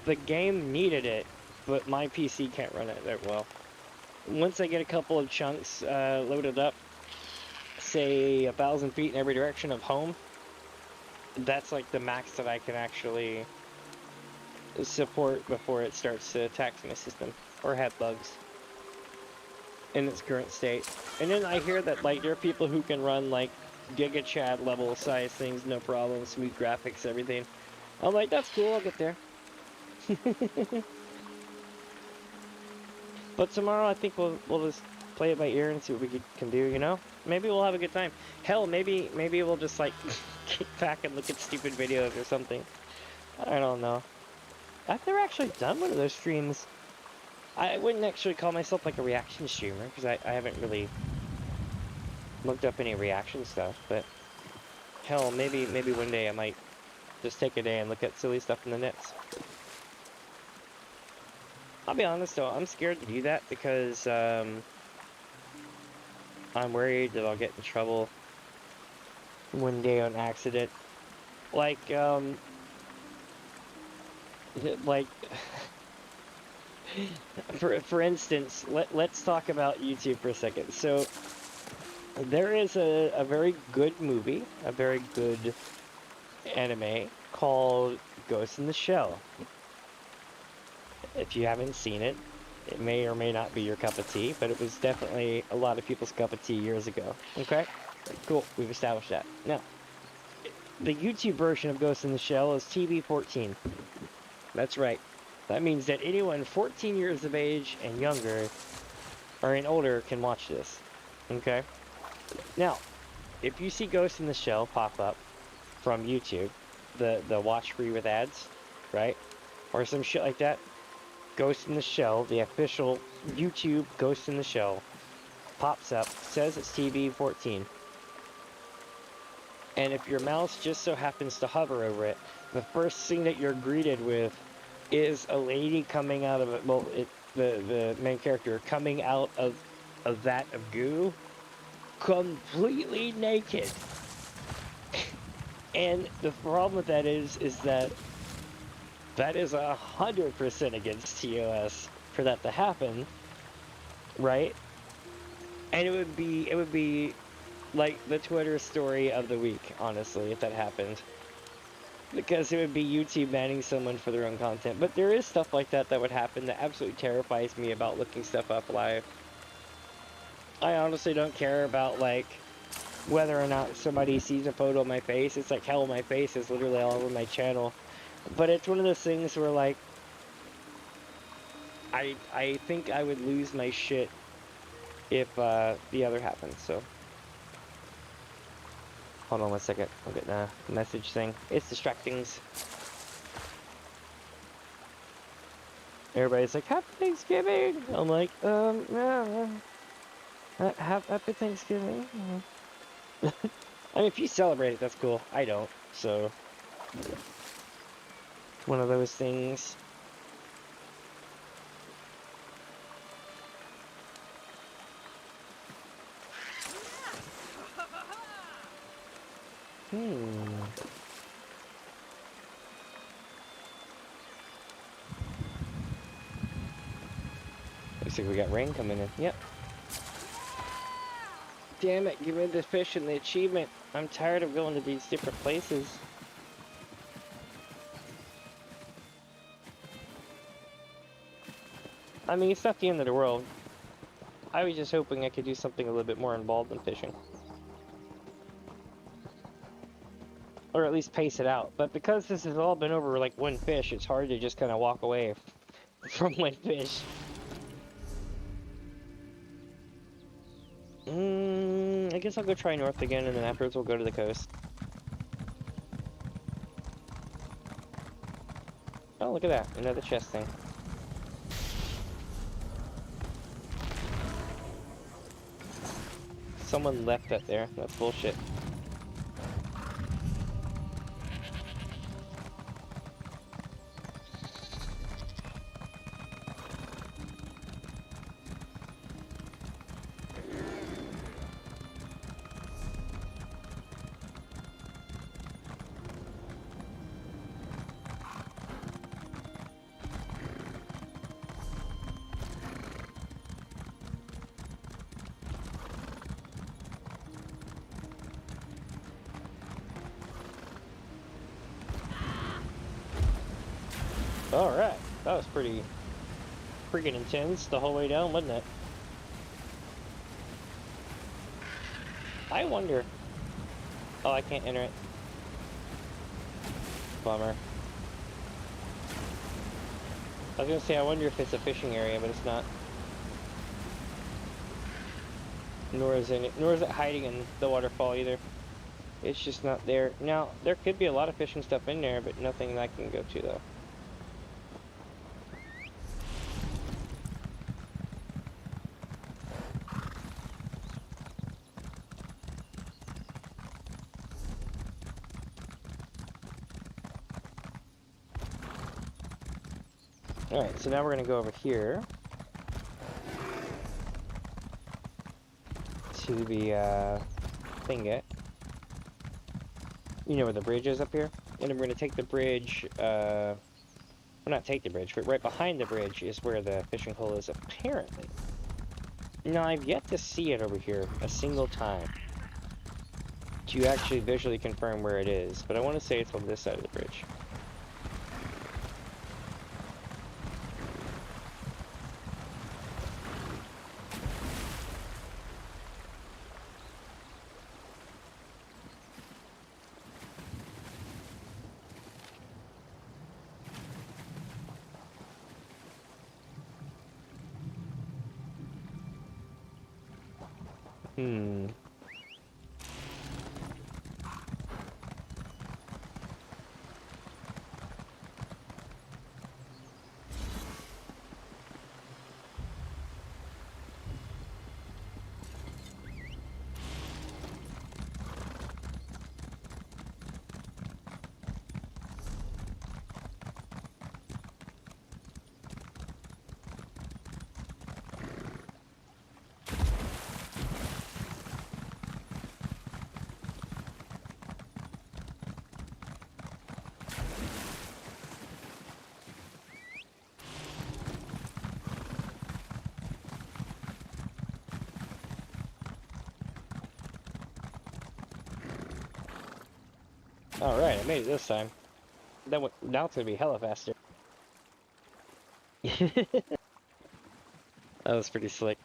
the game needed it, but my PC can't run it that well. Once I get a couple of chunks loaded up, say 1,000 feet in every direction of home, that's like the max that I can actually support before it starts to tax my system or have bugs in its current state. And then I hear that like there are people who can run like Giga Chad level size things, no problem, smooth graphics, everything. I'm like, that's cool, I'll get there. But tomorrow I think we'll just play it by ear and see what we can do, you know? Maybe we'll have a good time. Hell, maybe we'll just like kick back and look at stupid videos or something. I don't know. I've never actually done one of those streams. I wouldn't actually call myself like a reaction streamer because I haven't really looked up any reaction stuff, but hell, maybe one day I might just take a day and look at silly stuff in the nets. I'll be honest though, I'm scared to do that because I'm worried that I'll get in trouble one day on accident. Like for instance, let's talk about YouTube for a second. So there is a very good movie, a very good anime called Ghost in the Shell. If you haven't seen it, it may or may not be your cup of tea, but it was definitely a lot of people's cup of tea years ago. Okay? Cool, we've established that. Now, the YouTube version of Ghost in the Shell is TV-14. That's right. That means that anyone 14 years of age and younger, or and older, can watch this. Okay? Now, if you see Ghost in the Shell pop up from YouTube, the watch free with ads, right? Or some shit like that, Ghost in the Shell, the official YouTube Ghost in the Shell, pops up, says it's TV-14. And if your mouse just so happens to hover over it, the first thing that you're greeted with is a lady coming out of it, well, the main character coming out of a vat of goo, completely naked. And the problem with that is that is 100% against TOS for that to happen, right? And it would be like the Twitter story of the week, honestly, if that happened. Because it would be YouTube banning someone for their own content. But there is stuff like that would happen that absolutely terrifies me about looking stuff up live. I honestly don't care about, like, whether or not somebody sees a photo of my face. It's like, hell, my face is literally all over my channel. But it's one of those things where, like, I think I would lose my shit if the other happened, so. Hold on one second, I'll get the message thing. It's distractings. Everybody's like, Happy Thanksgiving! I'm like, yeah. Happy Thanksgiving. I mean, if you celebrate it, that's cool. I don't, so. One of those things. Looks like we got rain coming in. Yep. Damn it, give me the fish and the achievement. I'm tired of going to these different places. I mean, it's not the end of the world. I was just hoping I could do something a little bit more involved than fishing. Or at least pace it out. But because this has all been over like one fish, it's hard to just kind of walk away from one fish. I guess I'll go try north again, and then afterwards we'll go to the coast. Oh, look at that. Another chest thing. Someone left that there. That's bullshit. Alright, that was pretty freaking intense the whole way down, wasn't it? I wonder... Oh, I can't enter it. Bummer. I was gonna say, I wonder if it's a fishing area, but it's not. Nor is it hiding in the waterfall either. It's just not there. Now, there could be a lot of fishing stuff in there, but nothing that I can go to though. Alright, so now we're going to go over here to the thinget. You know where the bridge is up here? And then we're going to take the bridge, well, not take the bridge, but right behind the bridge is where the fishing hole is, apparently. Now, I've yet to see it over here a single time to actually visually confirm where it is, but I want to say it's on this side of the bridge. Alright, I made it this time. Now it's gonna be hella faster. That was pretty slick.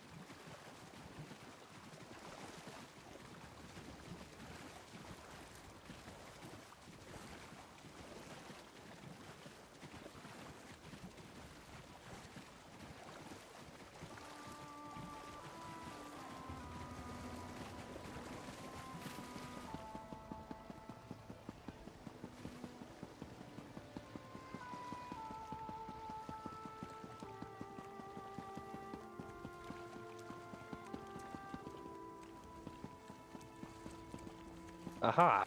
Aha!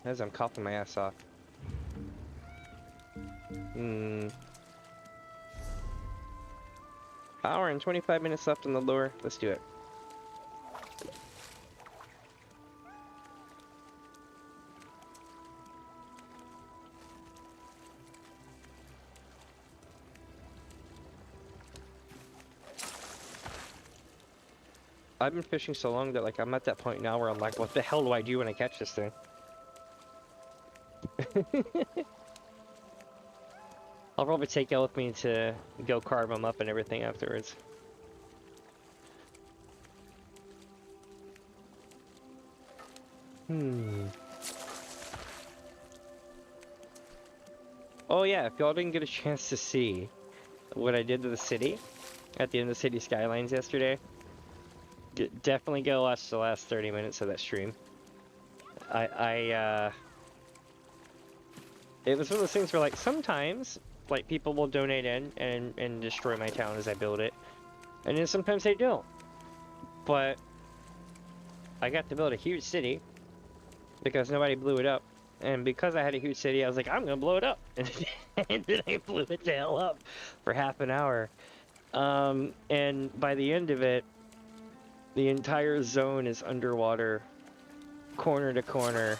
As I'm coughing my ass off. Hour and 25 minutes left on the lure. Let's do it. I've been fishing so long that like I'm at that point now where I'm like, what the hell do I do when I catch this thing? I'll probably take it with me to go carve them up and everything afterwards. Oh yeah, if y'all didn't get a chance to see what I did to the city at the end of the city skylines yesterday, Definitely go watch the last 30 minutes of that stream. It was one of those things where, like, sometimes, like, people will donate in and destroy my town as I build it. And then sometimes they don't. But I got to build a huge city because nobody blew it up. And because I had a huge city, I was like, I'm gonna blow it up. And then I blew it the hell up for half an hour. And by the end of it, the entire zone is underwater, corner to corner.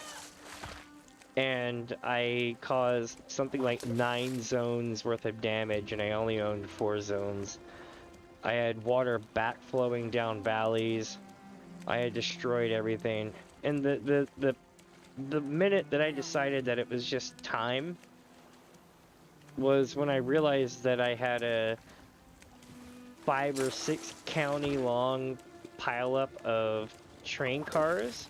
And I caused something like 9 zones worth of damage, and I only owned 4 zones. I had water backflowing down valleys. I had destroyed everything. And the minute that I decided that it was just time was when I realized that I had a 5 or 6 county long pileup of train cars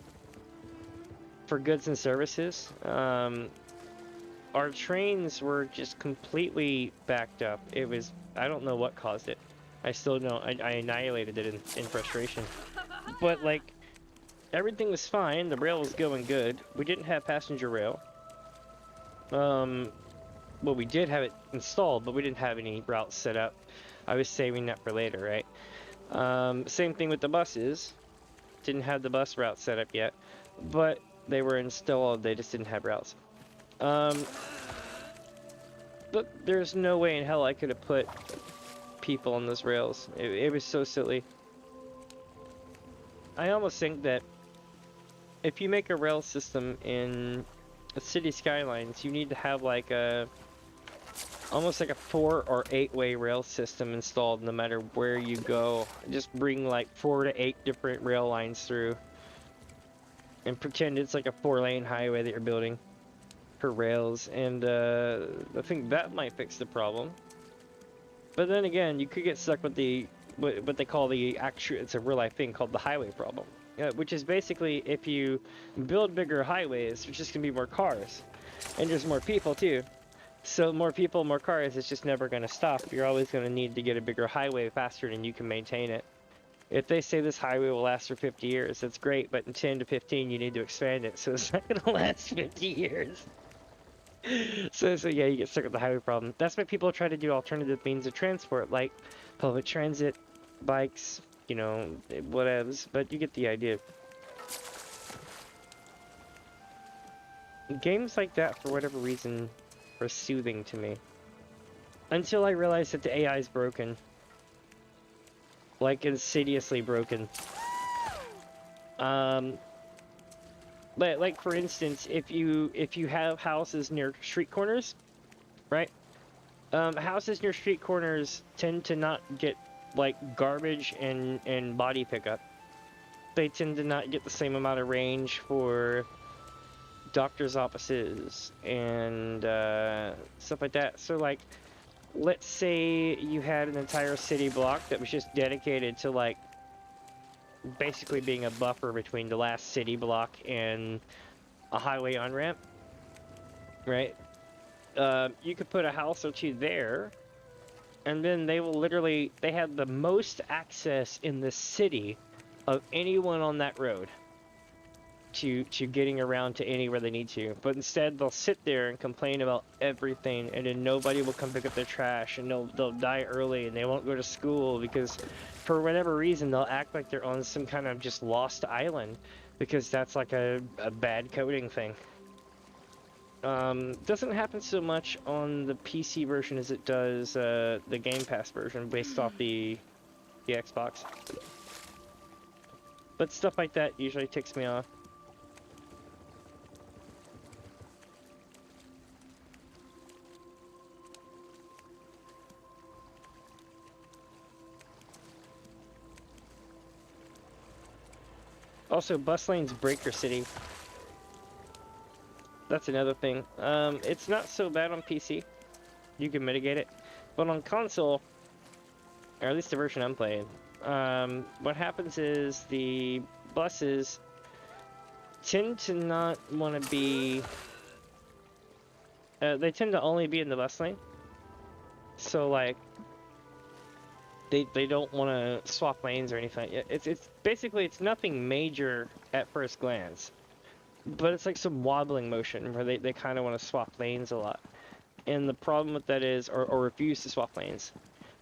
for goods and services. Our trains were just completely backed up. It was, I don't know what caused it. I still don't, I annihilated it in frustration. But like, everything was fine, the rail was going good. We didn't have passenger rail. Well, we did have it installed, but we didn't have any routes set up. I was saving that for later, right? Same thing with the buses. Didn't have the bus route set up yet, but they were installed, they just didn't have routes. But there's no way in hell I could have put people on those rails. It was so silly. I almost think that if you make a rail system in a city skylines, you need to have like almost like a 4 or 8 way rail system installed no matter where you go. Just bring like 4 to 8 different rail lines through and pretend it's like a 4-lane highway that you're building for rails, and I think that might fix the problem. But then again, you could get stuck with the what they call the actual, it's a real life thing called the highway problem, which is basically if you build bigger highways, there's just gonna be more cars, and there's more people too. So more people, more cars, it's just never gonna stop. You're always gonna need to get a bigger highway faster than you can maintain it. If they say this highway will last for 50 years, that's great, but in 10 to 15 you need to expand it, so it's not gonna last 50 years. So yeah, you get stuck with the highway problem. That's why people try to do alternative means of transport, like public transit, bikes, you know, whatevs, but you get the idea. Games like that, for whatever reason, are soothing to me. Until I realized that the AI is broken. Like, insidiously broken. Like for instance, if you have houses near street corners, right? Houses near street corners tend to not get like garbage and body pickup. They tend to not get the same amount of range for doctor's offices and stuff like that. So like, let's say you had an entire city block that was just dedicated to like basically being a buffer between the last city block and a highway on-ramp, right? You could put a house or two there, and then they will literally, they have the most access in the city of anyone on that road to getting around to anywhere they need to. But instead they'll sit there and complain about everything, and then nobody will come pick up their trash, and they'll die early, and they won't go to school because for whatever reason they'll act like they're on some kind of just lost island because that's like a bad coding thing. Doesn't happen so much on the PC version as it does the Game Pass version based off the Xbox. But stuff like that usually ticks me off. Also, bus lanes break your city. That's another thing. It's not so bad on PC. You can mitigate it. But on console, or at least the version I'm playing, what happens is the buses tend to not want to be... they tend to only be in the bus lane. So, like, they don't want to swap lanes or anything. It's basically it's nothing major at first glance, but it's like some wobbling motion where they kind of want to swap lanes a lot. And the problem with that is, or refuse to swap lanes.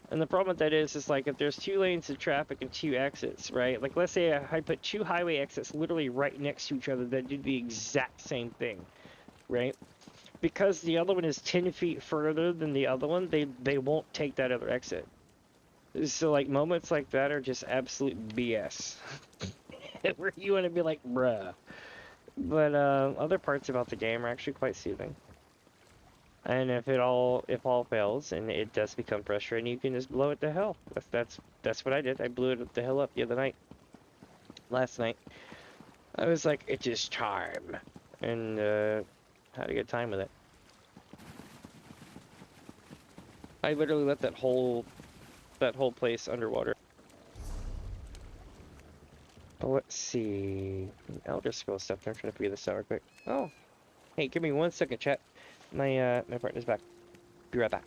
And the problem with that is like if there's 2 lanes of traffic and 2 exits, right? Like let's say I put 2 highway exits literally right next to each other that do the exact same thing, right? Because the other one is 10 feet further than the other one, they won't take that other exit. So like moments like that are just absolute BS. Where you want to be like, bruh. But other parts about the game are actually quite soothing. And if all fails and it does become frustrating, you can just blow it to hell. That's what I did. I blew it the hell up the other night. Last night. I was like, it's just time. And had a good time with it. I literally let that whole place underwater. Oh, let's see. Elder Scrolls stuff. I'm trying to figure this out real quick. Oh, hey, give me 1 second, chat. My partner's back. Be right back.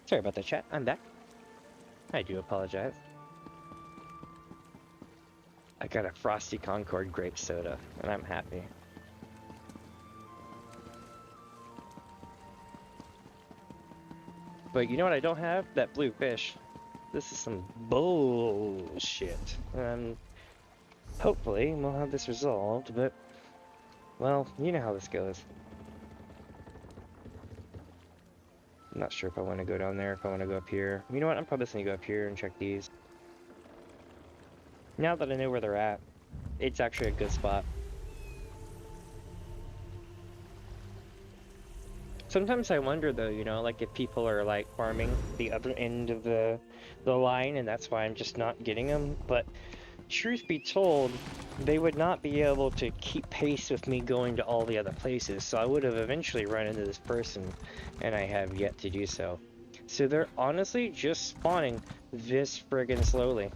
Sorry about that, chat. I'm back. I do apologize. I got a Frosty Concord grape soda, and I'm happy. But you know what I don't have? That blue fish. This is some bullshit. Hopefully we'll have this resolved, but, well, you know how this goes. I'm not sure if I want to go down there, if I want to go up here. You know what? I'm probably just going to go up here and check these. Now that I know where they're at, it's actually a good spot. Sometimes I wonder though, you know, like if people are like farming the other end of the line and that's why I'm just not getting them, but truth be told, they would not be able to keep pace with me going to all the other places, so I would have eventually run into this person, and I have yet to do so. So they're honestly just spawning this friggin' slowly.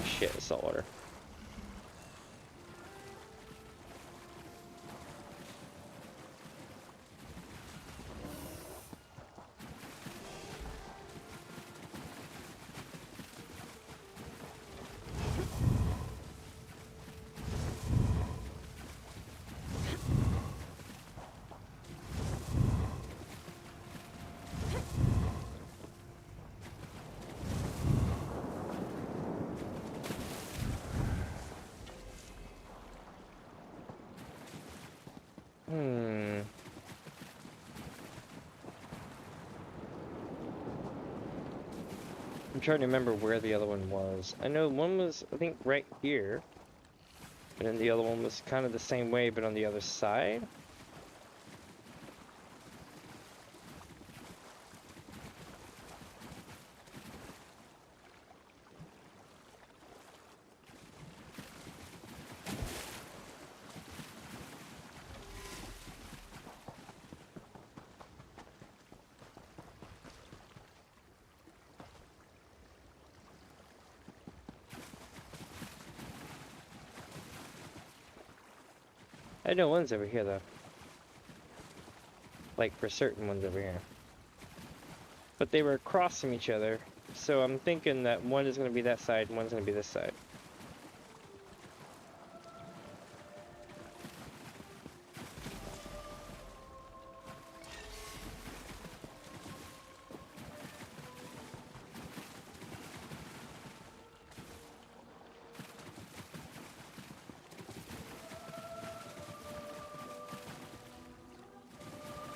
Shit, saltwater. I'm trying to remember where the other one was. I know one was, I think, right here. And then the other one was kind of the same way, but on the other side. I know one's over here though. Like for certain ones over here. But they were crossing each other, so I'm thinking that one is going to be that side and one's going to be this side.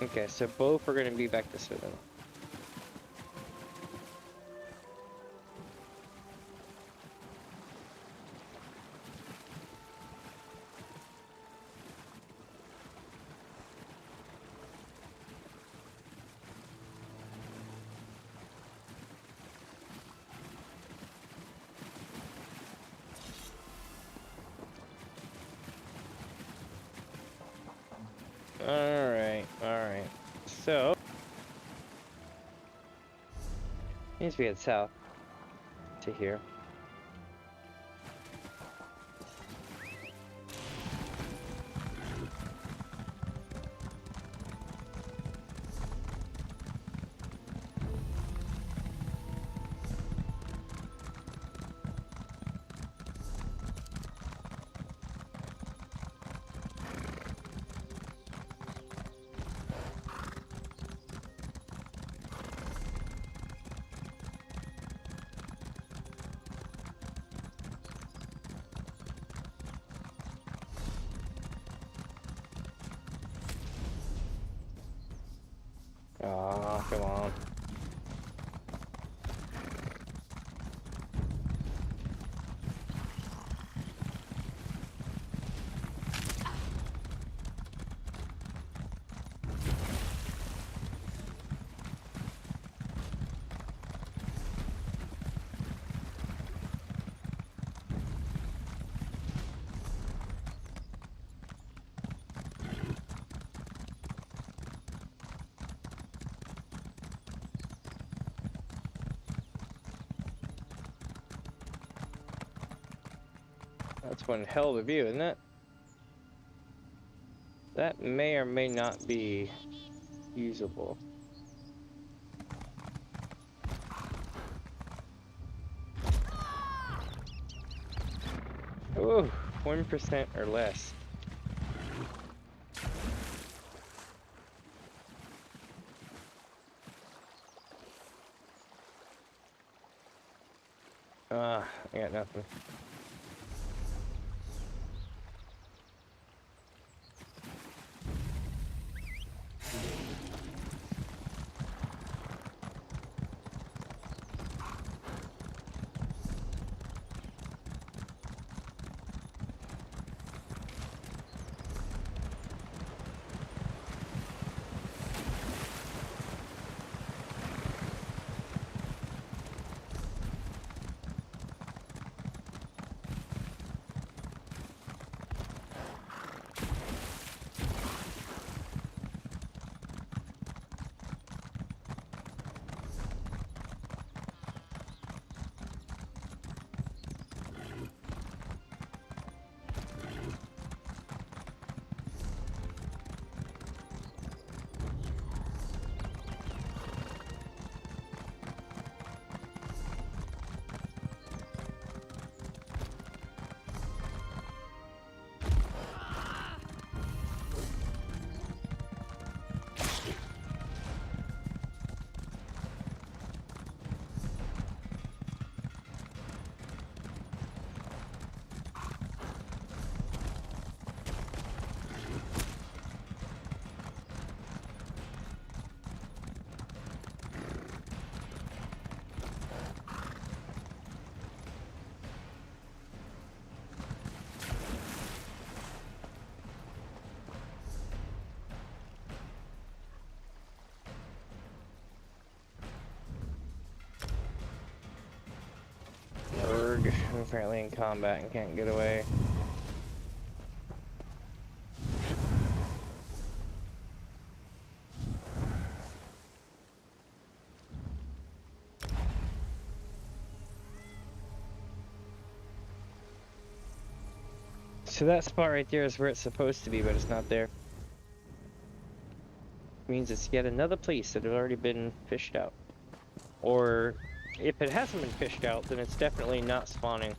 Okay, so both are going to be back this way then. Alright. So, needs to be head south to here. Aw, come on. That's one hell of a view, isn't it? That may or may not be usable. Ooh, 1% or less. I got nothing. Berg, apparently in combat and can't get away. So that spot right there is where it's supposed to be, but it's not there. Means it's yet another place that had already been fished out. Or if it hasn't been fished out, then it's definitely not spawning.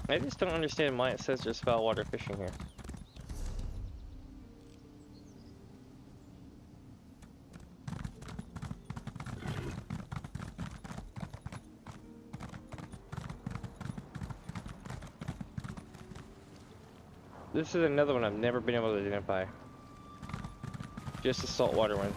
I just don't understand why it says there's foul water fishing here. This is another one I've never been able to identify. Just a saltwater one.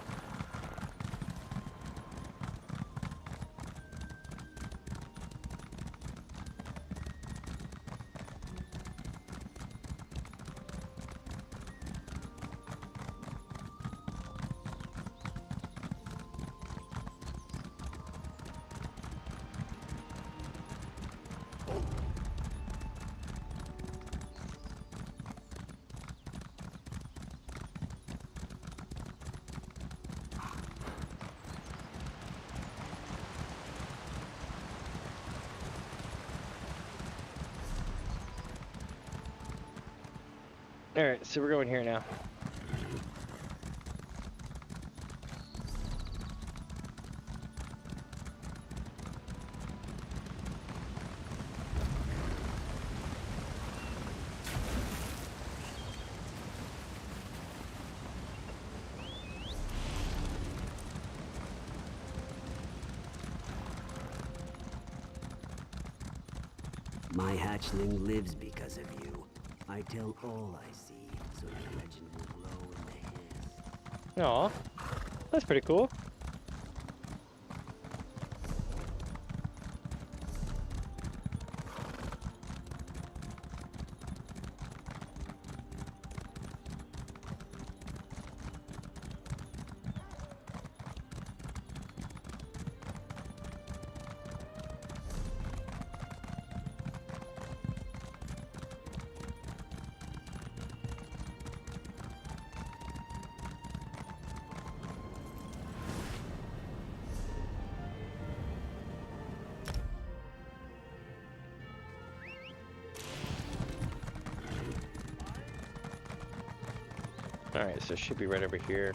Alright, so we're going here now. My hatchling lives because of you. I tell all I see, so the legend will grow in the hills. Aw, that's pretty cool. Alright, so it should be right over here.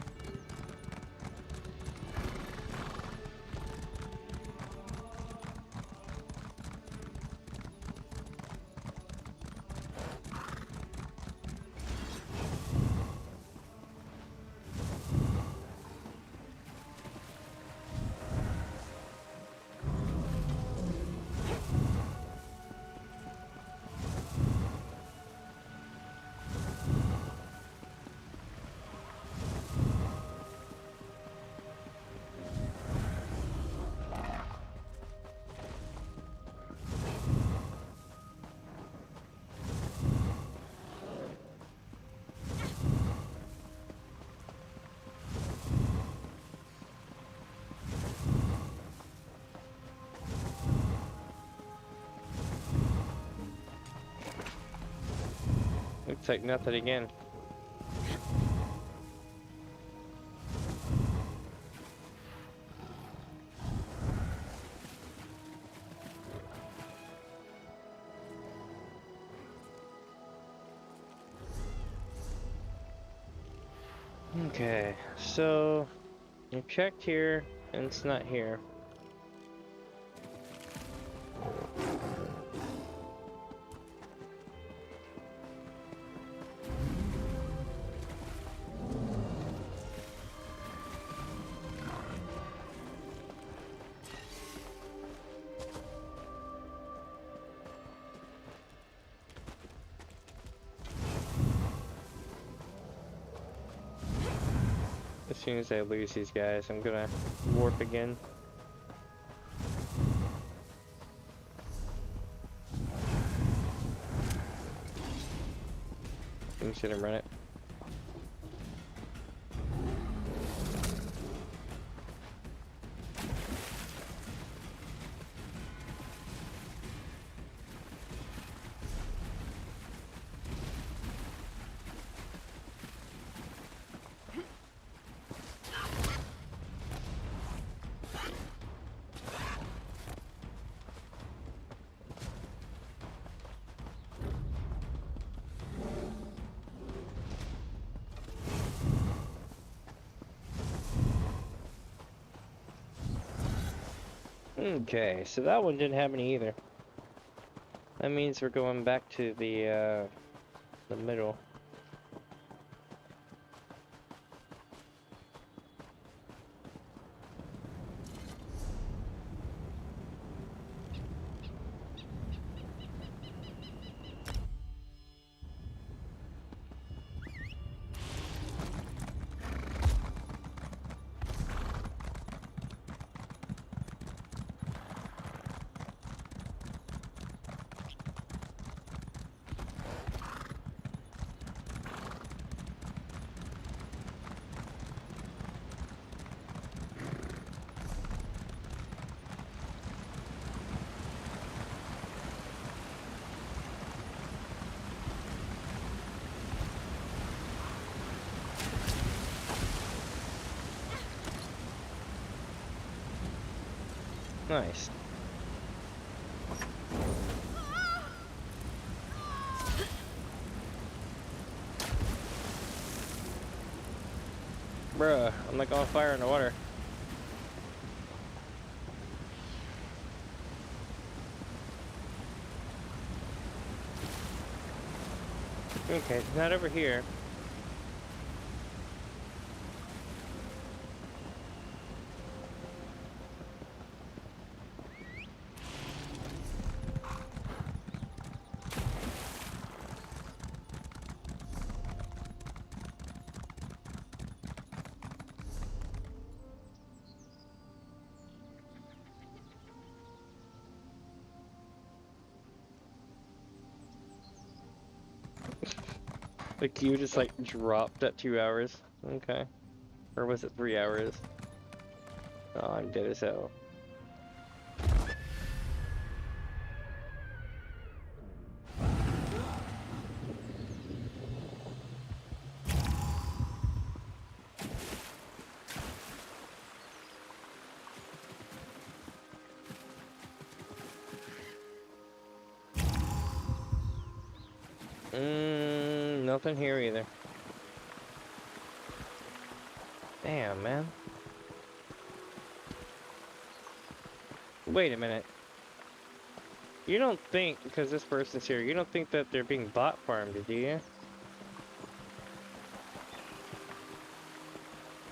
Looks like nothing again. Okay, so I checked here and it's not here. As soon as I lose these guys, I'm gonna warp again. I'm just gonna run it. Okay, so that one didn't have any either. That means we're going back to the middle. Nice. Bruh, I'm like on fire in the water. Okay, it's not over here. The queue just like dropped at 2 hours. Okay. Or was it 3 hours? Oh, I'm dead as hell. Nothing here either. Damn, man. Wait a minute. You don't think, because this person's here, you don't think that they're being bot farmed, do you?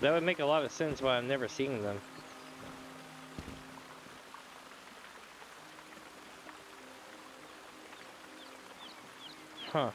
That would make a lot of sense why I'm never seeing them. Huh.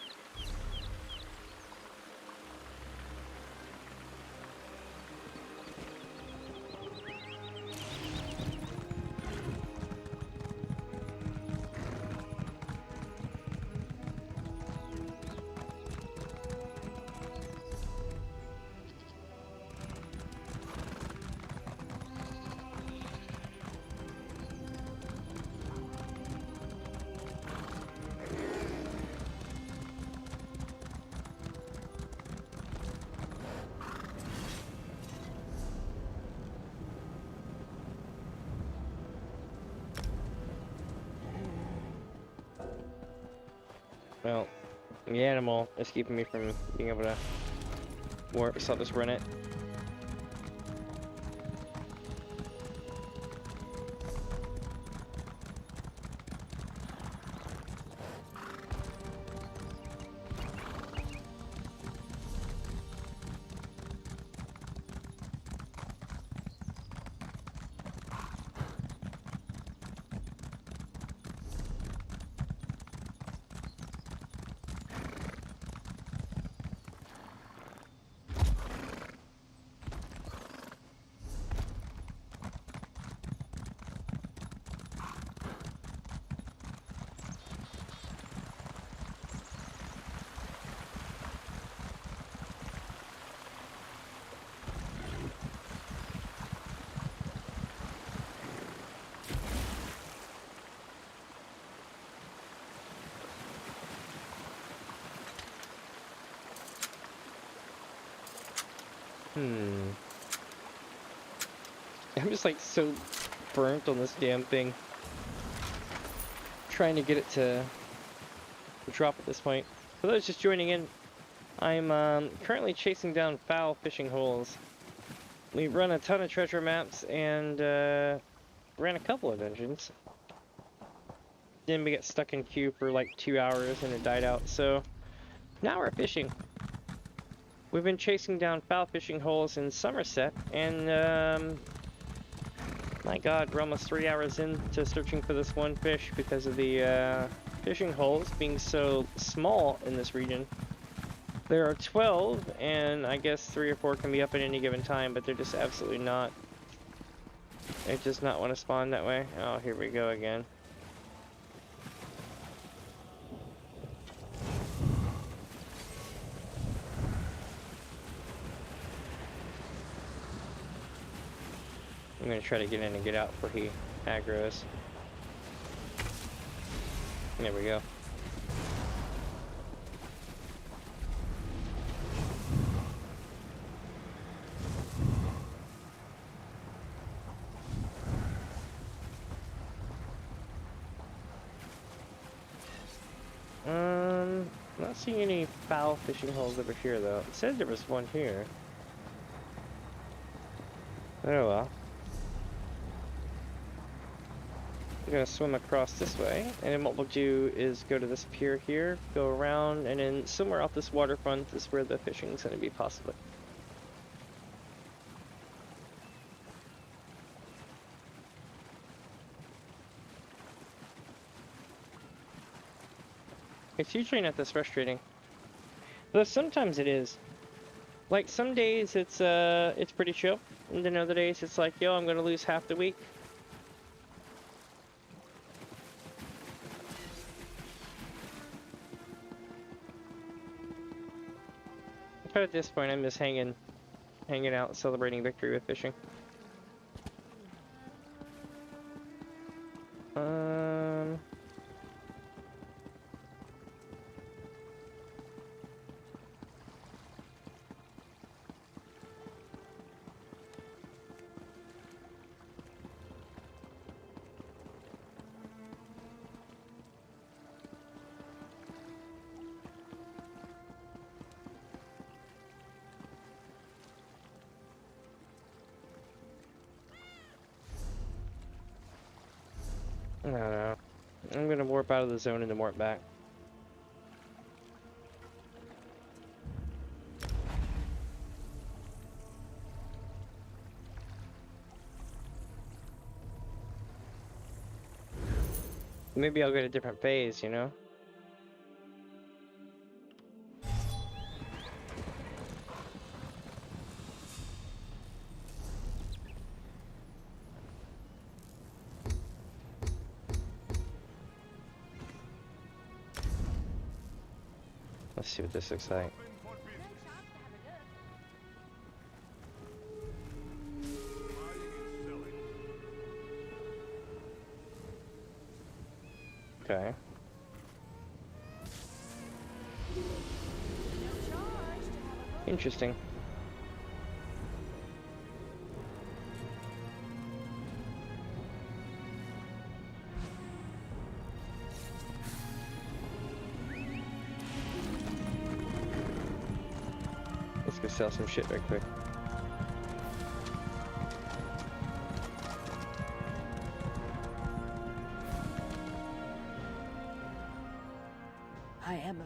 Well, the animal is keeping me from being able to warp, so I'll just run it. I'm just like so burnt on this damn thing. Trying to get it to drop at this point. For those just joining in, I'm currently chasing down foul fishing holes. We run a ton of treasure maps and ran a couple of dungeons. Then we got stuck in queue for like 2 hours and it died out, so now we're fishing. We've been chasing down foul fishing holes in Somerset, and my god, we're almost 3 hours into searching for this one fish because of the fishing holes being so small in this region. There are 12, and I guess 3 or 4 can be up at any given time, but they're just absolutely not. They just not want to spawn that way. Oh, here we go again. I'm gonna try to get in and get out before he aggroes. There we go. Not seeing any foul fishing holes over here though. It said there was one here. Oh well. We're gonna swim across this way, and then what we'll do is go to this pier here, go around, and then somewhere off this waterfront is where the fishing's gonna be possibly. It's usually not this frustrating, though sometimes it is. Like some days it's pretty chill, and then other days it's like, yo, I'm gonna lose half the week. But at this point, I'm just hanging out, celebrating victory with fishing. warp out of the zone and then warp back. Maybe I'll get a different phase, you know? Let's see what this looks like. Okay. Interesting. Let's go sell some shit right quick. I am a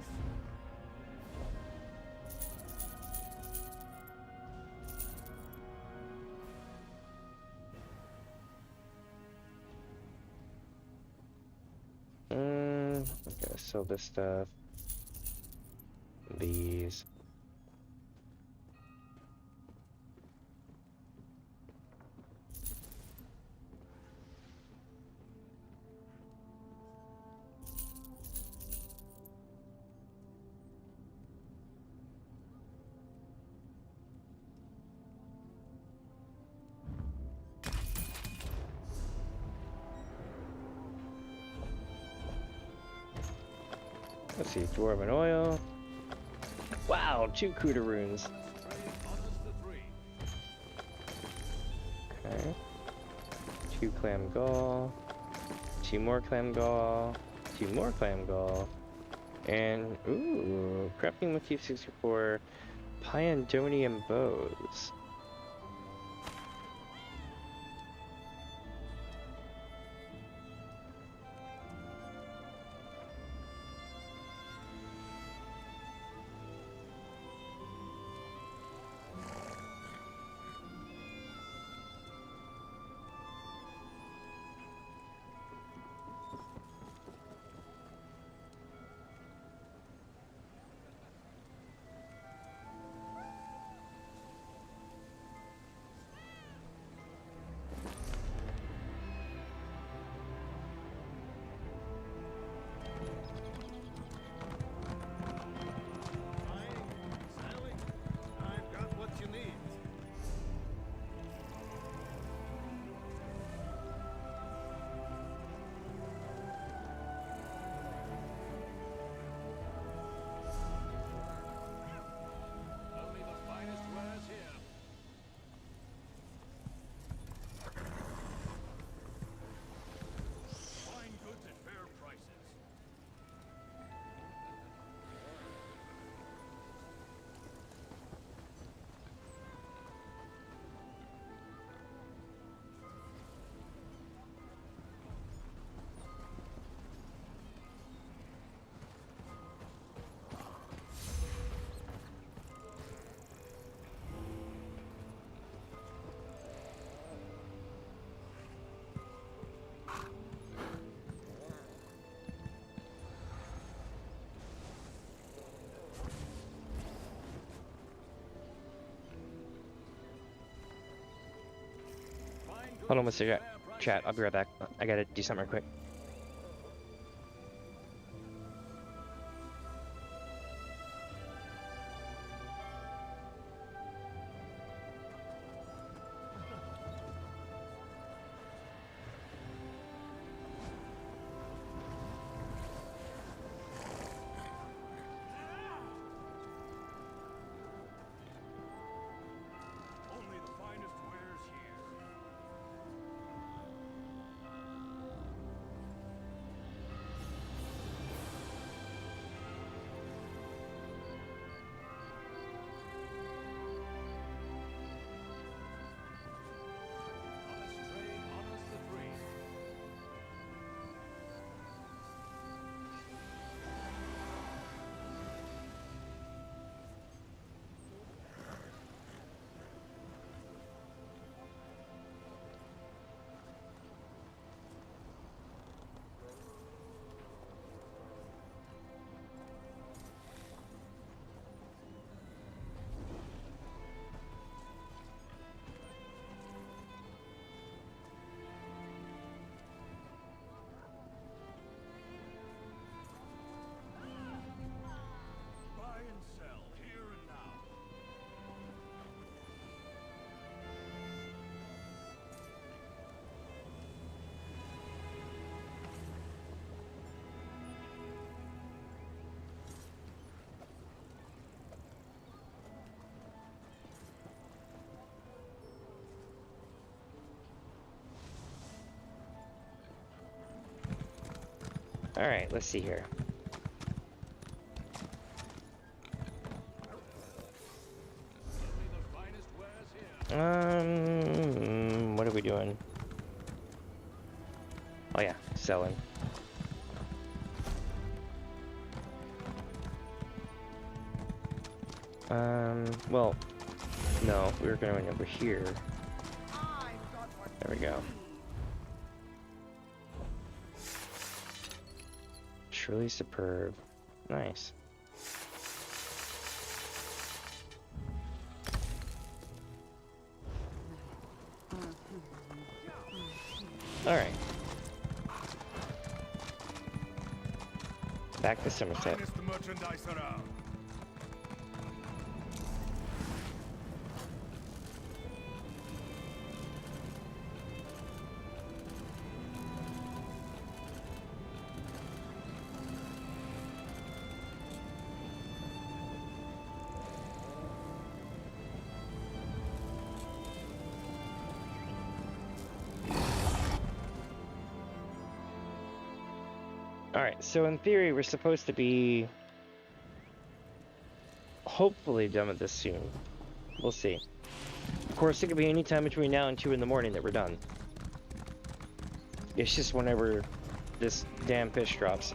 Okay, sell this stuff. These. Let's see, dwarven oil. Wow, 2 Kuda runes. Okay. 2 clam gall. 2 more clam gall. 2 more clam gall. And, ooh, crafting motif 64. Pyandonium bows. Hold on one second. Chat, I'll be right back. I gotta do something real quick. Alright, let's see here. What are we doing? Oh yeah, selling. Well, no, we were going over here. There we go. Truly superb. Nice. Alright. Back to Somerset. Alright, so in theory we're supposed to be hopefully done with this soon. We'll see. Of course, it could be any time between now and 2 in the morning that we're done. It's just whenever this damn fish drops.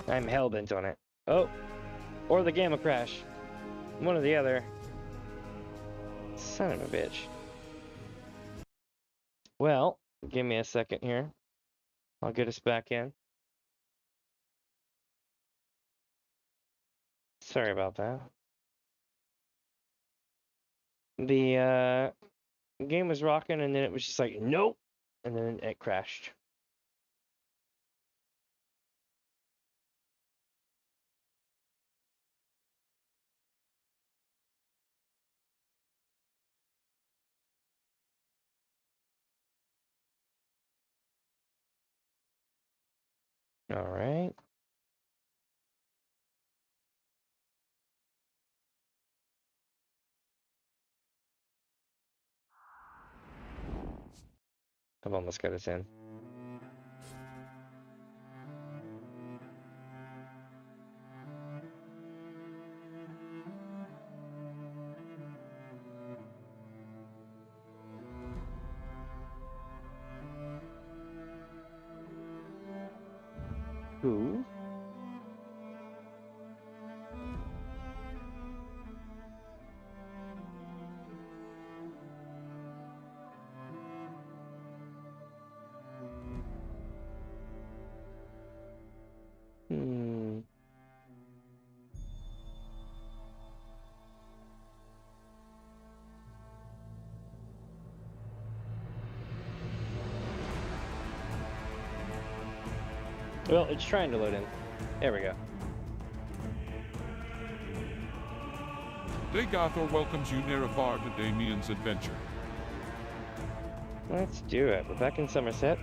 I'm hellbent on it. Oh! Or the game will crash. One or the other. Son of a bitch. Well, give me a second here. I'll get us back in. Sorry about that. The game was rocking and then it was just like, nope! And then it crashed. Alright. I've almost got us in. Who? Well, it's trying to load in. There we go. Dagathor welcomes you, Nerevar, to Damien's Adventure. Let's do it. We're back in Somerset.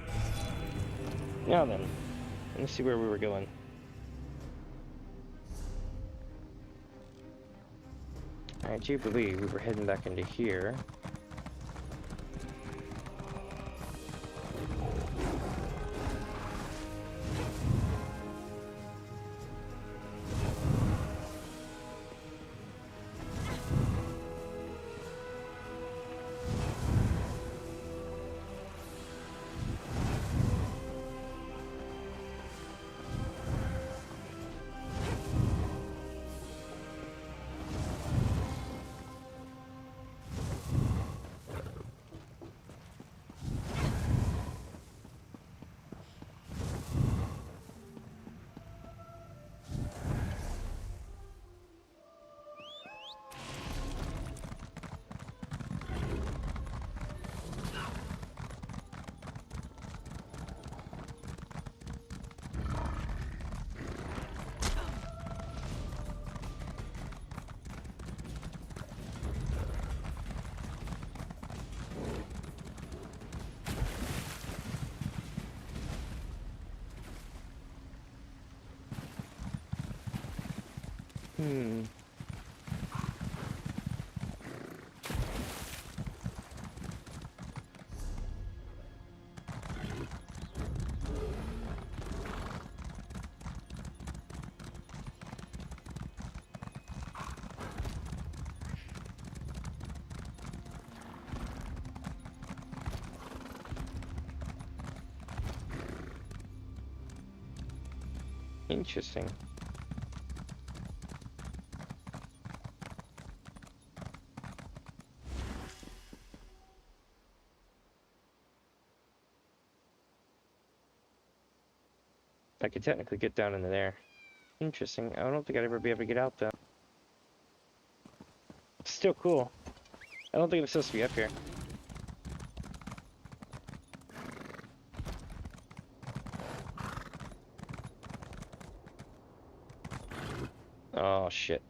Now then, let's see where we were going. I do believe we were heading back into here. Interesting. I could technically get down into there. Interesting. I don't think I'd ever be able to get out though. Still cool. I don't think I'm supposed to be up here. Oh shit.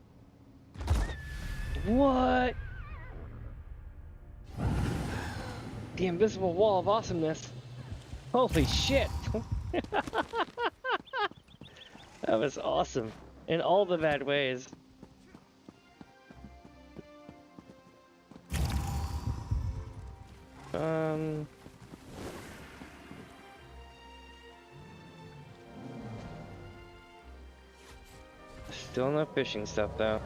What? The invisible wall of awesomeness. Holy shit. That was awesome. In all the bad ways. Still no fishing stuff though.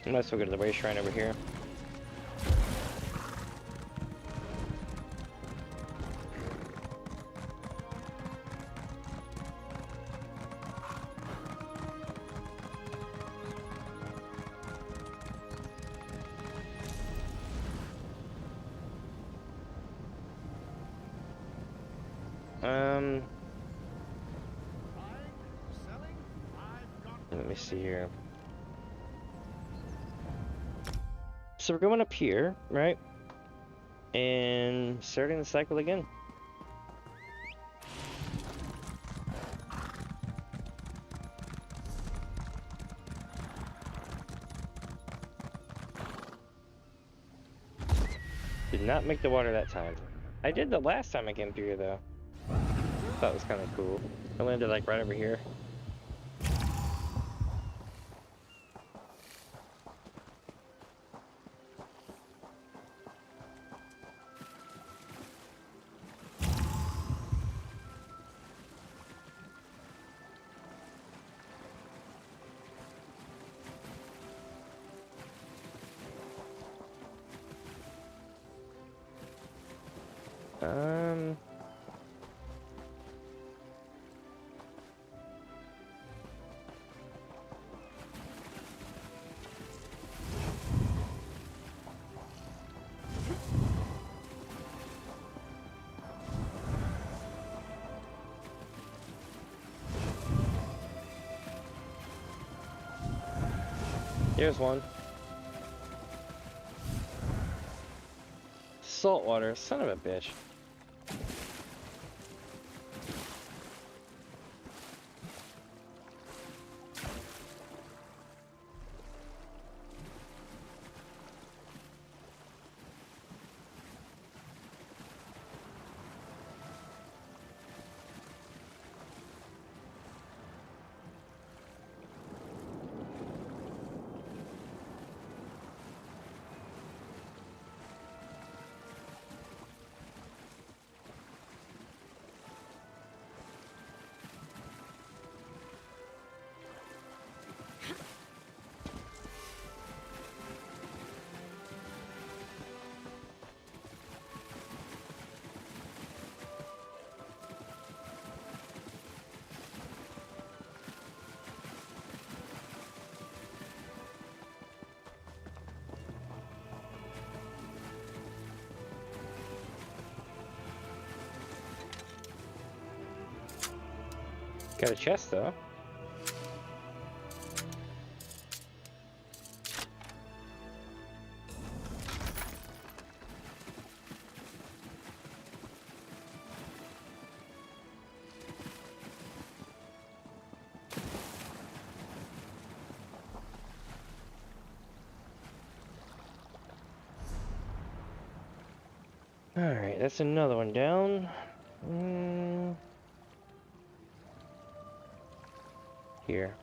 I might as well go to the way shrine over here. Let me see here. So we're going up here, right? And starting the cycle again. Did not make the water that time. I did the last time I came through here though. Thought it was kind of cool. I landed like right over here. Here's one. Saltwater, son of a bitch. Got a chest though. All right, that's another one down. Here.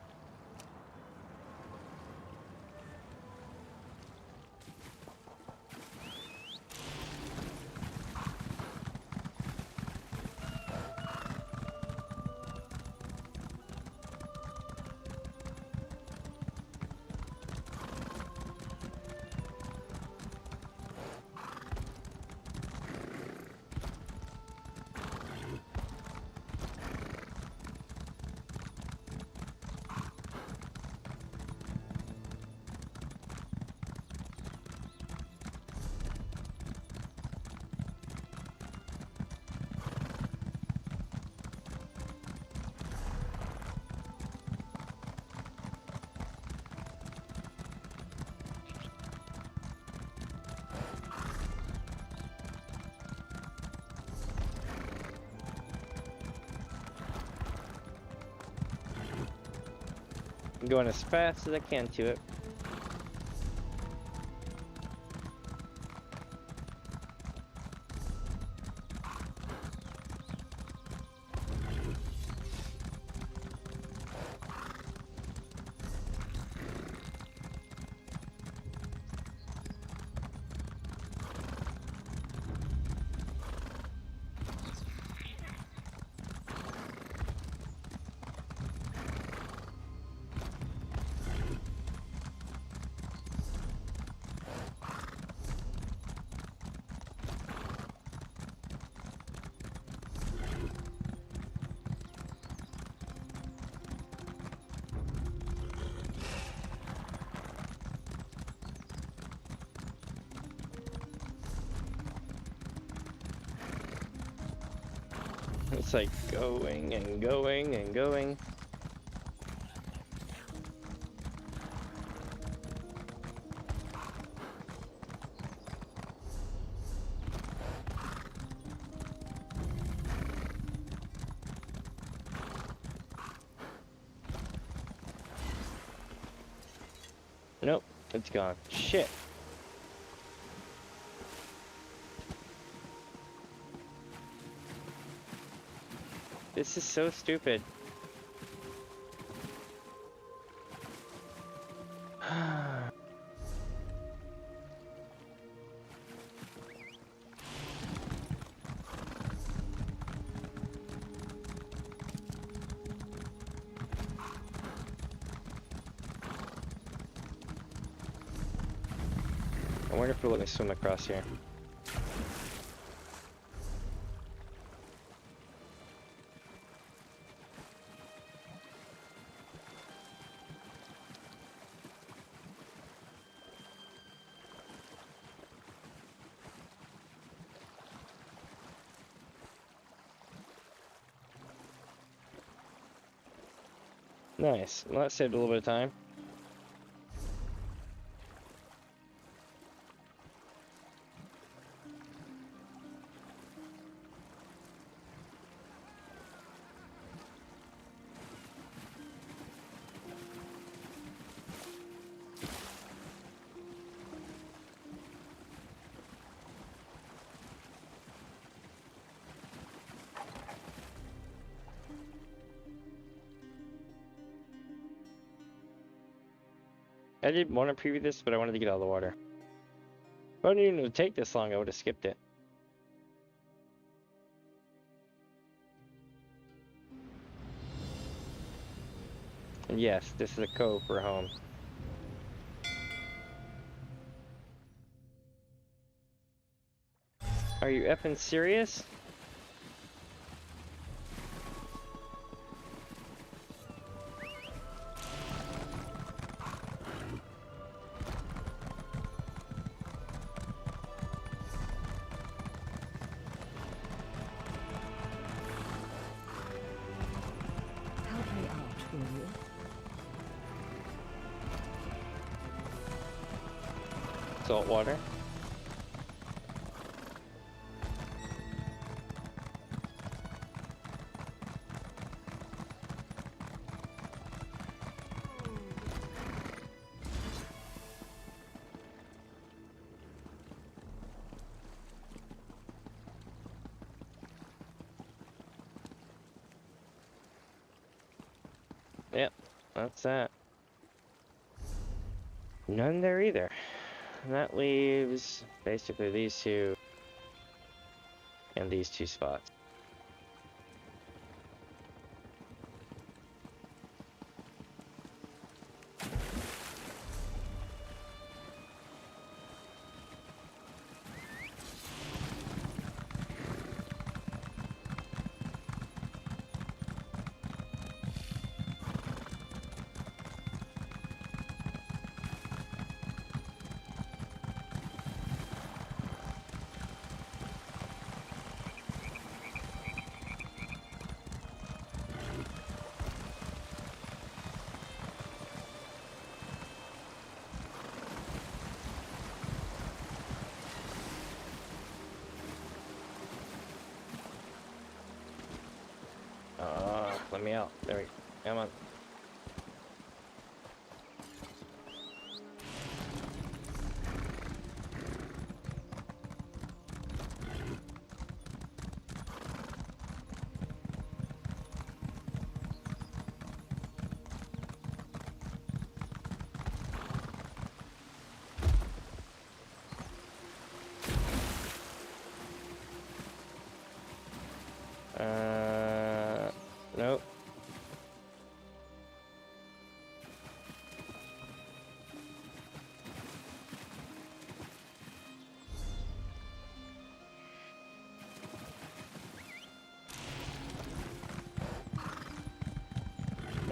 going as fast as I can to it. It's like going and going and going. Nope, it's gone. Shit. This is so stupid. I wonder if it'll let me swim across here. Nice. Well, that saved a little bit of time. I did want to preview this, but I wanted to get out of the water. If I didn't even take this long, I would have skipped it. And yes, this is a cove for home. Are you effing serious? Salt water. Yep, that's that. None there either. And that leaves basically these two and these two spots. Let me out. There we go. Come on.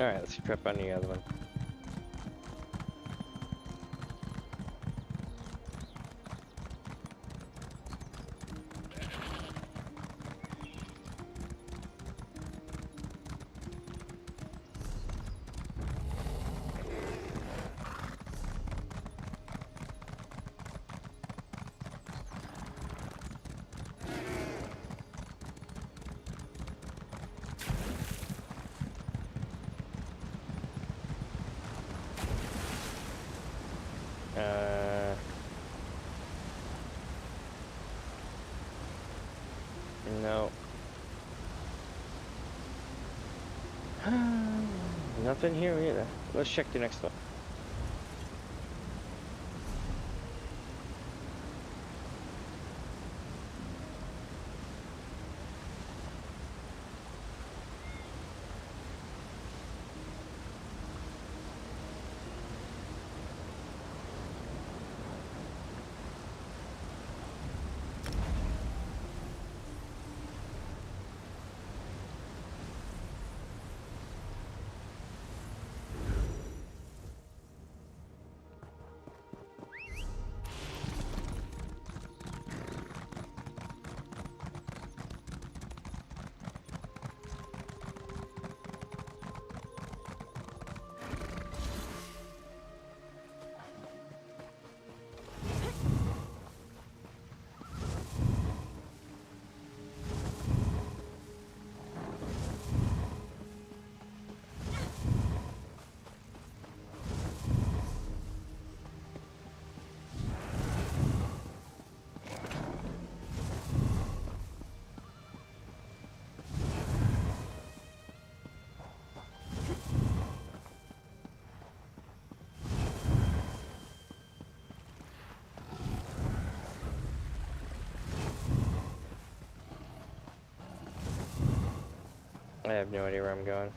Alright, let's trip on the other one. No. Nothing here either. Let's check the next one. I have no idea where I'm going.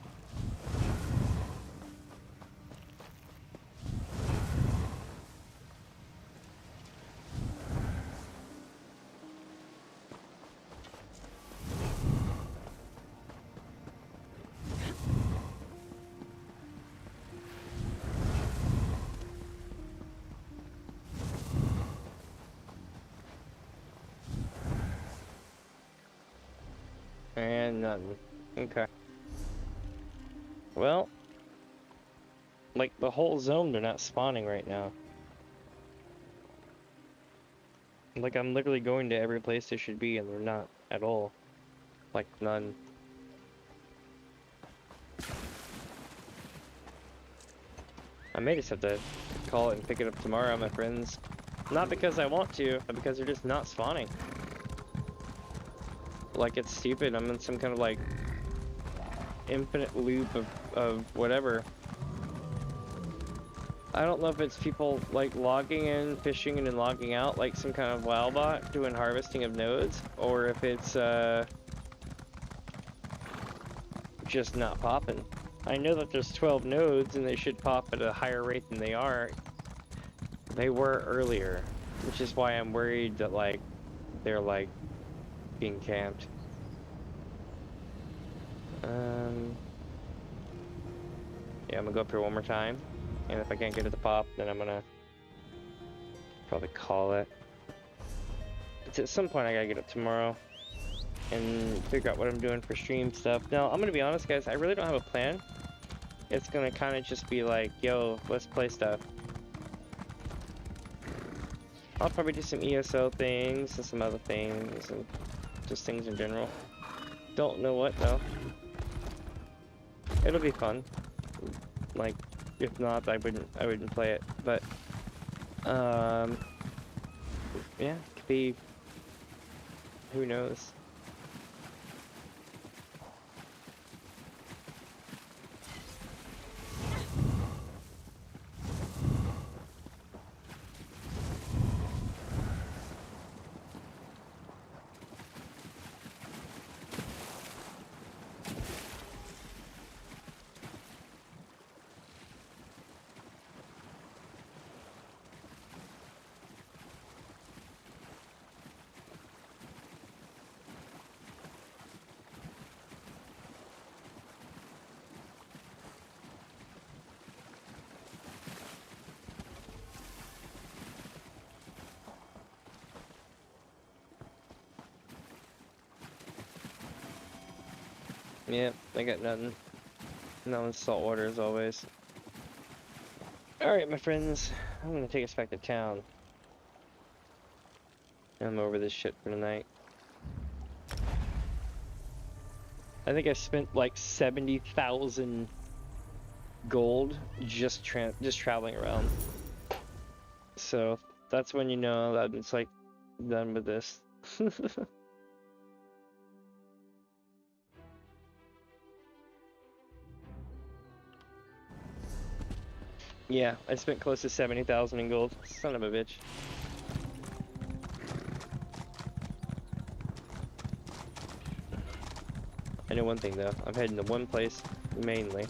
And nothing. Okay. Well, like the whole zone, they're not spawning right now. Like I'm literally going to every place they should be and they're not at all. Like none. I may just have to call it and pick it up tomorrow, my friends. Not because I want to, but because they're just not spawning. Like it's stupid, I'm in some kind of like infinite loop of whatever. I don't know if it's people like logging in, fishing and then logging out like some kind of WoW bot doing harvesting of nodes, or if it's just not popping. I know that there's 12 nodes and they should pop at a higher rate than they are. They were earlier, which is why I'm worried that like they're like being camped. Yeah, I'm gonna go up here one more time, and if I can't get it to pop, then I'm gonna probably call it. It's at some point I gotta get up tomorrow and figure out what I'm doing for stream stuff. Now, I'm gonna be honest, guys, I really don't have a plan. It's gonna kind of just be like, yo, let's play stuff. I'll probably do some ESO things and some other things, and just things in general. Don't know what though. It'll be fun. Like, if not, I wouldn't play it. But yeah, it could be. Who knows? Yeah, I got nothing. No one's salt water as always. Alright, my friends. I'm gonna take us back to town. I'm over this shit for tonight. I think I spent like 70,000 gold just traveling around. So that's when you know that it's like done with this. Yeah, I spent close to 70,000 in gold. Son of a bitch. I know one thing though, I'm heading to one place mainly.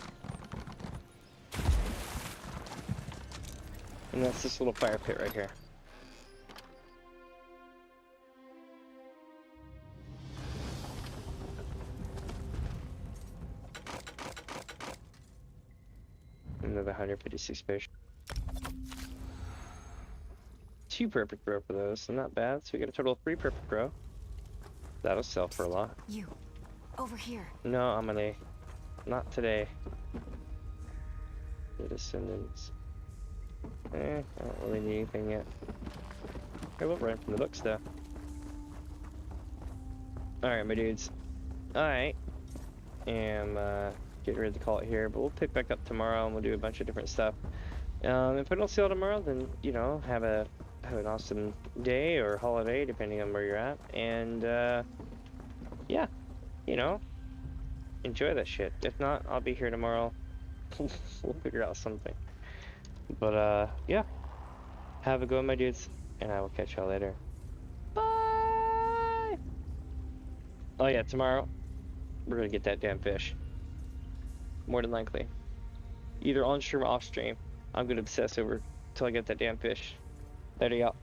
And that's this little fire pit right here. Another 156 fish. 2 perfect grow for those, so not bad. So we got a total of 3 perfect grow. That'll sell for a lot. You, over here. No, I'm gonna... Not today. The descendants. I don't really need anything yet. I will run from the books though. Alright, my dudes. I am getting ready to call it here, but we'll pick back up tomorrow and we'll do a bunch of different stuff. If I don't see you tomorrow, then, you know, have an awesome day or holiday, depending on where you're at. And, yeah, you know, enjoy that shit. If not, I'll be here tomorrow. We'll figure out something. But, yeah. Have a good one, my dudes, and I will catch y'all later. Bye! Oh, yeah, tomorrow, we're gonna get that damn fish. More than likely. Either on stream or off stream. I'm gonna obsess over till I get that damn fish. Later, y'all.